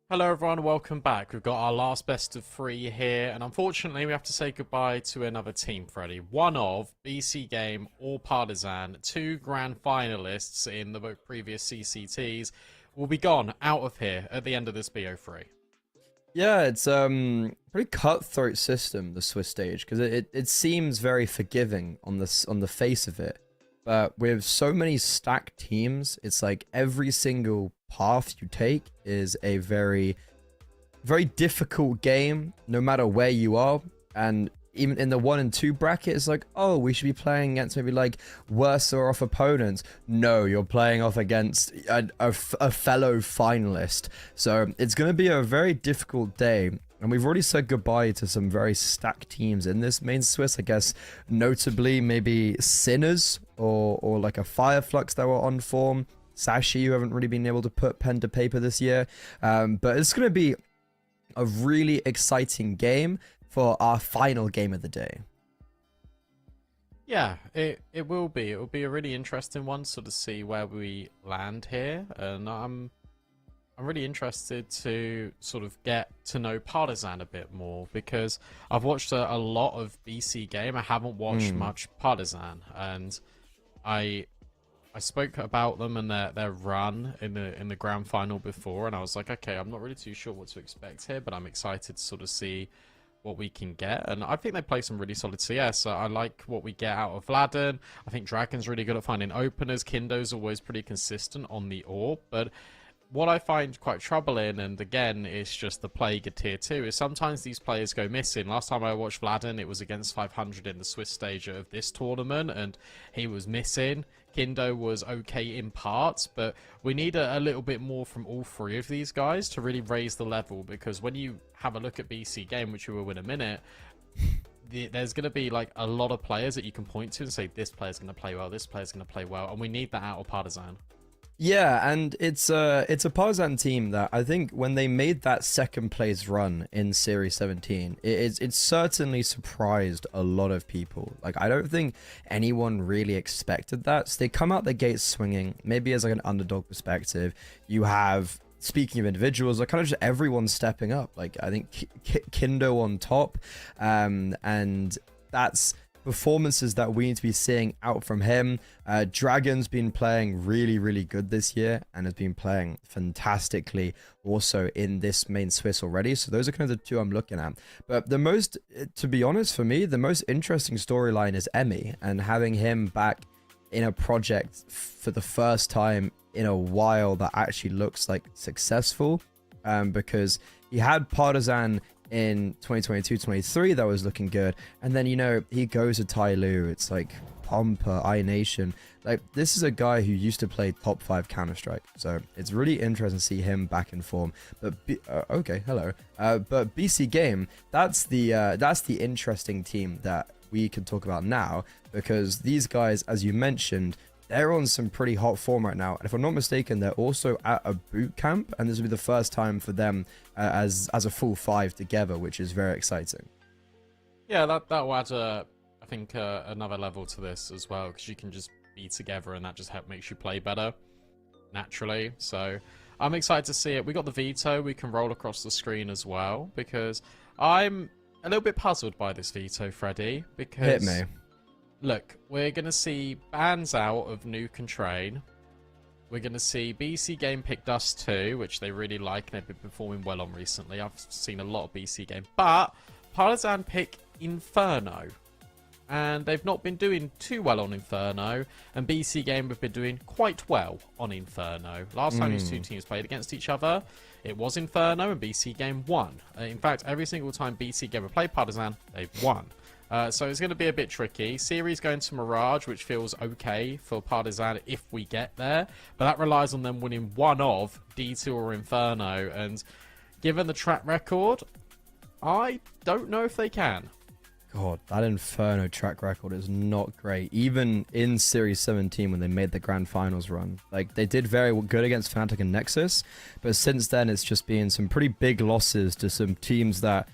Hello everyone, welcome back. We've got our last best of 3 here, and unfortunately we have to say goodbye to another team, Freddie. One of BC Game or Partisan, 2 grand finalists in the previous CCTs, will be gone out of here at the end of this BO3. Yeah, it's pretty cutthroat system, the Swiss stage, because it seems very forgiving on the face of it, but with so many stacked teams, it's like every single path you take is a very difficult game, no matter where you are. And even in the 1 and 2 bracket, it's like, oh, we should be playing against maybe like worse off opponents. No, you're playing off against a fellow finalist. So it's going to be a very difficult day. And we've already said goodbye to some very stacked teams in this main Swiss, I guess, notably maybe Sinners or like a Fireflux that were on form. Sashi, you haven't really been able to put pen to paper this year. But it's going to be a really exciting game for our final game of the day. Yeah, it will be. It will be a really interesting one, sort of see where we land here. And I'm really interested to sort of get to know Partisan a bit more, because I've watched a lot of BC Game. I haven't watched much Partisan, and I spoke about them and their run in the grand final before, and I was like, okay, I'm not really too sure what to expect here, but I'm excited to sort of see what we can get. And I think they play some really solid CS. I like what we get out of Vladen. I think Dragon's really good at finding openers. Kindo's always pretty consistent on the AWP, but what I find quite troubling, and again, it's just the plague of tier 2, is sometimes these players go missing. Last time I watched Vladen, it was against 500 in the Swiss stage of this tournament, and he was missing. Kindo was okay in parts, but we need a little bit more from all 3 of these guys to really raise the level, because when you have a look at BC Game, which we will in a minute, there's going to be like a lot of players that you can point to and say, this player's going to play well, this player's going to play well, and we need that out of Partisan. Yeah, and it's a Partisan team that I think when they made that second place run in Series 17, it certainly surprised a lot of people. Like, I don't think anyone really expected that. So they come out the gate swinging, maybe as like an underdog perspective. You have, speaking of individuals, like kind of just everyone stepping up. Like, I think Kindo on top, and that's performances that we need to be seeing out from him. Dragon's been playing really good this year and has been playing fantastically also in this main Swiss already. So those are kind of the 2 I'm looking at. But the most, to be honest, for me, the most interesting storyline is Emmy, and having him back in a project for the first time in a while that actually looks like successful, because he had Partisan in 2022-23 that was looking good, and then, you know, he goes to Tyloo. It's like Pompa, iNation. Like, this is a guy who used to play top 5 Counter-Strike, so it's really interesting to see him back in form. But okay, hello. But BC Game, that's the interesting team that we can talk about now, because these guys, as you mentioned, they're on some pretty hot form right now. And if I'm not mistaken, they're also at a boot camp, and this will be the first time for them as a full 5 together, which is very exciting. Yeah, that will add, I think, another level to this as well, because you can just be together, and that just makes you play better naturally. So I'm excited to see it. We got the Veto. We can roll across the screen as well, because I'm a little bit puzzled by this Veto, Freddie. Because Hit me. Look, we're going to see bans out of Nuke and Train. We're going to see BC Game pick Dust 2, which they really like and they've been performing well on recently. I've seen a lot of BC Game. But Partisan pick Inferno, and they've not been doing too well on Inferno, and BC Game have been doing quite well on Inferno. Last time these 2 teams played against each other, it was Inferno and BC Game won. In fact, every single time BC Game have played Partisan, they've won. So it's going to be a bit tricky. Series going to Mirage, which feels okay for Partisan if we get there, but that relies on them winning one of D2 or Inferno, and given the track record, I don't know if they can. God, that Inferno track record is not great. Even in Series 17 when they made the Grand Finals run. Like, they did very good against Fnatic and Nexus, but since then it's just been some pretty big losses to some teams that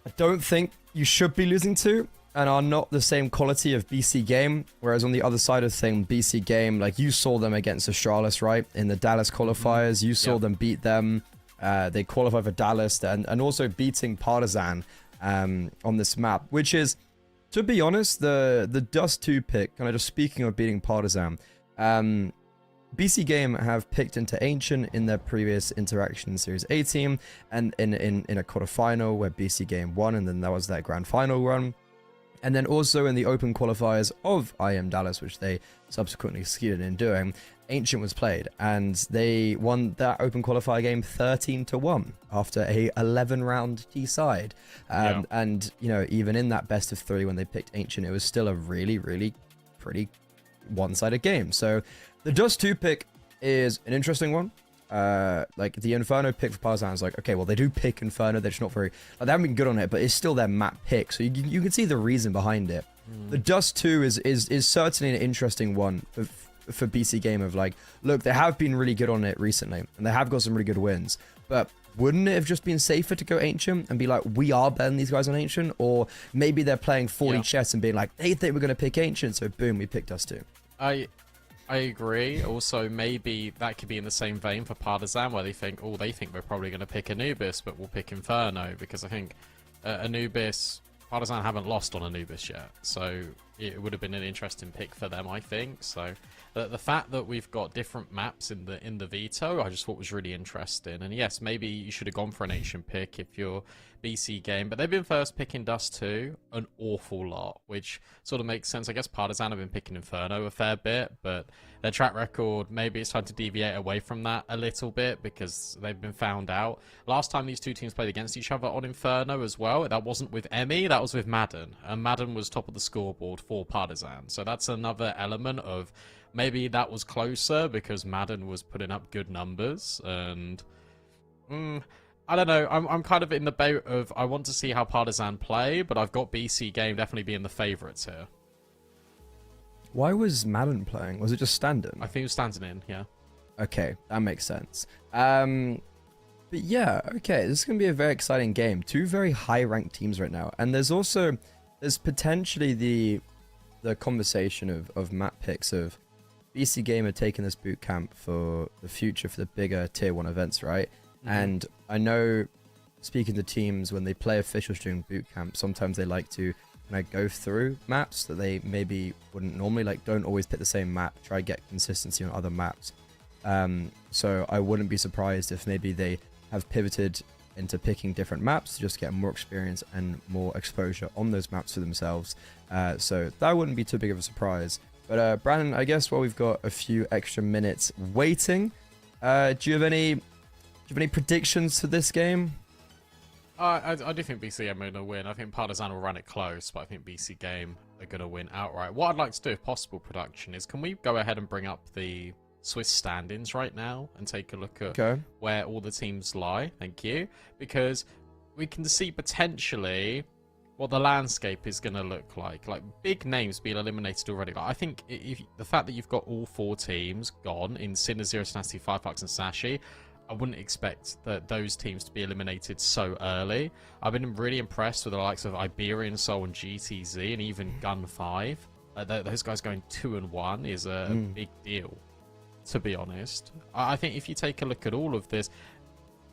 I don't think you should be losing to, and are not the same quality of BC Game. Whereas on the other side of things, BC Game, like, you saw them against Astralis, right? In the Dallas qualifiers, you saw them beat them. They qualify for Dallas and also beating Partizan on this map, which is, to be honest, the Dust 2 pick, kind of just speaking of beating Partizan, BC Game have picked into Ancient in their previous interaction in Series A team, and in a quarterfinal where BC Game won, and then that was their grand final run. And then also in the open qualifiers of IM Dallas, which they subsequently succeeded in doing, Ancient was played, and they won that open qualifier game 13-1 after a 11-round T-side. And, you know, even in that best of 3 when they picked Ancient, it was still a really, really pretty one-sided game. So the Dust 2 pick is an interesting one. Like the Inferno pick for Partizan is like, okay, well, they do pick Inferno, they're just not very, like, they haven't been good on it, but it's still their map pick, so you can see the reason behind it. The Dust 2 is certainly an interesting one for BC Game of like, look, they have been really good on it recently, and they have got some really good wins, but wouldn't it have just been safer to go Ancient and be like, we are better than these guys on Ancient? Or maybe they're playing 40 chess and being like, they think we're going to pick Ancient, so boom, we picked Dust 2. I agree. Also, maybe that could be in the same vein for Partizan, where they think we're probably going to pick Anubis, but we'll pick Inferno, because I think Anubis, Partizan haven't lost on Anubis yet, so it would have been an interesting pick for them, I think. So the fact that we've got different maps in the Veto, I just thought was really interesting. And yes, maybe you should have gone for an Ancient pick if you're BC Game, but they've been first picking Dust 2 an awful lot, which sort of makes sense. I guess Partizan have been picking Inferno a fair bit, but their track record, maybe it's time to deviate away from that a little bit, because they've been found out. Last time these two teams played against each other on Inferno as well, that wasn't with Emmy, that was with Madden, and Madden was top of the scoreboard for Partizan. So that's another element of maybe that was closer because Madden was putting up good numbers. And I don't know, I'm kind of in the boat of I want to see how Partizan play, but I've got BC Game definitely being the favourites here. Why was Madden playing? Was it just standing? I think it was standing in, yeah. Okay, that makes sense. But yeah, okay, this is going to be a very exciting game. Two very high-ranked teams right now. And there's potentially the conversation of map picks of BC Game are taking this boot camp for the future, for the bigger tier 1 events, right? And I know, speaking to teams, when they play officials during boot camp, sometimes they like to kind of go through maps that they maybe wouldn't normally, like, don't always pick the same map, try to get consistency on other maps. So I wouldn't be surprised if maybe they have pivoted into picking different maps to just get more experience and more exposure on those maps for themselves. So that wouldn't be too big of a surprise. But Brandon, I guess while we've got a few extra minutes waiting, do you have any predictions for this game? I do think BC Game are going to win. I think Partizan will run it close, but I think BC Game are going to win outright. What I'd like to do, if possible, production, is can we go ahead and bring up the Swiss standings right now and take a look at where all the teams lie? Thank you. Because we can see potentially what the landscape is going to look like. Like, big names being eliminated already. Like, I think if the fact that you've got all 4 teams gone in Sinner, Zero, Tenacity, Fireflux, and Sashi, I wouldn't expect those teams to be eliminated so early. I've been really impressed with the likes of Iberian Soul and GTZ, and even Gun 5. Those guys going 2-1 is a big deal, to be honest. I think if you take a look at all of this,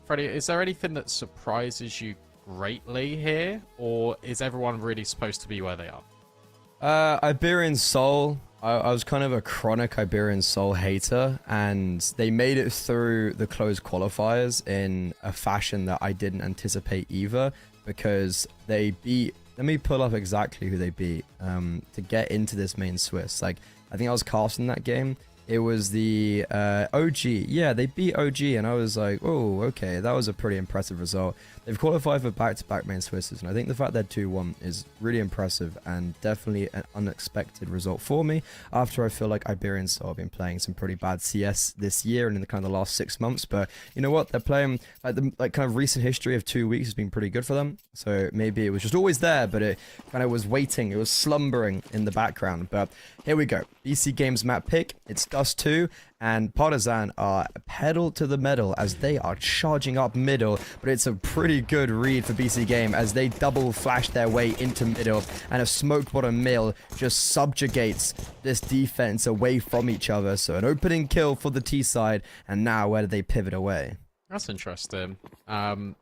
Freddie, is there anything that surprises you greatly here, or is everyone really supposed to be where they are? Iberian Soul. I was kind of a chronic Iberian Soul hater, and they made it through the closed qualifiers in a fashion that I didn't anticipate either, because they beat, let me pull up exactly who they beat to get into this main Swiss. Like, I think I was casting that game. It was the OG. Yeah, they beat OG, and I was like, oh, okay, that was a pretty impressive result. They've qualified for back-to-back main Swisses, and I think the fact they're 2-1 is really impressive and definitely an unexpected result for me, after I feel like Iberian Soul have been playing some pretty bad CS this year and in the kind of the last 6 months. But you know what? They're playing, like, the kind of recent history of 2 weeks has been pretty good for them. So maybe it was just always there, but it kind of was waiting. It was slumbering in the background. But here we go. BC Games map pick. It's Dust 2, and Partizan are pedal to the metal as they are charging up middle, but it's a pretty good read for BC Game as they double flash their way into middle, and a smoke bottom mill just subjugates this defense away from each other. So an opening kill for the T side, and now where do they pivot away? That's interesting. They're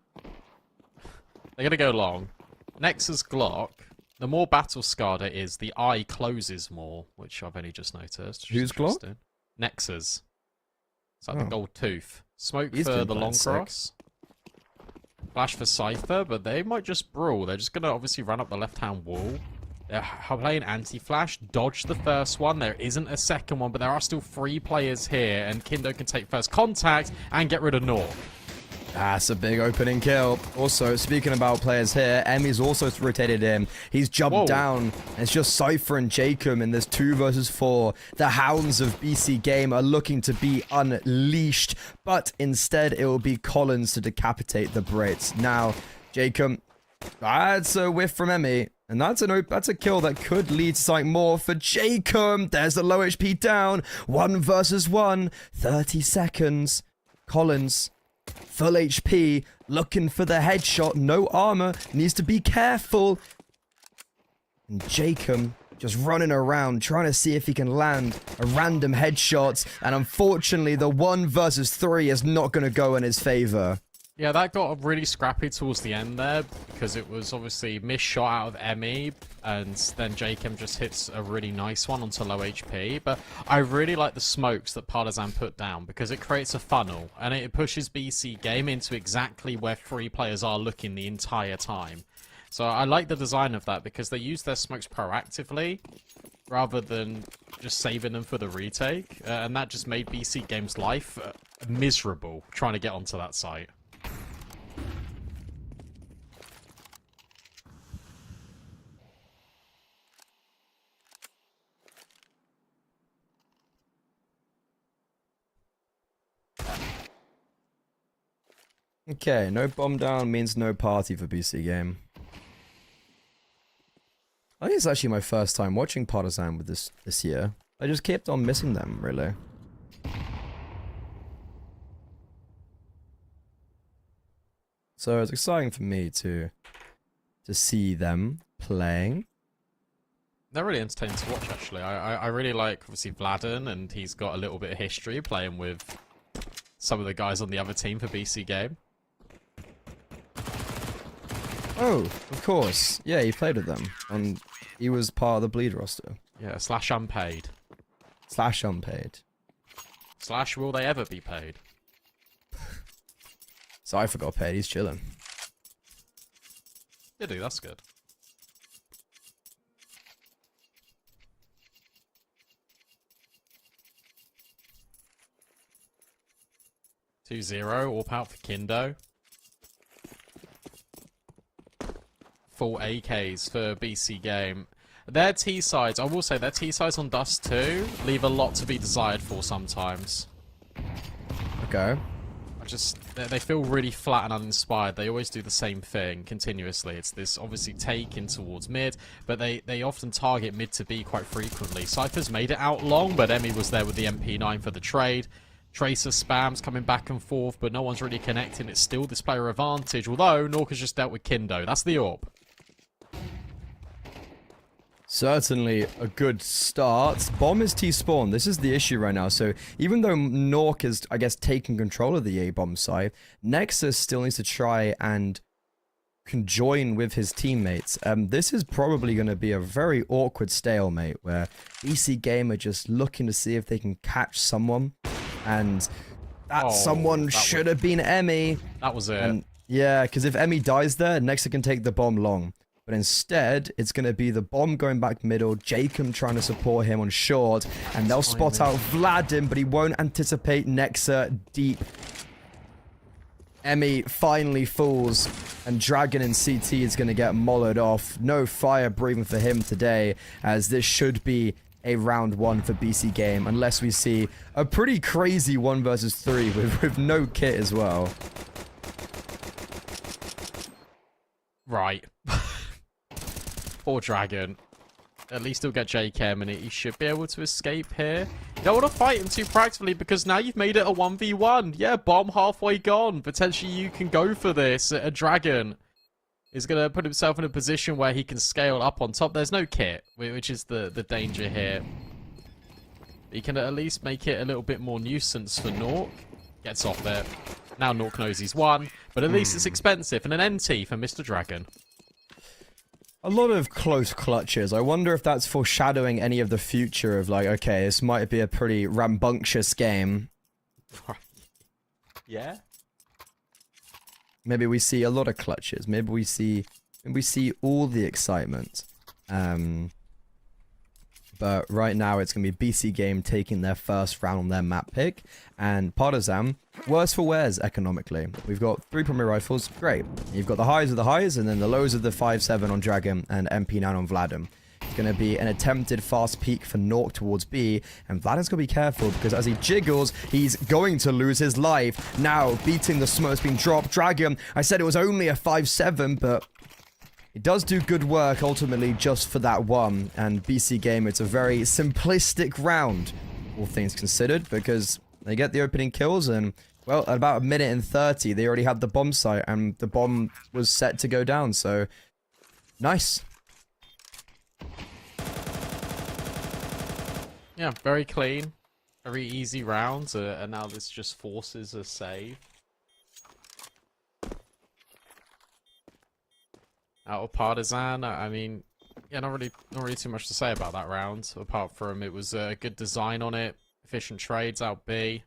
gonna go long. Nexus Glock. The more battle scarred it is, the eye closes more, which I've only just noticed. Who's Glock? Nexus. It's like Oh. the gold tooth. Smoke He's for been the playing long sick. cross. Flash for Cypher, but they might just brawl. They're just gonna obviously run up the left-hand wall. They're playing anti-flash, dodge the first one. There isn't a second one, but there are still 3 players here, and Kindo can take first contact and get rid of Nork. That's a big opening kill. Also, speaking about players here, Emmy's also rotated in. He's jumped Whoa. down. It's just Cypher and Jacob in this 2 versus 4. The hounds of BC Game are looking to be unleashed, but instead it will be Collins to decapitate the Brits. Now, Jacob, that's a whiff from Emmy. And that's a kill that could lead to something more for Jacob. There's the low HP down. 1 versus 1. 30 seconds. Collins, full HP, looking for the headshot. No armor. Needs to be careful. And Jacob just running around, trying to see if he can land a random headshot. And unfortunately, the 1 versus 3 is not going to go in his favor. Yeah, that got really scrappy towards the end there, because it was obviously missed shot out of Emmy, and then Jacob just hits a really nice one onto low HP. But I really like the smokes that Partisan put down, because it creates a funnel, and it pushes BC Game into exactly where 3 players are looking the entire time. So I like the design of that, because they use their smokes proactively, rather than just saving them for the retake, and that just made BC Game's life miserable trying to get onto that site. Okay, no bomb down means no party for BC Game. I think it's actually my first time watching Partisan with this year. I just kept on missing them, really. So it's exciting for me to see them playing. They're really entertaining to watch, actually. I really like, obviously, Vladden, and he's got a little bit of history playing with some of the guys on the other team for BC Game. Oh, of course. Yeah, he played with them. And he was part of the Bleed roster. Yeah, / unpaid. / unpaid. / will they ever be paid? So I forgot paid, he's chilling. Yeah, dude, that's good. (2-0) AWP out for Kindo. Full AKs for BC Game. Their T-sides, I will say, their T-sides on Dust 2 leave a lot to be desired for sometimes. Okay. They feel really flat and uninspired. They always do the same thing continuously. It's this obviously take in towards mid, but they often target mid to B quite frequently. Cypher's made it out long, but Emmy was there with the MP9 for the trade. Tracer spams coming back and forth, but no one's really connecting. It's still this player advantage, although Nork has just dealt with Kindo. That's the AWP. Certainly a good start. Bomb is T-spawn. This is the issue right now. So even though Nork is, I guess, taking control of the A-bomb side, Nexus still needs to try and conjoin with his teammates. This is probably going to be a very awkward stalemate where BC Game are just looking to see if they can catch someone. And that someone should have been Emmy. That was it. And yeah, because if Emmy dies there, Nexus can take the bomb long. But instead, it's going to be the bomb going back middle, Jacob trying to support him on short, and they'll spot out Vladden, but he won't anticipate Nexa deep. Emmy finally falls, and Dragon in CT is going to get mollowed off. No fire breathing for him today, as this should be a round 1 for BC Game, unless we see a pretty crazy 1 versus 3 with no kit as well. Right. Poor Dragon. At least he'll get JKM and he should be able to escape here. You don't want to fight him too proactively because now you've made it a 1v1. Yeah, bomb halfway gone. Potentially you can go for this. A Dragon is going to put himself in a position where he can scale up on top. There's no kit, which is the danger here. He can at least make it a little bit more nuisance for Nork. Gets off there. Now Nork knows he's won, but at least it's expensive. And an NT for Mr. Dragon. A lot of close clutches. I wonder if that's foreshadowing any of the future of like, okay, this might be a pretty rambunctious game. Yeah? Maybe we see a lot of clutches. Maybe we see all the excitement. But right now it's going to be BC Game taking their first round on their map pick. And Partisan, worse for wears economically. We've got 3 primary rifles, great. You've got the highs of the highs and then the lows of the 5.7 on Dragon and MP9 on Vladim. It's going to be an attempted fast peek for Nork towards B. And Vladim's going to be careful because as he jiggles, he's going to lose his life. Now, beating the smoke's been dropped. Dragon, I said it was only a 5.7, but it does do good work ultimately just for that one. And BC Game, it's a very simplistic round, all things considered, because they get the opening kills and, well, at about 1:30, they already had the bomb site and the bomb was set to go down. So, nice. Yeah, very clean. Very easy rounds. And now this just forces a save. Out of Partisan, I mean, yeah, not really too much to say about that round, apart from it was a good design on it, efficient trades out B.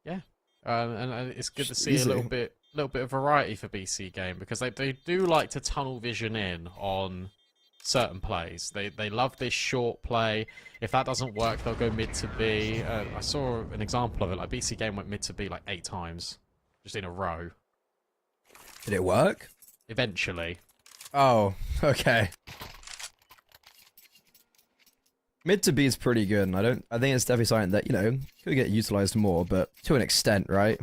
Yeah, and it's good to see Easy. a little bit of variety for BC Game because they do like to tunnel vision in on certain plays. They love this short play. If that doesn't work, they'll go mid to B. I saw an example of it. Like BC Game went mid to B like 8 times. Just in a row. Did it work? Eventually. Oh, okay. Mid to B is pretty good, and I think it's definitely something that, you know, could get utilized more, but to an extent, right?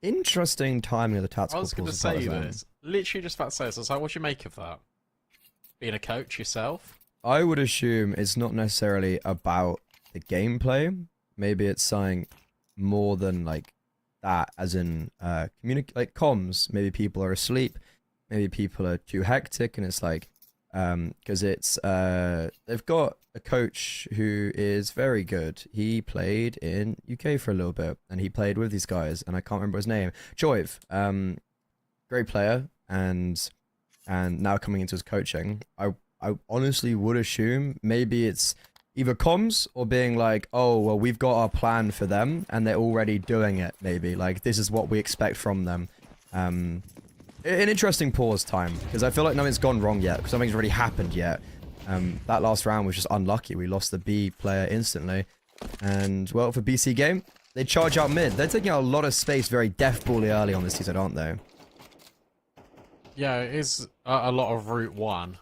Interesting timing of the tactical I was going to calls say of Partisan. this. Literally just about to say this. I was like, what do you make of that? Being a coach yourself? I would assume it's not necessarily about the gameplay. Maybe it's something more than like that, as in like comms. Maybe people are asleep. Maybe people are too hectic, and it's like because it's they've got a coach who is very good. He played in UK for a little bit, and he played with these guys, and I can't remember his name. Joyve, great player, and now coming into his coaching, I honestly would assume maybe it's either comms or being like, oh, well, we've got our plan for them and they're already doing it, maybe. Like, this is what we expect from them. An interesting pause time, because I feel like nothing's gone wrong yet, because nothing's really happened yet. That last round was just unlucky. We lost the B player instantly. And, well, for BC Game, they charge out mid. They're taking out a lot of space very deathbally early on this season, aren't they? Yeah, it is a lot of Route 1.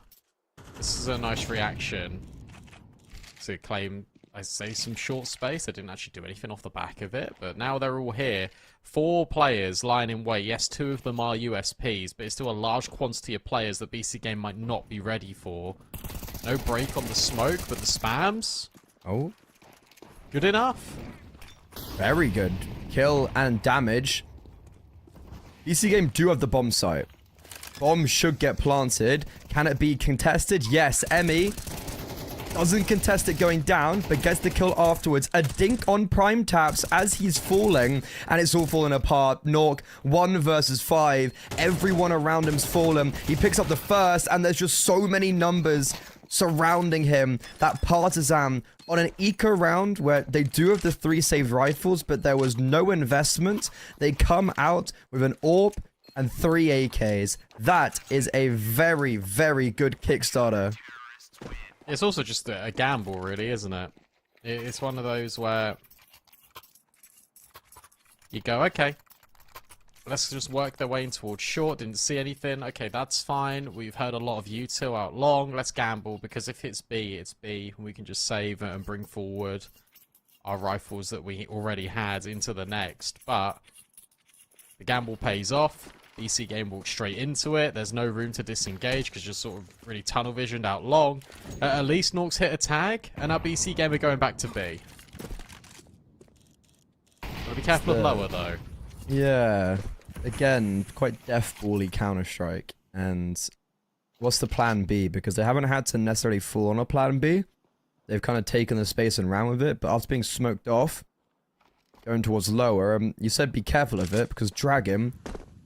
This is a nice reaction to claim, I say, some short space. They didn't actually do anything off the back of it, but now they're all here. 4 players lying in wait. Yes, 2 of them are USPs, but it's still a large quantity of players that BC Game might not be ready for. No break on the smoke, but the spams. Oh. Good enough. Very good. Kill and damage. BC Game do have the bomb site. Bomb should get planted. Can it be contested? Yes. Emmy doesn't contest it going down, but gets the kill afterwards. A dink on prime taps as he's falling, and it's all falling apart. Nork, 1 versus 5. Everyone around him's fallen. He picks up the first, and there's just so many numbers surrounding him. That Partisan on an eco round where they do have the 3 saved rifles, but there was no investment. They come out with an AWP and 3 AKs. That is a very, very good Kickstarter. It's also just a gamble, really, isn't it? It's one of those where you go, okay, let's just work their way in towards short. Didn't see anything. Okay, that's fine. We've heard a lot of U2 out long. Let's gamble, because if it's B, it's B. We can just save and bring forward our rifles that we already had into the next. But the gamble pays off. BC Game walks straight into it. There's no room to disengage because you're sort of really tunnel visioned out long. At least Nork's hit a tag, and now BC Game are going back to B. Gotta be careful of lower though. Yeah. Again, quite deathbally Counter-Strike. And what's the plan B? Because they haven't had to necessarily fall on a plan B. They've kind of taken the space and ran with it. But after being smoked off, going towards lower, you said be careful of it because Dragon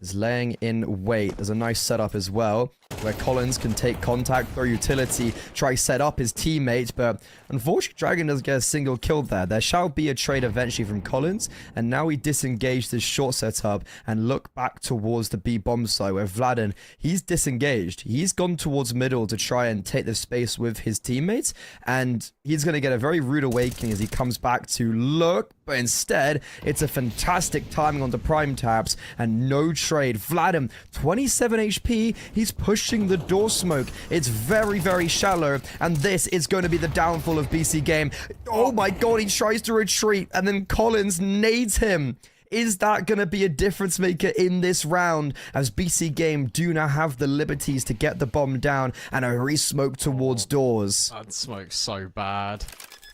is laying in wait. There's a nice setup as well where Collins can take contact, throw utility, try set up his teammate, but unfortunately Dragon doesn't get a single kill there. There shall be a trade eventually from Collins, and now we disengage this short setup and look back towards the B bomb side where Vladin, he's disengaged. He's gone towards middle to try and take the space with his teammates, and he's going to get a very rude awakening as he comes back to look, but instead it's a fantastic timing onto prime taps and no trade. Vladin, 27 HP, he's pushing the door smoke. It's very, very shallow, and this is going to be the downfall of BC Game. Oh my god, he tries to retreat, and then Collins nades him. Is that going to be a difference maker in this round, as BC Game do now have the liberties to get the bomb down and a re-smoke towards doors? That smoke's so bad.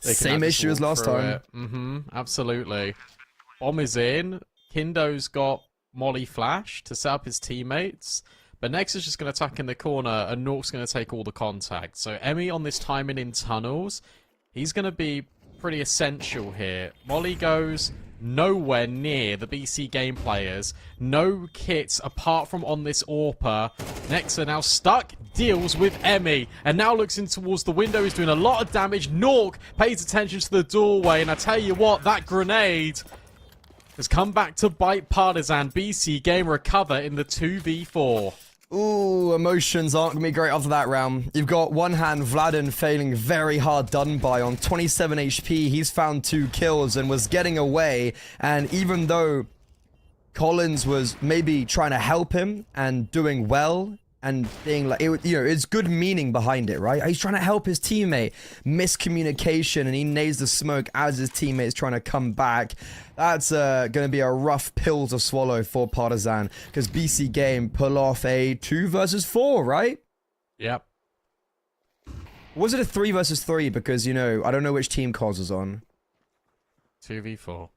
They can Same have issue walk as last through time. it. Absolutely. Bomb is in. Kindo's got Molly Flash to set up his teammates. But Nex is just going to attack in the corner, and Nork's going to take all the contact. So Emmy on this timing in tunnels, he's going to be pretty essential here. Molly goes nowhere near the BC Game players. No kits apart from on this AWPer. Nex are now stuck, deals with Emmy, and now looks in towards the window. He's doing a lot of damage. Nork pays attention to the doorway, and I tell you what, that grenade has come back to bite Partisan. BC Game recover in the 2v4. Ooh, emotions aren't going to be great after that round. You've got one hand Vladin failing very hard done by on 27 HP. He's found 2 kills and was getting away. And even though Collins was maybe trying to help him and doing well and being like, it's good meaning behind it, right? He's trying to help his teammate. Miscommunication, and he nades the smoke as his teammate's trying to come back. That's going to be a rough pill to swallow for Partisan, because BC Game pull off a 2 versus 4, right? Yep. Was it a 3 versus 3? Because, I don't know which team Cos was on. 2v4.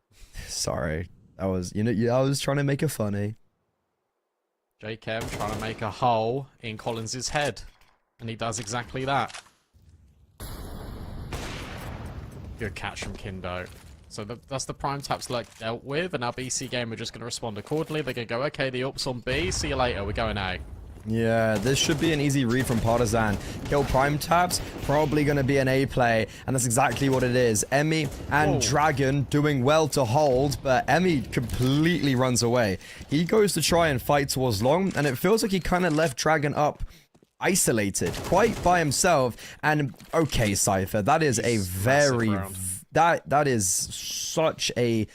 Sorry. I was trying to make it funny. JKM trying to make a hole in Collins' head. And he does exactly that. Good catch from Kindo. So that's the prime taps dealt with, and now BC Game are just going to respond accordingly. They're going to go, okay, the UP's on B, see you later, we're going A. Yeah, this should be an easy read from Partisan. Kill prime taps, probably going to be an A play, and that's exactly what it is. Emmy and Dragon doing well to hold, but Emmy completely runs away. He goes to try and fight towards long, and it feels like he kind of left Dragon up isolated, quite by himself. And okay, Cypher, that is a very... That is such a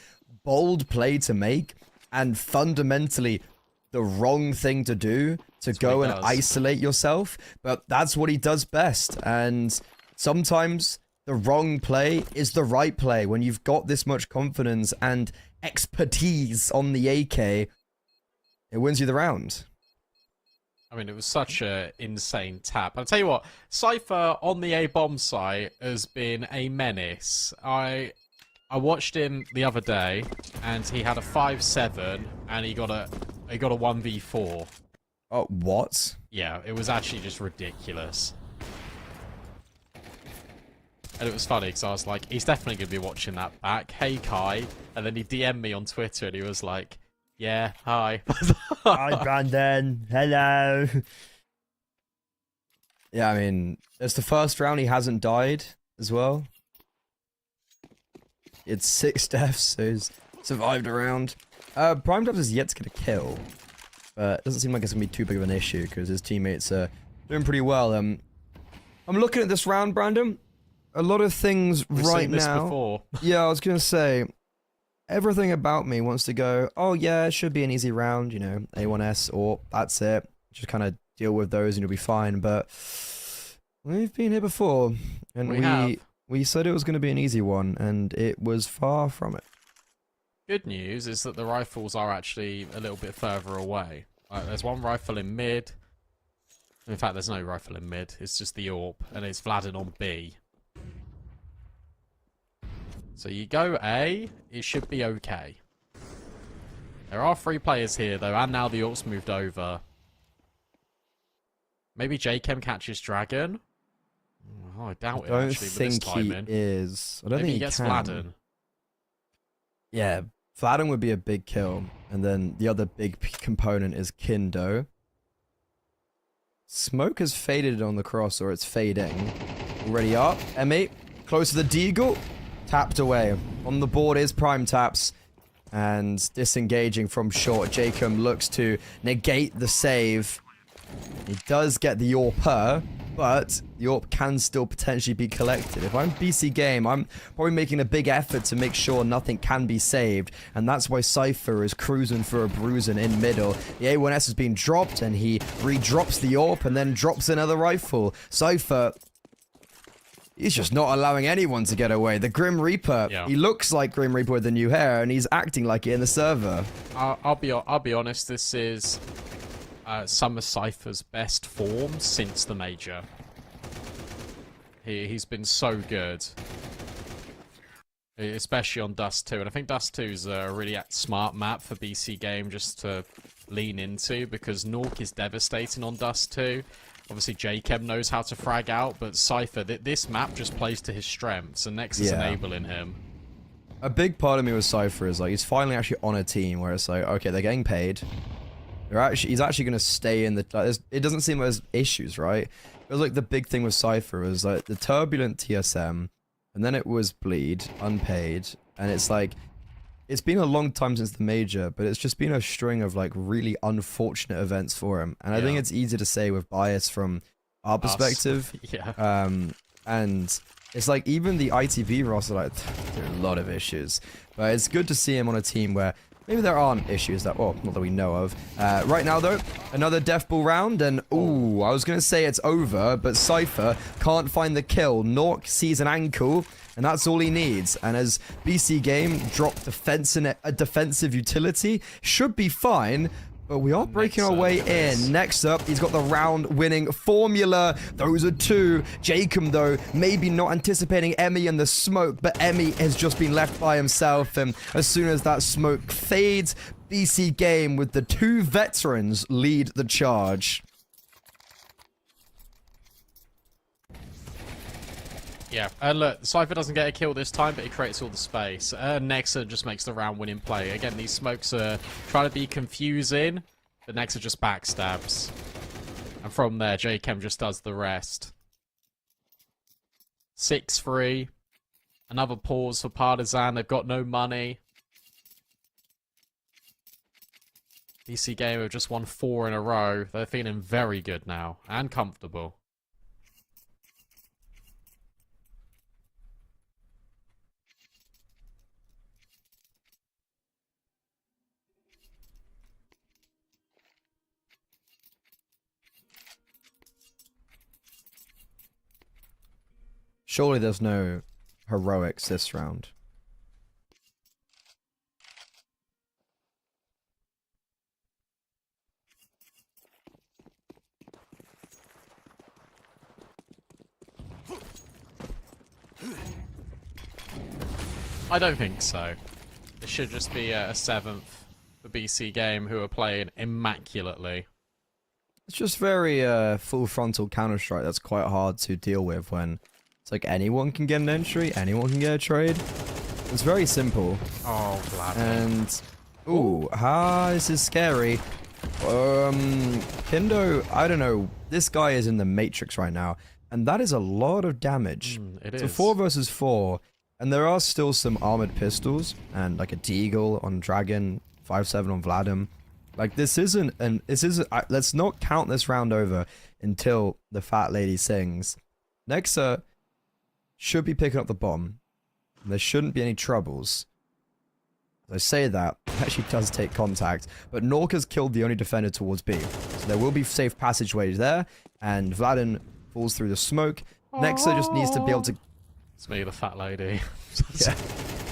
bold play to make, and fundamentally the wrong thing to do, to go and isolate yourself. But that's what he does best, and sometimes the wrong play is the right play. When you've got this much confidence and expertise on the AK, it wins you the round. I mean, it was such an insane tap. I'll tell you what, Cypher on the A-bomb site has been a menace. I watched him the other day, and he had a 5-7, and he got a 1v4. Oh, what? Yeah, it was actually just ridiculous. And it was funny, because I was like, he's definitely going to be watching that back. Hey, Kai. And then he DM'd me on Twitter, and he was like, yeah, hi. Hi, Brandon. Hello. Yeah, I mean, it's the first round he hasn't died as well. It's 6 deaths, so he's survived a round. Prime Drops is yet to get a kill, but it doesn't seem like it's going to be too big of an issue because his teammates are doing pretty well. I'm looking at this round, Brandon. A lot of things We've right seen this now. before. Yeah, I was going to say, everything about me wants to go, oh yeah, it should be an easy round, A1S, or that's it. Just kind of deal with those and you'll be fine. But we've been here before, and we said it was going to be an easy one, and it was far from it. Good news is that the rifles are actually a little bit further away. There's one rifle in mid. In fact, there's no rifle in mid. It's just the AWP, and it's Vladin on B. So you go A, it should be okay. There are 3 players here, though, and now the AWP's moved over. Maybe J-Chem catches Dragon? Oh, I doubt it, I don't actually, with this think he timing. is. I don't Maybe think he gets can. Vladden. Yeah, Vladden would be a big kill. And then the other big component is Kindo. Smoke has faded on the cross, or it's fading. Already up. Emmy, close to the Deagle. Tapped away. On the board is Prime Taps. And disengaging from short. Jacob looks to negate the save. He does get the AWP, but the AWP can still potentially be collected. If I'm BC Game, I'm probably making a big effort to make sure nothing can be saved, and that's why Cypher is cruising for a bruising in middle. The A1S has been dropped, and he redrops the AWP and then drops another rifle. Cypher, he's just not allowing anyone to get away. The Grim Reaper, he looks like Grim Reaper with the new hair, and he's acting like it in the server. I'll be honest, this is Summer Cypher's best form since the Major. He's been so good. Especially on Dust 2. And I think Dust 2 is a really smart map for BC Game just to lean into, because Nork is devastating on Dust 2. Obviously, J-Chem knows how to frag out, but Cypher, this map just plays to his strengths, and Nex is enabling him. A big part of me with Cypher is like, he's finally actually on a team where it's like, okay, they're getting paid. He's actually going to stay in the... it doesn't seem like there's issues, right? It was like the big thing with Cypher was like the turbulent TSM, and then it was Bleed, unpaid, and it's like, it's been a long time since the Major, but it's just been a string of like really unfortunate events for him. And I think it's easy to say with bias from our perspective. And it's like even the ITV roster, like, there are a lot of issues. But it's good to see him on a team where maybe there aren't issues that, well, not that we know of. Right now, though, another Death Ball round, and ooh, I was going to say it's over, but Cypher can't find the kill. Nork sees an ankle, and that's all he needs. And as BC Game dropped a defensive utility, should be fine, but we are breaking our way in. Next up, he's got the round-winning formula. Those are two. Jacob, though, maybe not anticipating Emmy and the smoke, but Emmy has just been left by himself. And as soon as that smoke fades, BC Game with the two veterans lead the charge. Yeah, look, Cypher doesn't get a kill this time, but he creates all the space. Nexa just makes the round-winning play. Again, these smokes are trying to be confusing, but Nexa just backstabs. And from there, J-Chem just does the rest. 6-3. Another pause for Partisan. They've got no money. BC Game have just won 4 in a row. They're feeling very good now, and comfortable. Surely there's no heroics this round. I don't think so. It should just be a 7th for BC Game, who are playing immaculately. It's just very full frontal Counter-Strike that's quite hard to deal with when it's like anyone can get an entry, anyone can get a trade. It's very simple. Oh, glad. And ooh, this is scary. Kindo, I don't know. This guy is in the Matrix right now, and that is a lot of damage. It is. is. 4 versus 4, and there are still some armored pistols and like a Deagle on Dragon, 5-7 on Vladim. Like this isn't let's not count this round over until the fat lady sings. Nexa should be picking up the bomb. There shouldn't be any troubles. As I say that, it actually does take contact, but Nork has killed the only defender towards B. So there will be safe passageways there, and Vladin falls through the smoke. Nexa just needs to be able to... It's me, the fat lady. Yeah.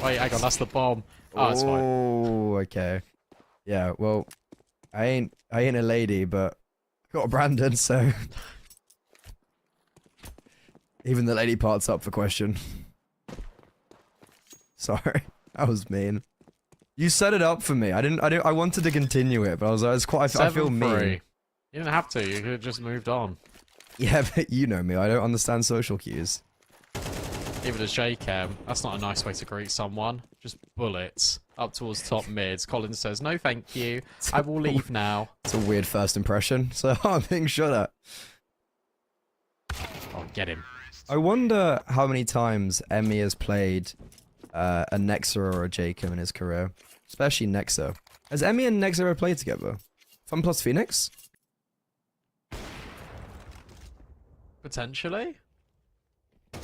Wait, hang on, that's the bomb. Oh, it's fine. Oh, okay. Yeah, well, I ain't a lady, but I got a Brandon, so... Even the lady part's up for question. Sorry, that was mean. You set it up for me. I wanted to continue it, but I was quite. I feel mean. You didn't have to. You could have just moved on. Yeah, but you know me. I don't understand social cues. Even a J-Cam, that's not a nice way to greet someone. Just bullets up towards top mids. Collins says, no thank you. I will leave now. It's a weird first impression, so I'm being shot at. Oh, get him. I wonder how many times Emmy has played a Nexa or a Jacob in his career. Especially Nexa. Has Emmy and Nexa ever played together? Fun plus Phoenix? Potentially?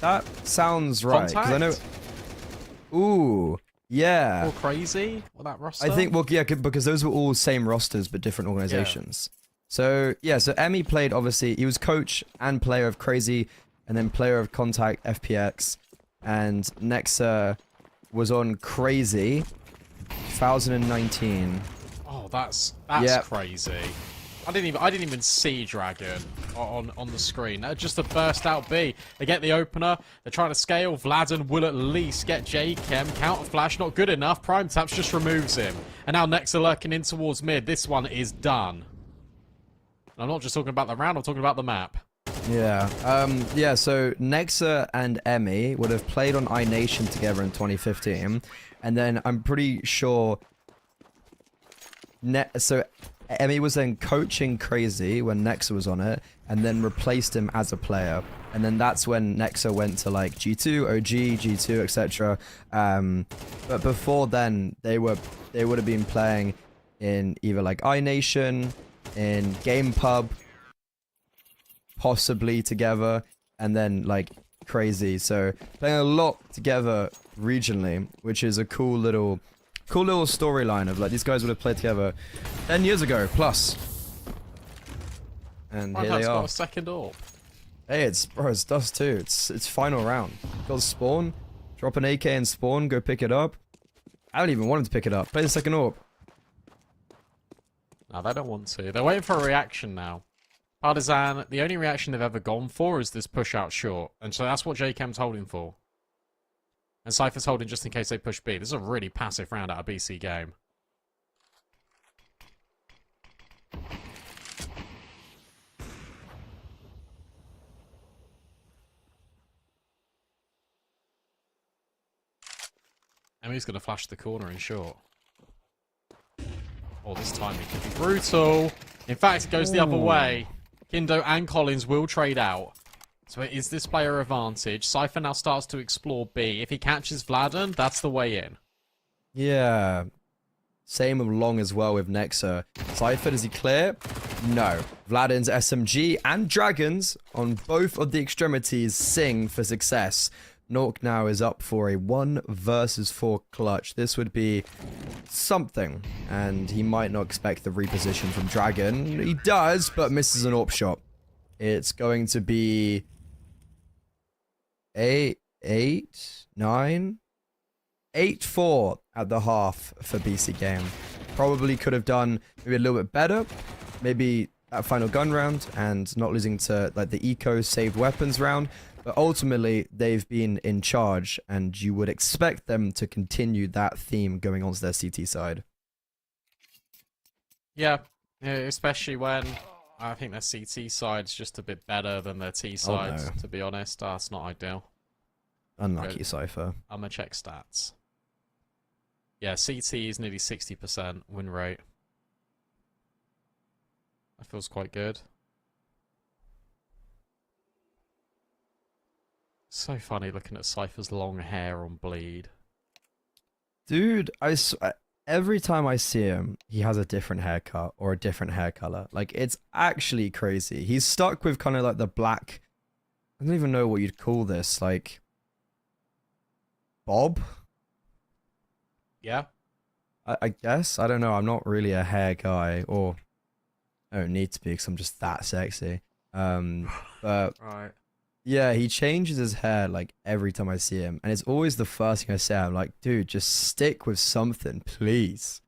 That sounds right. Because I know... Ooh, yeah. Or crazy? Or that roster? I think, well, yeah, because those were all same rosters, but different organizations. So, yeah, so Emmy played, obviously, he was coach and player of Crazy, and then player of Contact, FPX, and Nexa was on Crazy, 2019. Oh, that's Yep. crazy. I didn't even see Dragon on the screen. Just a burst out B. They get the opener. They're trying to scale. Vladden will at least get J-Chem. Counter flash not good enough. Prime Taps just removes him. And now Nexa lurking in towards mid. This one is done. And I'm not just talking about the round. I'm talking about the map. Yeah. Yeah, so Nexa and Emmy would have played on iNation together in 2015. And then I'm pretty sure... So Emmy was then coaching Crazy when Nexa was on it, and then replaced him as a player. And then that's when Nexa went to like G2, OG, G2, etc. But before then, they would have been playing in either like iNation, in Game Pub, possibly together, and then like Crazy. So playing a lot together regionally, which is a cool little storyline of like these guys would have played together 10 years ago plus. And here they Taps got are. a second AWP. Hey, it's Dust too. It's final round. Got spawn, drop an AK and spawn, go pick it up. I don't even want him to pick it up. Play the second AWP. No, they don't want to. They're waiting for a reaction now. Partisan, the only reaction they've ever gone for is this push out short. And so that's what J-Cam's holding for. And Cypher's holding just in case they push B. This is a really passive round out of BC game. Emmy's going to flash the corner in short. Oh, this time it could be brutal. In fact, it goes the other way. Kindo and Collins will trade out. So it is this player advantage. Cypher now starts to explore B. If he catches Vladden, that's the way in. Yeah. Same along as well with Nexa. Cypher, does he clear? No. Vladden's SMG and Dragons on both of the extremities sing for success. Nork now is up for a 1 versus 4 clutch. This would be something, and he might not expect the reposition from Dragon. He does, but misses an AWP shot. It's going to be 8-4 at the half for BC game. Probably could have done maybe a little bit better. Maybe that final gun round and not losing to like the eco saved weapons round. But ultimately, they've been in charge, and you would expect them to continue that theme going on to their CT side. Yeah, especially when I think their CT side's just a bit better than their T side, no. to be honest. That's not ideal. Unlucky, Good. Cypher. I'm going to check stats. Yeah, CT is nearly 60% win rate. That feels quite good. So funny looking at Cypher's long hair on bleed. Dude, every time I see him, he has a different haircut or a different hair color. Like, it's actually crazy. He's stuck with kind of like the black... I don't even know what you'd call this. Like... Bob? Yeah? I guess? I don't know. I'm not really a hair guy. Or... I don't need to be because I'm just that sexy. But... Right. Yeah, he changes his hair like every time I see him. And it's always the first thing I say. I'm like, dude, just stick with something, please.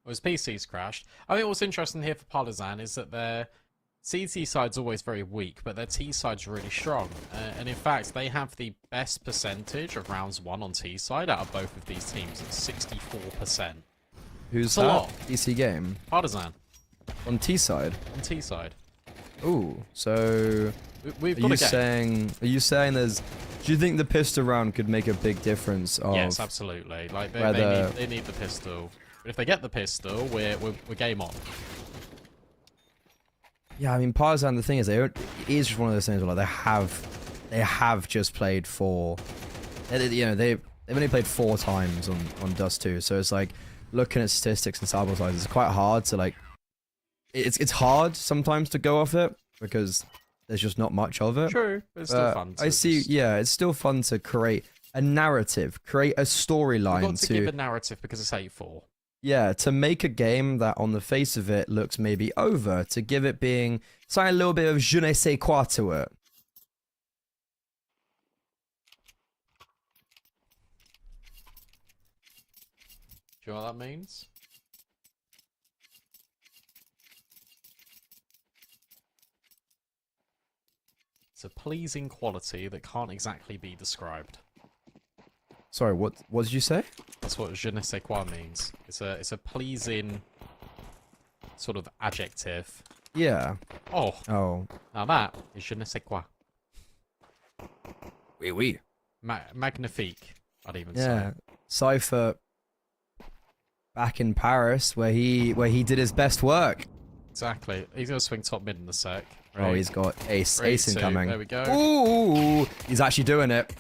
Well, his PC's crashed. I think what's interesting here for Partisan is that their CT side's always very weak, but their T side's really strong. And in fact, they have the best percentage of rounds won on T side out of both of these teams at 64%. Who's That's a that? lot. DC game. Partisan. On T side. On T side. Ooh, so We've are got you a game. saying? Are you saying there's? Do you think the pistol round could make a big difference? Of Yes, absolutely. Like whether- they need the pistol. But if they get the pistol, we're game on. Yeah, I mean, Partisan. The thing is, it is just one of those things where like they have just played four. You know, they've only played 4 times on Dust 2, so it's like looking at statistics and sample sizes. It's quite hard to like. It's hard sometimes to go off it because there's just not much of it. True, but it's still fun. I see. Yeah, it's still fun to create a narrative, create a We've storyline got to give a narrative because it's 8-4. yeah, to make a game that on the face of it looks maybe over, to give it being something a little bit of je ne sais quoi to it. Do you know what that means? It's a pleasing quality that can't exactly be described. Sorry, what did you say? That's what je ne sais quoi means. It's a pleasing sort of adjective. Yeah. Oh, Oh. now that is je ne sais quoi. Oui, oui. Magnifique, I'd even Yeah. say. Cypher back in Paris where he did his best work. Exactly. He's going to swing top mid in the sec. Oh, he's got ace incoming. There we go. Ooh, he's actually doing it.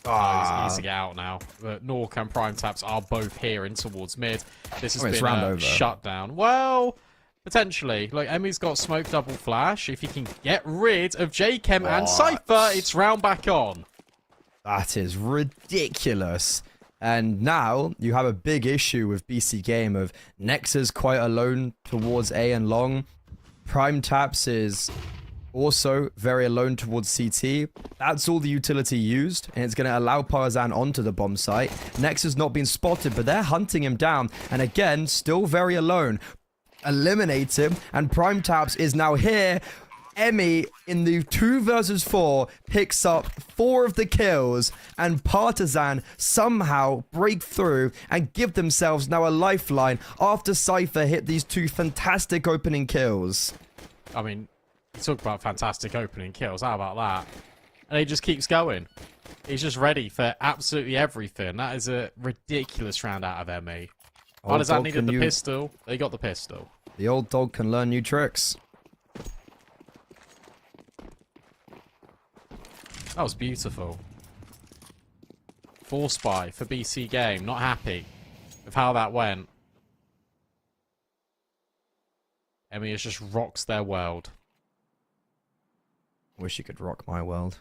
Oh, he's easy out now. Nork and Prime Taps are both here in towards mid. This has Oh, it's been round a over. shutdown. Well, potentially. Like, Emmy's got smoke double flash. If he can get rid of J-Chem and What? Cypher, it's round back on. That is ridiculous. And now you have a big issue with BC Game of Nexus quite alone towards A and long. Prime Taps is also very alone towards CT. That's all the utility used, and it's going to allow Partisan onto the bomb site. Nexus not being spotted, but they're hunting him down. And again, still very alone. Eliminate him, and Prime Taps is now here. Emmy in the 2 versus 4 picks up 4 of the kills, and Partisan somehow break through and give themselves now a lifeline after Cypher hit these 2 fantastic opening kills. I mean, you talk about fantastic opening kills. How about that? And he just keeps going. He's just ready for absolutely everything. That is a ridiculous round out of Emmy. Old Partisan dog, needed can the you- pistol. They got the pistol. The old dog can learn new tricks. That was beautiful. 4 spy for BC Game. Not happy with how that went. Emmy just rocks their world. Wish you could rock my world.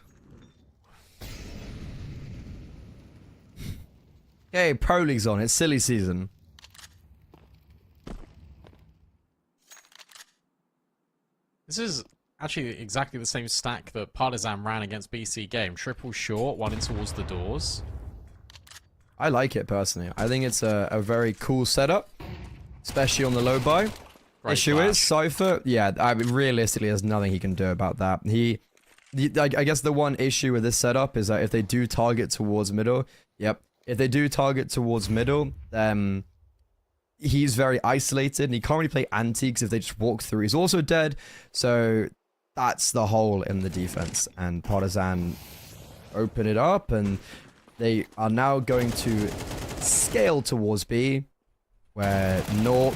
Hey, Pro League's on. It's silly season. This is actually exactly the same stack that Partisan ran against BC Game. Triple short, 1 in towards the doors. I like it personally. I think it's a very cool setup, especially on the low buy. Great Issue flash. is Cypher. Yeah, I mean, realistically, there's nothing he can do about that. I guess the one issue with this setup is that if they do target towards middle, if they do target towards middle, then he's very isolated and he can't really play anti because if they just walk through, he's also dead. So that's the hole in the defense. And Partisan open it up, and they are now going to scale towards B, where Nork.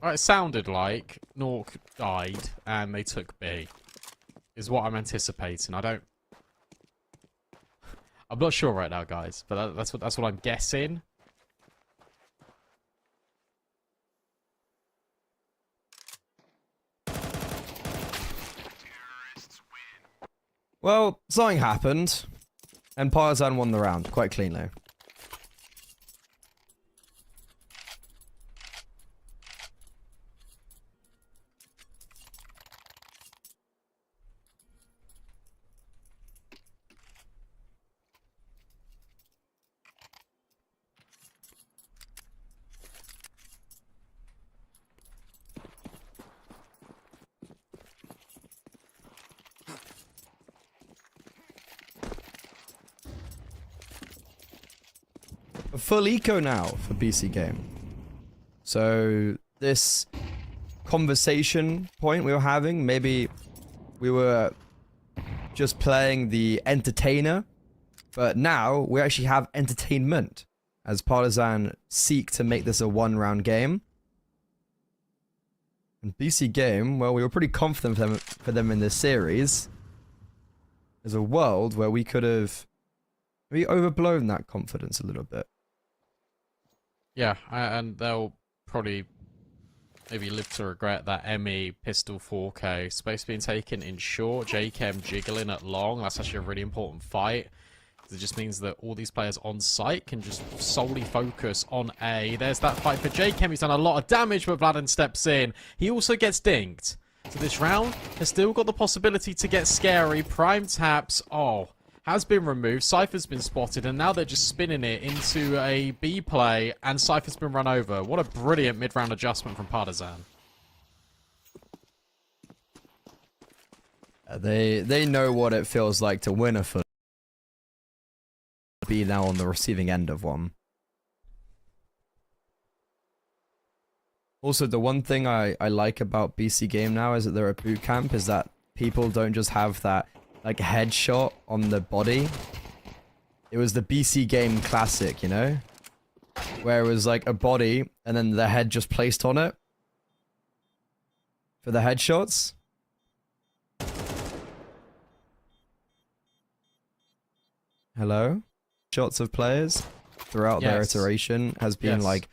Well, it sounded like Nork died and they took B. Is what I'm anticipating. I'm not sure right now, guys, but that's what I'm guessing. Well, something happened, and Partisan won the round quite cleanly. a full eco now for BC Game. So this conversation point we were having, maybe we were just playing the entertainer, but now we actually have entertainment as Partisan seek to make this a one-round game. And BC Game, well, we were pretty confident for them in this series. There's a world where we could have maybe overblown that confidence a little bit. Yeah, and they'll probably maybe live to regret that ME pistol 4K space being taken in short. JKM jiggling at long. That's actually a really important fight. It just means that all these players on site can just solely focus on A. There's that fight for JKM. He's done a lot of damage, but Vladen steps in. He also gets dinked. So this round has still got the possibility to get scary. Prime taps, has been removed. Cypher's been spotted, and now they're just spinning it into a B play, and Cypher's been run over. What a brilliant mid-round adjustment from Partisan. They know what it feels like to win a full. Be now on the receiving end of one. Also, the one thing I like about BC Game now is that they're a boot camp, is that people don't just have that like headshot on the body. It was the BC Game classic, you know? Where it was like a body and then the head just placed on it for the headshots. Hello? Shots of players throughout their iteration has been like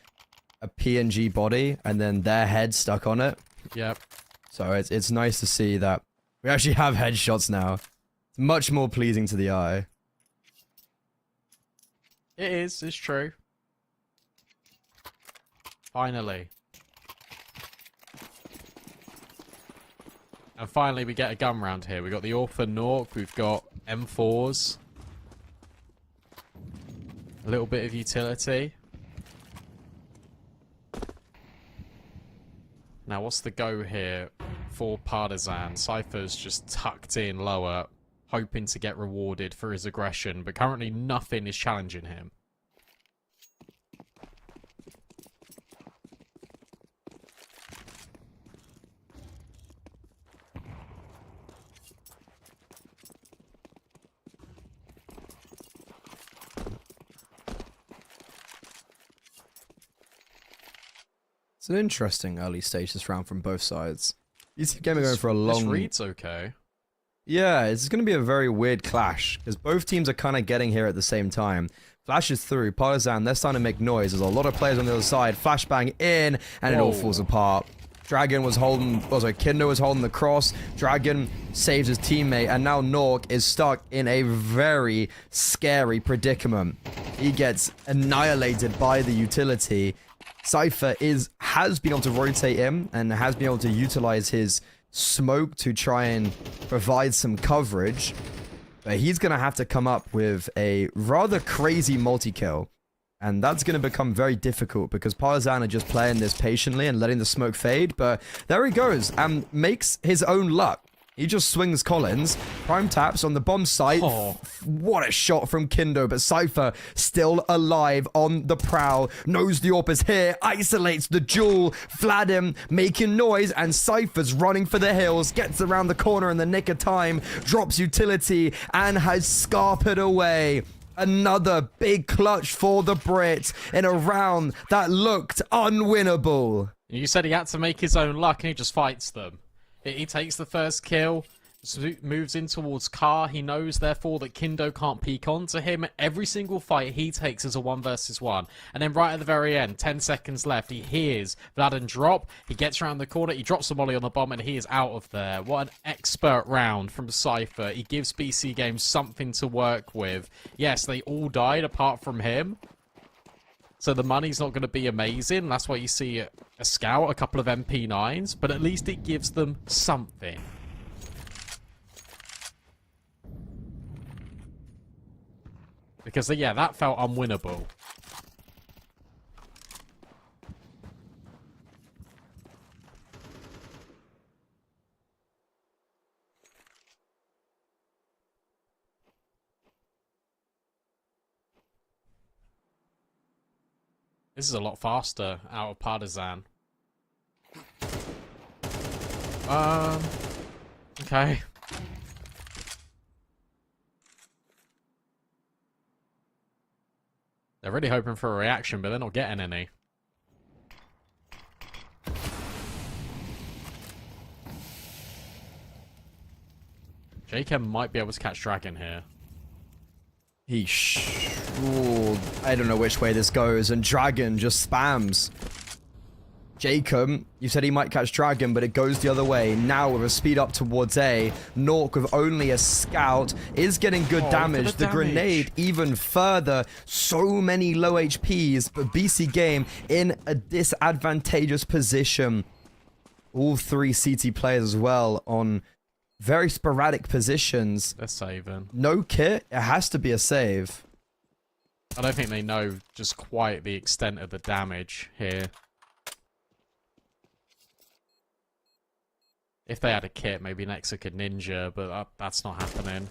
a PNG body and then their head stuck on it. Yep. So it's nice to see that we actually have headshots now. It's much more pleasing to the eye. It is, it's true. Finally. And finally we get a gun round here. We've got the Orphan Nork, we've got M4s. A little bit of utility. Now, what's the go here for Partisan? Cypher's just tucked in lower, hoping to get rewarded for his aggression, but currently nothing is challenging him. It's an interesting early stage this round from both sides. These games are going for a long... This reads okay. Yeah, it's going to be a very weird clash, because both teams are kind of getting here at the same time. Flash is through, Partisan, they're starting to make noise. There's a lot of players on the other side. Flashbang in, and it all falls apart. Dragon was holding... Also, Kindo was holding the cross. Dragon saves his teammate, and now Nork is stuck in a very scary predicament. He gets annihilated by the utility. Cypher has been able to rotate him and has been able to utilize his smoke to try and provide some coverage. But he's going to have to come up with a rather crazy multi-kill. And that's going to become very difficult because Partisan are just playing this patiently and letting the smoke fade. But there he goes and makes his own luck. He just swings Collins, prime taps on the bomb site. Oh. What a shot from Kindo, but Cypher still alive on the prowl. Knows the AWP is here, isolates the Jewel. Vladim making noise, and Cypher's running for the hills. Gets around the corner in the nick of time, drops utility, and has scarpered away. Another big clutch for the Brit in a round that looked unwinnable. You said he had to make his own luck, and he just fights them. He takes the first kill, moves in towards Car. He knows, therefore, that Kindo can't peek onto him. Every single fight he takes is a 1 versus 1. And then right at the very end, 10 seconds left, he hears Vladen drop. He gets around the corner, he drops the molly on the bomb, and he is out of there. What an expert round from Cypher. He gives BC Games something to work with. Yes, they all died apart from him. So the money's not going to be amazing. That's why you see a scout, a couple of MP9s, but at least it gives them something. Because, yeah, that felt unwinnable. This is a lot faster out of Partisan. Okay. They're really hoping for a reaction, but they're not getting any. Jacob might be able to catch Dragon here. Ooh, I don't know which way this goes, and Dragon just spams. Jacob, you said he might catch Dragon, but it goes the other way. Now with a speed up towards A, Nork with only a scout is getting good damage. The grenade even further. So many low HPs, but BC Game in a disadvantageous position. All three CT players as well on very sporadic positions. They're saving. No kit. It has to be a save. I don't think they know just quite the extent of the damage here. If they had a kit, maybe Nexa could ninja, but that's not happening.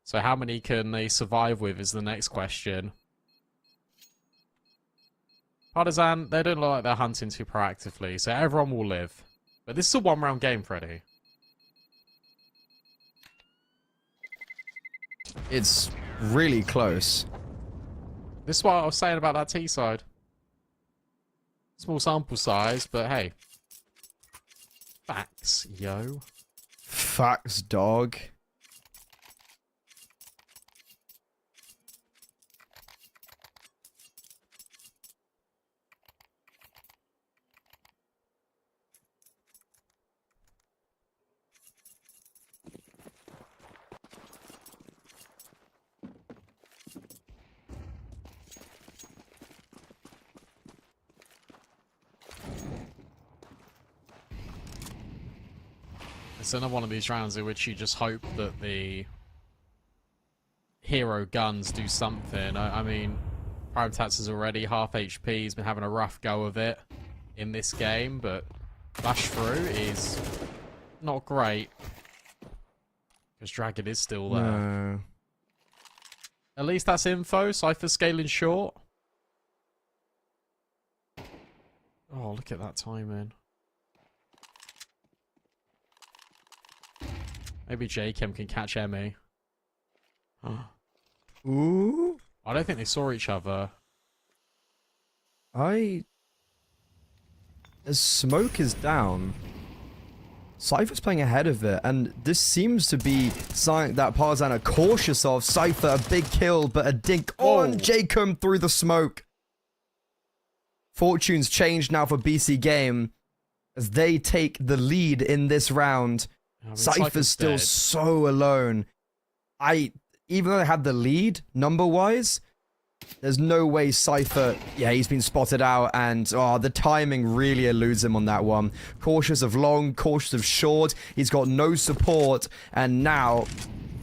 So how many can they survive with is the next question. Partisan, they don't look like they're hunting too proactively, so everyone will live. But this is a one-round game, Freddy. It's really close. This is what I was saying about that T side. Small sample size, but hey. Facts, yo. Facts, dog. It's another one of these rounds in which you just hope that the hero guns do something. I mean, Prime Tats is already half HP. He's been having a rough go of it in this game, but Flash Through is not great. Because Dragon is still there. No. At least that's info. Cypher scaling short. Oh, look at that timing. Maybe J-Chem can catch Emmy. Ooh. I don't think they saw each other. As smoke is down, Cypher's playing ahead of it, and this seems to be something that Partisan are cautious of. Cypher, a big kill, but a dink on Jacob through the smoke. Fortunes changed now for BC Game as they take the lead in this round. I mean, Cypher's still dead. so alone. Even though they had the lead, number-wise, there's no way Cypher... Yeah, he's been spotted out, and the timing really eludes him on that one. Cautious of long, cautious of short. He's got no support, and now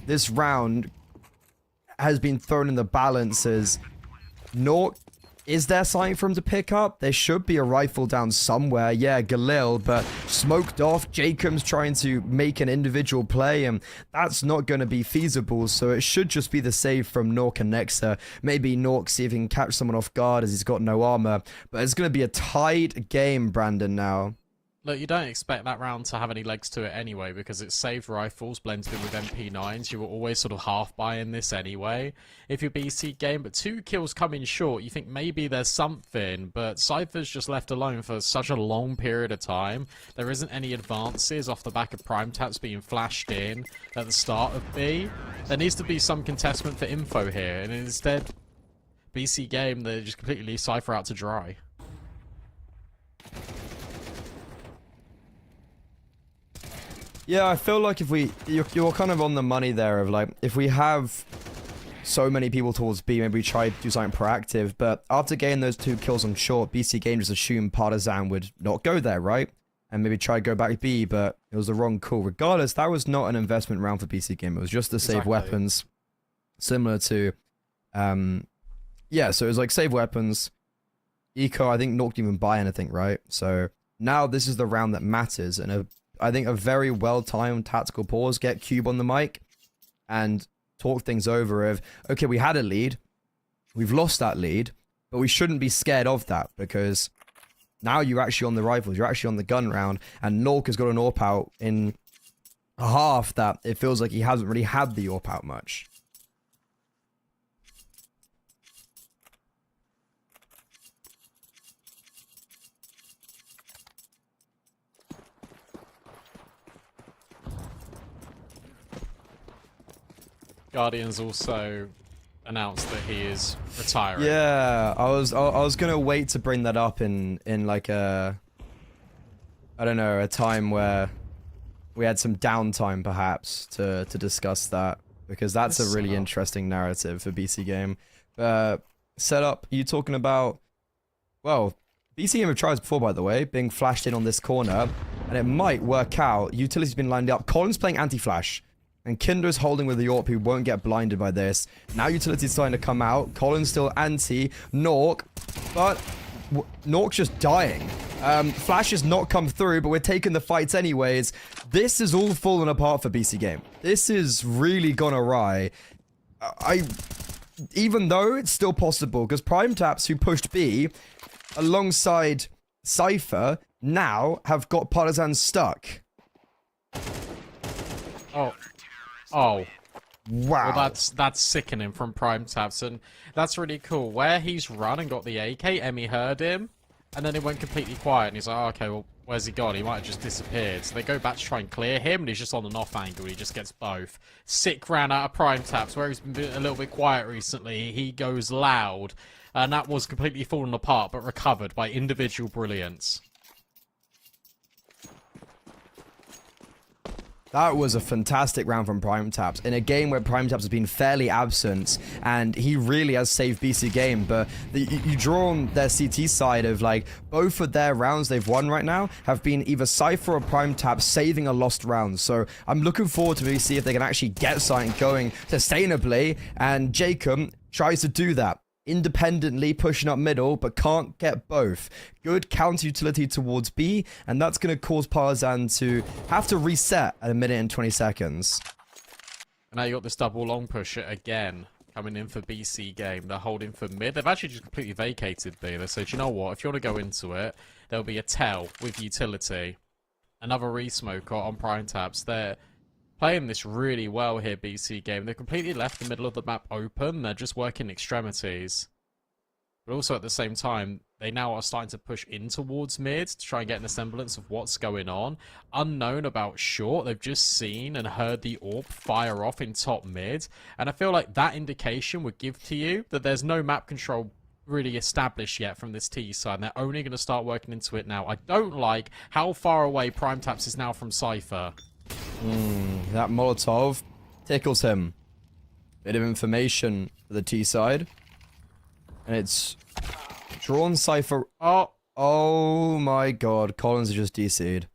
this round has been thrown in the balances. Is there something for him to pick up? There should be a rifle down somewhere. Yeah, Galil, but smoked off. Jacob's trying to make an individual play, and that's not going to be feasible, so it should just be the save from Nork and Nexa. Maybe Nork see if he can catch someone off guard as he's got no armor, but it's going to be a tight game, Brandon, now. Look, you don't expect that round to have any legs to it anyway, because it's saved rifles blended in with MP9s. You were always sort of half buying this anyway if you're BC Game, but 2 kills coming short, you think maybe there's something, but Cypher's just left alone for such a long period of time. There isn't any advances off the back of Prime Taps being flashed in at the start of B. There needs to be some contestment for info here, and instead, BC Game, they just completely leave Cypher out to dry. Yeah, I feel like if you're kind of on the money there of like, if we have so many people towards B, maybe we try to do something proactive, but after getting those 2 kills on short, BC Game just assumed Partisan would not go there, right? And maybe try to go back to B, but it was the wrong call. Regardless, that was not an investment round for BC Game. It was just to save weapons. Similar to, yeah, so it was like save weapons. Eco, I think Nork didn't even buy anything, right? So now this is the round that matters, and I think a very well-timed tactical pause, get Cube on the mic, and talk things over of, okay, we had a lead, we've lost that lead, But we shouldn't be scared of that because now you're actually on the rifles, you're actually on the gun round, and Nork has got an AWP out in a half that it feels like he hasn't really had the AWP out much. Guardian's also announced that he is retiring. Yeah, I was gonna wait to bring that up in like I don't know, a time where we had some downtime perhaps to discuss that, because that's a really interesting narrative for BC Game. Setup, you talking about, well, BC Game have tried this before, by the way, being flashed in on this corner, and it might work out. Utility's been lined up. Colin's playing anti-flash. And Kinder's holding with the AWP, who won't get blinded by this. Now Utility's starting to come out. Colin's still anti. Nork. But Nork's just dying. Flash has not come through, but we're taking the fights anyways. This is all falling apart for BC Game. This is really gone awry. Even though it's still possible, because Prime Taps, who pushed B, alongside Cypher, now have got Partisan stuck. Oh. Wow. Well, that's sickening from Prime Tabs, and that's really cool. Where he's run and got the AK, Emmy heard him, and then it went completely quiet, and he's like, oh, okay, well, where's he gone? He might have just disappeared. So they go back to try and clear him, and he's just on an off angle. He just gets both. Sick ran out of Prime Tabs, where he's been a little bit quiet recently. He goes loud, and that was completely fallen apart, but recovered by individual brilliance. That was a fantastic round from Prime Taps in a game where Prime Taps has been fairly absent, and he really has saved BC Game. But you draw on their CT side of, like, both of their rounds they've won right now have been either Cypher or Prime Taps saving a lost round. So I'm looking forward to maybe see if they can actually get something going sustainably, and Jacob tries to do that. Independently pushing up middle, but can't get both. Good counter utility towards B, and that's going to cause Partisan to have to reset at 1 minute and 20 seconds. And now you got this double long pusher again coming in for BC Game. They're holding for mid. They've actually just completely vacated B. They said, you know what, if you want to go into it, there'll be a tell with utility. Another re-smoker on Prime Tabs. They're playing this really well here, BC Game. They've completely left the middle of the map open. They're just working extremities. But also at the same time, they now are starting to push in towards mid to try and get an semblance of what's going on. Unknown about short. They've just seen and heard the AWP fire off in top mid. And I feel like that indication would give to you that there's no map control really established yet from this T side. And they're only going to start working into it now. I don't like how far away Prime Taps is now from Cypher. That Molotov tickles him. Bit of information for the T side. And it's drawn Cypher. Oh my god. Collins is just DC'd.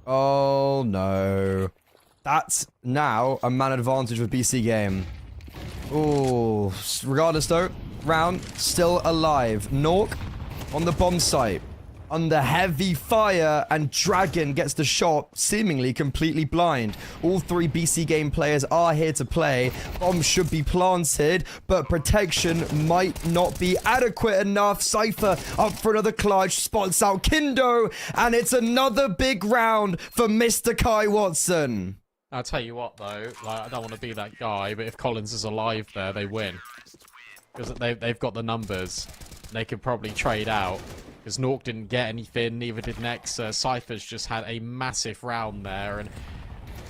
Oh no. That's now a man advantage with BC Game. Ooh. Regardless though, round still alive. Nork on the bomb site. Under heavy fire, and Dragon gets the shot, seemingly completely blind. All three BC Game players are here to play. Bomb should be planted, but protection might not be adequate enough. Cypher up for another clutch, spots out Kindo, and it's another big round for Mr. Kai Watson. I'll tell you what, though, like, I don't want to be that guy, but if Collins is alive there, they win. Because they've got the numbers. They could probably trade out. Because Nork didn't get anything, neither did Nex. Cypher's just had a massive round there, and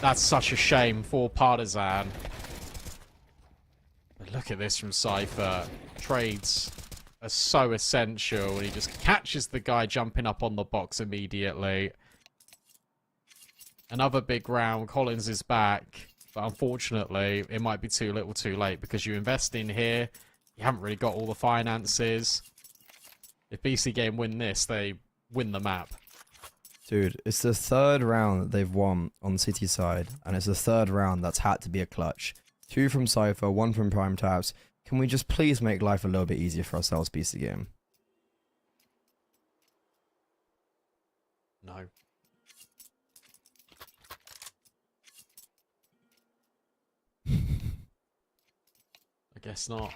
that's such a shame for Partisan. But look at this from Cypher. Trades are so essential, and he just catches the guy jumping up on the box immediately. Another big round. Collins is back, but unfortunately, it might be too little too late, because you invest in here, you haven't really got all the finances. If BC Game win this, they win the map. Dude, it's the third round that they've won on City side, and it's the third round that's had to be a clutch. 2 from Cypher, 1 from Prime Taps. Can we just please make life a little bit easier for ourselves, BC Game? No. I guess not.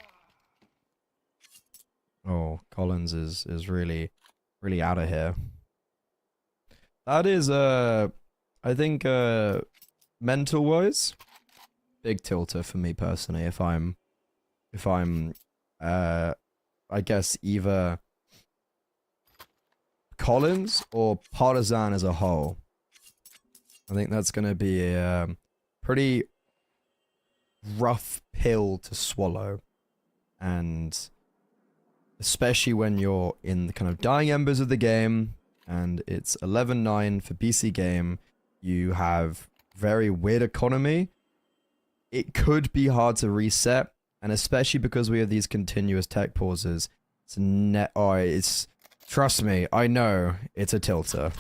Oh, Collins is really out of here. That is I think mental wise, big tilter for me personally. If I'm I guess either Collins or Partisan as a whole. I think that's gonna be a pretty rough pill to swallow, and especially when you're in the kind of dying embers of the game, and it's 11-9 for BC game. You have very weird economy. It could be hard to reset, and especially because we have these continuous tech pauses. It's trust me, I know it's a tilter.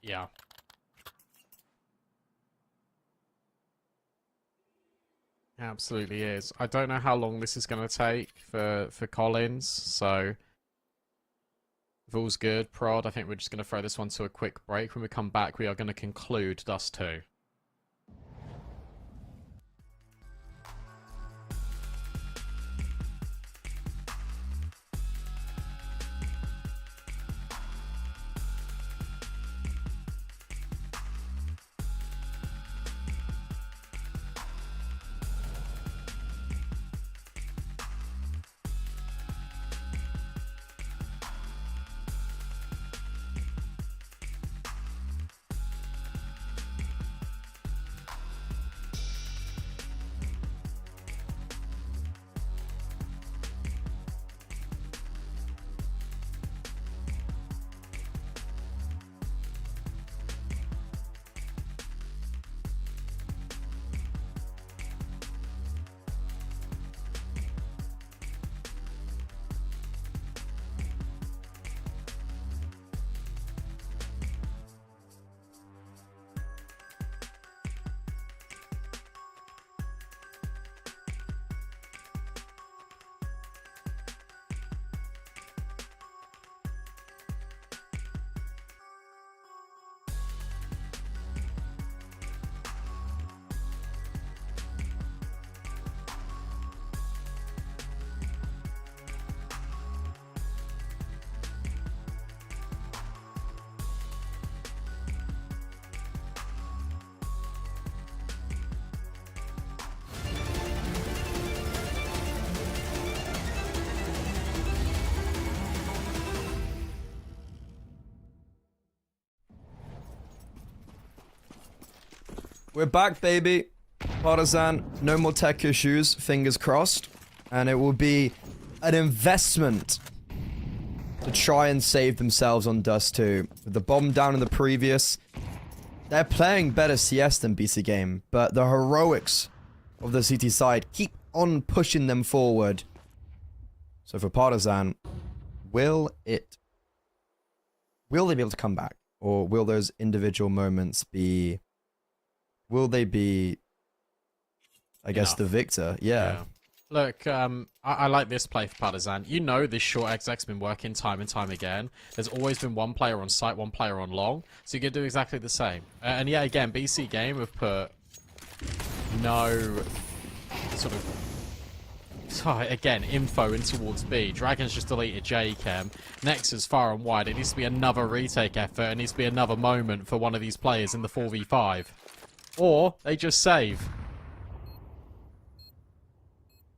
Yeah. Absolutely is. I don't know how long this is going to take for Collins, so if all's good, Prod, I think we're just going to throw this one to a quick break. When we come back, we are going to conclude Dust 2. We're back, baby. Partisan, no more tech issues, fingers crossed. And it will be an investment to try and save themselves on Dust 2. With the bomb down in the previous, they're playing better CS than BC Game, but the heroics of the CT side keep on pushing them forward. So for Partisan, will they be able to come back? Or will those individual moments be... Will they be, I guess, Enough. the victor? Yeah. Look, I like this play for Partisan. You know this short exec's been working time and time again. There's always been one player on site, one player on long. So you can do exactly the same. And yeah, again, BC Game have put no sort of... again, info in towards B. Dragon's just deleted J-Chem. Nexus far and wide. It needs to be another retake effort. It needs to be another moment for one of these players in the 4v5. Or they just save.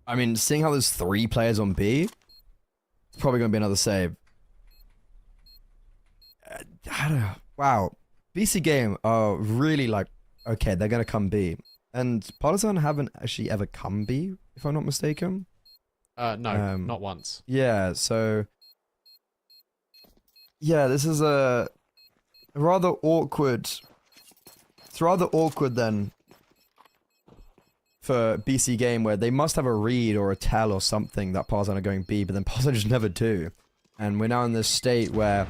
I mean, seeing how there's 3 players on B, it's probably going to be another save. I don't know. Wow. BC Game are really like, okay, they're going to come B. And Partisan haven't actually ever come B, if I'm not mistaken. No, not once. Yeah, so... Yeah, this is a rather awkward... It's rather awkward then for BC Game, where they must have a read or a tell or something that Partisan are going B, but then Partisan just never do. And we're now in this state where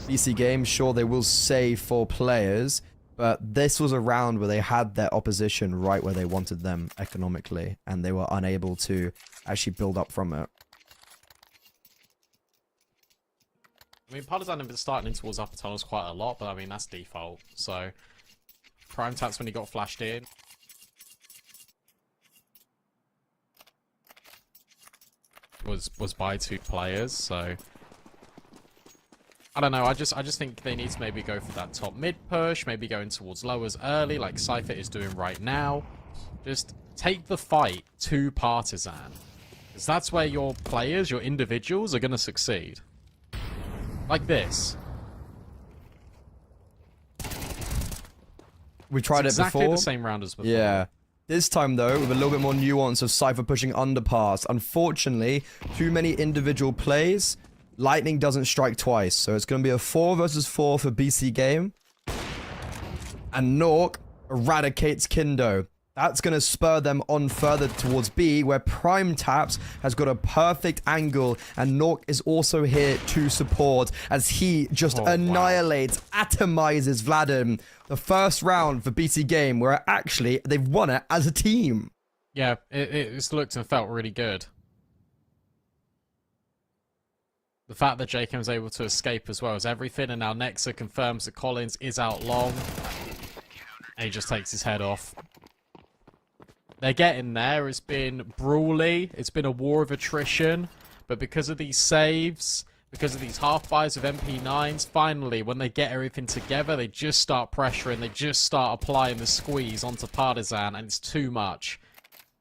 BC Game, sure, they will save 4 players, but this was a round where they had their opposition right where they wanted them economically, and they were unable to actually build up from it. I mean, Partisan have been starting in towards upper tunnels quite a lot, but I mean, that's default. So, Prime Tats when he got flashed in. was by 2 players. So I don't know. I just think they need to maybe go for that top mid push, maybe going towards lowers early, like Cypher is doing right now. Just take the fight to Partisan, because that's where your players, your individuals, are going to succeed. Like this. We tried It's it exactly before. the same round as before. Yeah. This time, though, with a little bit more nuance of Cypher pushing underpass. Unfortunately, too many individual plays. Lightning doesn't strike twice. So it's going to be a 4 versus 4 for BC game. And Nork eradicates Kindo. That's going to spur them on further towards B, where Prime Taps has got a perfect angle, and Nork is also here to support as he just annihilates, atomizes Vladimir. The first round for BC game, where actually they've won it as a team. Yeah, it's looked and felt really good. The fact that Jacob was able to escape as well as everything, and now Nexa confirms that Collins is out long, and he just takes his head off. They're getting there. It's been brawly. It's been a war of attrition. But because of these saves, because of these half buys of MP9s, finally, when they get everything together, they just start pressuring. They just start applying the squeeze onto Partisan, and it's too much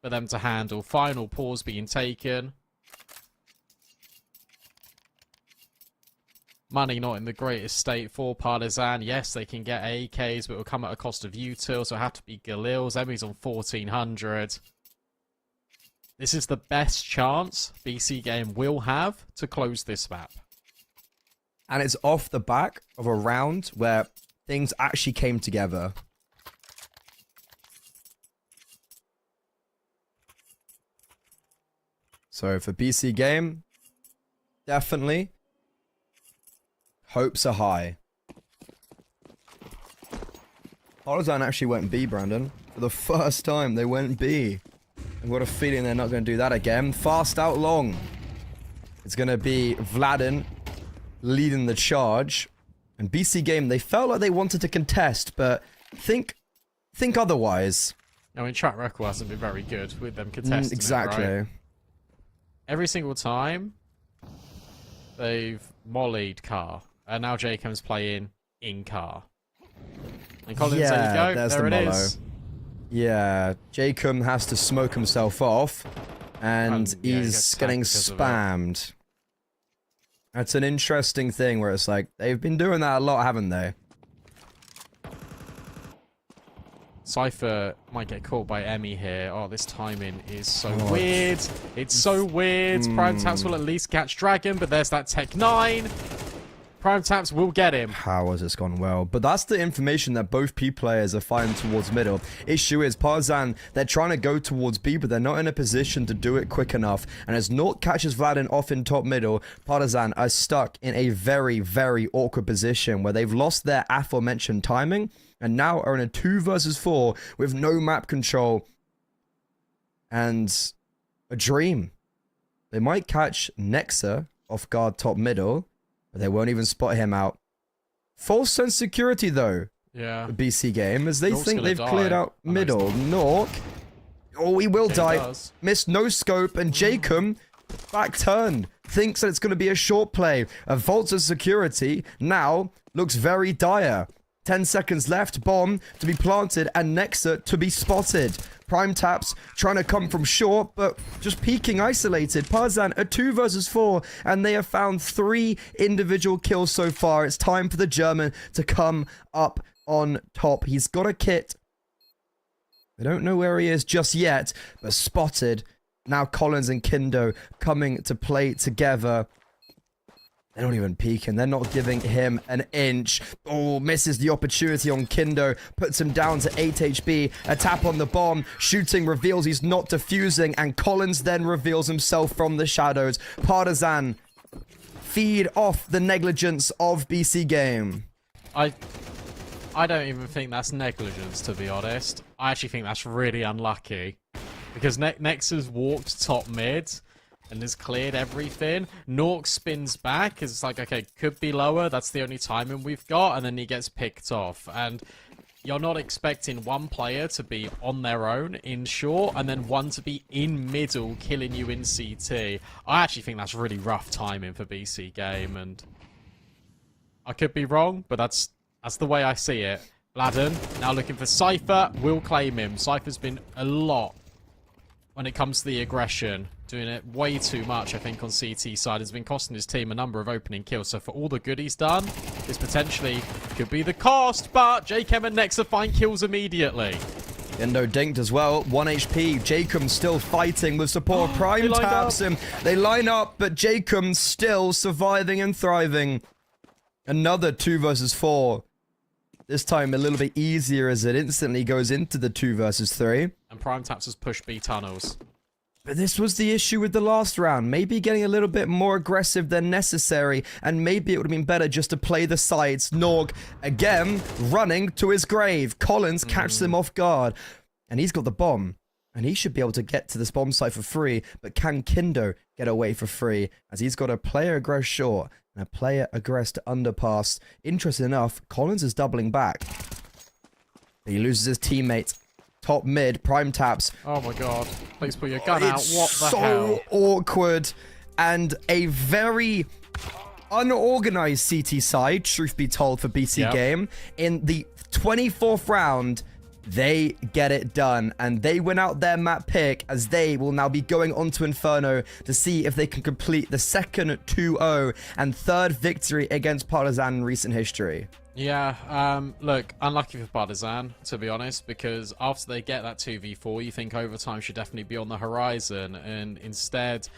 for them to handle. Final pause being taken. Money not in the greatest state for Partisan. Yes, they can get AKs, but it will come at a cost of util, so it have to be Galils. Emmy's on 1400. This is the best chance BC game will have to close this map. And it's off the back of a round where things actually came together. So for BC game, definitely hopes are high. Partisan actually went B, Brandon. For the first time, they went B. I've got a feeling they're not going to do that again. Fast out long. It's going to be Vladin leading the charge. And BC game, they felt like they wanted to contest, but think otherwise. I mean, track record hasn't been very good with them contesting. Exactly. It, right? Every single time, they've mollied car. And now Jacob's playing in car. And Collins, there you go. There's there the it mollo. is. Yeah, Jacob has to smoke himself off, and yeah, he he's gets getting tagged because of it. spammed. That's an interesting thing where it's like, they've been doing that a lot, haven't they? Cypher might get caught by Emmy here. Oh, this timing is so weird. It's so weird. Prime Taps will at least catch Dragon, but there's that Tech 9. Prime Taps will get him. How has this gone well? But that's the information that both P players are fighting towards middle. Issue is, Partisan, they're trying to go towards B, but they're not in a position to do it quick enough. And as Nort catches Vladin off in top middle, Partisan are stuck in a very, very awkward position where they've lost their aforementioned timing and now are in a 2 versus 4 with no map control and a dream. They might catch Nexa off guard top middle, but they won't even spot him out. False sense security, though, Yeah. the BC game, as they Nork's think gonna they've die. cleared out Oh, no, he's middle. Nork. Oh, he will Yeah, he die. does. Missed no scope, and Jacob, back turn, thinks that it's going to be a short play. A Volta's security now looks very dire. 10 seconds left, bomb to be planted, and Nexa to be spotted. Prime Taps trying to come from short, but just peeking isolated. Partisan a 2 versus 4, and they have found 3 individual kills so far. It's time for the German to come up on top. He's got a kit. I don't know where he is just yet, but spotted. Now Collins and Kindo coming to play together. They're not even peeking. They're not giving him an inch. Oh, misses the opportunity on Kindo. Puts him down to 8 HP. A tap on the bomb. Shooting reveals he's not defusing. And Collins then reveals himself from the shadows. Partisan feed off the negligence of BC game. I don't even think that's negligence, to be honest. I actually think that's really unlucky. Because Nexus walked top mid and has cleared everything. Nork spins back, 'cause it's like, okay, could be lower. That's the only timing we've got. And then he gets picked off. And you're not expecting one player to be on their own in short and then one to be in middle killing you in CT. I actually think that's really rough timing for BC Game, and I could be wrong, but that's the way I see it. Bladden now looking for Cypher, will claim him. Cypher's been a lot when it comes to the aggression, doing it way too much, I think, on CT side. Has been costing his team a number of opening kills. So for all the good he's done, this potentially could be the cost, but JChem and Nexa find kills immediately. Indo dinked as well, 1 HP. Jacob's still fighting with support. Prime lined taps him. They line up, but Jacob's still surviving and thriving. Another 2 versus 4. This time a little bit easier as it instantly goes into the 2 versus 3. And Prime Taps has pushed B tunnels. But this was the issue with the last round. Maybe getting a little bit more aggressive than necessary, and maybe it would have been better just to play the sides. Norg, again, running to his grave. Collins catches him off guard, and he's got the bomb. And he should be able to get to this bomb site for free, but can Kindo get away for free? As he's got a player aggress short and a player aggress to underpass. Interesting enough, Collins is doubling back. He loses his teammate. Top mid, Prime taps. Oh my god. Please put your gun out. It's What the so hell? awkward and a very unorganized CT side, truth be told, for BC Yep. Game. In the 24th round, they get it done, and they win out their map pick as they will now be going on to Inferno to see if they can complete the second 2-0 and third victory against Partizan in recent history. Yeah, look, unlucky for Partizan, to be honest, because after they get that 2v4, you think overtime should definitely be on the horizon, and instead,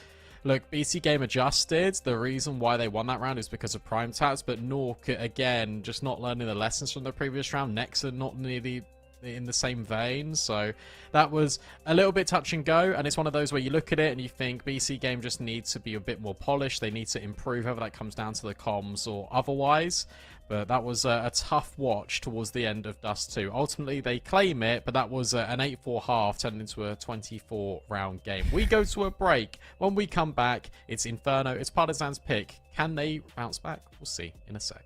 look, BC Game adjusted. The reason why they won that round is because of Prime Taps, but Nork, again, just not learning the lessons from the previous round. Nexa not nearly in the same vein, so that was a little bit touch and go, and it's one of those where you look at it and you think BC Game just needs to be a bit more polished. They need to improve, whether that comes down to the comms or otherwise. But that was a tough watch towards the end of Dust 2. Ultimately, they claim it, but that was an 8-4 half turned into a 24-round game. We go to a break. When we come back, it's Inferno. It's Partizan's pick. Can they bounce back? We'll see in a sec.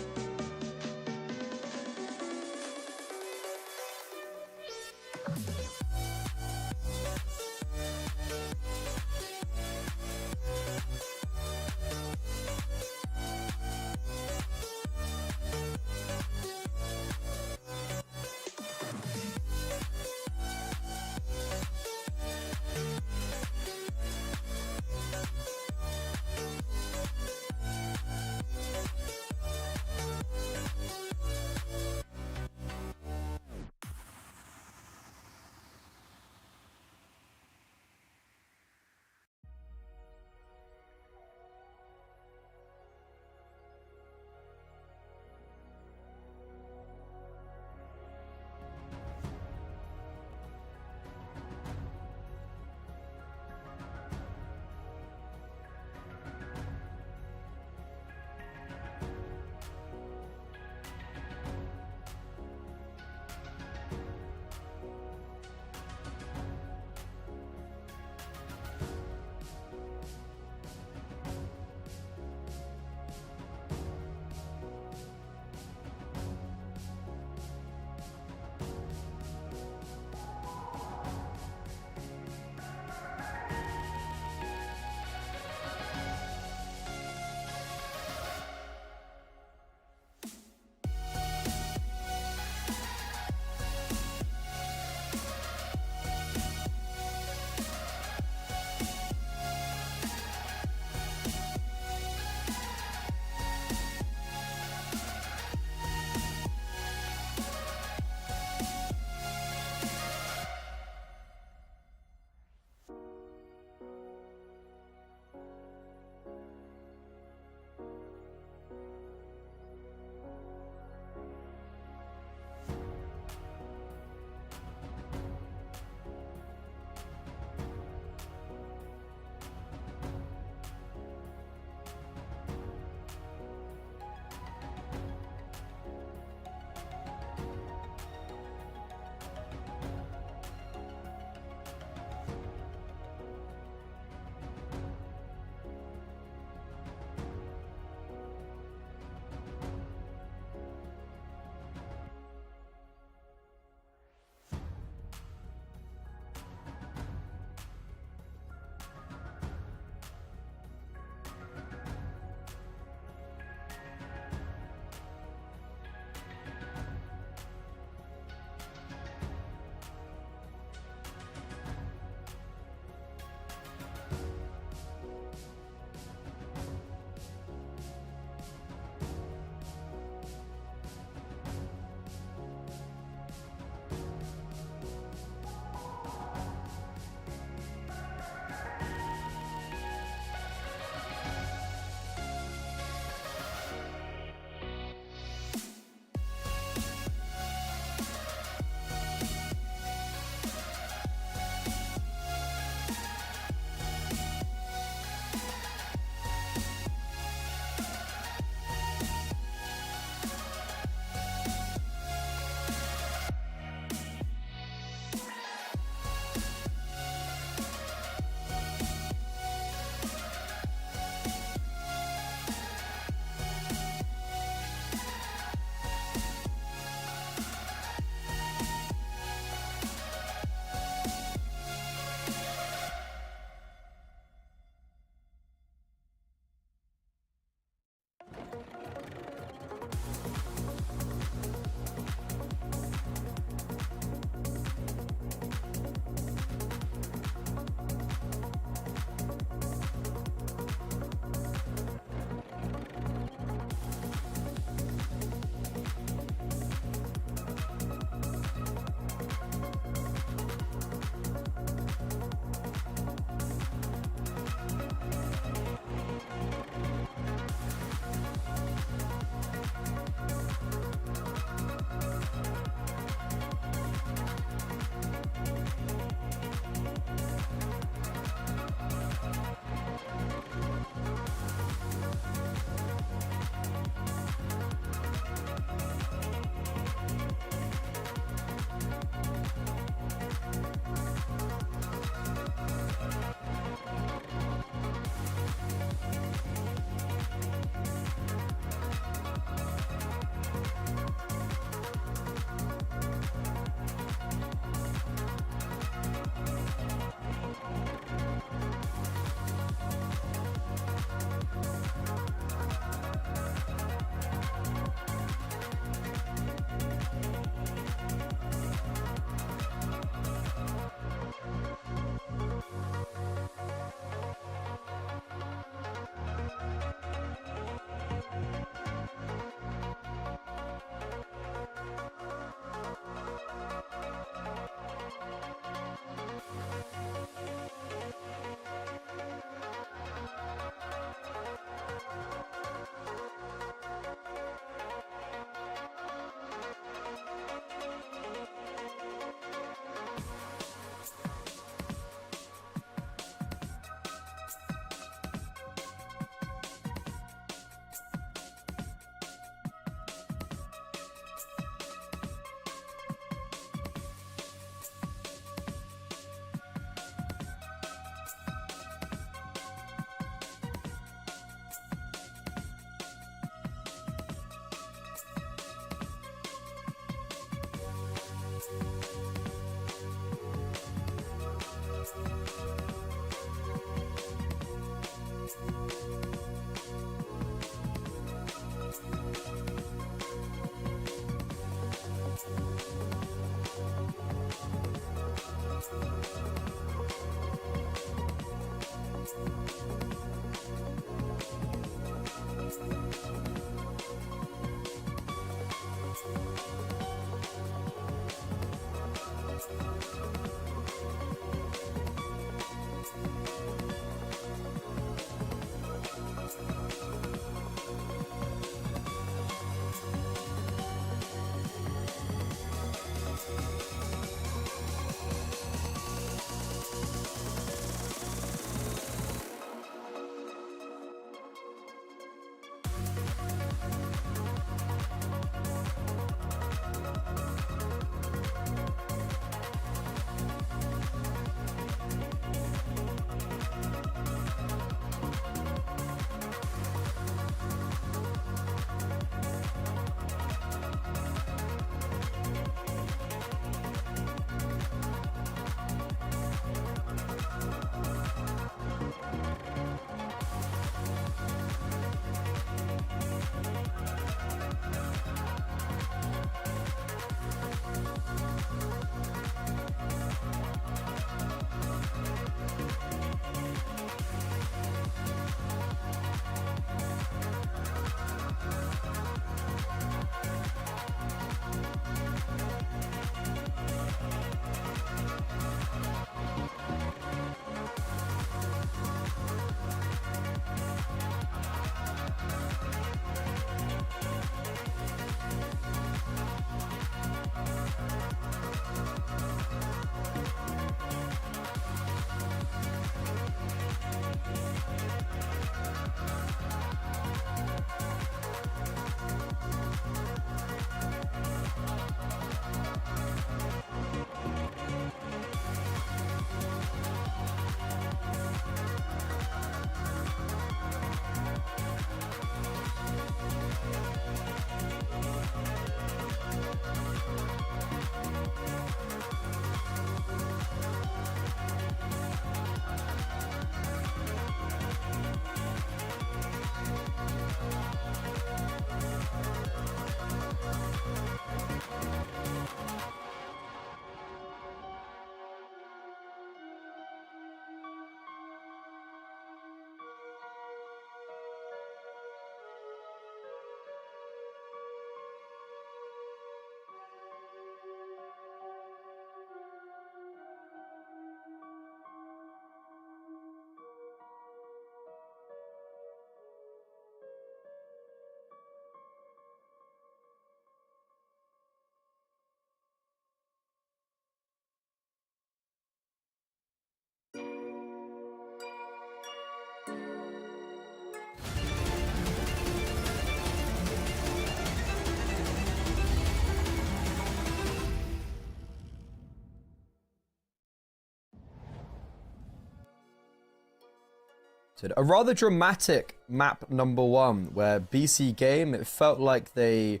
A rather dramatic map number 1, where BC Game, it felt like they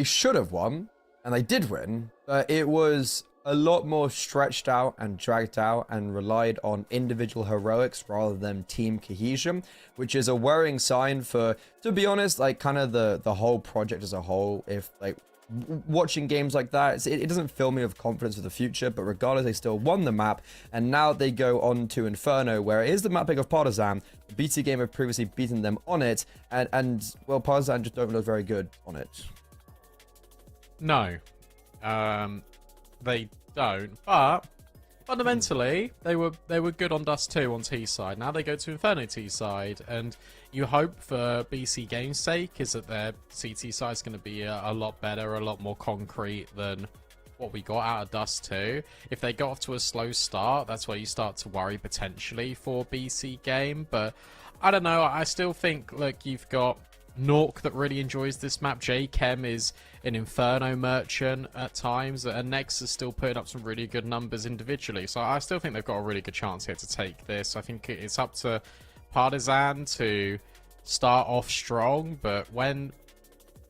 should have won, and they did win, but it was a lot more stretched out and dragged out and relied on individual heroics rather than team cohesion, which is a worrying sign for, to be honest, like kind of the whole project as a whole. If like watching games like that, it doesn't fill me with confidence for the future, but regardless, they still won the map, and now they go on to Inferno, where it is the map pick of Partisan. The BT Game have previously beaten them on it, and well, Partisan just don't look very good on it. No. They don't, but fundamentally they were good on Dust 2 on T side. Now they go to Inferno T side, and you hope for BC Game's sake is that their CT side is going to be a lot better, a lot more concrete than what we got out of Dust 2. If they got off to a slow start, that's where you start to worry potentially for BC Game. But I don't know, I still think, look, you've got Nork that really enjoys this map. J-Chem is an Inferno merchant at times, and Nex is still putting up some really good numbers individually. So I still think they've got a really good chance here to take this. I think it's up to Partisan to start off strong, but when,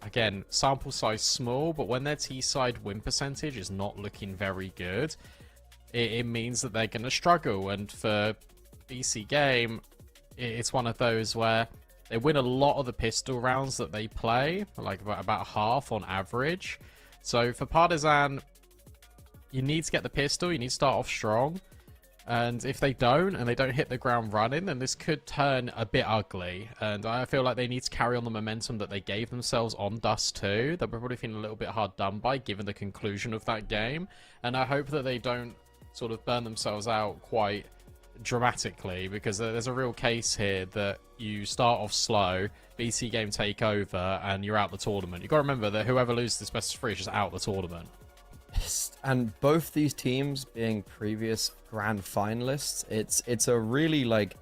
again, sample size small, but when their T-side win percentage is not looking very good, it means that they're going to struggle. And for BC Game, it's one of those where they win a lot of the pistol rounds that they play, like about half on average. So for Partisan, you need to get the pistol, you need to start off strong. And if they don't, and they don't hit the ground running, then this could turn a bit ugly. And I feel like they need to carry on the momentum that they gave themselves on Dust 2. They're probably feeling a little bit hard done by, given the conclusion of that game. And I hope that they don't sort of burn themselves out quite dramatically, because there's a real case here that you start off slow, BC Game take over, and you're out the tournament. You've got to remember that whoever loses this best of 3 is just out the tournament. And both these teams being previous grand finalists, it's a really like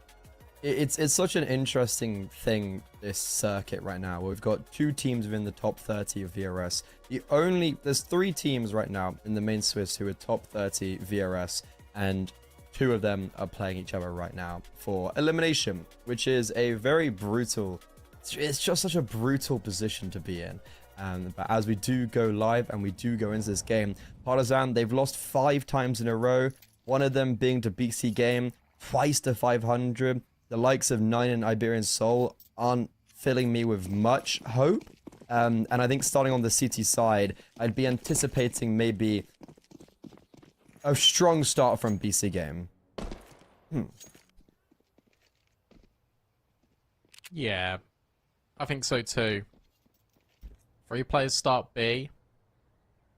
it's such an interesting thing, this circuit right now. We've got 2 teams within the top 30 of VRS. There's 3 teams right now in the main Swiss who are top 30 VRS, and 2 of them are playing each other right now for elimination, which is a very brutal, it's just such a brutal position to be in. But as we do go live and we do go into this game, Partisan, they've lost 5 times in a row, one of them being to BC Game, twice to 500. The likes of 9 and Iberian Soul aren't filling me with much hope. And I think starting on the CT side, I'd be anticipating maybe a strong start from BC Game. Yeah, I think so too. 3 players start B.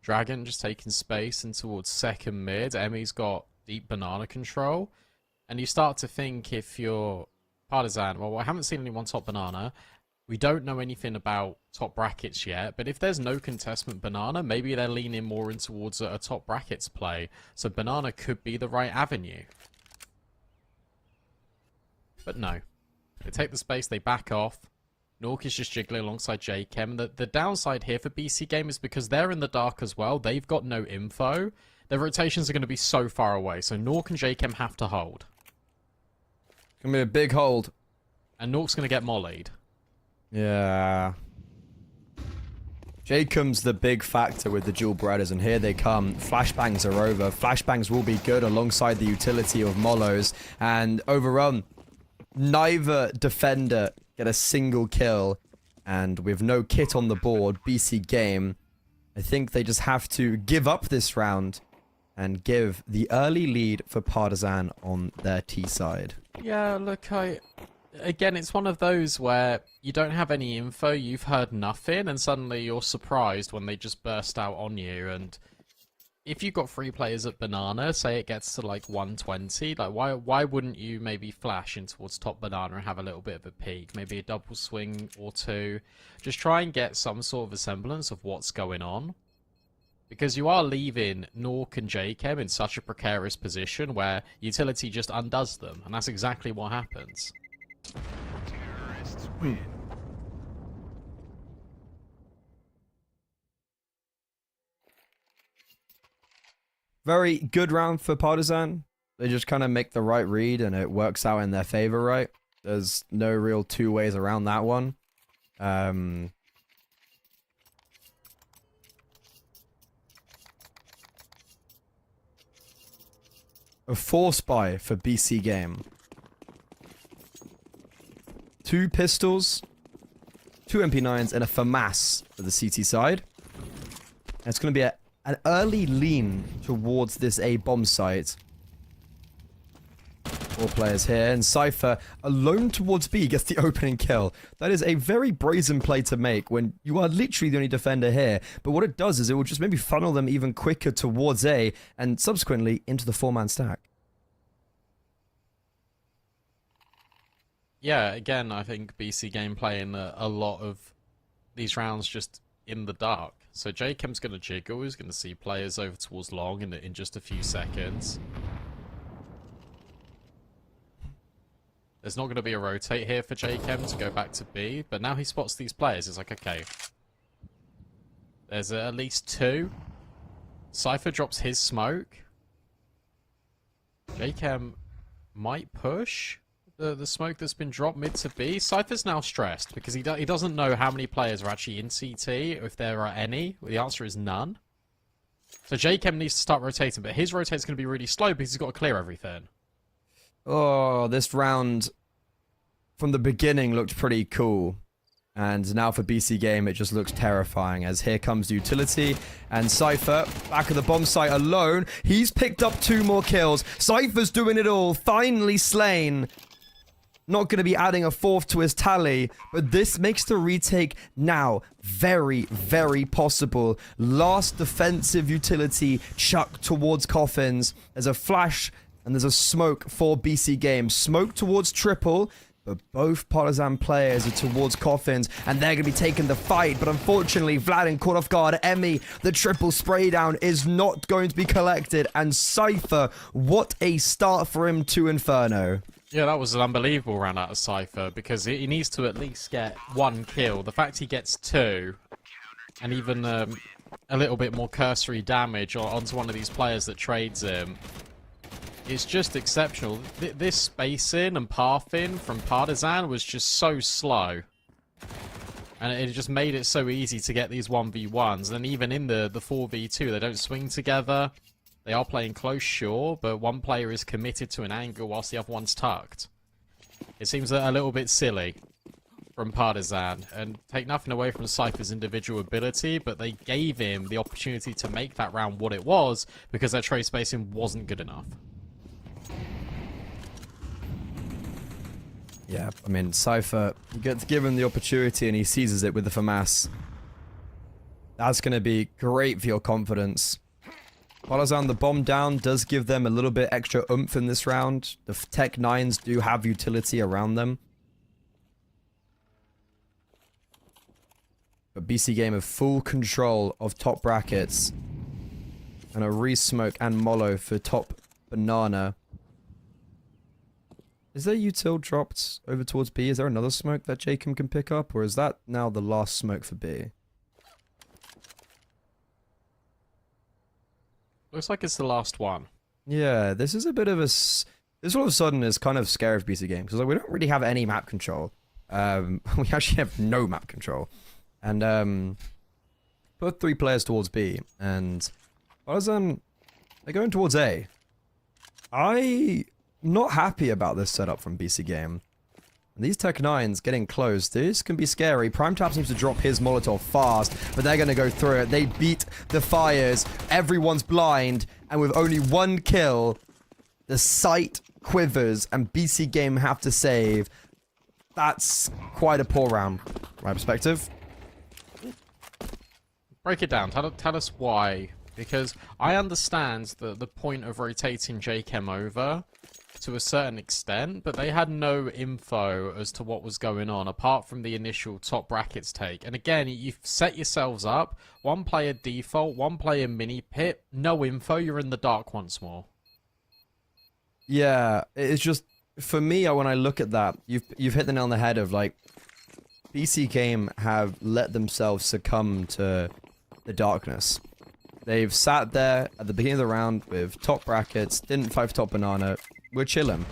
Dragon just taking space and towards second mid. Emmy's got deep banana control. And you start to think, if you're Partisan, well, I haven't seen anyone top banana. We don't know anything about top brackets yet, but if there's no contestment banana, maybe they're leaning more in towards a top brackets play. So banana could be the right avenue. But no. They take the space, they back off. Nork is just jiggling alongside J-Chem. The downside here for BC Game is because they're in the dark as well. They've got no info. Their rotations are going to be so far away. So Nork and J-Chem have to hold. It's going to be a big hold. And Nork's going to get mollied. Yeah. Jacob's the big factor with the dual brothers, and here they come. Flashbangs are over. Flashbangs will be good alongside the utility of Mollos. And overrun. Neither defender get a single kill, and with no kit on the board, BC Game, I think they just have to give up this round and give the early lead for Partisan on their T side. Yeah, look, again, it's one of those where you don't have any info, you've heard nothing, and suddenly you're surprised when they just burst out on you. And if you've got 3 players at banana, say it gets to like 120, like why wouldn't you maybe flash in towards top banana and have a little bit of a peek, maybe a double swing or 2, just try and get some sort of a semblance of what's going on, because you are leaving Nork and J-Chem in such a precarious position where utility just undoes them, and that's exactly what happens. Terrorists win. Very good round for Partisan. They just kind of make the right read and it works out in their favor, right? There's no real two ways around that one. A force buy for BC Game. 2 pistols, 2 MP9s, and a FAMAS for the CT side. And it's going to be an early lean towards this A bomb site. 4 players here, and Cypher alone towards B gets the opening kill. That is a very brazen play to make when you are literally the only defender here. But what it does is it will just maybe funnel them even quicker towards A, and subsequently into the 4-man stack. Yeah, again, I think BC Game playing a lot of these rounds just in the dark. So JChem's going to jiggle, he's going to see players over towards long in just a few seconds. There's not going to be a rotate here for JChem to go back to B, but now he spots these players, it's like, okay. There's at least 2. Cypher drops his smoke. JChem might push the smoke that's been dropped mid to B. Cypher's now stressed because he doesn't know how many players are actually in CT, or if there are any. Well, the answer is none. So JChem needs to start rotating, but his rotate's going to be really slow because he's got to clear everything. Oh, this round from the beginning looked pretty cool. And now for BC Game, it just looks terrifying as here comes utility. And Cypher, back at the bomb site alone. He's picked up 2 more kills. Cypher's doing it all, finally slain. Not going to be adding a 4th to his tally, but this makes the retake now very, very possible. Last defensive utility chucked towards coffins. There's a flash and there's a smoke for BC Game. Smoke towards triple. But both Partisan players are towards coffins, and they're going to be taking the fight. But unfortunately, Vladin caught off guard. Emmy, the triple spray down is not going to be collected. And Cypher, what a start for him to Inferno. Yeah, that was an unbelievable round out of Cypher, because he needs to at least get 1 kill. The fact he gets 2, and even a little bit more cursory damage onto one of these players that trades him, it's just exceptional. This spacing and pathing from Partisan was just so slow. And it just made it so easy to get these 1v1s. And even in the 4v2, they don't swing together. They are playing close, sure, but one player is committed to an angle whilst the other one's tucked. It seems a little bit silly from Partisan. And take nothing away from Cypher's individual ability, but they gave him the opportunity to make that round what it was because their trade spacing wasn't good enough. Yeah, I mean, Cypher, he gets given the opportunity and he seizes it with the FAMAS. That's going to be great for your confidence. Partisan, the bomb down does give them a little bit extra oomph in this round. The Tech 9s do have utility around them. But BC Game have full control of top brackets. And a re-smoke and Molo for top banana. Is there util dropped over towards B? Is there another smoke that Jacob can pick up? Or is that now the last smoke for B? Looks like it's the last one. Yeah, this is a bit of a... This all of a sudden is kind of scary for BC Games. Because like, we don't really have any map control. We actually have no map control. And put 3 players towards B. And Partisan, they're going towards A. I'm not happy about this setup from BC Game. And these Tech 9s getting close. This can be scary. Primetap seems to drop his Molotov fast, but they're going to go through it. They beat the fires. Everyone's blind. And with only 1 kill, the site quivers and BC Game have to save. That's quite a poor round, from my perspective. Break it down. Tell us why. Because I understand the point of rotating JChem over to a certain extent, but they had no info as to what was going on apart from the initial top brackets take. And again, you've set yourselves up. 1 player default, 1 player mini pit, no info, you're in the dark once more. Yeah, it's just, for me, when I look at that, you've hit the nail on the head of, like, BC Game have let themselves succumb to the darkness. They've sat there at the beginning of the round with top brackets, didn't fight for top banana. We're chilling.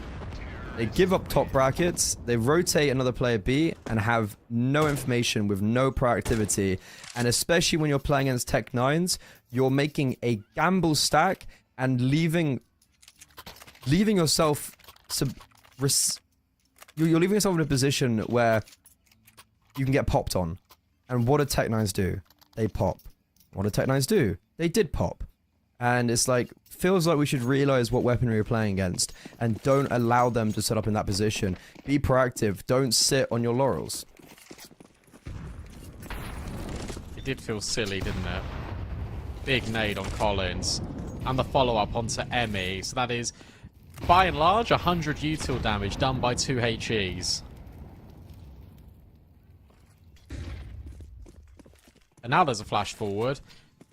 They give up top brackets, they rotate another player B, and have no information with no proactivity. And especially when you're playing against Tech 9s, you're making a gamble stack and leaving yourself you're leaving yourself in a position where you can get popped on. And what do Tech 9s do? They pop. What do Tech 9s do? They did pop. And it's like, feels like we should realize what weaponry we're playing against and don't allow them to set up in that position. Be proactive. Don't sit on your laurels. It did feel silly, didn't it? Big nade on Collins. And the follow-up onto Emmy. So that is, by and large, 100 util damage done by 2 HEs. And now there's a flash forward.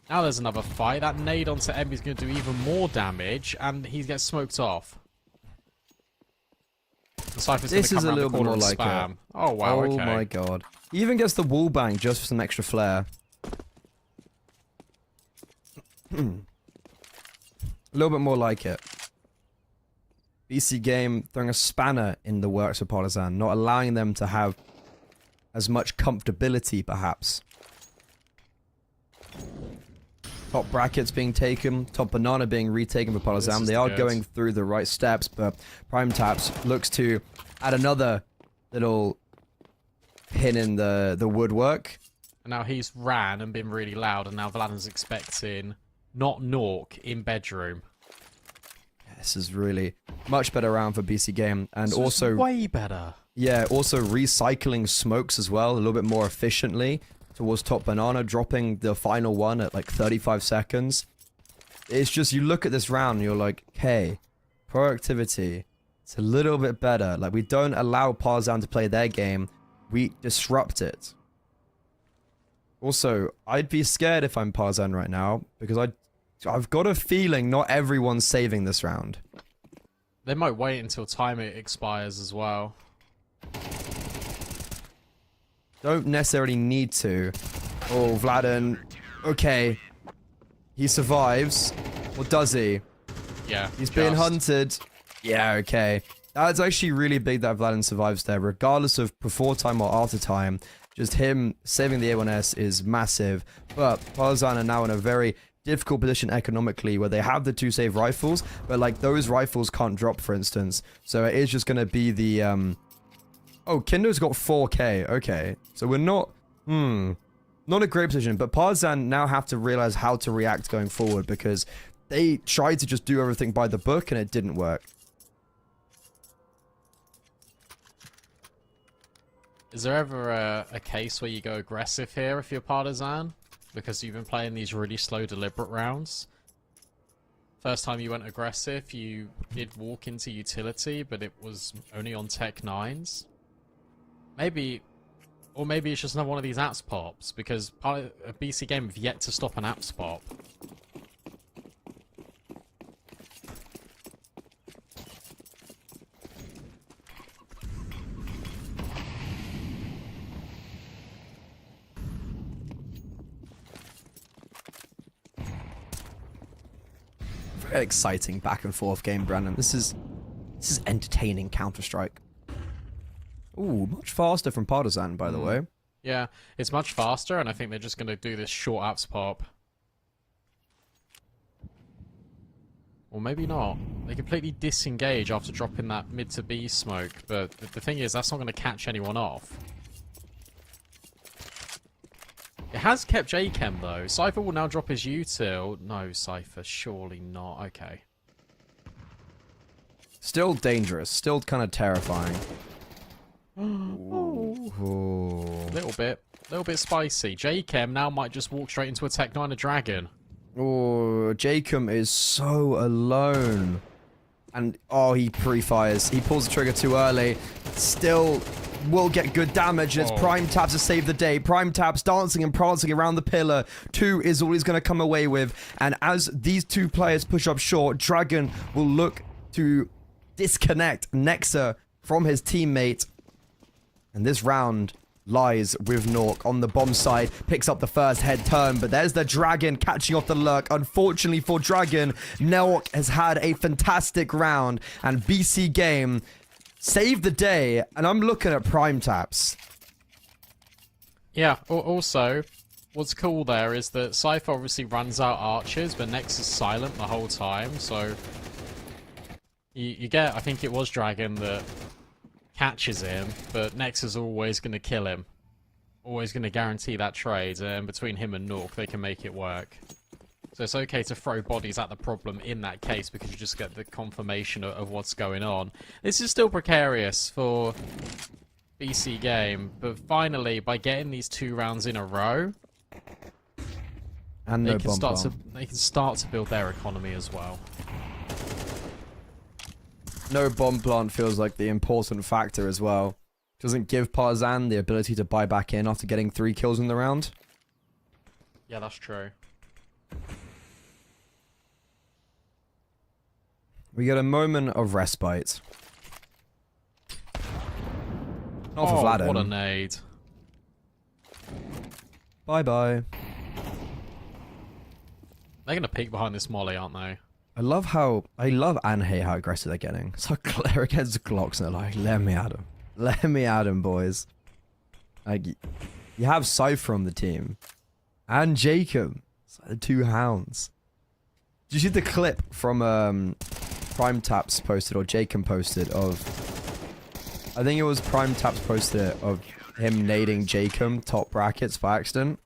Now there's another fight. That nade onto Emmy's going to do even more damage, and he gets smoked off. The Cypher's going to come around the corner and spam. Oh, wow, okay. Oh my god. He even gets the wall bang just for some extra flair. A little bit more like it. BC Game throwing a spanner in the works of Partisan, not allowing them to have as much comfortability, perhaps. Top brackets being taken, top banana being retaken for Partisan. They are going through the right steps, but Prime Taps looks to add another little pin in the woodwork. And now he's ran and been really loud, and now Vladim's expecting not Nork in bedroom. This is really much better round for BC Game, and This also way better. Yeah, also recycling smokes as well, a little bit more efficiently towards top banana, dropping the final one at like 35 seconds. It's just, you look at this round and you're like, okay, proactivity, it's a little bit better. Like, we don't allow Partisan to play their game, we disrupt it. Also, I'd be scared if I'm Partisan right now, because I've got a feeling not everyone's saving this round. They might wait until time expires as well. Don't necessarily need to. Oh, Vladen. Okay. He survives. Or does he? Yeah. He's being hunted. Yeah, okay. That's actually really big that Vladen survives there, regardless of before time or after time. Just him saving the A1S is massive. But Partisan are now in a very difficult position economically where they have the 2 save rifles, but like those rifles can't drop, for instance. So it is just going to be the... Oh, Kindo's got 4k. Okay. So we're not... Not a great position, but Partisan now have to realize how to react going forward because they tried to just do everything by the book and it didn't work. Is there ever a case where you go aggressive here if you're Partisan? Because you've been playing these really slow, deliberate rounds. First time you went aggressive, you did walk into utility, but it was only on Tech 9s. Maybe... Or maybe it's just another one of these apps pops, because a BC Game have yet to stop an apps pop. Very exciting back and forth game, Brandon. This is entertaining Counter-Strike. Ooh, much faster from Partisan, by the way. Yeah, it's much faster, and I think they're just going to do this short apps pop. Or maybe not. They completely disengage after dropping that mid to B smoke, but the thing is, that's not going to catch anyone off. It has kept J-Chem, though. Cypher will now drop his util. No, Cypher, surely not. Okay. Still dangerous. Still kind of terrifying. Little bit spicy. J-Chem now might just walk straight into a Tech 9 Dragon. Oh, Jacob is so alone. And, oh, he pre-fires. He pulls the trigger too early. Still will get good damage, and it's Prime Taps to save the day. Prime Taps dancing and prancing around the pillar. 2 is all he's going to come away with. And as these 2 players push up short, Dragon will look to disconnect Nexa from his teammate. And this round lies with Nork on the bomb side, picks up the first head turn, but there's the Dragon catching off the lurk. Unfortunately for Dragon, Nork has had a fantastic round, and BC Game saved the day, and I'm looking at prime taps. Yeah, also, what's cool there is that Cypher obviously runs out archers, but Nex is silent the whole time, so... You get, I think it was Dragon that catches him, but Nex is always going to kill him. Always going to guarantee that trade, and between him and Nork, they can make it work. So it's okay to throw bodies at the problem in that case, because you just get the confirmation of what's going on. This is still precarious for BC Game, but finally, by getting these 2 rounds in a row, And no bomb plant. they can start to build their economy as well. No bomb plant feels like the important factor as well. Doesn't give Partisan the ability to buy back in after getting 3 kills in the round. Yeah, that's true. We get a moment of respite. Not for Vladden. What a nade. Bye-bye. They're going to peek behind this molly, aren't they? I love and hate how aggressive they're getting. It's like Claire against Glocks and they're like, let me at him. Let me at him, boys. Like, you have Cypher on the team. And Jacob. It's like the 2 hounds. Did you see the clip from Prime Taps posted, or Jacob posted, of... I think it was Prime Taps posted it, of him nading Jacob top brackets by accident?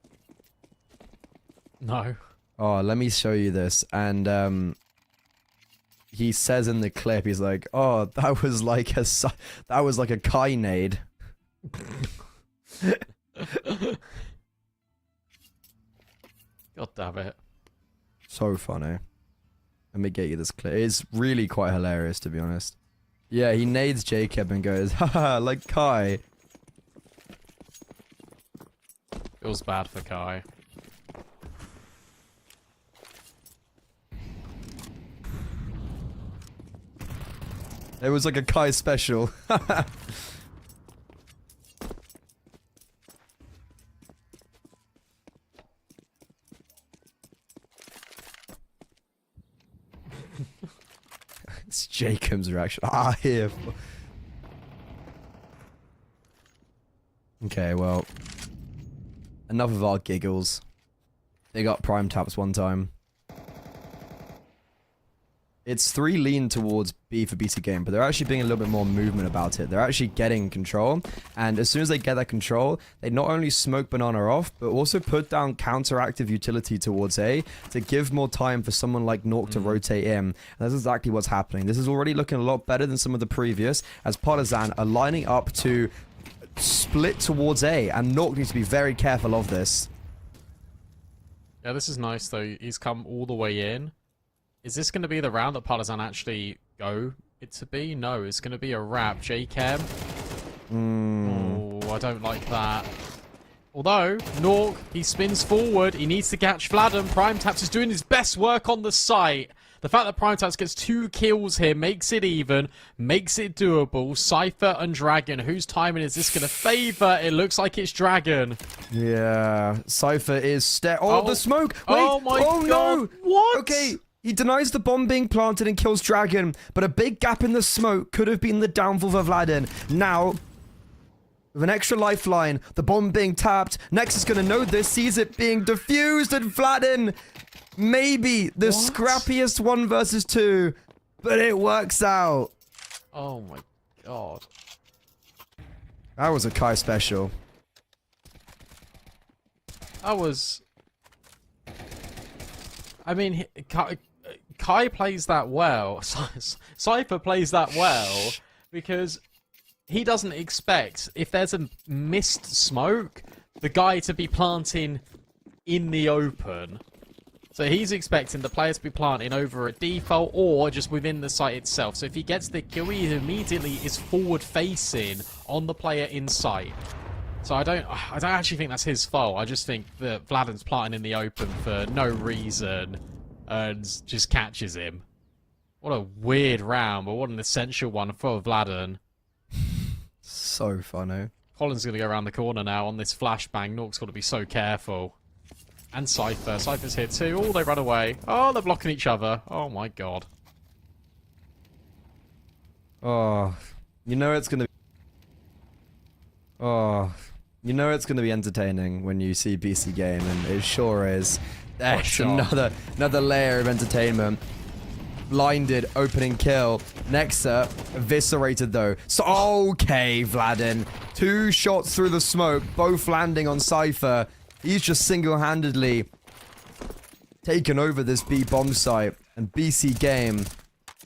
No. Oh, let me show you this. And, he says in the clip, he's like, "Oh, that was like a Kai nade." God damn it. So funny. Let me get you this clip. It's really quite hilarious, to be honest. Yeah, he nades Jacob and goes, "Haha, like Kai." Feels bad for Kai. It was like a Kai special. It's Jacob's reaction. Ah, here. Okay, well. Enough of our giggles. They got prime taps one time. It's 3 lean towards B for BC Game, but they're actually being a little bit more movement about it. They're actually getting control, and as soon as they get that control, they not only smoke Banana off, but also put down counteractive utility towards A to give more time for someone like Nork to rotate in. And that's exactly what's happening. This is already looking a lot better than some of the previous, as Partisan are lining up to split towards A, and Nork needs to be very careful of this. Yeah, this is nice, though. He's come all the way in. Is this going to be the round that Partisan actually go it to be? No, it's going to be a wrap. J-Chem. Oh, I don't like that. Although, Nork, he spins forward. He needs to catch Vladden. Prime Taps is doing his best work on the site. The fact that Prime Taps gets 2 kills here makes it even, makes it doable. Cypher and Dragon. Whose timing is this going to favor? It looks like it's Dragon. Yeah, Cypher is the smoke! Wait! Oh my god! No! What? Okay, he denies the bomb being planted and kills Dragon, but a big gap in the smoke could have been the downfall for Vladden. Now, with an extra lifeline, the bomb being tapped, Nex is going to know this, sees it being defused, and Vladden, maybe the scrappiest 1 versus 2, but it works out. Oh my god. That was a Kai special. That was... I mean, Kai plays that well. Cypher plays that well because he doesn't expect, if there's a missed smoke, the guy to be planting in the open. So he's expecting the player to be planting over a default or just within the site itself. So if he gets the kill, he immediately is forward facing on the player in sight. So I don't actually think that's his fault. I just think that Vladden's planting in the open for no reason and just catches him. What a weird round, but what an essential one for Vladden. So funny. Colin's going to go around the corner now on this flashbang. Nork's got to be so careful. And Cypher. Cypher's here too. Oh, they run away. Oh, they're blocking each other. Oh my god. Oh, You know it's gonna. Oh, you know it's gonna be entertaining when you see BC game, and it sure is. There's another layer of entertainment. Blinded, opening kill. Nexa, eviscerated though. So, okay, Vladin. 2 shots through the smoke, both landing on Cypher. He's just single-handedly taken over this B bomb site. And BC game,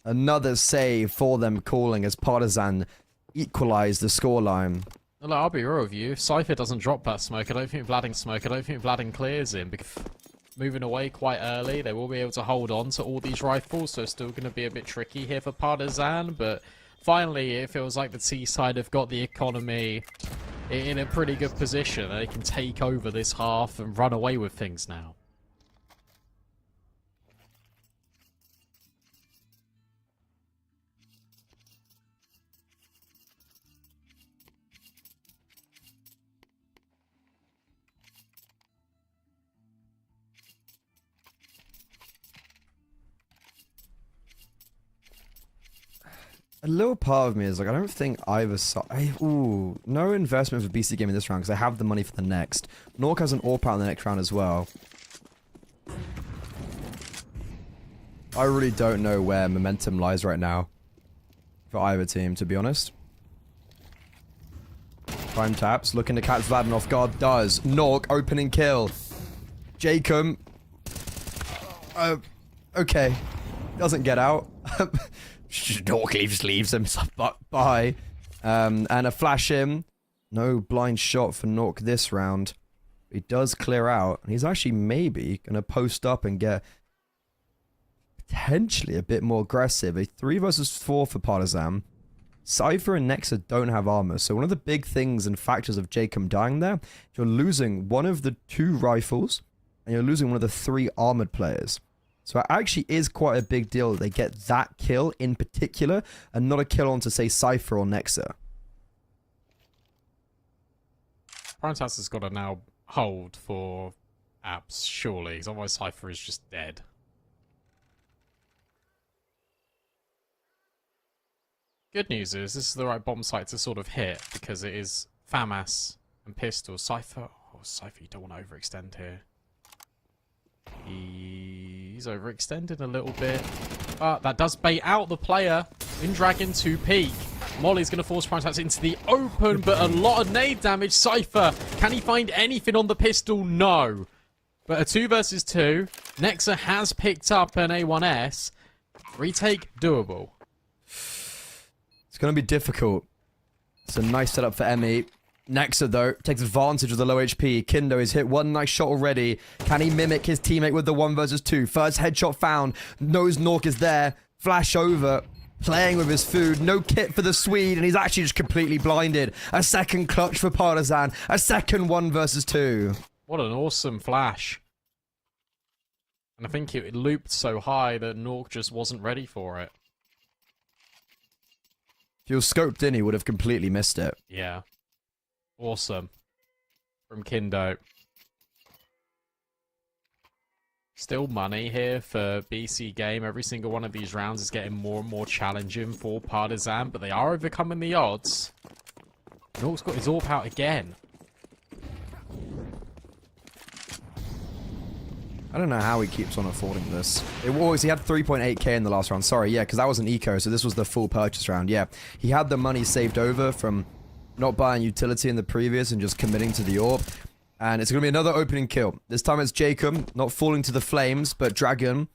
another save for them calling as Partisan equalized the scoreline. Look, I'll be real with you. If Cypher doesn't drop that smoke, I don't think Vladin clears him. Because moving away quite early, they will be able to hold on to all these rifles, so it's still going to be a bit tricky here for Partisan, but finally it feels like the T side have got the economy in a pretty good position. They can take over this half and run away with things now. A little part of me is like, I don't think either side. Ooh, no investment for BC game in this round because I have the money for the next. Nork has an AWP out in the next round as well. I really don't know where momentum lies right now for either team, to be honest. Prime taps, looking to catch Vladin off guard, does. Nork, opening kill. Jacob. Okay. Doesn't get out. Nork leaves him. Bye. And a flash in. No blind shot for Nork this round. He does clear out. And he's actually maybe going to post up and get potentially a bit more aggressive. A 3 versus 4 for Partisan. Cypher and Nexa don't have armor. So one of the big things and factors of Jacob dying there, you're losing one of the 2 rifles. And you're losing one of the 3 armored players. So it actually is quite a big deal that they get that kill in particular and not a kill onto, say, Cypher or Nexa. Primetas has got to now hold for Abs, surely, because otherwise Cypher is just dead. Good news is this is the right bomb site to sort of hit because it is FAMAS and Pistol. Cypher, oh, Cypher, you don't want to overextend here. He's overextended a little bit. But that does bait out the player in Dragon 2 peak. Molly's going to force Primetas into the open, but a lot of nade damage. Cypher, can he find anything on the pistol? No. But a 2 versus 2. Nexa has picked up an A1S. Retake doable. It's going to be difficult. It's a nice setup for Emmy. Nexa, though, takes advantage of the low HP. Kindo is hit 1 nice shot already. Can he mimic his teammate with the 1 versus 2? First headshot found. Knows Nork is there. Flash over. Playing with his food. No kit for the Swede, and he's actually just completely blinded. A second clutch for Partisan. A second 1 versus 2. What an awesome flash. And I think it looped so high that Nork just wasn't ready for it. If he was scoped in, he would have completely missed it. Yeah. Awesome. From Kindo. Still money here for BC game. Every single one of these rounds is getting more and more challenging for Partisan, but they are overcoming the odds. Nork's got his AWP out again. I don't know how he keeps on affording this. He had 3.8k in the last round. Sorry, yeah, because that was an eco, so this was the full purchase round. Yeah, he had the money saved over from not buying utility in the previous and just committing to the AWP. And it's going to be another opening kill. This time it's Jacob, not falling to the flames, but Dragon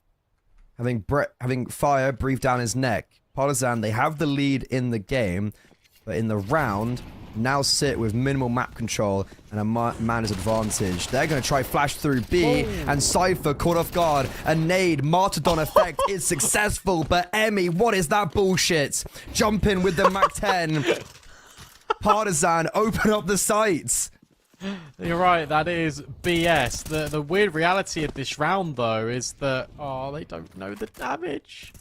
having fire breathe down his neck. Partisan, they have the lead in the game, but in the round, now sit with minimal map control and a man's advantage. They're going to try flash through B, and Cypher caught off guard. A nade, Martyrdon effect is successful, but Emmy, what is that bullshit? Jump in with the Mac 10. Partisan, open up the sights. You're right, that is BS. The weird reality of this round, though, is that, oh, they don't know the damage.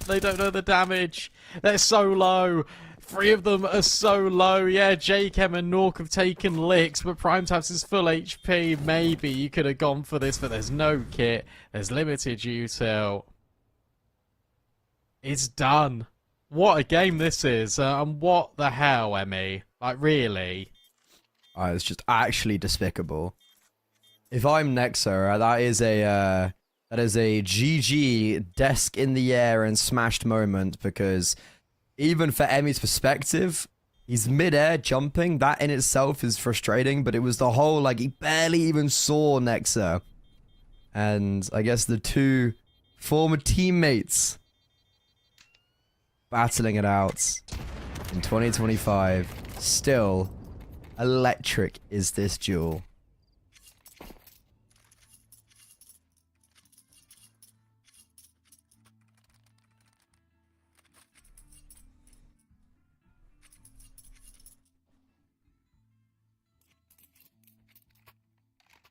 They don't know the damage. They're so low. 3 of them are so low. Yeah, JChem and Nork have taken licks, but Primetas is full HP. Maybe you could have gone for this, but there's no kit. There's limited util. It's done. What a game this is. And what the hell, Emmy? Like, really? It's just actually despicable. If I'm Nexo, that is a GG desk in the air and smashed moment, because even for Emmy's perspective, he's mid-air jumping. That in itself is frustrating, but it was the whole, like, he barely even saw Nexa. And I guess the two former teammates battling it out in 2025. Still electric is this duel.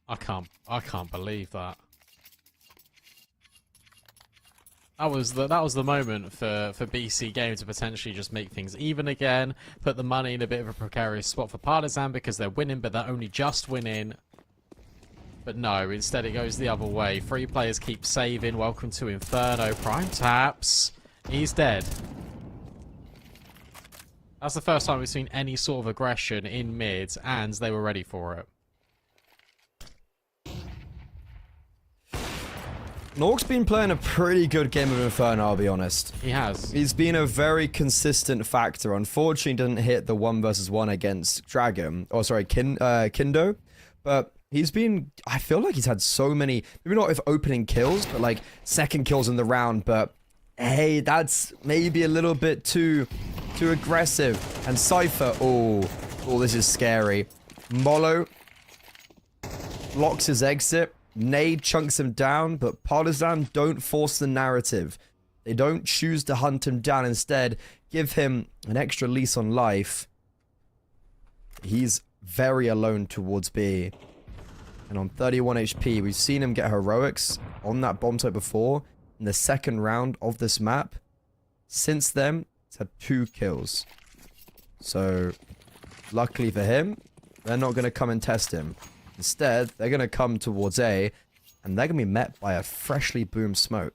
I can't believe that. That was the moment for BC Game to potentially just make things even again, put the money in a bit of a precarious spot for Partisan because they're winning, but they're only just winning. But no, instead it goes the other way. 3 players keep saving. Welcome to Inferno. Prime taps. He's dead. That's the first time we've seen any sort of aggression in mid, and they were ready for it. Nork's been playing a pretty good game of Inferno, I'll be honest. He has. He's been a very consistent factor. Unfortunately, didn't hit the 1 versus 1 against Dragon. Oh, sorry, Kindo. But he's been... I feel like he's had so many... Maybe not if opening kills, but like second kills in the round. But hey, that's maybe a little bit too aggressive. And Cypher... Oh, this is scary. Molo blocks his exit. Nade chunks him down, but Partisan don't force the narrative. They don't choose to hunt him down. Instead, give him an extra lease on life. He's very alone towards B. And on 31 HP, we've seen him get heroics on that bomb site before in the second round of this map. Since then, he's had 2 kills. So, luckily for him, they're not going to come and test him. Instead, they're going to come towards A, and they're going to be met by a freshly boomed smoke.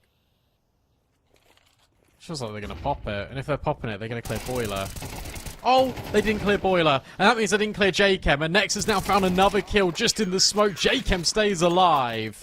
Feels like they're going to pop it, and if they're popping it, they're going to clear boiler. Oh, they didn't clear boiler, and that means they didn't clear JChem, and Nex has now found another kill just in the smoke. JChem stays alive.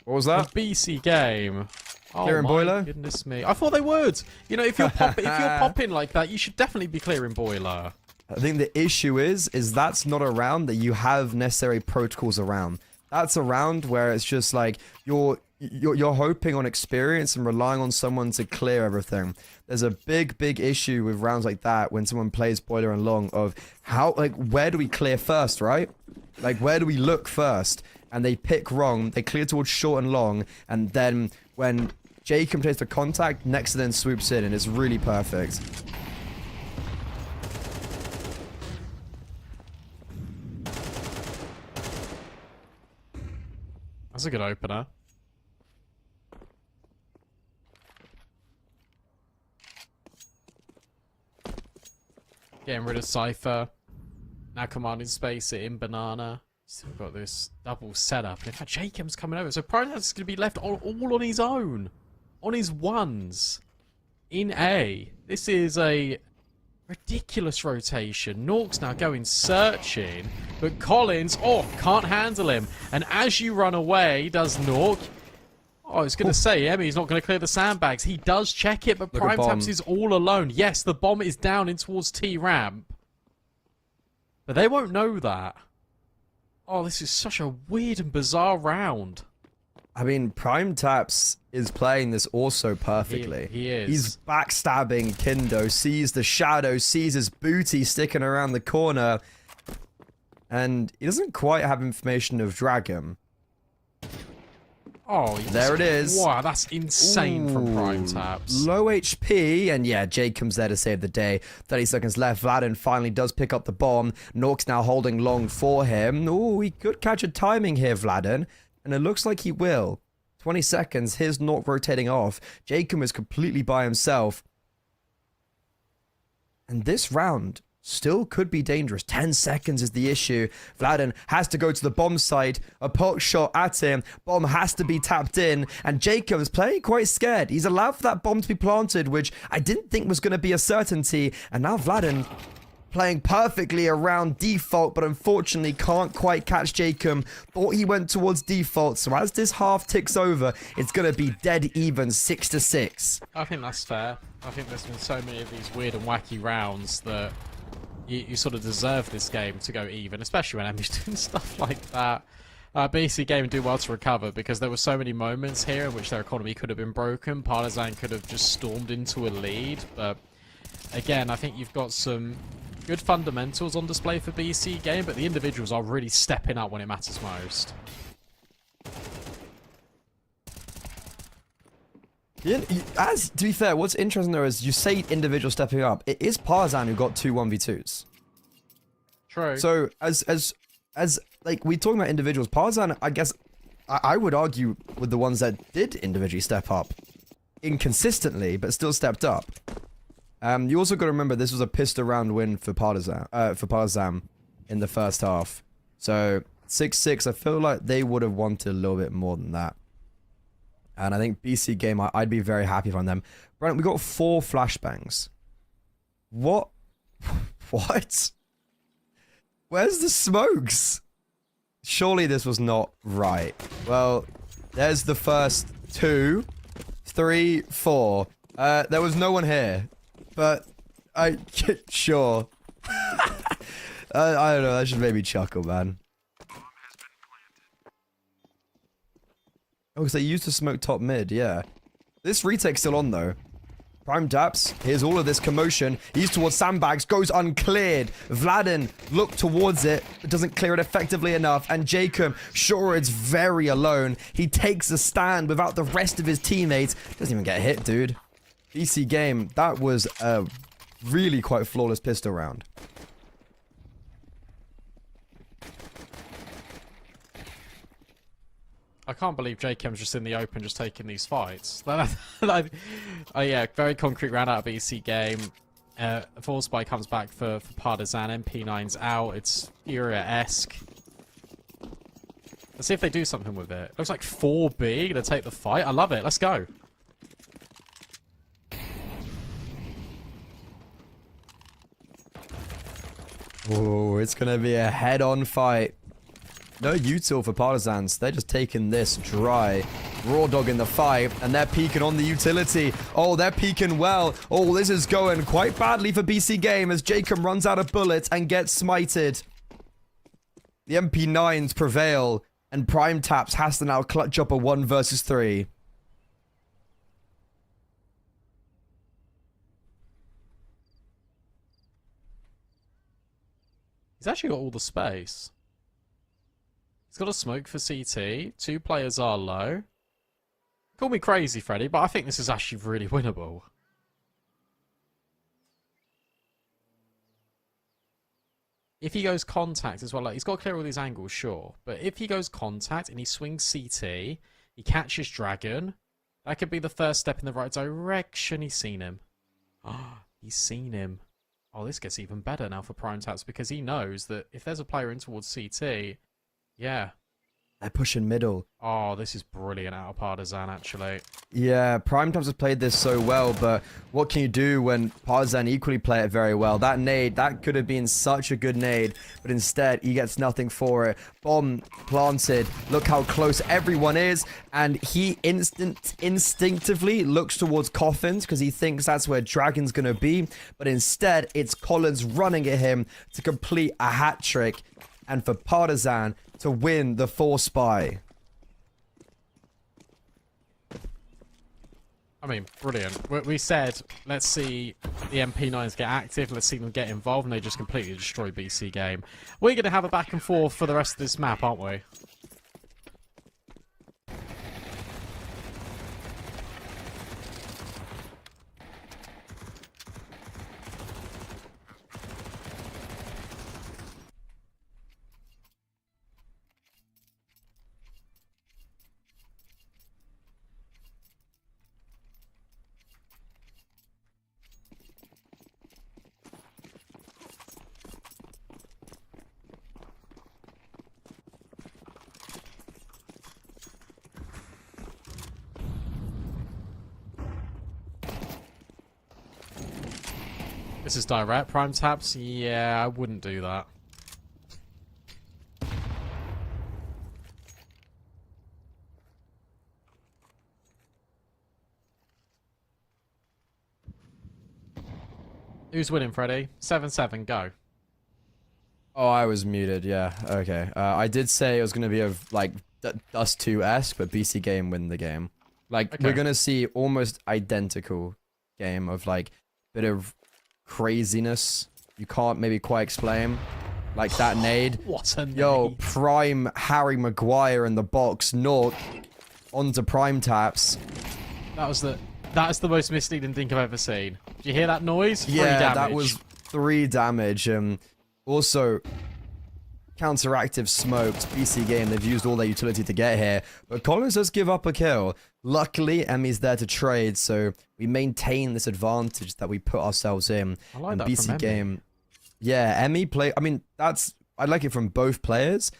What was that? The BC game. Clearing my boiler? Goodness me. I thought they would. You know, if you're popping like that, you should definitely be clearing boiler. I think the issue is that's not a round that you have necessary protocols around. That's a round where it's just like you're hoping on experience and relying on someone to clear everything. There's a big issue with rounds like that when someone plays boiler and long of how, like, where do we clear first, right? Like, where do we look first? And they pick wrong. They clear towards short and long, and then when Jacob takes the contact, next then swoops in, and it's really perfect. That's a good opener. Getting rid of Cypher. Now commanding space in Banana. Still got this double setup. And in fact, Jacob's coming over. So Protoss is going to be left all on his own. On his ones. In A. This is a ridiculous rotation. Nork's now going searching. But Collins, can't handle him. And as you run away, does Nork... I was going to say, Emmy's not going to clear the sandbags. He does check it, but Look at Prime Taps bomb. is all alone. Yes, the bomb is down in towards T-Ramp. But they won't know that. Oh, this is such a weird and bizarre round. I mean, Prime Taps is playing this also perfectly. He is. He's backstabbing Kindo, sees the shadow, sees his booty sticking around the corner, and he doesn't quite have information of Dragon. Oh, There it is. Wow, that's insane from Prime Taps. Low HP, and yeah, Jake comes there to save the day. 30 seconds left. Vladin finally does pick up the bomb. Nork's now holding long for him. Ooh, he could catch a timing here, Vladin, and it looks like he will. 20 seconds, here's Nork rotating off. Jacob is completely by himself. And this round still could be dangerous. 10 seconds is the issue. Vladen has to go to the bomb side. A poke shot at him. Bomb has to be tapped in. And Jacob is playing quite scared. He's allowed for that bomb to be planted, which I didn't think was going to be a certainty. And now Vladen playing perfectly around default, but unfortunately can't quite catch Jacob. Thought he went towards default. So as this half ticks over, it's going to be dead even, 6-6. I think that's fair. I think there's been so many of these weird and wacky rounds that you sort of deserve this game to go even, especially when Emmy's doing stuff like that. BC game do well to recover because there were so many moments here in which their economy could have been broken. Partizan could have just stormed into a lead, but again, I think you've got some good fundamentals on display for BC game, but the individuals are really stepping up when it matters most. Yeah, to be fair, what's interesting though is you say individual stepping up. It is Partizan who got 2 1v2s. True. So as like we talking about individuals, Partizan, I guess I would argue with the ones that did individually step up inconsistently, but still stepped up. You also got to remember this was a pissed around win for Partizan in the first half. So 6-6, I feel like they would have wanted a little bit more than that. And I think BC game, I'd be very happy from them. Brent, we got 4 flashbangs. What? What? Where's the smokes? Surely this was not right. Well, there's the first 2, 3, 4. There was no one here. But, sure. I don't know, that should make me chuckle, man. Oh, because they used to smoke top mid, yeah. This retake's still on, though. Prime Daps, here's all of this commotion. He's towards sandbags, goes uncleared. Vladen look towards it, but doesn't clear it effectively enough. And Jacob, sure, it's very alone. He takes a stand without the rest of his teammates. Doesn't even get hit, dude. BC game, that was a really quite flawless pistol round. I can't believe Jacob's just in the open, just taking these fights. Oh yeah, very concrete round out of BC game. Full Spy comes back for Partizan. MP9's out. It's Furia-esque. Let's see if they do something with it. Looks like 4B to take the fight. I love it. Let's go. Oh, it's gonna be a head-on fight. No util for Partisans. They're just taking this dry. Raw Dog in the fight, and they're peeking on the utility. Oh, they're peeking well. Oh, this is going quite badly for BC game as Jacob runs out of bullets and gets smited. The MP9s prevail, and Prime Taps has to now clutch up a 1 versus 3. He's actually got all the space. He's got a smoke for CT. 2 players are low. Call me crazy, Freddy, but I think this is actually really winnable. If he goes contact as well, like he's got to clear all these angles, sure. But if he goes contact and he swings CT, he catches Dragon, that could be the first step in the right direction. He's seen him. Oh, he's seen him. Oh, this gets even better now for Prime Taps because he knows that if there's a player in towards CT, yeah. They're pushing middle. Oh, this is brilliant out of Partizan, actually. Yeah, Prime Times has played this so well, but what can you do when Partizan equally play it very well? That nade, that could have been such a good nade, but instead, he gets nothing for it. Bomb planted. Look how close everyone is, and he instinctively looks towards coffins because he thinks that's where Dragon's going to be, but instead, it's Collins running at him to complete a hat trick, and for Partizan to win the 4 spy. I mean, brilliant. We said, let's see the MP9s get active, let's see them get involved, and they just completely destroy BC game. We're going to have a back and forth for the rest of this map, aren't we? This is direct. Prime taps? Yeah, I wouldn't do that. Who's winning, Freddy? 7-7, go. Oh, I was muted. Yeah. Okay. I did say it was gonna be a like Dust 2-esque, but BC Game win the game. Like Okay. we're gonna see almost identical game of like bit of craziness. You can't maybe quite explain. Like that nade. What a Yo, nade. prime Harry Maguire in the box. North onto prime taps. That's the most misleading thing I've ever seen. Did you hear that noise? 3 Yeah, damage. that was 3 damage. Also, counteractive smoked. BC Game, they've used all their utility to get here. But Collins does give up a kill. Luckily, Emmy's there to trade, so we maintain this advantage that we put ourselves in. I like And that BC from Emmy. Game, yeah, Emmy play. I mean, I like it from both players,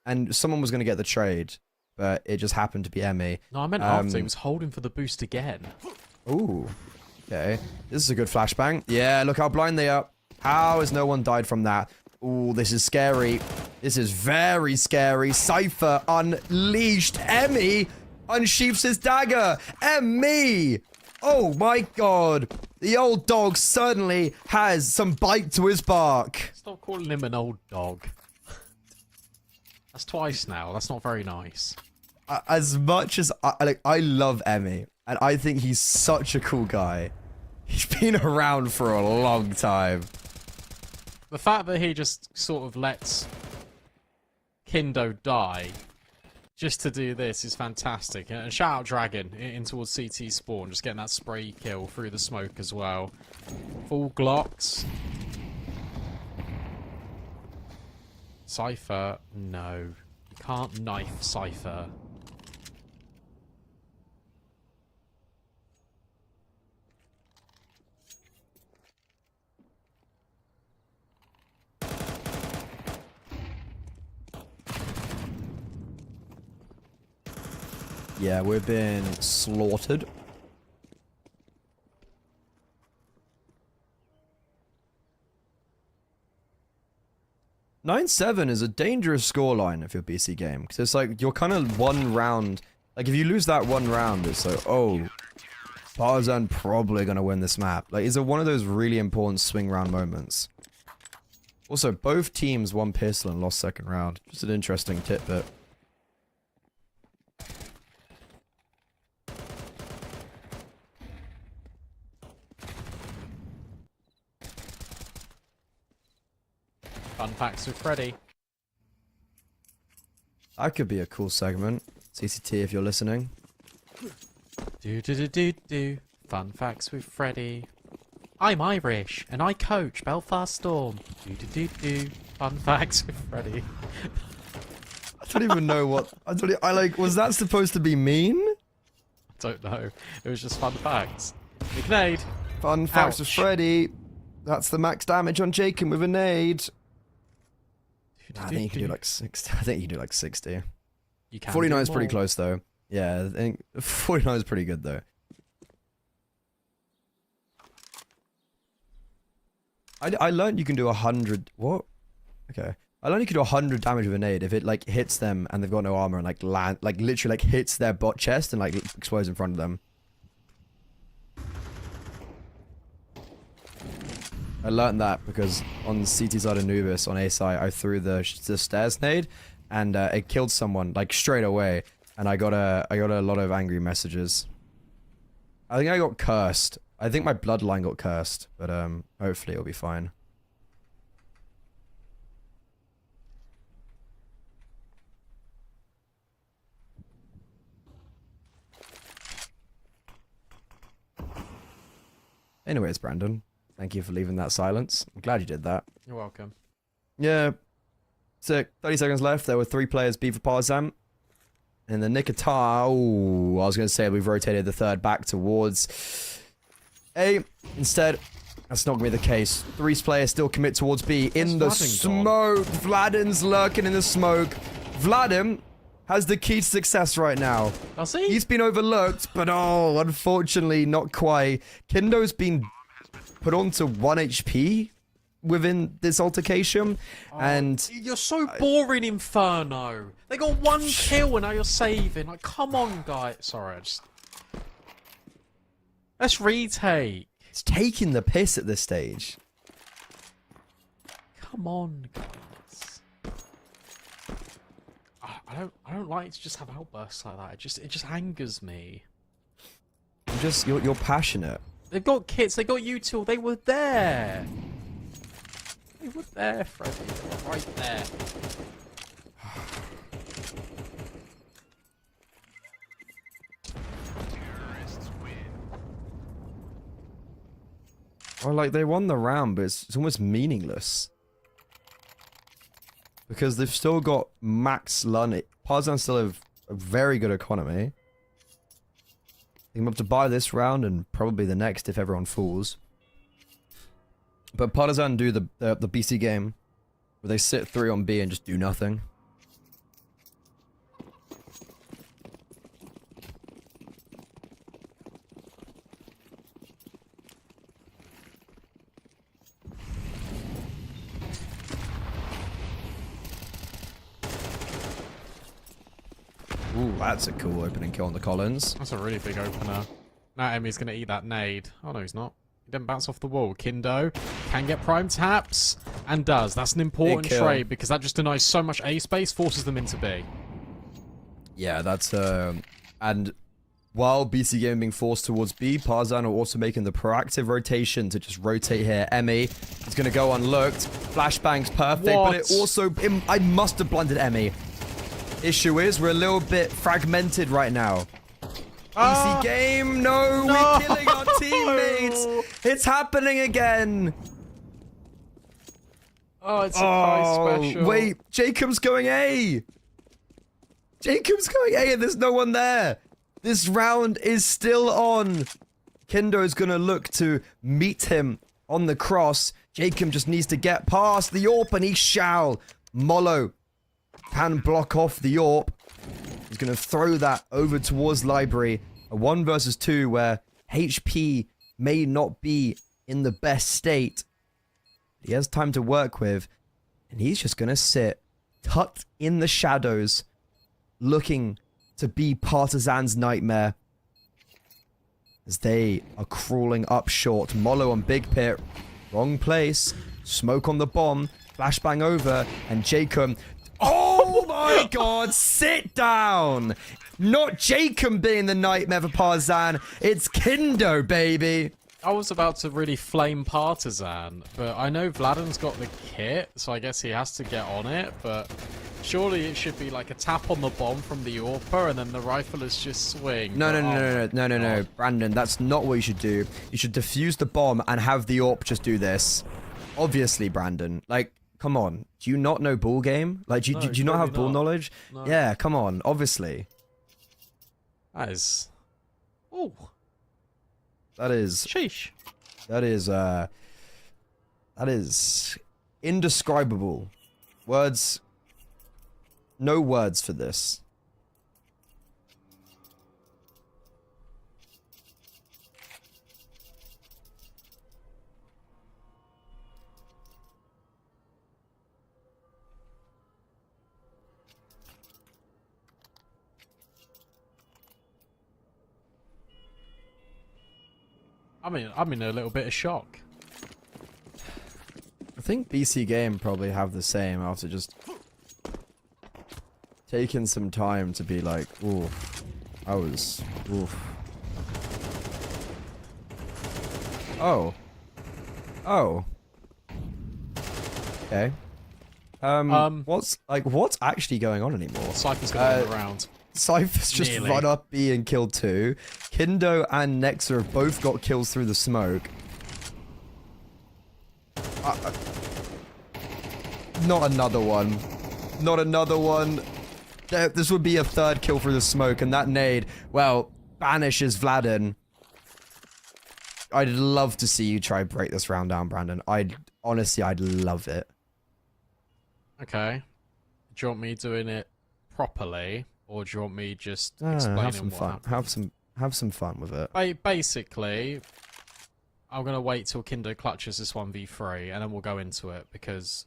and someone was going to get the trade, but it just happened to be Emmy. No, I meant after. He was holding for the boost again. Ooh, okay. This is a good flashbang. Yeah, look how blind they are. How has no one died from that? Ooh, this is scary. This is very scary. Cypher unleashed. Emmy unsheaths his dagger. Emmy! Oh my god. The old dog certainly has some bite to his bark. Stop calling him an old dog. That's twice now. That's not very nice. As much as I love Emmy, and I think he's such a cool guy. He's been around for a long time. The fact that he just sort of lets Kindo die just to do this is fantastic. And shout out Dragon in towards CT spawn, just getting that spray kill through the smoke as well. Full Glocks. Cypher, no. You can't knife Cypher. Yeah, we've been slaughtered. (9-7) is a dangerous scoreline if you're BC Game, because it's like you're kind of one round. Like if you lose that one round, it's like, oh, Tarzan probably gonna win this map. Like it's one of those really important swing round moments. Also, both teams won pistol and lost second round. Just an interesting tidbit. Fun facts with Freddy. That could be a cool segment. CCT, if you're listening. Do. Fun facts with Freddy. I'm Irish and I coach Belfast Storm. Do. Fun facts with Freddy. I don't even know what. I like. Was that supposed to be mean? I don't know. It was just fun facts. Big nade. Fun facts with Ouch. Freddy. That's the max damage on Jacob with a nade. I think you can do like 60. I think you can do like 60. You can 49 do is pretty more. close though. Yeah, I think 49 is pretty good though. I learned you can do 100. What? Okay. I learned you can do 100 damage with a nade if it like hits them and they've got no armor and like land, like literally like hits their bot chest and like explodes in front of them. I learned that because on CT side Anubis on A side I threw the stairs nade and it killed someone like straight away and I got a lot of angry messages. I think I got cursed. I think my bloodline got cursed, but hopefully it'll be fine. Anyways, Brandon, thank you for leaving that silence. I'm glad you did that. You're welcome. Yeah. Sick. 30 seconds left. There were 3 players B for Parzam. In the nick of time. Ooh, I was going to say we've rotated the third back towards A. Instead, that's not going to be the case. 3 players still commit towards B. In the Where's Vladin gone? smoke. Vladim's lurking in the smoke. Vladim has the key to success right now. I'll see. He's been overlooked, but oh, unfortunately, not quite. Kindo's been put on to 1 HP within this altercation, and You're so boring, Inferno. They got 1 kill and now you're saving. Like, come on, guys. Sorry, let's retake. it's taking the piss at this stage. Come on, guys. I don't like to just have outbursts like that. It just angers me. You're passionate. They've got kits. They got you two. They were there. They were there, Freddy. They were right there. Or like they won the round, but it's almost meaningless. Because they've still got max Lun. Partisan still have a very good economy. They have to buy this round and probably the next if everyone falls. But Partisan do the BC game where they sit 3 on B and just do nothing. Ooh, that's a cool opening kill on the Collins. That's a really big opener. Now Emmy's going to eat that nade. Oh, no, he's not. He didn't bounce off the wall. Kindo can get prime taps and does. That's an important trade because that just denies so much A space, forces them into B. Yeah, that's and while BC Game being forced towards B, Partisan are also making the proactive rotation to just rotate here. Emmy is going to go unlooked. Flashbang's perfect, but it also I must have blundered Emmy. Issue is we're a little bit fragmented right now. BC Game, no, we're killing our teammates. It's happening again. Oh, it's surprise special. Wait, Jacob's going A. Jacob's going A and there's no one there. This round is still on. Kindo's gonna look to meet him on the cross. Jacob just needs to get past the AWP and he shall. Mollo can block off the AWP. He's gonna throw that over towards Library. A 1 versus 2 where HP may not be in the best state. He has time to work with. And he's just gonna sit tucked in the shadows, looking to be Partisan's nightmare. As they are crawling up short. Mollo on Big Pit. Wrong place. Smoke on the bomb. Flashbang over. And Jacob. Oh my god, sit down! Not Jacob being the nightmare for Partisan. It's Kindo, baby. I was about to really flame Partisan, but I know Vladden's got the kit, so I guess he has to get on it, but surely it should be like a tap on the bomb from the AWPer and then the riflers just swing. No, Brandon, that's not what you should do. You should defuse the bomb and have the AWP just do this. Obviously, Brandon. Like, come on. Do you not know ball game? Like, do you not have ball knowledge? No. Yeah, come on. Obviously. That is... Oh. That is... Sheesh. That is indescribable. Words... No words for this. I'm in a little bit of shock. I think BC Game probably have the same after just taking some time to be like, ooh, oof. Oh. Okay. What's actually going on anymore? Cypher's going around. Cypher's just run up B and killed 2. Kindo and Nexa have both got kills through the smoke. Not another one. Not another one. This would be a 3rd kill through the smoke, and that nade, well, banishes Vladden. I'd love to see you try and break this round down, Brandon. Honestly, I'd love it. Okay. Do you want me doing it properly? Or do you want me just explaining have some fun. Have some fun with it. Basically, I'm gonna wait till Kindo clutches this 1v3, and then we'll go into it because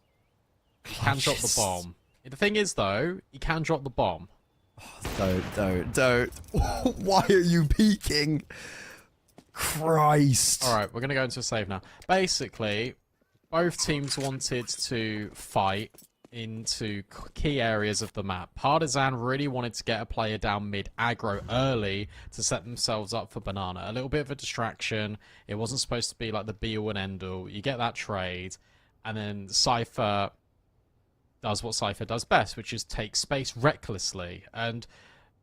he can drop the bomb. The thing is, though, he can drop the bomb. Don't. Why are you peeking? Christ. All right, we're gonna go into a save now. Basically, both teams wanted to fight into key areas of the map. Partisan really wanted to get a player down mid aggro early to set themselves up for banana. A little bit of a distraction. It wasn't supposed to be like the be-all and end-all. You get that trade, and then Cypher does what Cypher does best, which is take space recklessly. And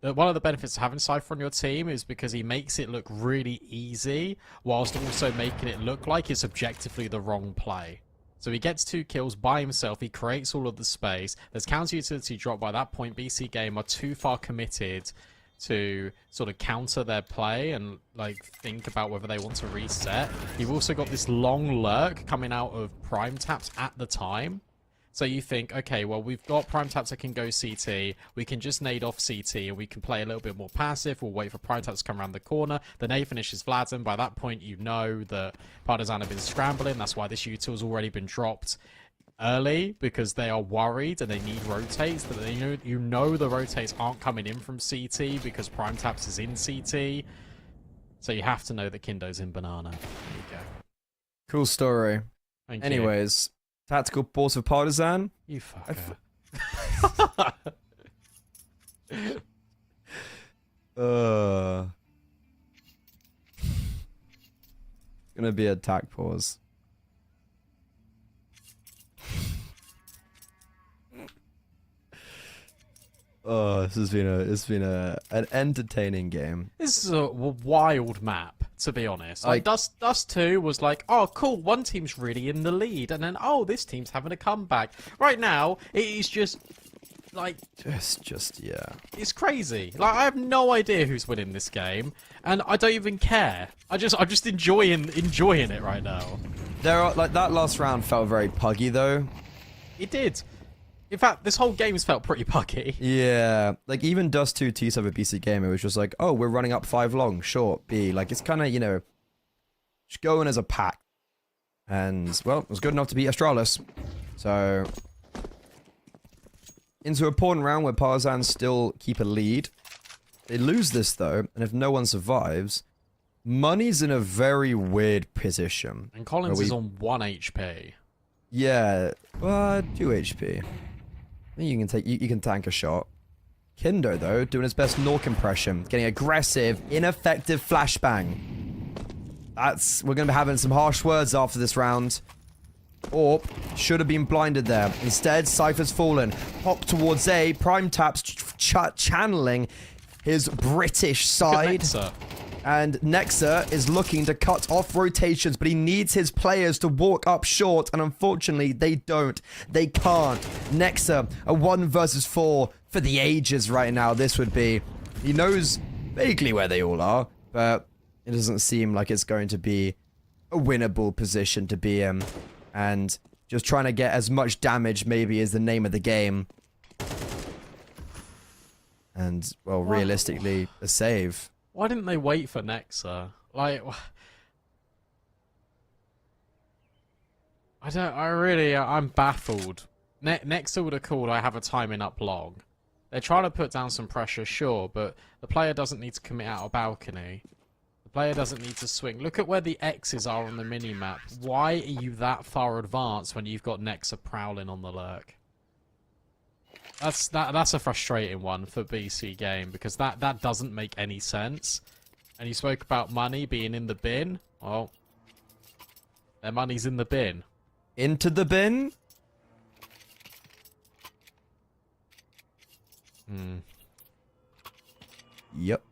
one of the benefits of having Cypher on your team is because he makes it look really easy, whilst also making it look like it's objectively the wrong play. So he gets 2 kills by himself, he creates all of the space, there's counter utility drop. By that point, BC Game are too far committed to sort of counter their play and like think about whether they want to reset. You've also got this long lurk coming out of prime taps at the time. So you think, okay, well, we've got prime taps that can go CT. We can just nade off CT and we can play a little bit more passive. We'll wait for prime taps to come around the corner. The nade finishes Vladden. By that point, you know that Partisan have been scrambling. That's why this util's already been dropped early, because they are worried and they need rotates. That they know the rotates aren't coming in from CT because prime taps is in CT. So you have to know that Kindo's in banana. There you go. Cool story. Thank you. Anyways, tactical pause for Partisan. You fucker. Gonna be a tac pause. Oh, it's been an entertaining game. This is a wild map, to be honest. Like Dust 2 was like, oh cool, one team's really in the lead, and then oh, this team's having a comeback. Right now, it is just like Yeah. it's crazy. Like I have no idea who's winning this game, and I don't even care. I'm just enjoying it right now. There are like that last round felt very puggy though. It did. In fact, this whole game's felt pretty puggy. Yeah, like even Dust 2 T7 BC game, it was just like, oh, we're running up 5 long, short, B. Like, it's kind of, you know, just going as a pack. And, well, it was good enough to beat Astralis. So, into a important round where Partisan still keep a lead. They lose this, though, and if no one survives, Money's in a very weird position. And Collins is on 1 HP. Yeah, 2 HP. You can tank a shot. Kindo, though, doing his best Nork impression. Getting aggressive, ineffective flashbang. We're going to be having some harsh words after this round. Orp should have been blinded there. Instead, Cypher's fallen. Hop towards A. Prime taps channeling his British side. And Nexa is looking to cut off rotations, but he needs his players to walk up short, and unfortunately, they don't. They can't. Nexa, a 1 versus 4 for the ages right now, this would be. He knows vaguely where they all are, but it doesn't seem like it's going to be a winnable position to be in. And just trying to get as much damage, maybe, is the name of the game. And, well, realistically, a save. Why didn't they wait for Nexa? Like, I'm baffled. Nexa would have called, I have a timing up long. They're trying to put down some pressure, sure, but the player doesn't need to commit out a balcony. The player doesn't need to swing. Look at where the X's are on the minimap. Why are you that far advanced when you've got Nexa prowling on the lurk? That's a frustrating one for BC Game, because that doesn't make any sense. And you spoke about money being in the bin. Well, their money's in the bin. Into the bin? Yep.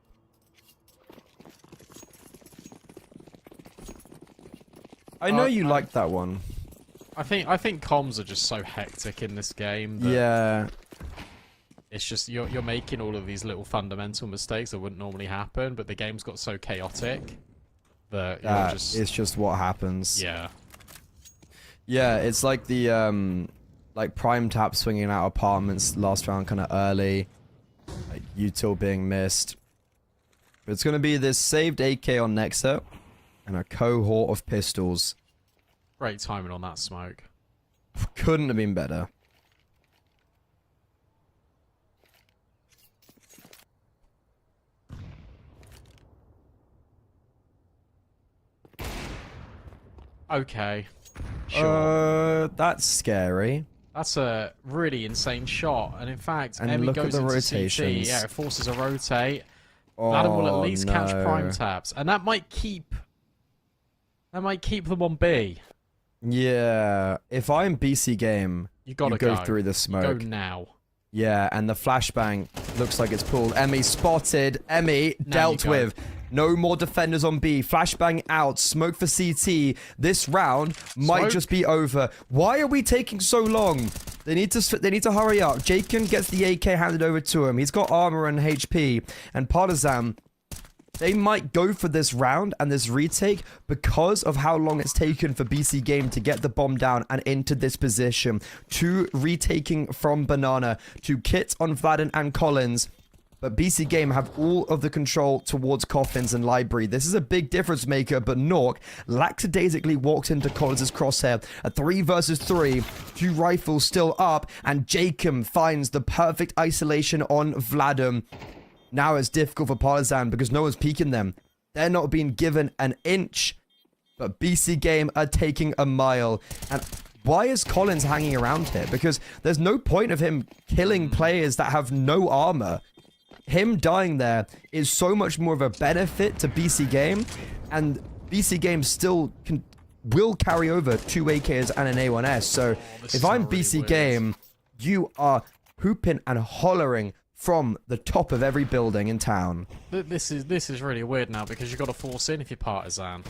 I know you liked that one. I think comms are just so hectic in this game. That Yeah. It's just you're making all of these little fundamental mistakes that wouldn't normally happen, but the game's got so chaotic that you're just... It's just what happens. Yeah. Yeah, it's like the like prime tap swinging out apartments last round kind of early, like util being missed. But it's gonna be this saved AK on Nexa, and a cohort of pistols. Great timing on that smoke. Couldn't have been better. Okay. Sure. That's scary. That's a really insane shot. And in fact, And Emmy look at goes the into rotations. CT. Yeah, it forces a rotate. Oh, Adam will at least catch no. prime taps. And that might keep them on B. Yeah. If I'm BC Game, You gotta go through the You smoke. go now. Yeah, and the flashbang looks like it's pulled. Emmy spotted. Emmy dealt you go. with. No more defenders on B. Flashbang out. Smoke for CT. This round might Smoke. just be over. Why are we taking so long? They need to hurry up. Jaken gets the AK handed over to him. He's got armor and HP. And Partisan, they might go for this round and this retake because of how long it's taken for BC Game to get the bomb down and into this position. 2 retaking from Banana, 2 kits on Vladden and Collins. But BC Game have all of the control towards Coffins and Library. This is a big difference maker, but Nork lackadaisically walks into Collins' crosshair. A 3 versus 3, 2 rifles still up, and Jacob finds the perfect isolation on Vladden. Now it's difficult for Partisan because no one's peeking them. They're not being given an inch, but BC Game are taking a mile. And why is Collins hanging around here? Because there's no point of him killing players that have no armor. Him dying there is so much more of a benefit to BC Game, and BC Game still will carry over 2 AKs and an A1S. So if I'm really BC weird. Game, you are hooping and hollering from the top of every building in town. This is really weird now because you've got to force in if you're Partisan.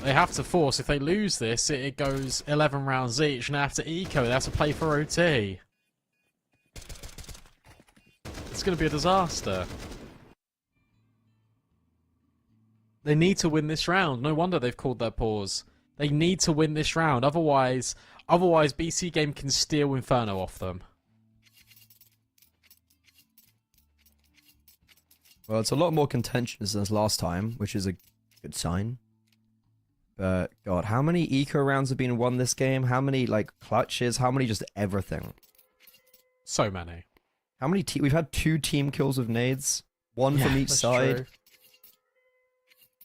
They have to force. If they lose this, it goes 11 rounds each, and they have to eco. They have to play for OT. It's going to be a disaster. They need to win this round. No wonder they've called their pause. They need to win this round. Otherwise BC Game can steal Inferno off them. Well, it's a lot more contentious than last time, which is a good sign. But, God, how many eco rounds have been won this game? How many, like, clutches? How many just everything? So many. How many we've had 2 team kills with nades, 1 from each that's side, true.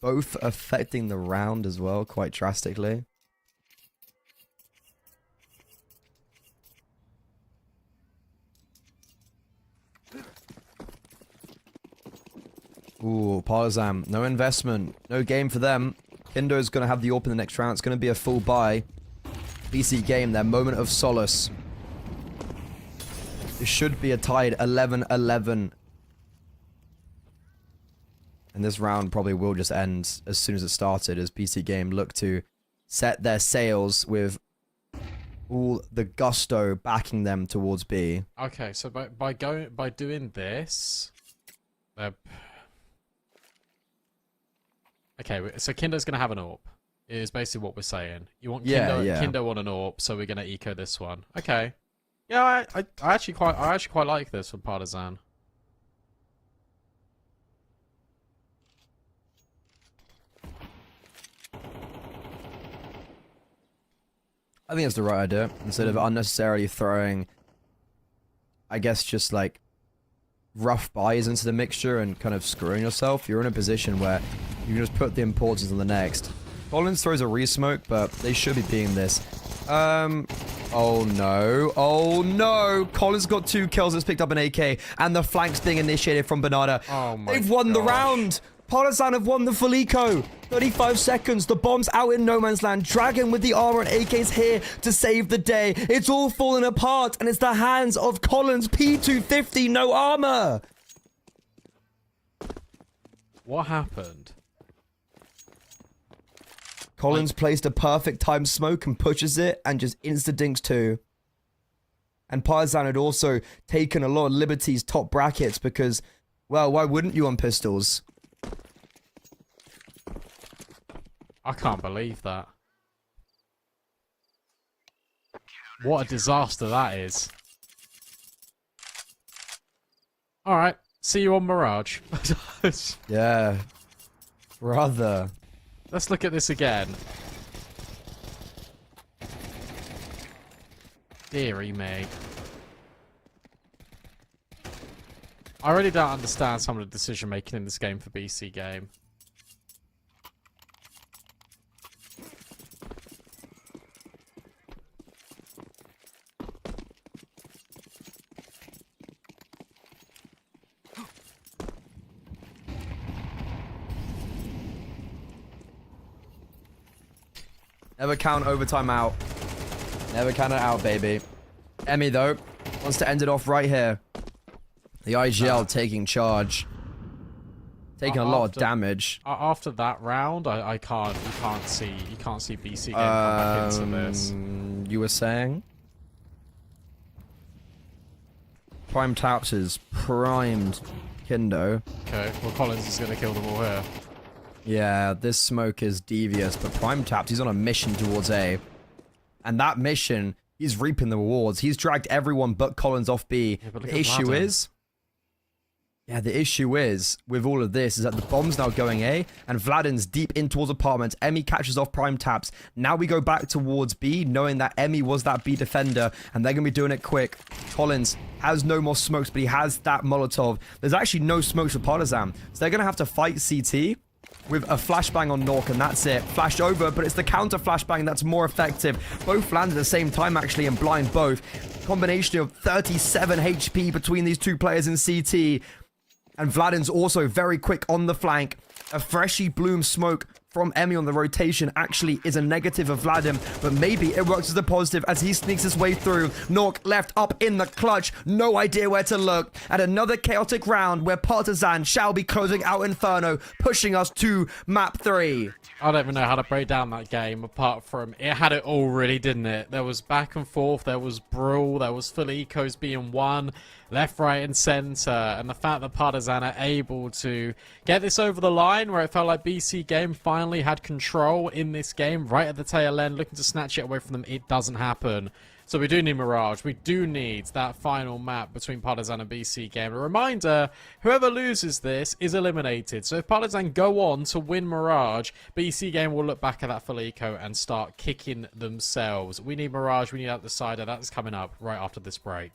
both affecting the round as well quite drastically. Ooh, Partisan, no investment, no game for them. Kindo's gonna have the AWP in the next round. It's gonna be a full buy. BC Game, their moment of solace. It should be a tied 11-11. And this round probably will just end as soon as it started, as BC Game look to set their sails with all the gusto backing them towards B. Okay, so by doing this, okay, so Kindo's gonna have an AWP. Is basically what we're saying. You want Kindo on an AWP, so we're gonna eco this one. Okay. Yeah, I actually quite like this from Partisan. I think it's the right idea. Instead of unnecessarily throwing, I guess, just like rough buys into the mixture and kind of screwing yourself, you're in a position where you can just put the importance on the next. Collins throws a re-smoke, but they should be being this. Oh no. Oh no. Collins got 2 kills, has picked up an AK, and the flank's being initiated from Banana. Oh my They've won the gosh. round. Partisan have won the full eco. 35 seconds. The bomb's out in no man's land. Dragon with the armor and AK's here to save the day. It's all falling apart, and it's the hands of Collins. P250, no armor. What happened? Collins placed a perfect time smoke and pushes it and just insta-dinks 2. And Partisan had also taken a lot of liberties top brackets because, well, why wouldn't you on pistols? I can't believe that. What a disaster that is. Alright, see you on Mirage. Yeah. Brother. let's look at this again. Deary me. I really don't understand some of the decision making in this game for BC Game. Never count overtime out. Never count it out, baby. Emmy, though, wants to end it off right here. The IGL taking charge. Taking a lot of damage. After that round, you can't see BC Game come back into this. You were saying? Prime Taps is primed Kindo. Okay, well Collins is going to kill them all here. Yeah, this smoke is devious, but Prime Taps, he's on a mission towards A. And that mission, he's reaping the rewards. He's dragged everyone but Collins off B. Yeah, The issue is... Yeah, the issue is, with all of this, is that the bomb's now going A, and Vladin's deep in towards apartments. Emmy catches off Prime Taps. Now we go back towards B, knowing that Emmy was that B defender, and they're going to be doing it quick. Collins has no more smokes, but he has that Molotov. There's actually no smokes for Partisan, so they're going to have to fight CT with a flashbang on Nork, and that's it. Flashed over, but it's the counter flashbang that's more effective. Both land at the same time, actually, and blind both. Combination of 37 HP between these two players in CT. And Vladin's also very quick on the flank. A freshy bloom smoke from Emmy on the rotation actually is a negative of Vladin, but maybe it works as a positive as he sneaks his way through. Nork left up in the clutch, no idea where to look. And another chaotic round where Partisan shall be closing out Inferno, pushing us to map 3. I don't even know how to break down that game apart from it had it all, really, didn't it? There was back and forth, there was brawl, there was full ecos being won, left, right, and center, and the fact that Partisan are able to get this over the line where it felt like BC Game finally had control in this game right at the tail end, looking to snatch it away from them, it doesn't happen. So we do need Mirage. We do need that final map between Partisan and BC Game. A reminder, whoever loses this is eliminated. So if Partisan go on to win Mirage, BC Game will look back at that full eco and start kicking themselves. We need Mirage. We need that decider. That's coming up right after this break.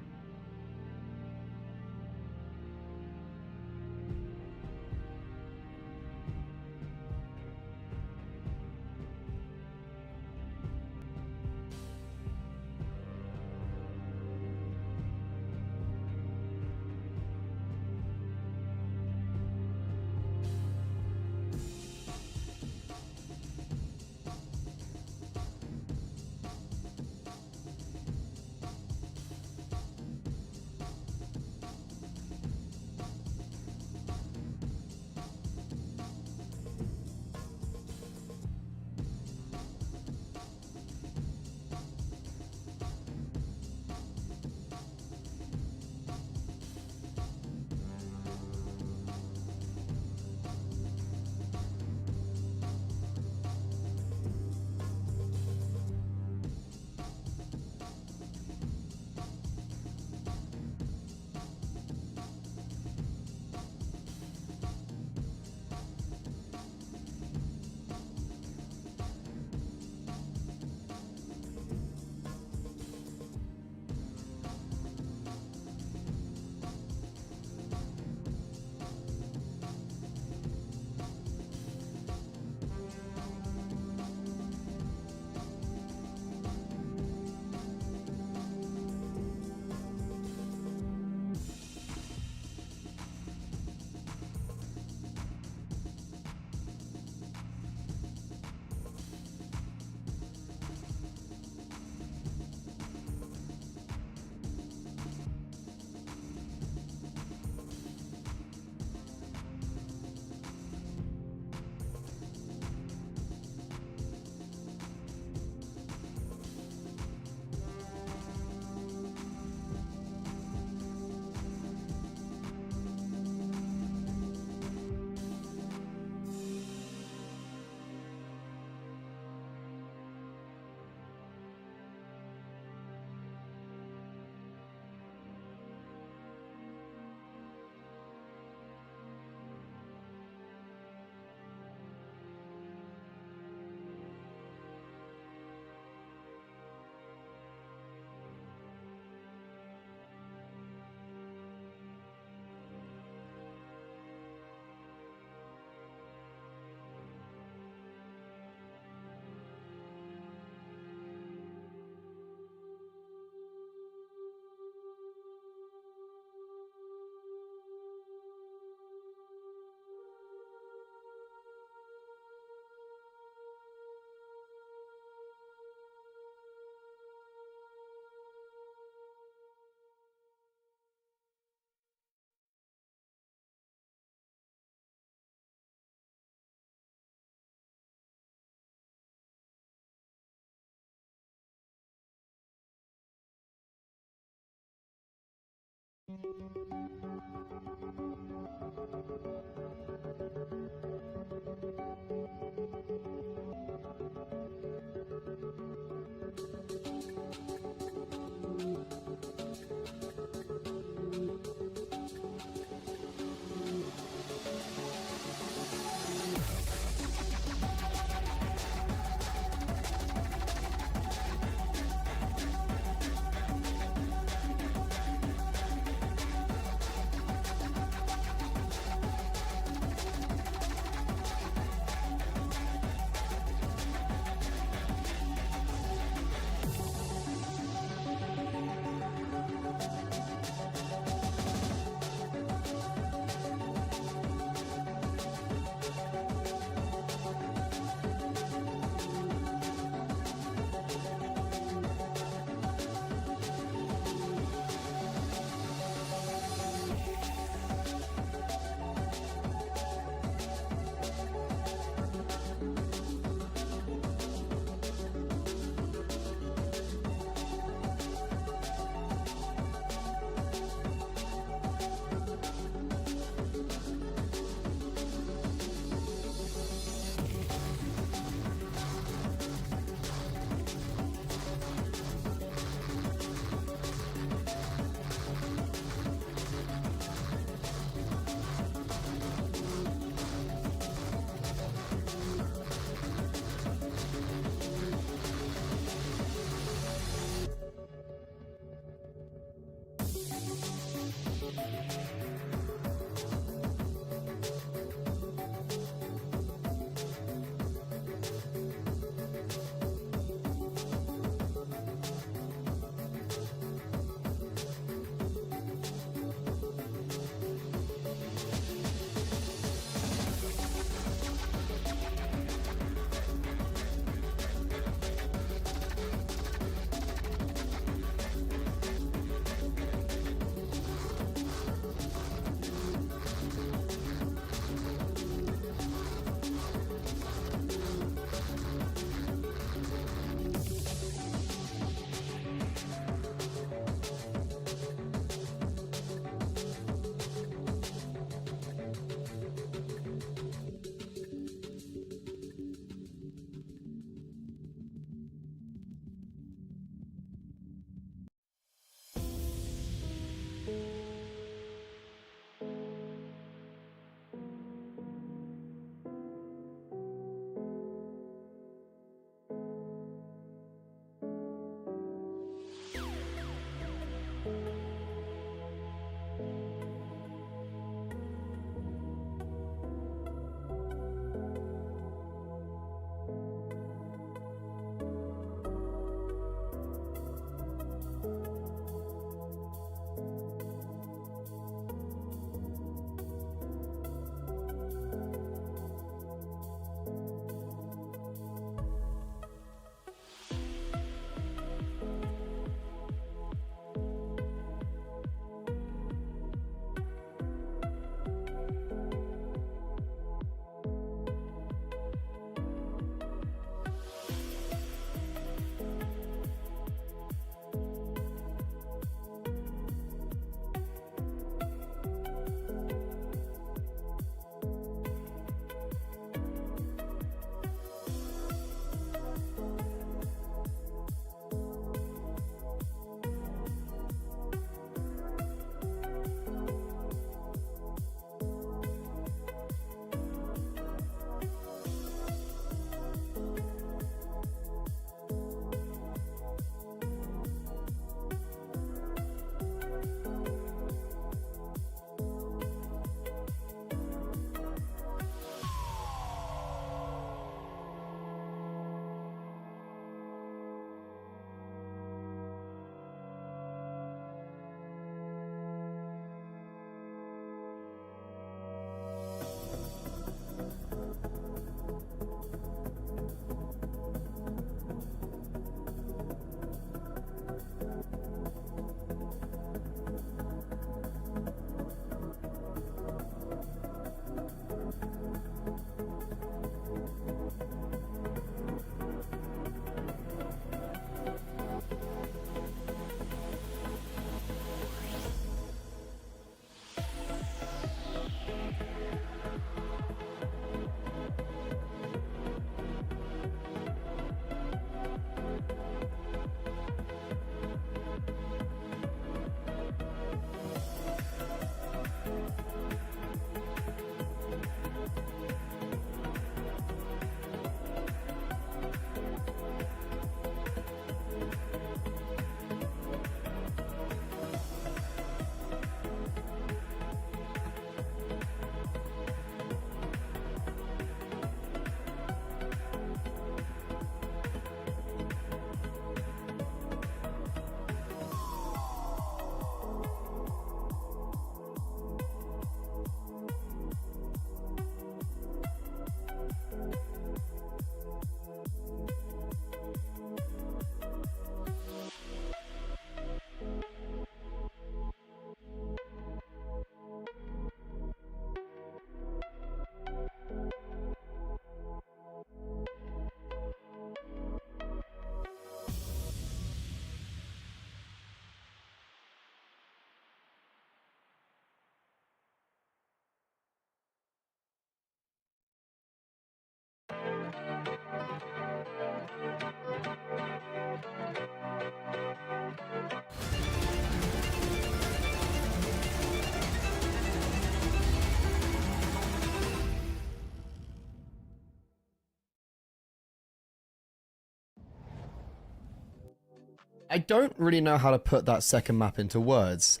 I don't really know how to put that second map into words.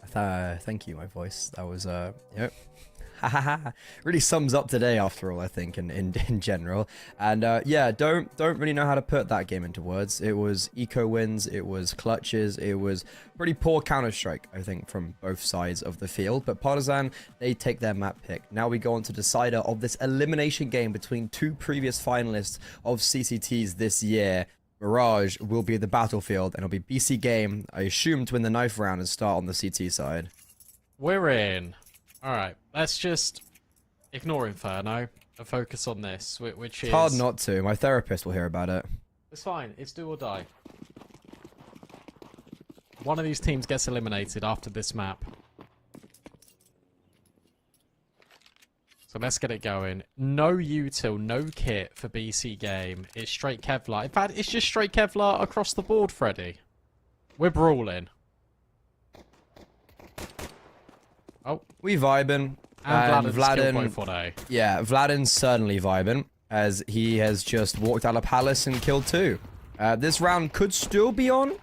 Thank you, my voice. That was, yep. Really sums up today after all, I think, in general. And yeah, don't really know how to put that game into words. It was eco wins, it was clutches, it was pretty poor Counter-Strike, I think, from both sides of the field. But Partisan, they take their map pick. Now we go on to decider of this elimination game between two previous finalists of CCTs this year. Mirage will be the battlefield, and it'll be BC Game, I assume, to win the knife round and start on the CT side. We're in. Alright, let's just ignore Inferno and focus on this, which is... Hard not to. My therapist will hear about it. It's fine. It's do or die. One of these teams gets eliminated after this map. So let's get it going. No util, no kit for BC Game. It's straight Kevlar. In fact, it's just straight Kevlar across the board, Freddy. We're brawling. Oh. We vibing. And Vladin both on A. Yeah, Vladin's certainly vibing, as he has just walked out of Palace and killed two. This round could still be on,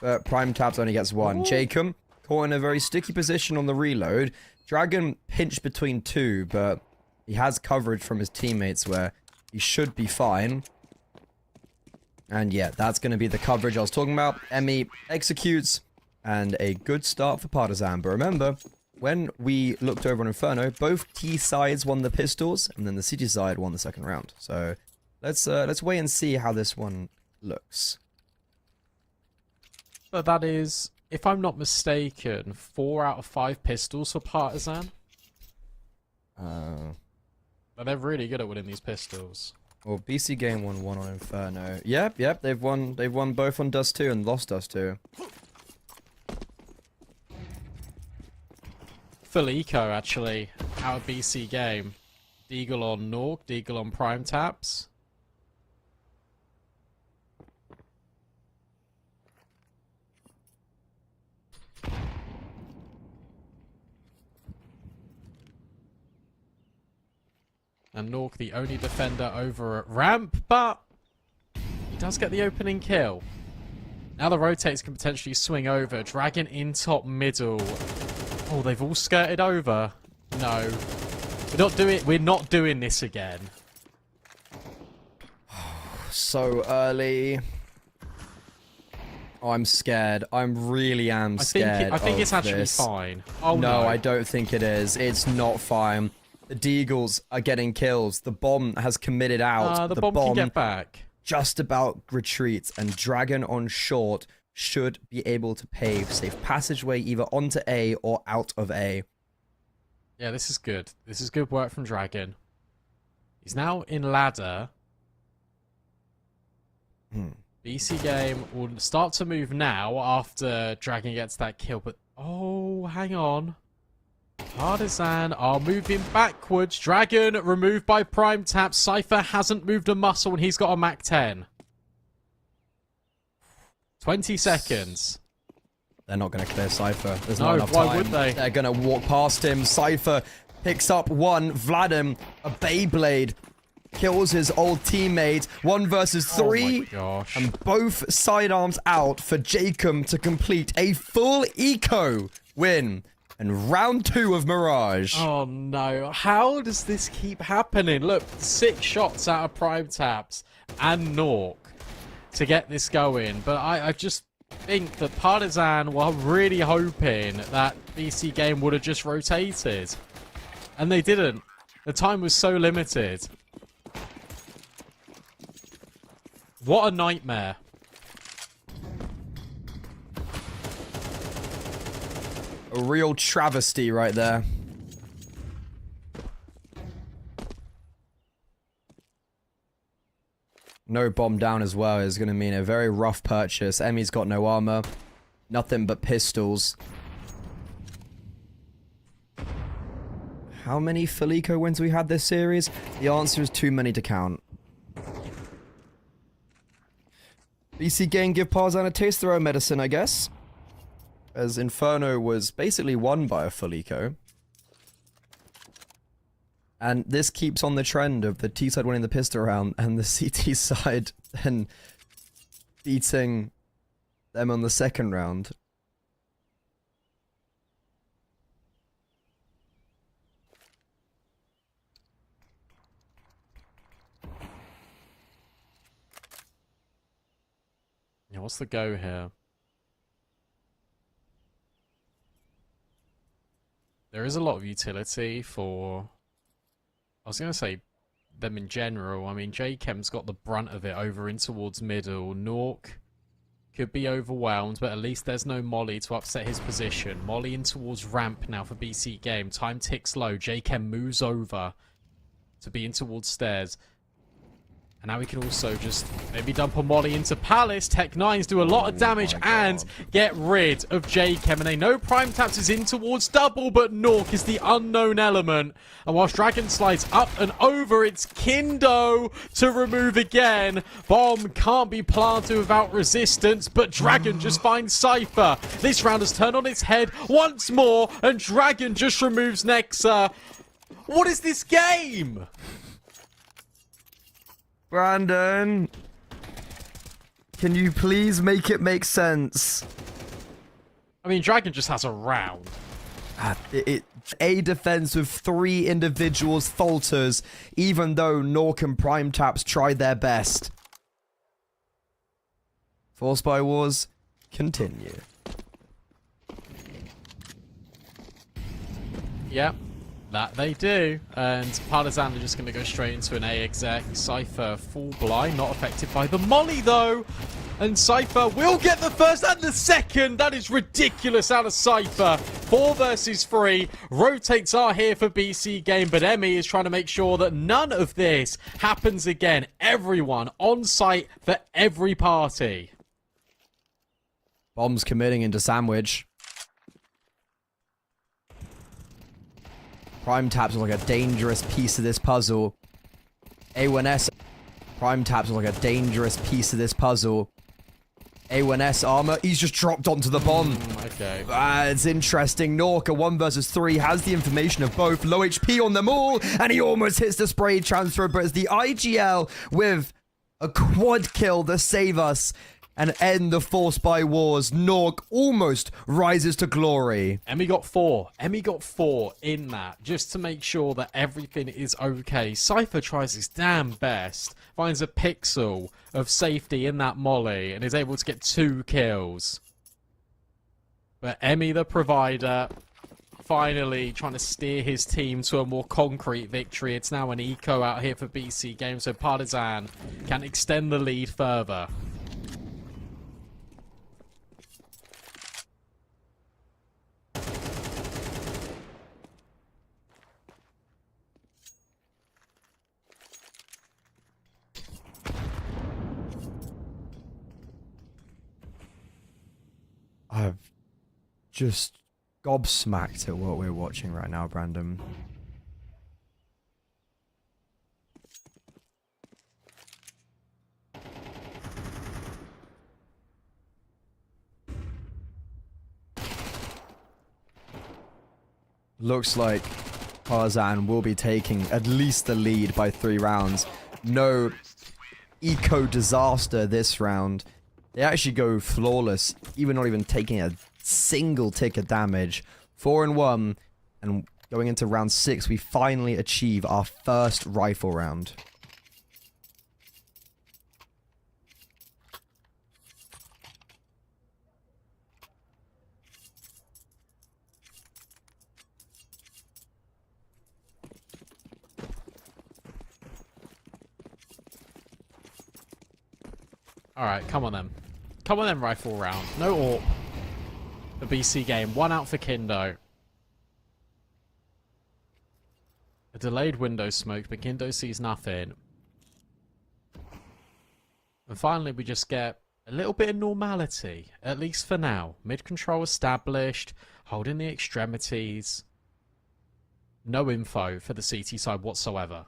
but Prime Taps only gets one. Ooh. Jacob caught in a very sticky position on the reload. Dragon pinched between two, but he has coverage from his teammates where he should be fine. And yeah, that's going to be the coverage I was talking about. Emmy executes, and a good start for Partisan. But remember, when we looked over on Inferno, both T sides won the pistols, and then the City side won the second round. So let's wait and see how this one looks. But that is, if I'm not mistaken, 4 out of 5 pistols for Partisan. But they're really good at winning these pistols. Well, BC Game won one on Inferno. Yep, they've won both on Dust 2 and lost Dust 2. Full eco, actually, out of BC Game. Deagle on Nork, Deagle on Prime Taps. And Nork, the only defender over at ramp, but he does get the opening kill. Now the rotates can potentially swing over. Dragon in top middle. Oh, they've all skirted over. No. We're not doing this again. So early. Oh, I'm scared. I really am scared. I think of it's actually this. fine. Oh No, no. I don't think it is. It's not fine. The Deagles are getting kills. The bomb has committed out. The bomb can get back. Just about retreats, and Dragon on short should be able to pave safe passageway either onto A or out of A. Yeah, this is good. This is good work from Dragon. He's now in ladder. BC Game will start to move now after Dragon gets that kill, but oh, hang on. Partisan are moving backwards. Dragon removed by Prime Tap. Cypher hasn't moved a muscle and he's got a Mac 10. 20 seconds. They're not going to clear Cypher. There's not enough why time. would they? They're going to walk past him. Cypher picks up one. Vladim, a Beyblade, kills his old teammate. 1 versus 3. Oh my gosh. And both sidearms out for Jacob to complete a full eco win. And round 2 of Mirage. Oh no, how does this keep happening? Look, 6 shots out of Prime Taps and Nork to get this going. But I just think that Partisan were really hoping that BC Game would have just rotated. And they didn't. The time was so limited. What a nightmare. A real travesty right there. No bomb down as well is going to mean a very rough purchase. Emmy's got no armor. Nothing but pistols. How many full eco wins we had this series? The answer is too many to count. BC Game give Partisan a taste of their own medicine, I guess. As Inferno was basically won by a full eco. And this keeps on the trend of the T side winning the pistol round and the CT side then beating them on the second round. Yeah, what's the go here? There is a lot of utility for... I was going to say them in general. I mean, J-Chem's got the brunt of it over in towards middle. Nork could be overwhelmed, but at least there's no Molly to upset his position. Molly in towards ramp now for BC Game. Time ticks low. J-Chem moves over to be in towards stairs. And now we can also just maybe dump a Molly into Palace. Tech-9s do a lot of damage and get rid of J-Chem. And they know Prime Taps is in towards double, but Nork is the unknown element. And whilst Dragon slides up and over, it's Kindo to remove again. Bomb can't be planted without resistance, but Dragon just finds Cypher. This round has turned on its head once more, and Dragon just removes Nexa. What is this game? Brandon, can you please make it make sense? I mean, Dragon just has a round. A defense with 3 individuals falters, even though Nork and Prime Taps tried their best. Force by Wars, continue. Yep. That they do, and Partisan are just going to go straight into an A exec. Cypher full blind, not affected by the Molly though, and Cypher will get the first and the second. That is ridiculous out of Cypher. 4 versus 3. Rotates are here for BC Game, but Emmy is trying to make sure that none of this happens again. Everyone on site for every party. Bombs committing into Sandwich. Prime Taps was like a dangerous piece of this puzzle. A1S. Prime Taps was like a dangerous piece of this puzzle. A1S armor. He's just dropped onto the bomb. Okay. It's interesting. Norka 1 versus 3 has the information of both. Low HP on them all. And he almost hits the spray transfer. But it's the IGL with a quad kill to save us and end the Force by Wars. Nork almost rises to glory. Emmy got 4. Emmy got 4 in that, just to make sure that everything is okay. Cypher tries his damn best, finds a pixel of safety in that Molly, and is able to get 2 kills. But Emmy, the provider, finally trying to steer his team to a more concrete victory. It's now an eco out here for BC Game, so Partisan can extend the lead further. I've just gobsmacked at what we're watching right now, Brandon. Looks like Tarzan will be taking at least the lead by 3 rounds. No eco disaster this round. They actually go flawless, even not even taking a single tick of damage. 4-1, and going into round 6, we finally achieve our first rifle round. Alright, come on then. Come on then, rifle round. No AWP. The BC Game. 1 out for Kindo. A delayed window smoke, but Kindo sees nothing. And finally, we just get a little bit of normality. At least for now. Mid-control established. Holding the extremities. No info for the CT side whatsoever.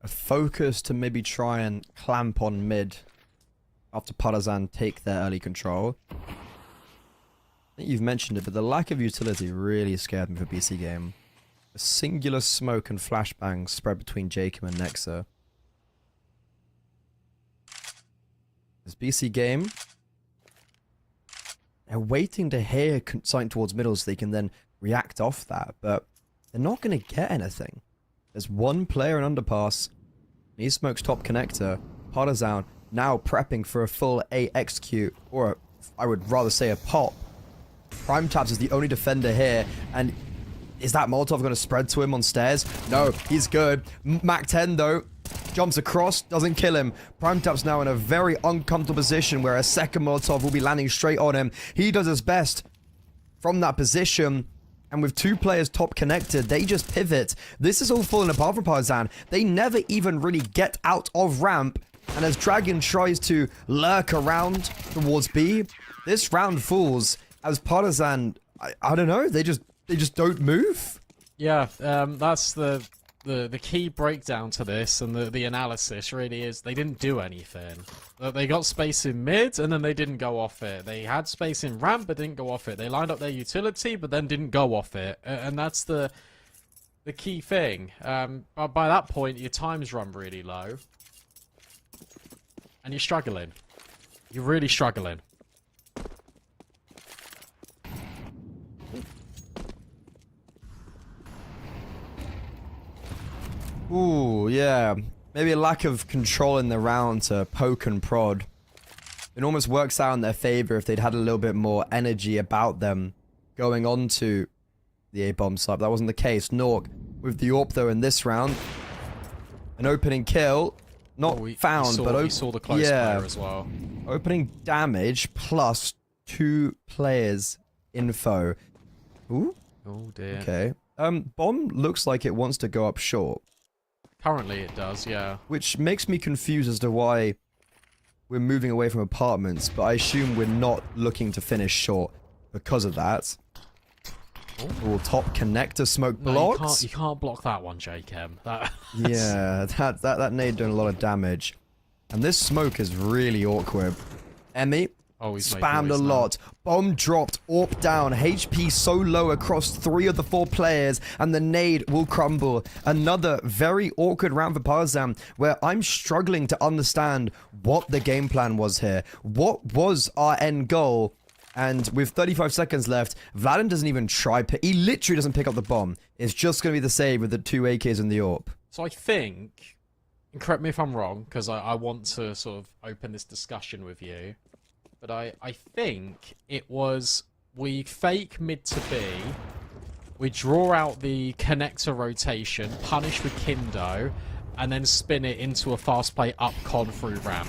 A focus to maybe try and clamp on mid after Partisan take their early control. I think you've mentioned it, but the lack of utility really scared me for BC Game. A singular smoke and flashbang spread between Jacob and Nexa. This BC game, they're waiting to hear something towards middle so they can then react off that, but they're not going to get anything. There's one player in underpass. He smokes top connector. Partisan now prepping for a full A execute, or I would rather say a pop. Prime Taps is the only defender here, and is that Molotov going to spread to him on stairs? No, he's good. Mac 10 though, jumps across, doesn't kill him. Prime Tap's now in a very uncomfortable position where a second Molotov will be landing straight on him. He does his best from that position, and with two players top connected, they just pivot. This is all falling apart for Partisan. They never even really get out of ramp, and as Dragon tries to lurk around towards B, this round falls as Partisan, I don't know, they just don't move. Yeah, that's the key breakdown to this, and the analysis really is they didn't do anything. They got space in mid, and then they didn't go off it. They had space in ramp, but didn't go off it. They lined up their utility, but then didn't go off it. And that's the key thing. By that point, your times run really low, and you're struggling. You're really struggling. Ooh, yeah. Maybe a lack of control in the round to poke and prod. It almost works out in their favor if they'd had a little bit more energy about them going on to the A-bomb site. That wasn't the case. Nork with the AWP though in this round. An opening kill. Not found, but we saw the close player as well. Opening damage plus 2 players info. Ooh. Oh dear. Okay. Bomb looks like it wants to go up short. Currently it does, yeah. Which makes me confused as to why we're moving away from apartments, but I assume we're not looking to finish short because of that. Oh, top connector smoke blocked. No, you can't block that one, JChem. Yeah, that nade doing a lot of damage. And this smoke is really awkward. Emmy spammed a lot. Bomb dropped, AWP down, HP so low across 3 of the 4 players, and the nade will crumble. Another very awkward round for Partisan, where I'm struggling to understand what the game plan was here. What was our end goal? And with 35 seconds left, Vladin doesn't even try. He literally doesn't pick up the bomb. It's just going to be the save with the 2 AKs and the AWP. So I think, and correct me if I'm wrong, because I want to sort of open this discussion with you, but I think it was we fake mid to B, we draw out the connector rotation, punish with Kindo, and then spin it into a fast play up con through ramp.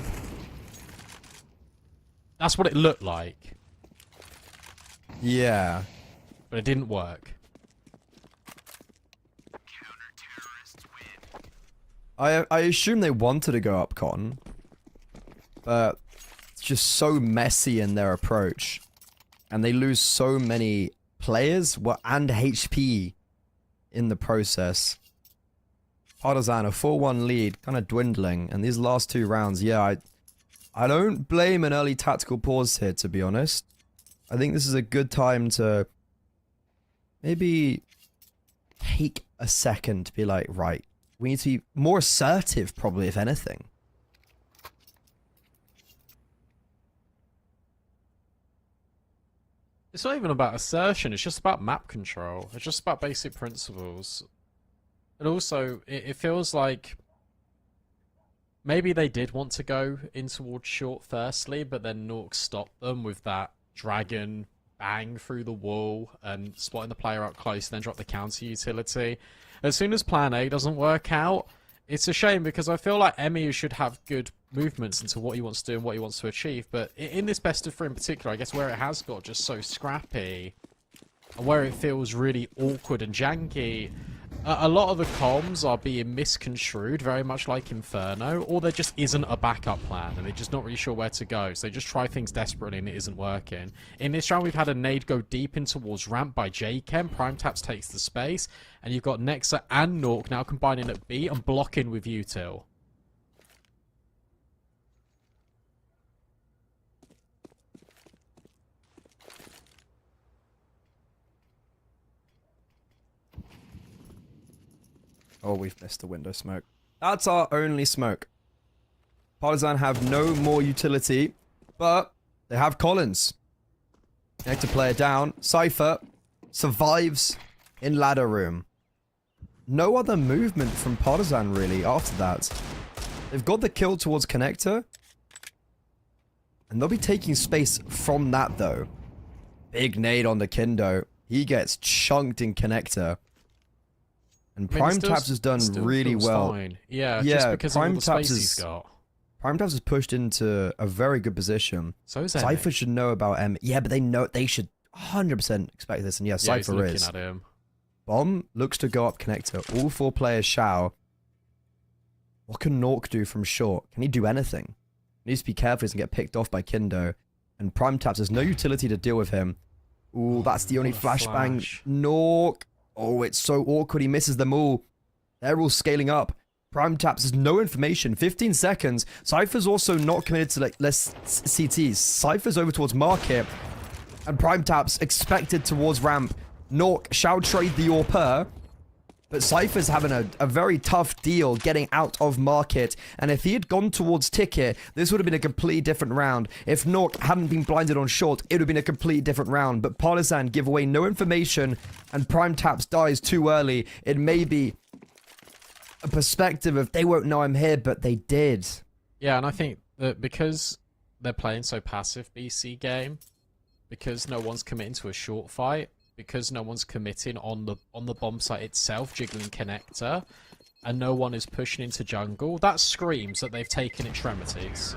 That's what it looked like. Yeah. But it didn't work. I assume they wanted to go up con, but it's just so messy in their approach, and they lose so many players and HP in the process. Partisan, a 4-1 lead, kind of dwindling, and these last 2 rounds, yeah, I don't blame an early tactical pause here, to be honest. I think this is a good time to maybe take a second to be like, right, we need to be more assertive, probably, if anything. It's not even about assertion, it's just about map control. It's just about basic principles. And also, it feels like maybe they did want to go in towards short firstly, but then Nork stopped them with that Dragon bang through the wall and spotting the player up close, and then drop the counter utility. As soon as plan A doesn't work out, it's a shame because I feel like Emu should have good movements into what he wants to do and what he wants to achieve. But in this best of 3 in particular, I guess where it has got just so scrappy and where it feels really awkward and janky, a lot of the comms are being misconstrued, very much like Inferno, or there just isn't a backup plan, and they're just not really sure where to go, so they just try things desperately and it isn't working. In this round, we've had a nade go deep in towards ramp by JChem, Prime Taps takes the space, and you've got Nexa and Nork now combining at B and blocking with Util. Oh, we've missed the window smoke. That's our only smoke. Partisan have no more utility, but they have Collins. Connector player down. Cypher survives in ladder room. No other movement from Partisan really after that. They've got the kill towards Connector. And they'll be taking space from that though. Big nade on the Kindo. He gets chunked in Connector. And Prime Taps has done really well. Fine. Yeah, just because Prime of all the Taps space he's got. Prime Taps is pushed into a very good position. So is Cypher should know about M. Yeah, but they should 100% expect this. And yeah, Cypher he's is. looking at him. Bomb looks to go up Connector. All 4 players shower. What can Nork do from short? Can he do anything? He needs to be careful he doesn't get picked off by Kindo. And Prime Taps has no utility to deal with him. Ooh, that's the only flashbang. Nork. Oh, it's so awkward. He misses them all. They're all scaling up. Prime Taps has no information. 15 seconds. Cypher's also not committed to like less CTs. Cypher's over towards Market. And Prime Taps expected towards ramp. Nork shall trade the AWP. But Cypher's having a very tough deal getting out of Market. And if he had gone towards Ticket, this would have been a completely different round. If Nork hadn't been blinded on short, it would have been a completely different round. But Partisan give away no information, and Prime Taps dies too early. It may be a perspective of they won't know I'm here, but they did. Yeah, and I think that because they're playing so passive BC game, because no one's committing to a short fight, because no one's committing on the bomb site itself, jiggling Connector, and no one is pushing into jungle, that screams that they've taken extremities.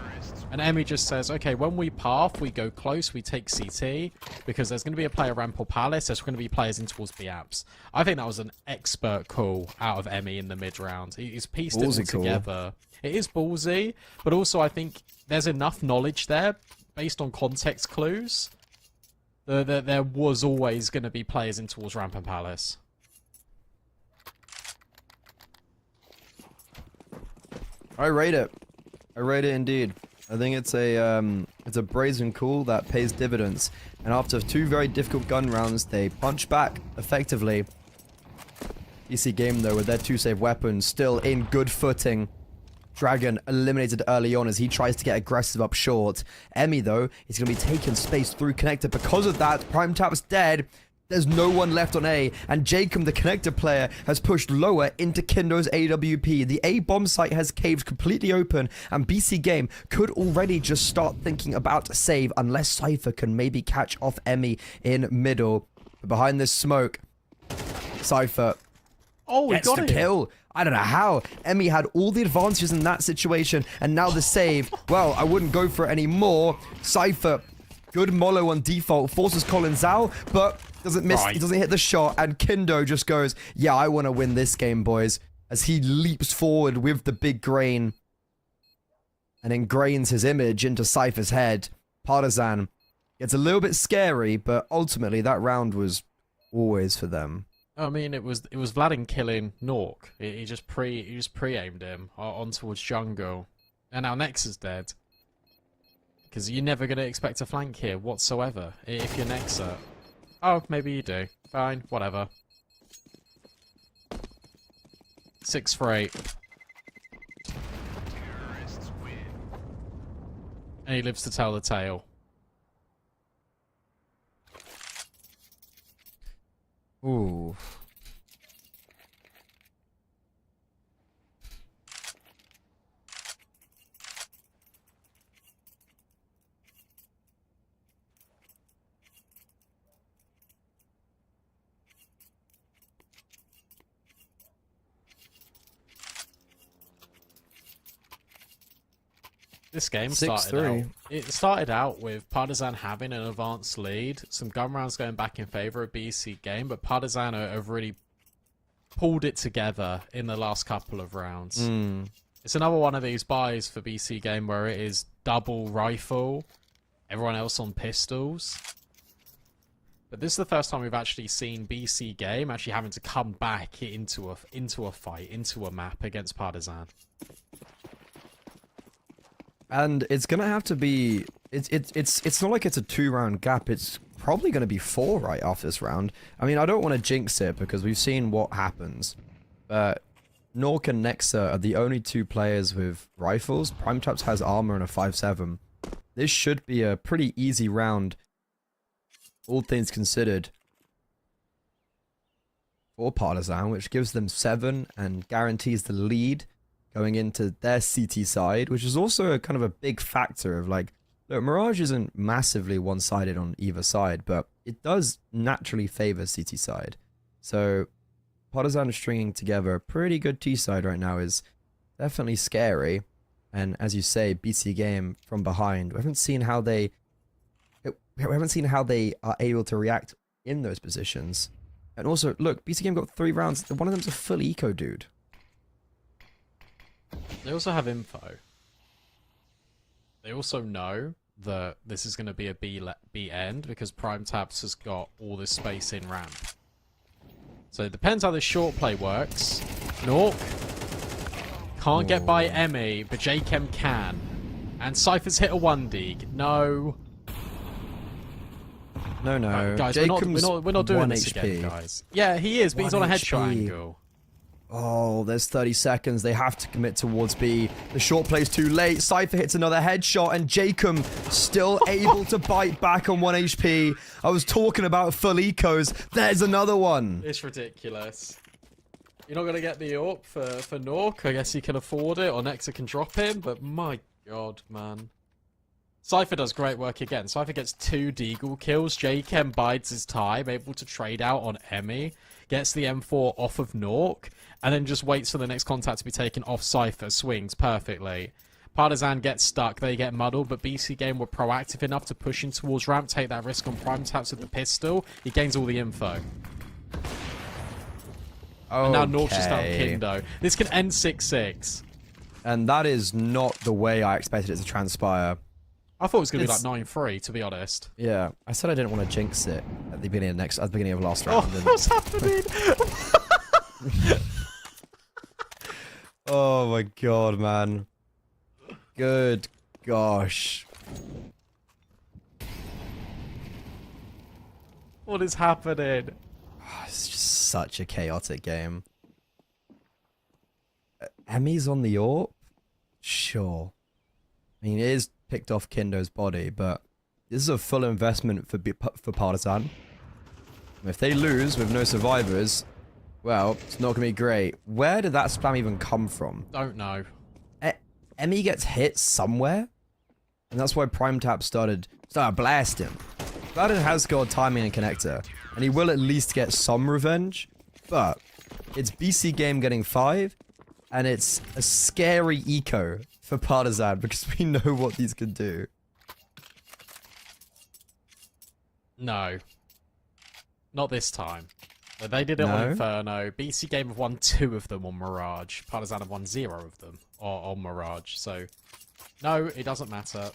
And Emmy just says, okay, when we path, we go close, we take CT, because there's going to be a player ramp or palace, there's going to be players in towards B-apps. I think that was an expert call out of Emmy in the mid-round. He's pieced it all together. It is ballsy, but also I think there's enough knowledge there, based on context clues, that there was always going to be players in towards ramp and palace. I rate it. I rate it indeed. I think it's a brazen call that pays dividends. And after 2 very difficult gun rounds, they punch back effectively. EC game though, with their 2 save weapons still in good footing. Dragon eliminated early on as he tries to get aggressive up short. Emmy though is going to be taking space through Connector. Because of that, Prime Tap's dead. There's no one left on A, and Jacob, the Connector player, has pushed lower into Kindo's AWP. The A bomb site has caved completely open, and BC Game could already just start thinking about save unless Cypher can maybe catch off Emmy in middle. But behind this smoke, Cypher gets the kill. I don't know how. Emmy had all the advantages in that situation, and now the save. Well, I wouldn't go for it anymore. Cypher, good mollo on default, forces Collins out, but doesn't miss. He doesn't hit the shot, and Kindo just goes, yeah, I want to win this game, boys, as he leaps forward with the big grain and ingrains his image into Cypher's head. Partisan gets a little bit scary, but ultimately that round was always for them. I mean, it was Vladin killing Nork. He just pre-aimed him on towards jungle, and now Nex is dead. Because you're never gonna expect a flank here whatsoever if you're Nexa. Oh, maybe you do. Fine, whatever. 6 for 8. And he lives to tell the tale. Ooh. This game 6-3. started out with Partisan having an advanced lead, some gun rounds going back in favor of BC Game, but Partisan have really pulled it together in the last couple of rounds. It's another one of these buys for BC Game where it is double rifle, everyone else on pistols. But this is the first time we've actually seen BC Game actually having to come back into a fight, into a map against Partisan. And it's gonna have to be. It's not like it's a 2-round gap. It's probably gonna be 4 right after this round. I mean, I don't want to jinx it because we've seen what happens, but Nork and Nexa are the only two players with rifles. Primetaps has armor and a 5.7. This should be a pretty easy round, all things considered, for Partisan, which gives them 7 and guarantees the lead going into their CT side, which is also a kind of a big factor of like, look, Mirage isn't massively one-sided on either side, but it does naturally favor CT side. So Partisan stringing together a pretty good T side right now is definitely scary. And as you say, BC Game from behind, we haven't seen how they are able to react in those positions. And also, look, BC Game got 3 rounds. One of them's a full eco dude. They also have info. They also know that this is going to be a B end because Primetaps has got all this space in ramp. So it depends how the short play works. Nork can't get by Emmy, but Jchem can. And Cypher's hit a 1D. No. No. Guys, Jacob's we're not doing 1 this HP. again, guys. Yeah, he is, but he's on a 1 headshot HP. angle. Oh, there's 30 seconds. They have to commit towards B. The short play's too late. Cypher hits another headshot, and Jacob still able to bite back on 1 HP. I was talking about full ecos. There's another one. It's ridiculous. You're not going to get the AWP for Nork. I guess he can afford it, or Nexa can drop him, but my god, man. Cypher does great work again. Cypher gets 2 Deagle kills. Jchem bides his time, able to trade out on Emmy. Gets the M4 off of Nork, and then just waits for the next contact to be taken off Cypher. Swings perfectly. Partisan gets stuck, they get muddled, but BC Game were proactive enough to push in towards ramp, take that risk on Primetaps with the pistol. He gains all the info. And now Nork's just out Kindo. This can end 6-6. And that is not the way I expected it to transpire. I thought it was going to be like 9-3, to be honest. Yeah, I said I didn't want to jinx it at the beginning of last round. Oh, what's happening? Oh my god, man. Good gosh. What is happening? It's just such a chaotic game. Emmy's on the AWP? Sure. I mean, it is picked off Kindo's body, but this is a full investment for Partisan. If they lose with no survivors, well, it's not going to be great. Where did that spam even come from? Don't know. Emmy gets hit somewhere, and that's why Primetap started blasting. Vladin has got timing and connector, and he will at least get some revenge, but it's BC Game getting 5, and it's a scary eco for Partisan because we know what these can do. No. Not this time. They did it on Inferno. BC Game have won 2 of them on Mirage. Partisan have won 0 of them on Mirage. So, no, it doesn't matter.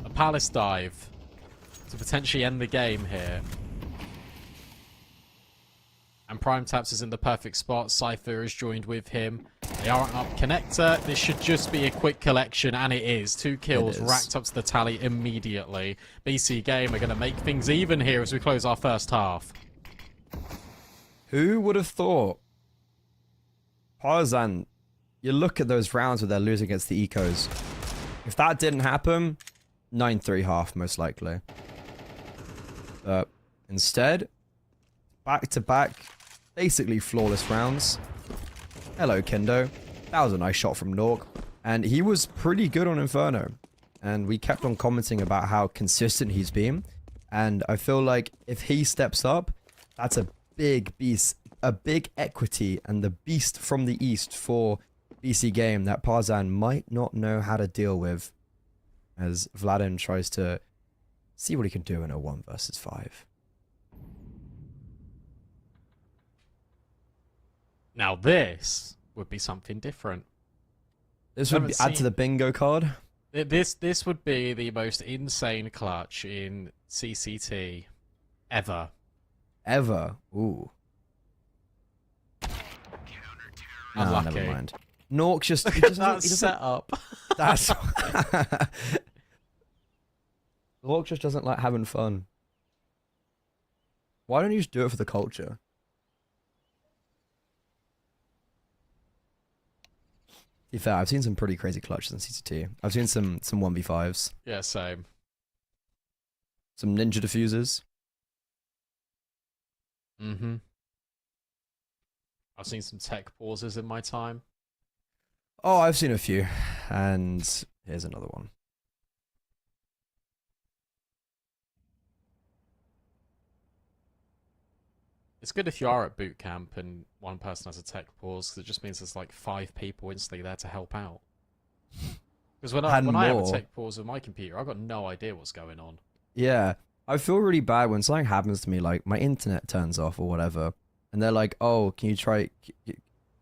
A Palace dive to potentially end the game here. And Primetaps is in the perfect spot. Cypher is joined with him. They aren't up connector. This should just be a quick collection, and it is. 2 kills racked up to the tally immediately. BC Game are going to make things even here as we close our first half. Who would have thought? Partisan, you look at those rounds where they're losing against the ecos. If that didn't happen, 9-3 half most likely. But instead, back-to-back, basically flawless rounds. Hello, Kendo. That was a nice shot from Nork. And he was pretty good on Inferno. And we kept on commenting about how consistent he's been. And I feel like if he steps up, that's a big beast, a big equity, and the beast from the east for BC Game that Partisan might not know how to deal with as Vladin tries to see what he can do in a 1 versus 5. Now this would be something different. This would add to the bingo card. This would be the most insane clutch in CCT ever. Ever. Ooh. Unlucky. Never mind. Nork just... Look he at doesn't- that he doesn't- setup. That's... Nork just doesn't like having fun. Why don't you just do it for the culture? To be fair, I've seen some pretty crazy clutches in CCT. I've seen some 1v5s. Yeah, same. Some ninja diffusers. Mm-hmm. I've seen some tech pauses in my time. Oh, I've seen a few. And here's another one. It's good if you are at boot camp and one person has a tech pause, because it just means there's like 5 people instantly there to help out. Because when I have a more. tech pause with my computer, I've got no idea what's going on. Yeah. I feel really bad when something happens to me, like my internet turns off or whatever. And they're like, oh, can you try...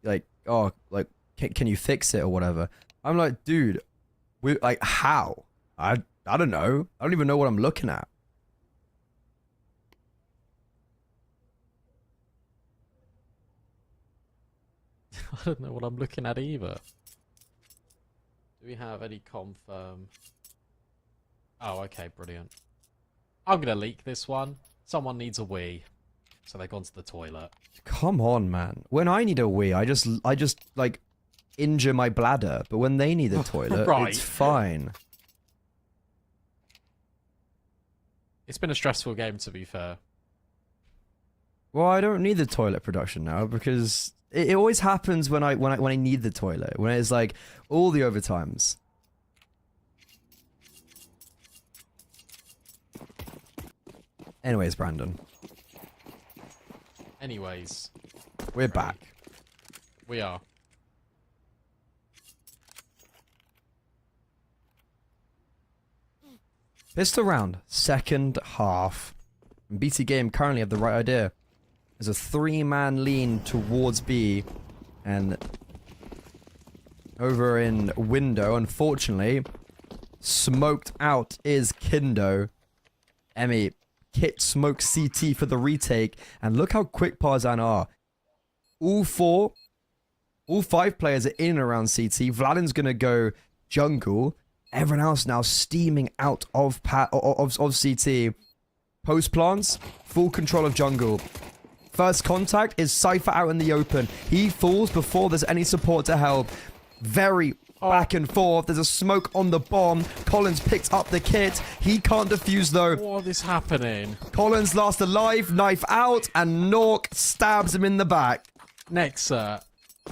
Like, oh, like, can you fix it or whatever? I'm like, dude, like, how? I don't know. I don't even know what I'm looking at. I don't know what I'm looking at either. Do we have any confirm? Oh, okay, brilliant. I'm gonna leak this one. Someone needs a wee, so they've gone to the toilet. Come on, man. When I need a wee, I just like injure my bladder. But when they need a toilet, Right. it's fine. It's been a stressful game, to be fair. Well, I don't need the toilet production now because it always happens when I need the toilet. When it's like all the overtimes. Anyways, Brandon, Anyways, we're back. we are. Pistol round, second half. BT Game currently have the right idea. There's a 3-man lean towards B, and over in window, unfortunately, smoked out is Kindo. Emmy, Kit smokes CT for the retake, and look how quick Parzan are. All 5 players are in and around CT. Vladin's gonna go jungle. Everyone else now steaming out of CT. Post plants, full control of jungle. First contact is Cypher out in the open. He falls before there's any support to help. Very back and forth. There's a smoke on the bomb. Collins picks up the kit. He can't defuse though. What is happening? Collins last alive, knife out, and Nork stabs him in the back. Nexa,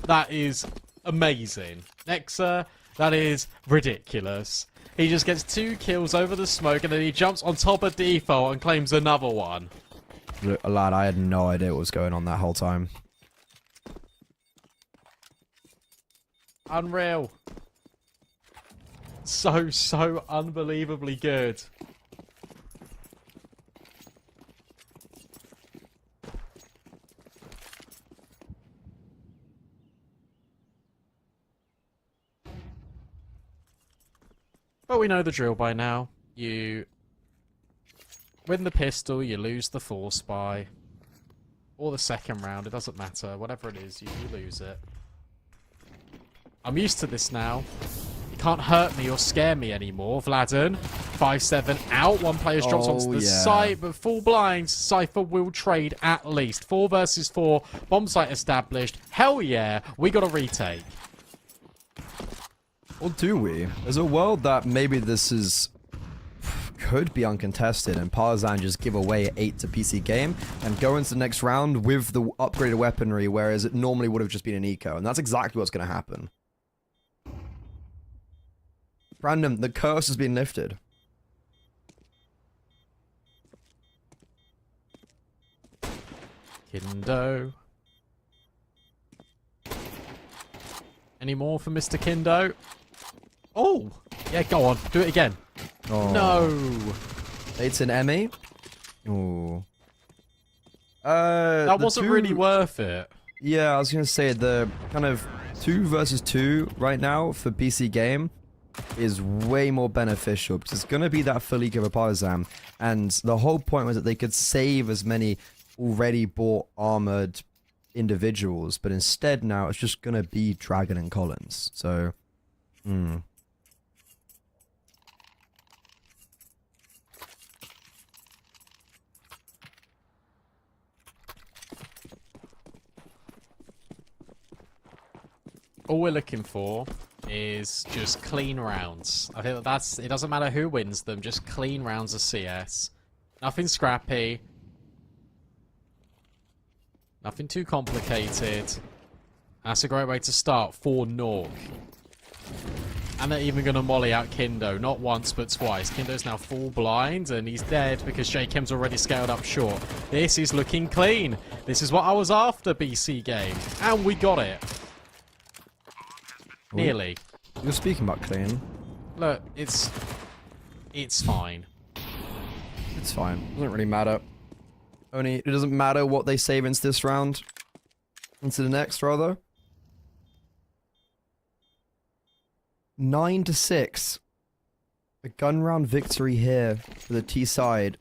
that is amazing. Nexa, that is ridiculous. He just gets 2 kills over the smoke and then he jumps on top of default and claims another one. Look, lad, I had no idea what was going on that whole time. Unreal. So unbelievably good. But we know the drill by now. You win the pistol, you lose the force by, or the second round, it doesn't matter. Whatever it is, you lose it. I'm used to this now. You can't hurt me or scare me anymore. Vladin, 5-7 out. One player's dropped onto the site, but full blinds. Cypher will trade at least. 4 versus 4. Bomb site established. Hell yeah, we got a retake. Or do we? There's a world that maybe this is... could be uncontested and Parzan just give away 8 to PC Game and go into the next round with the upgraded weaponry, whereas it normally would have just been an eco. And that's exactly what's going to happen. Brandon, the curse has been lifted. Kindo. Any more for Mr. Kindo? Oh! Yeah, go on. Do it again. Oh. No! It's an Emmy. Ooh. That wasn't really worth it. Yeah, I was going to say the kind of 2 versus 2 right now for PC Game is way more beneficial because it's going to be that fully give a Parzan. And the whole point was that they could save as many already bought armored individuals, but instead now it's just gonna be Dragon and Collins. So, All we're looking for is just clean rounds. I think that's it. Doesn't matter who wins them, just clean rounds of CS. Nothing scrappy. Nothing too complicated. That's a great way to start for Nork. And they're even going to molly out Kindo. Not once, but twice. Kindo's now full blind, and he's dead because Jakem's already scaled up short. This is looking clean. This is what I was after, BC game. And we got it. Nearly. you're speaking about clean. Look, it's fine. It's fine. Doesn't really matter. Only it doesn't matter what they save into this round. Into the next, rather. 9-6. A gun round victory here for the T side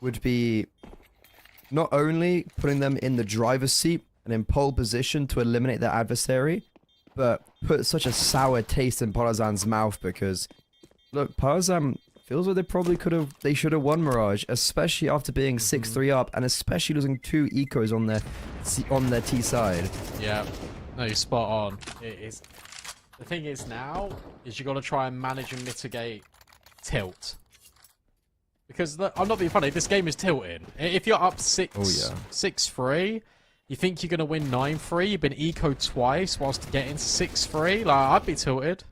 would be not only putting them in the driver's seat and in pole position to eliminate their adversary, but put such a sour taste in Partizan's mouth because, look, Partizan feels like they should have won Mirage, especially after being 6-3 up and especially losing 2 ecos on their T side. Yeah. No, you're spot on. It is. The thing is now is you got to try and manage and mitigate tilt. Because I'm not being funny, this game is tilting. If you're up 6-3, you think you're going to win 9-3, you've been eco twice whilst getting 6-3, like, I'd be tilted.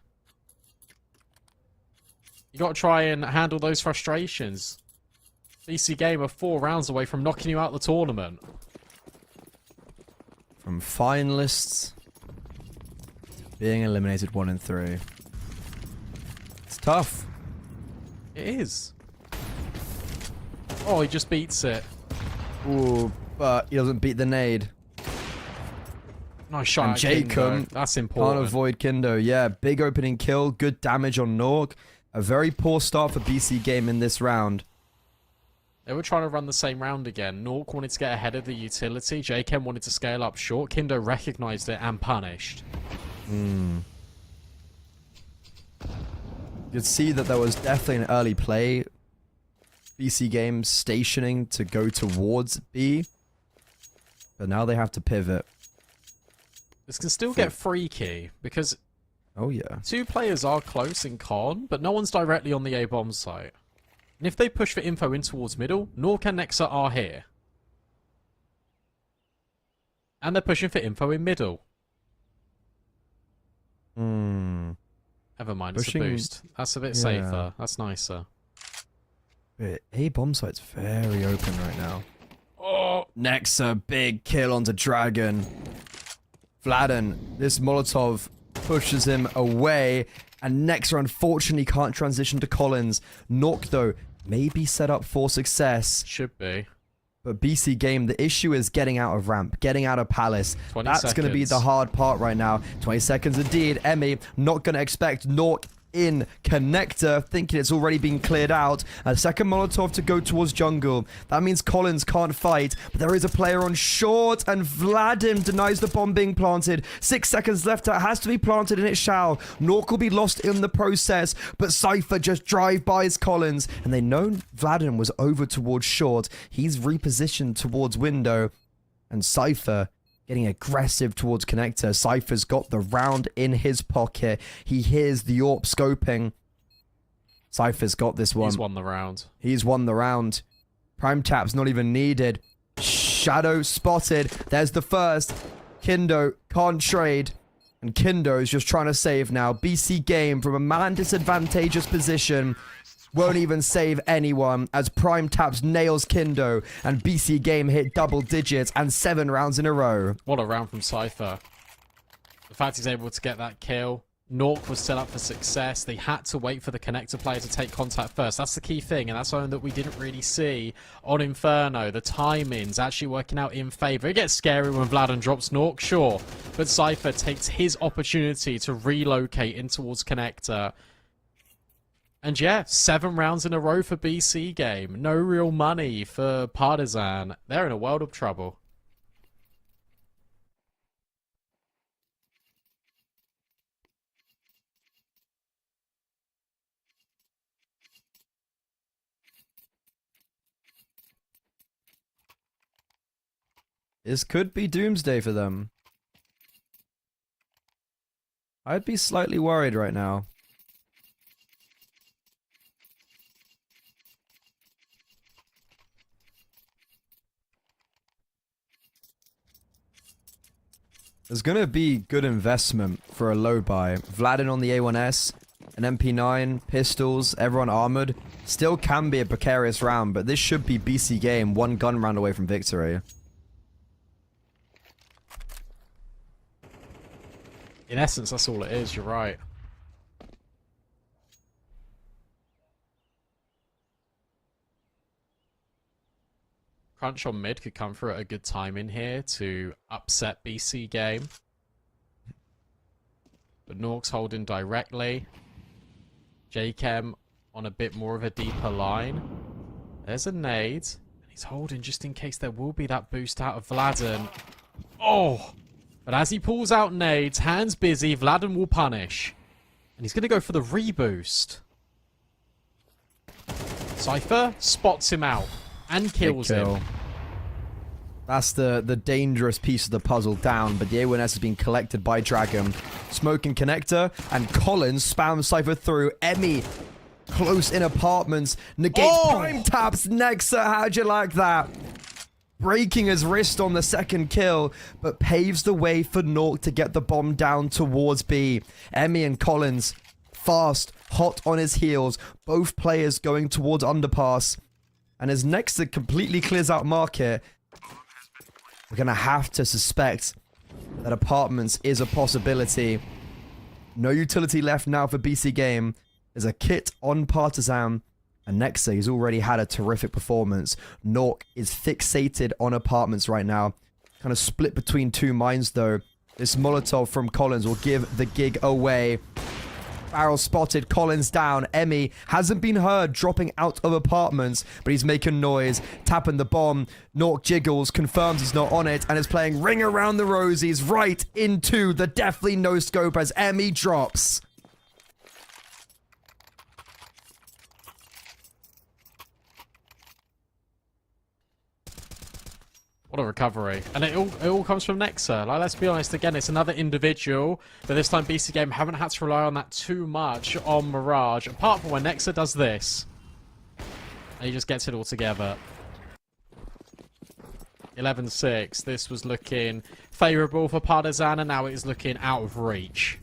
You got to try and handle those frustrations. BC game are 4 rounds away from knocking you out the tournament. From finalists to being eliminated 1 and 3. It's tough. It is. Oh, he just beats it. Ooh, but he doesn't beat the nade. Nice shot And at Kindo. Jacob That's important. can't avoid Kindo. Yeah, big opening kill, good damage on Nork. A very poor start for BC game in this round. They were trying to run the same round again. Nork wanted to get ahead of the utility. Jacob wanted to scale up short. Kindo recognized it and punished. You could see that there was definitely an early play. BC game stationing to go towards B. But now they have to pivot. This can still get freaky because Oh yeah. 2 players are close in con, but no one's directly on the A bomb site. And if they push for info in towards middle, Nork and Nexa are here. And they're pushing for info in middle. Never mind, it's a boost. That's a bit safer. That's nicer. Wait, A bomb site's very open right now. Oh, Nexa, big kill onto Dragon. Vladen, this Molotov pushes him away, and Nexa unfortunately can't transition to Collins. Nork, though, may be set up for success. Should be. But BC game, the issue is getting out of ramp, getting out of Palace. 20 That's going to be the hard part right now. 20 seconds indeed. Emmy, not going to expect Nork in connector, thinking it's already been cleared out. A second Molotov to go towards jungle. That means Collins can't fight, but there is a player on short, and Vladim denies the bomb being planted. 6 seconds left. It has to be planted, and it shall. Nork will be lost in the process, but Cypher just drive-bys Collins, and they know Vladim was over towards short. He's repositioned towards window, and Cypher getting aggressive towards connector. Cypher's got the round in his pocket. He hears the AWP scoping. Cypher's got this one. He's won the round. He's won the round. Prime tap's not even needed. Shadow spotted. There's the first. Kindo can't trade. And Kindo is just trying to save now. BC game from a man disadvantageous position. Won't even save anyone as Prime taps nails Kindo, and BC game hit double digits and 7 rounds in a row. What a round from Cypher. The fact he's able to get that kill. Nork was set up for success. They had to wait for the connector player to take contact first. That's the key thing, and that's something that we didn't really see on Inferno. The timing's actually working out in favor. It gets scary when Vladen drops Nork, sure, but Cypher takes his opportunity to relocate in towards connector. And yeah, 7 rounds in a row for BC game. No real money for Partizan. They're in a world of trouble. This could be doomsday for them. I'd be slightly worried right now. There's going to be good investment for a low buy. Vladin on the A1S, an MP9, pistols, everyone armored. Still can be a precarious round, but this should be BC game, one gun round away from victory. In essence, that's all it is, you're right. Crunch on mid could come through at a good time in here to upset BC game. But Nork's holding directly. Jchem on a bit more of a deeper line. There's a nade. And he's holding just in case there will be that boost out of Vladin. Oh! But as he pulls out nades, hands busy, Vladin will punish. And he's going to go for the reboost. Cypher spots him out and kills him. That's the dangerous piece of the puzzle down, but the A1S has been collected by Dragon. Smoke and Connector, and Collins spams Cypher through. Emmy, close in apartments, negates prime taps. Nexa, how'd you like that? Breaking his wrist on the second kill, but paves the way for Nork to get the bomb down towards B. Emmy and Collins, fast, hot on his heels, both players going towards underpass. And as Nexa completely clears out market, we're going to have to suspect that apartments is a possibility. No utility left now for BC game. There's a kit on Partisan. And Nexa, he's already had a terrific performance. Nork is fixated on apartments right now. Kind of split between two minds though. This Molotov from Collins will give the gig away. Barrel spotted, Collins down. Emmy hasn't been heard dropping out of apartments, but he's making noise, tapping the bomb. Nork jiggles, confirms he's not on it, and is playing Ring Around the Rosies right into the deathly no-scope as Emmy drops. What a recovery. And it all comes from Nexa. Like, let's be honest, again, it's another individual, but this time BC game haven't had to rely on that too much on Mirage, apart from when Nexa does this. And he just gets it all together. 11-6. This was looking favourable for Partisan, and now it is looking out of reach.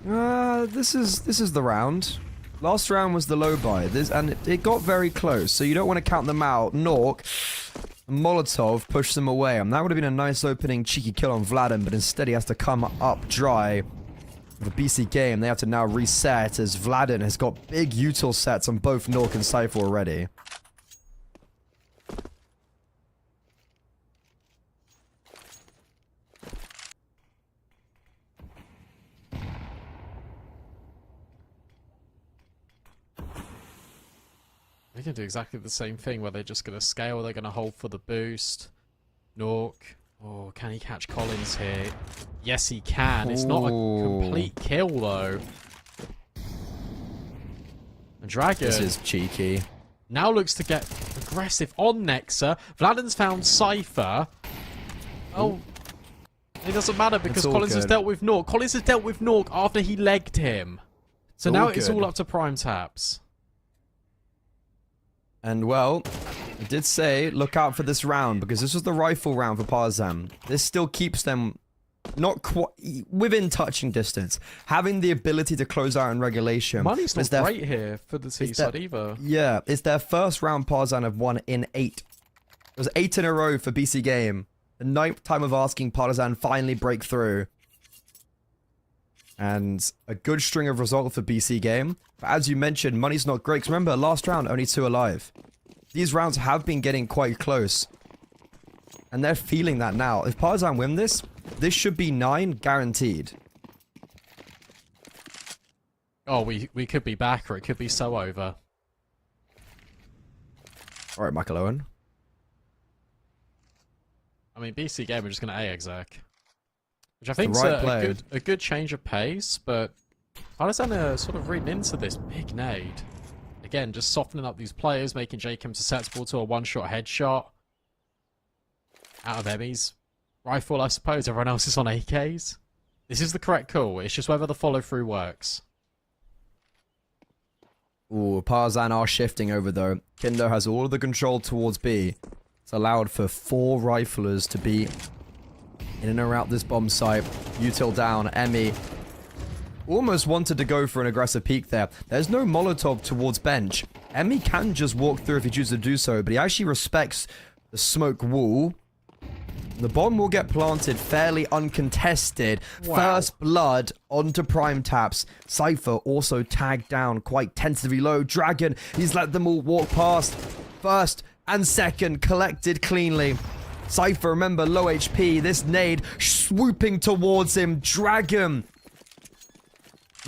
This is the round. Last round was the low buy, and it got very close, so you don't want to count them out. Nork, Molotov pushed them away, and that would have been a nice opening cheeky kill on Vladin, but instead he has to come up dry. The BC game, they have to now reset as Vladin has got big util sets on both Nork and Cypher already. They can do exactly the same thing where they're just going to scale, they're going to hold for the boost. Nork. Oh, can he catch Collins here? Yes, he can. It's not a complete kill, though. And Dragon. This is cheeky. Now looks to get aggressive on Nexa. Vladin's found Cypher. Oh. It doesn't matter because Collins has dealt with Nork. Collins has dealt with Nork after he legged him. So now it's all up to prime taps. And well, I did say, look out for this round, because this was the rifle round for Partisan. This still keeps them not quite within touching distance, having the ability to close out in regulation. Money's not great here for the T side either. Yeah, it's their first round Partisan have won in 8. It was 8 in a row for BC game. The 9th time of asking Partisan finally break through. And a good string of results for BC game. But as you mentioned, money's not great. 'Cause remember, last round, only 2 alive. These rounds have been getting quite close. And they're feeling that now. If Partisan win this, this should be 9 guaranteed. Oh, we could be back, or it could be so over. Alright, Michael Owen. I mean, BC game are just going to A-exec. Which I think is a good change of pace, but Partisan are sort of reading into this big nade. Again, just softening up these players, making Jchem susceptible to a one-shot headshot. out of Emmy's rifle, I suppose. Everyone else is on AKs. This is the correct call. It's just whether the follow-through works. Ooh, Partisan are shifting over though. Kindo has all of the control towards B. It's allowed for 4 riflers to be in and around this bomb site. Util down. Emmy almost wanted to go for an aggressive peek there. There's no Molotov towards bench. Emmy can just walk through if he chooses to do so, but he actually respects the smoke wall. The bomb will get planted fairly uncontested. Wow. First blood onto Prime Taps. Cypher also tagged down quite tentatively low. Dragon, he's let them all walk past. First and second collected cleanly. Cypher, remember, low HP. This nade swooping towards him. Dragon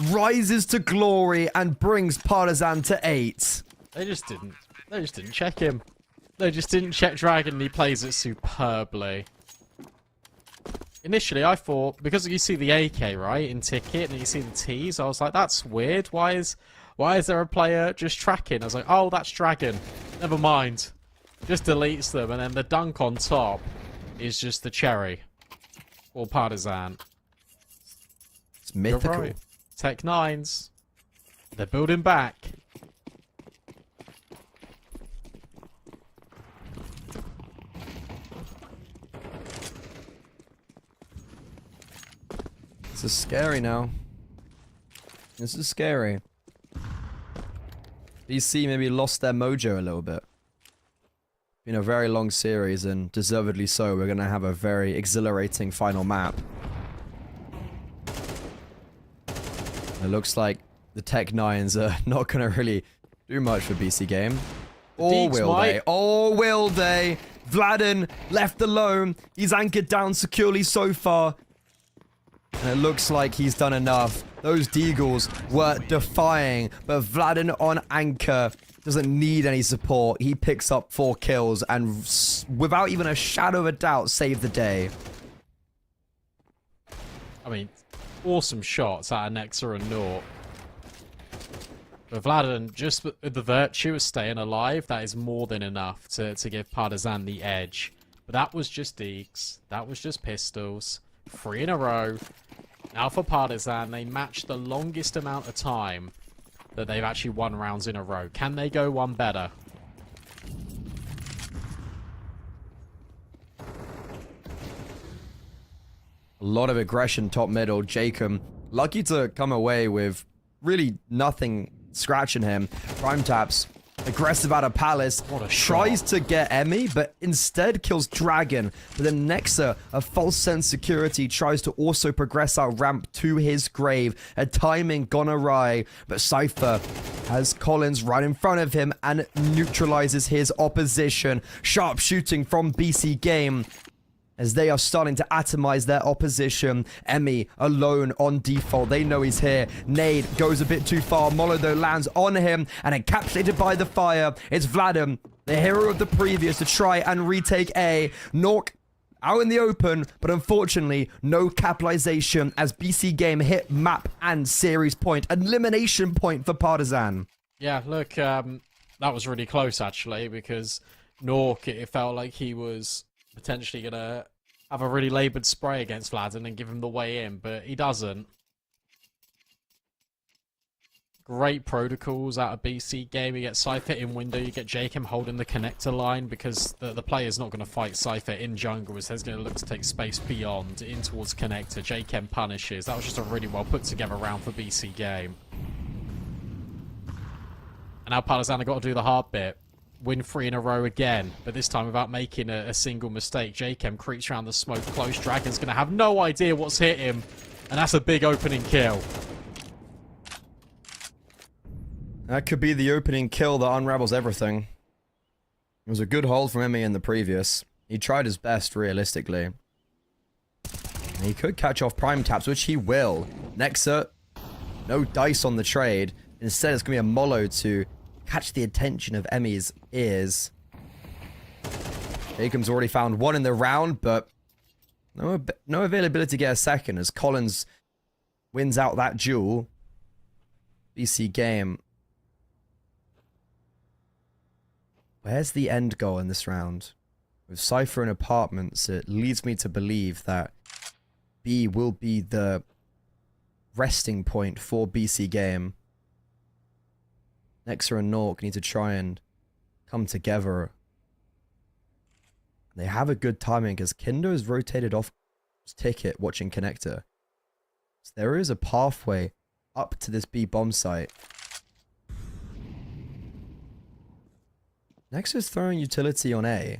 rises to glory and brings Partisan to 8. They just didn't check him. They just didn't check Dragon, and he plays it superbly. Initially, I thought, because you see the AK, right, in Ticket, and you see the T's, I was like, that's weird. Why is there a player just tracking? I was like, oh, that's Dragon. Never mind. Just deletes them, and then the dunk on top is just the cherry. Or Partisan. It's You're mythical. right. Tech 9s. They're building back. This is scary now. This is scary. BC maybe lost their mojo a little bit. Been a very long series, and deservedly so. We're gonna have a very exhilarating final map. It looks like the Tech 9s are not gonna really do much for BC game. Or Deeks will might. they? Or will they? Vladen left alone. He's anchored down securely so far. And it looks like he's done enough. Those Deagles were defying, but Vladen on anchor doesn't need any support. He picks up 4 kills and without even a shadow of a doubt saved the day. I mean, awesome shots out of Nexa and Naught. But Vladen, just with the virtue of staying alive, that is more than enough to give Partisan the edge. But that was just Deeks. That was just pistols. 3 in a row. Now for Partisan, they matched the longest amount of time that they've actually won rounds in a row. Can they go one better? A lot of aggression top middle. Jacob lucky to come away with really nothing scratching him. Prime Taps aggressive out of Palace. What a tries shot. to get Emmy, but instead kills Dragon. But then Nexa, a false sense security, tries to also progress out ramp to his grave. A timing gone awry, but Cypher has Collins right in front of him and neutralizes his opposition. Sharp shooting from BC Game as they are starting to atomize their opposition. Emmy alone on default. They know he's here. Nade goes a bit too far. Molo though lands on him and encapsulated by the fire. It's Vladim, the hero of the previous, to try and retake A. Nork out in the open, but unfortunately no capitalization as BC Game hit map and series point. Elimination point for Partisan. Yeah, look, that was really close actually, because Nork, it felt like he was potentially going to have a really laboured spray against Vladen and give him the way in, but he doesn't. Great protocols out of BC Game. You get Cypher in window, you get Jacob holding the connector line because the player's not going to fight Cypher in jungle, as he's going to look to take space beyond, in towards connector. Jacob punishes. That was just a really well put together round for BC Game. And now Partisan have got to do the hard bit. Win 3 in a row again, but this time without making a single mistake. Jakem creeps around the smoke close. Dragon's going to have no idea what's hit him, and that's a big opening kill. That could be the opening kill that unravels everything. It was a good hold from Emmy in the previous. He tried his best, realistically. And he could catch off Prime Taps, which he will. Nexa, no dice on the trade. Instead, it's going to be a Molo to catch the attention of Emmy's ears. Jacob's already found 1 in the round, but no availability to get a second as Collins wins out that duel. BC Game. Where's the end goal in this round? with Cypher and Apartments, it leads me to believe that B will be the resting point for BC Game. Nexa and Nork need to try and come together. They have a good timing because Kindo has rotated off his ticket watching Connector. So there is a pathway up to this B bomb site. Nexa is throwing utility on A.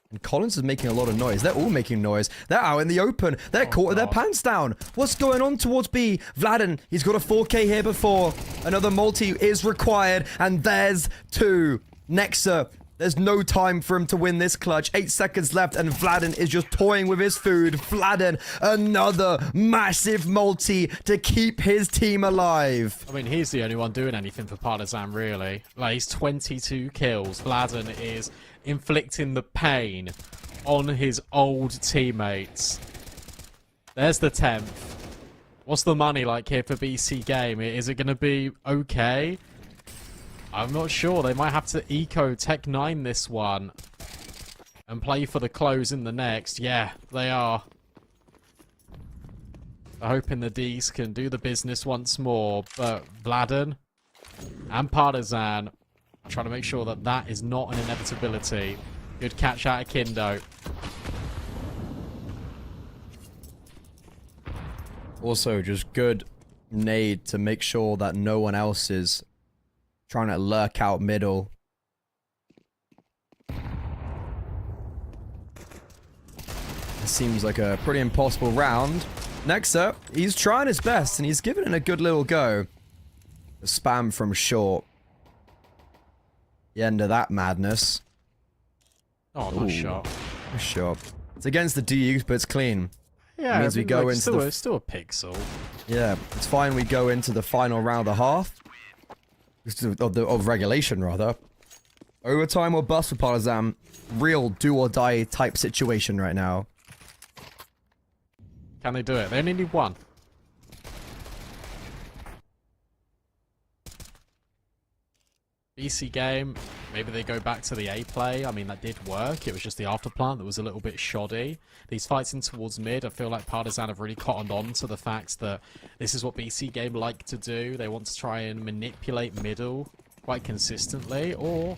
And Collins is making a lot of noise. They're all making noise. They're out in the open. They're caught with their pants down. What's going on towards B? Vladen, he's got a 4K here before. Another multi is required. And there's 2. Nexa, there's no time for him to win this clutch. 8 seconds left and Vladen is just toying with his food. Vladen, another massive multi to keep his team alive. I mean, he's the only one doing anything for Partizan, really. Like, he's 22 kills. Vladen is inflicting the pain on his old teammates. There's the 10th. What's the money like here for BC Game? Is it going to be okay? I'm not sure. They might have to eco Tech 9 this one and play for the close in the next. Yeah, they are. I'm hoping the Ds can do the business once more, but Vladen and Partizan trying to make sure that that is not an inevitability. Good catch out of Kindo. Also, just good nade to make sure that no one else is trying to lurk out middle. It seems like a pretty impossible round. Nexa, he's trying his best and he's giving it a good little go. The spam from short. The end of that madness. Oh, nice shot. Nice shot. It's against the DUs, but it's clean. Yeah, means we go into still a pixel. Yeah, it's fine. We go into the final round of half. Of regulation, rather. Overtime or bust for Partizan. Real do or die type situation right now. Can they do it? They only need 1. BC Game, maybe they go back to the A play. I mean, that did work. It was just the afterplant that was a little bit shoddy. These fights in towards mid, I feel like Partizan have really cottoned on to the fact that this is what BC Game like to do. They want to try and manipulate middle quite consistently, or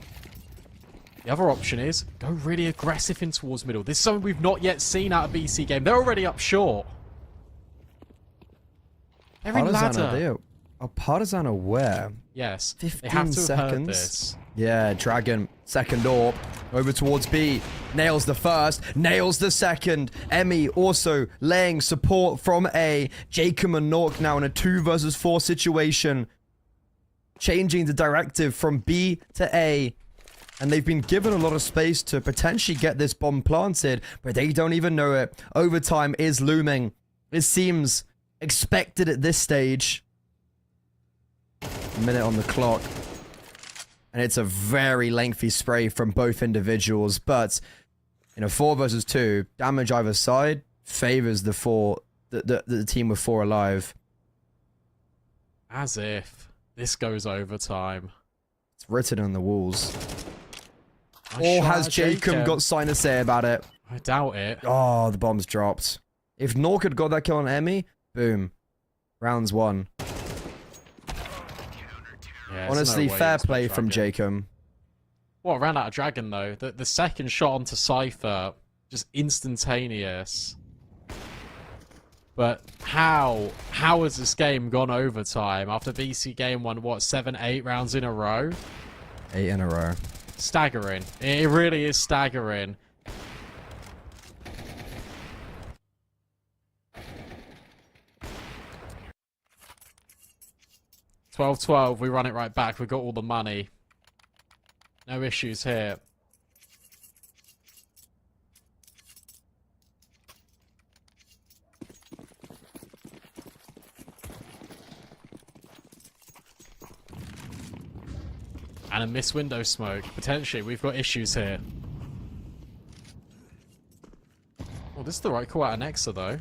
the other option is go really aggressive in towards middle. This is something we've not yet seen out of BC Game. They're already up short. They're in ladder. Are Partizan aware? Yes. 15 they have to have heard seconds. this. Yeah, Dragon, second AWP, over towards B, nails the first, nails the second. Emmy also laying support from A. Jacob and Nork now in a 2 versus 4 situation, changing the directive from B to A. And they've been given a lot of space to potentially get this bomb planted, but they don't even know it. Overtime is looming. It seems expected at this stage. A minute on the clock. And it's a very lengthy spray from both individuals, but in a 4 versus 2, damage either side favors the team with 4 alive. As if this goes overtime. It's written on the walls. Nice Or shot has at Jacob got something to say about it? I doubt it. Oh, the bomb's dropped. If Nork had got that kill on Emmy, boom. Rounds won. Yeah, Honestly, no way fair it's play got from Dragon. Jacob. What, ran out of Dragon though? The second shot onto Cypher, just instantaneous. But how has this game gone overtime after BC Game won, what, 7, 8 rounds in a row? 8 in a row. Staggering. It really is staggering. $12-12, we run it right back. We got all the money. No issues here. And a missed window smoke. Potentially, we've got issues here. Well, this is the right call out of Nexa, though.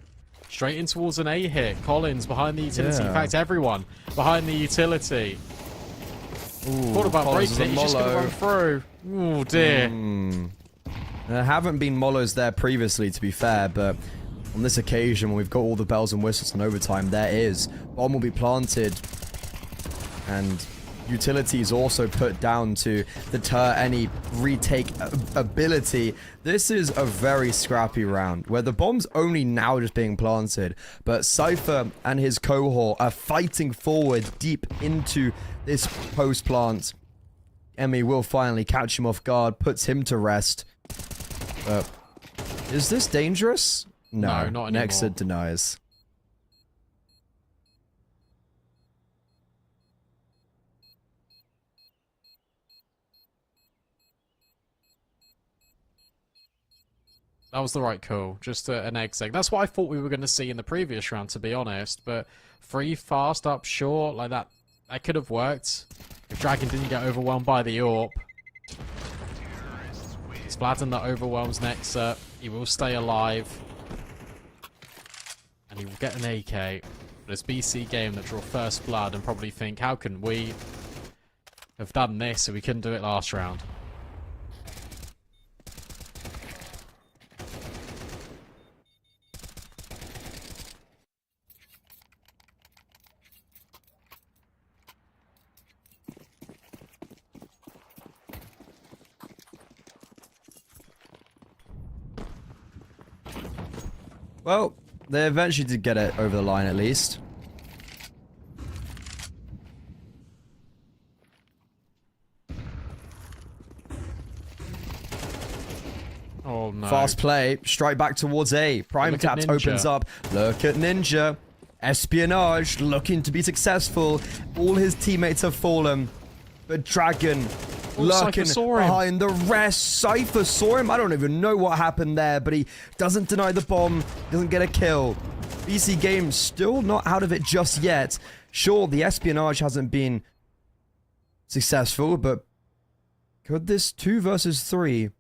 Straight in towards an A hit. Collins behind the utility. Yeah. In fact, everyone behind the utility. Ooh, Thought about Collins breaking it. was He's just going to mollo. run through. Oh, dear. There haven't been molos there previously, to be fair, but on this occasion, when we've got all the bells and whistles and overtime, there is. Bomb will be planted, and utilities also put down to deter any retake ability. This is a very scrappy round, where the bomb's only now just being planted, but Cypher and his cohort are fighting forward deep into this post-plant. Emmy will finally catch him off guard, puts him to rest. Is this dangerous? No, not anymore. Nexa denies. That was the right call. Just an egg. That's what I thought we were going to see in the previous round, to be honest. But 3 fast up short, like that could have worked. If Dragon didn't get overwhelmed by the AWP. It's Vladen that overwhelms Nexa. He will stay alive. And he will get an AK. But it's BC Game that draw first blood and probably think, how can we have done this so we couldn't do it last round? Well, they eventually did get it over the line at least. Oh no. Fast play, strike back towards A. Prime Look at Taps Ninja. opens up. Look at Ninja. Espionage, looking to be successful. All his teammates have fallen. But Dragon lurking Cypher saw him. behind the rest. Cypher saw him. I don't even know what happened there, but he doesn't deny the bomb. Doesn't get a kill. BC Games still not out of it just yet. Sure, the espionage hasn't been successful, but could this 2 versus 3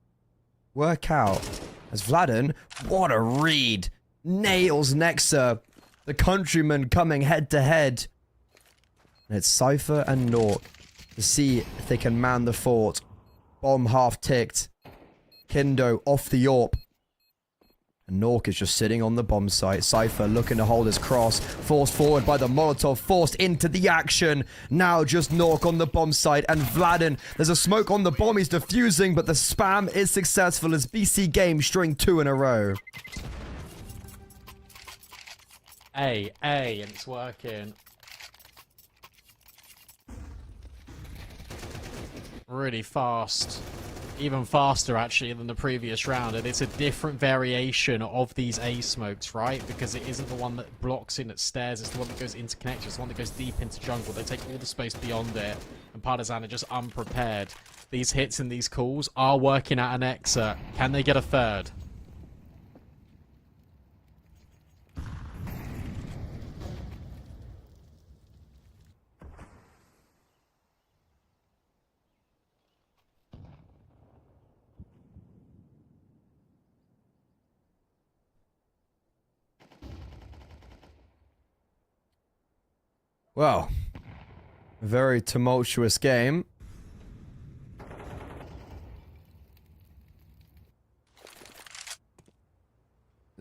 work out? As Vladen, what a read, nails Nexa. The countryman coming head to head. And it's Cypher and Nork to see if they can man the fort. Bomb half ticked. Kindo off the AWP. And Nork is just sitting on the bomb site. Cypher looking to hold his cross. Forced forward by the Molotov. Forced into the action. Now just Nork on the bomb site. And Vladen, there's a smoke on the bomb. He's defusing, but the spam is successful as BC Games string 2 in a row. And it's working. Really fast. Even faster, actually, than the previous round. And it's a different variation of these A smokes, right? Because it isn't the one that blocks in at stairs. It's the one that goes into connectors. It's the one that goes deep into jungle. They take all the space beyond it. And Partisan are just unprepared. These hits and these calls are working at an Nexa. Can they get a third? Well, a very tumultuous game.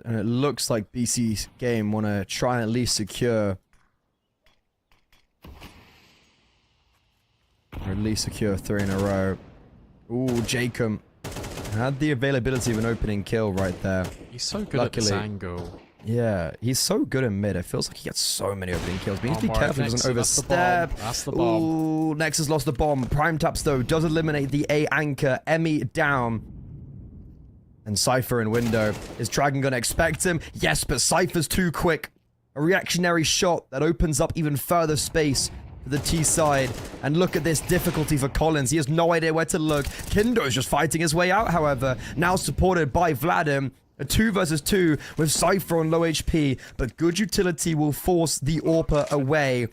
And it looks like BC's game want to try and at least secure... or at least secure 3 in a row. Ooh, Jacob had the availability of an opening kill right there. He's so good at this angle. Yeah, he's so good in mid. It feels like he gets so many opening kills. But he needs to be Don't worry, careful he doesn't Nexus, overstep. that's the bomb. Ooh, Nexus lost the bomb. Prime Taps, though, does eliminate the A anchor. Emmy down. And Cypher in window. Is Dragon going to expect him? Yes, but Cypher's too quick. A reactionary shot that opens up even further space for the T side. And look at this difficulty for Collins. He has no idea where to look. Kindo's just fighting his way out, however. Now supported by Vladim. A 2 versus 2 with Cypher on low HP, but good utility will force the AWPer away.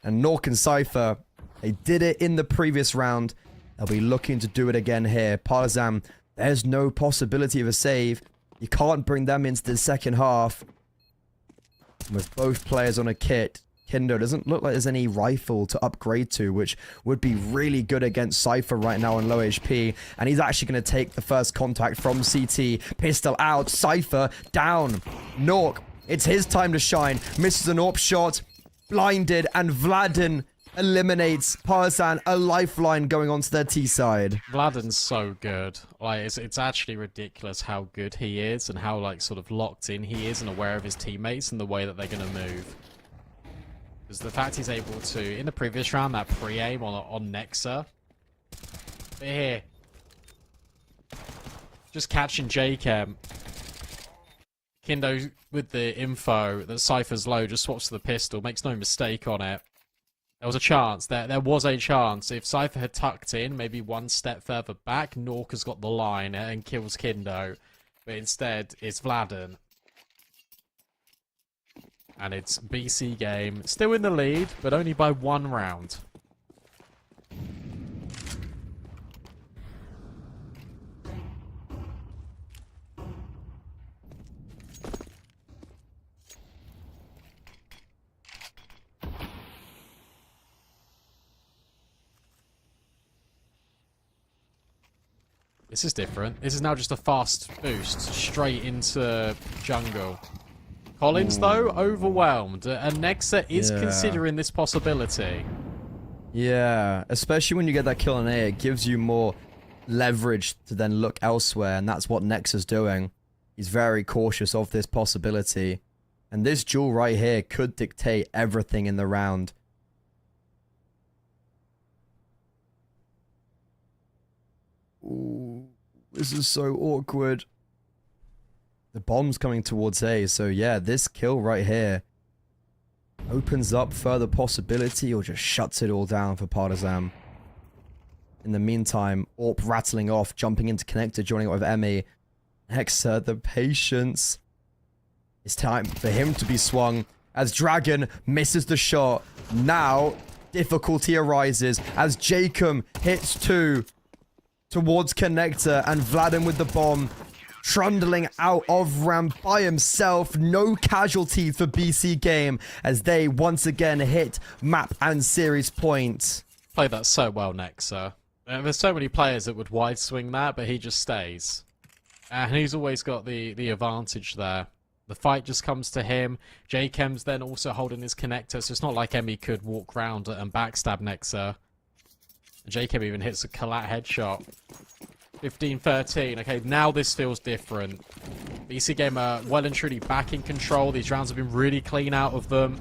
And Nork and Cypher, they did it in the previous round. They'll be looking to do it again here. Partisan, there's no possibility of a save. You can't bring them into the second half. With both players on a kit, Kindo. Doesn't look like there's any rifle to upgrade to, which would be really good against Cypher right now on low HP. And he's actually going to take the first contact from CT. Pistol out. Cypher down. Nork, it's his time to shine. Misses an AWP shot. Blinded. And Vladin eliminates Partisan, a lifeline going onto their T side. Vladin's so good. Like, it's actually ridiculous how good he is and how, like, sort of locked in he is and aware of his teammates and the way that they're going to move. Because the fact he's able to, in the previous round, that pre-aim on Nexa. But here. Just catching J-Chem. Kindo, with the info that Cypher's low, just swaps to the pistol, makes no mistake on it. There was a chance. There was a chance. If Cypher had tucked in, maybe one step further back, Nork has got the line and kills Kindo. But instead, it's Vladin. And it's BC game. Still in the lead, but only by 1 round. This is different. This is now just a fast boost straight into jungle. Collins, though, overwhelmed. And Nexa is considering this possibility. Yeah, especially when you get that kill on A, it gives you more leverage to then look elsewhere, and that's what Nexa's doing. He's very cautious of this possibility. And this duel right here could dictate everything in the round. Ooh, this is so awkward. The bomb's coming towards A, so yeah, this kill right here opens up further possibility or just shuts it all down for Partisan. In the meantime, AWP rattling off, jumping into connector, joining up with Emmy. Nexa, the patience. It's time for him to be swung as Dragon misses the shot. Now, difficulty arises as Jacob hits 2 towards connector and Vladin with the bomb. Trundling out of ramp by himself. No casualties for BC Game as they once again hit map and series point. Played that so well, Nexa. There's so many players that would wide swing that, but he just stays. And he's always got the advantage there. The fight just comes to him. J-Chem's then also holding his connector, so it's not like Emmy could walk round and backstab Nexa. J-Chem even hits a collat headshot. 15-13. Okay, now this feels different. BC Game are well and truly back in control. These rounds have been really clean out of them.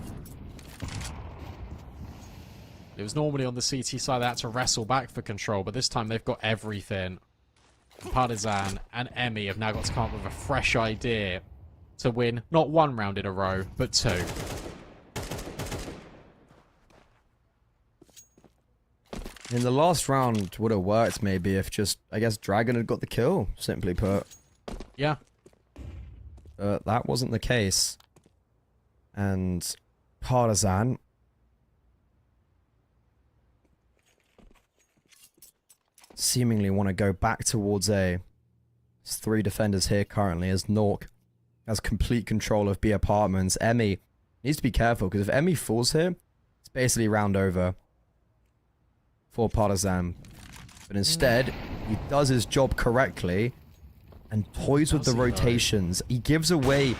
It was normally on the CT side they had to wrestle back for control, but this time they've got everything. Partisan and Emmy have now got to come up with a fresh idea to win not 1 round in a row, but 2. In the last round would have worked maybe if just, I guess, Dragon had got the kill, simply put. Yeah. That wasn't the case. And Partisan seemingly want to go back towards A. There's 3 defenders here currently as Nork has complete control of B apartments. Emmy needs to be careful because if Emmy falls here, it's basically round over for Partisan. But instead, he does his job correctly and toys with the rotations. He gives away...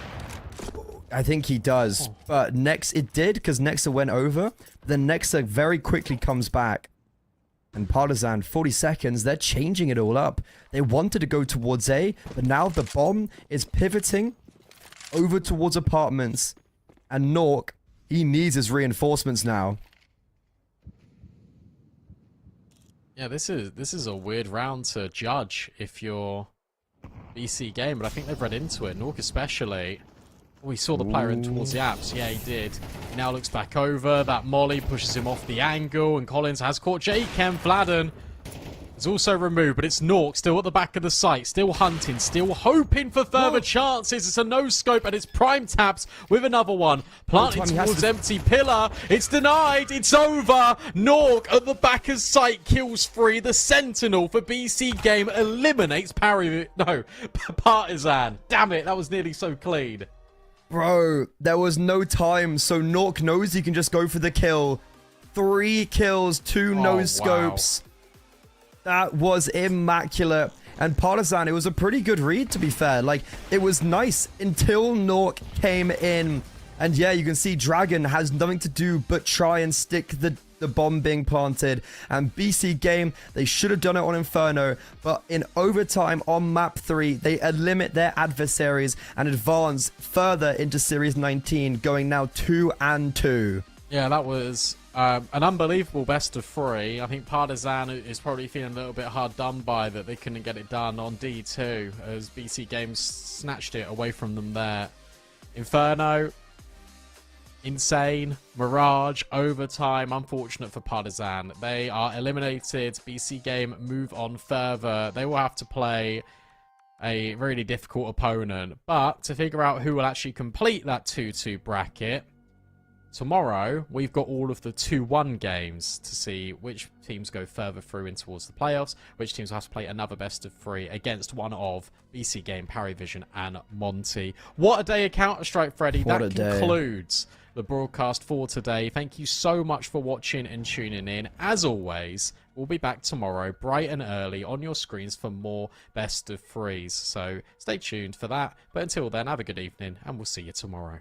I think he does. But it did because Nexa went over. But then Nexa very quickly comes back. And Partisan, 40 seconds, they're changing it all up. They wanted to go towards A, but now the bomb is pivoting over towards apartments. And Nork, he needs his reinforcements now. Yeah, this is a weird round to judge if you're BC Game, but I think they've read into it. Nork especially. Oh, he saw the player in towards the apps. Yeah, he did. He now looks back over. That molly pushes him off the angle, and Collins has caught J-Chem. Vladin is also removed, but it's Nork still at the back of the site, still hunting, still hoping for further chances. It's a no-scope, and it's prime taps with another one. Planting towards empty pillar. It's denied. It's over. Nork at the back of site kills 3. The Sentinel for BC Game eliminates Partisan. Damn it, that was nearly so clean. Bro, there was no time, so Nork knows he can just go for the kill. 3 kills, 2 Oh, nose scopes. That was immaculate. And Partisan, it was a pretty good read, to be fair. Like, it was nice until Nork came in. And yeah, you can see Dragon has nothing to do but try and stick the bomb being planted. And BC Game, they should have done it on Inferno. But in overtime on map 3, they limit their adversaries and advance further into Series 19, going now 2-2. Yeah, that was an unbelievable best of 3. I think Partisan is probably feeling a little bit hard done by that they couldn't get it done on D2 as BC Games snatched it away from them there. Inferno, insane. Mirage, overtime, unfortunate for Partisan. They are eliminated. BC Game move on further. They will have to play a really difficult opponent. But to figure out who will actually complete that 2-2 bracket, tomorrow, we've got all of the 2-1 games to see which teams go further through in towards the playoffs, which teams will have to play another best of 3 against one of BC Game, Parivision, and Monty. What a day of Counter-Strike, Freddy. What that a day. concludes the broadcast for today. Thank you so much for watching and tuning in. As always, we'll be back tomorrow, bright and early, on your screens for more best of 3s. So stay tuned for that. But until then, have a good evening, and we'll see you tomorrow.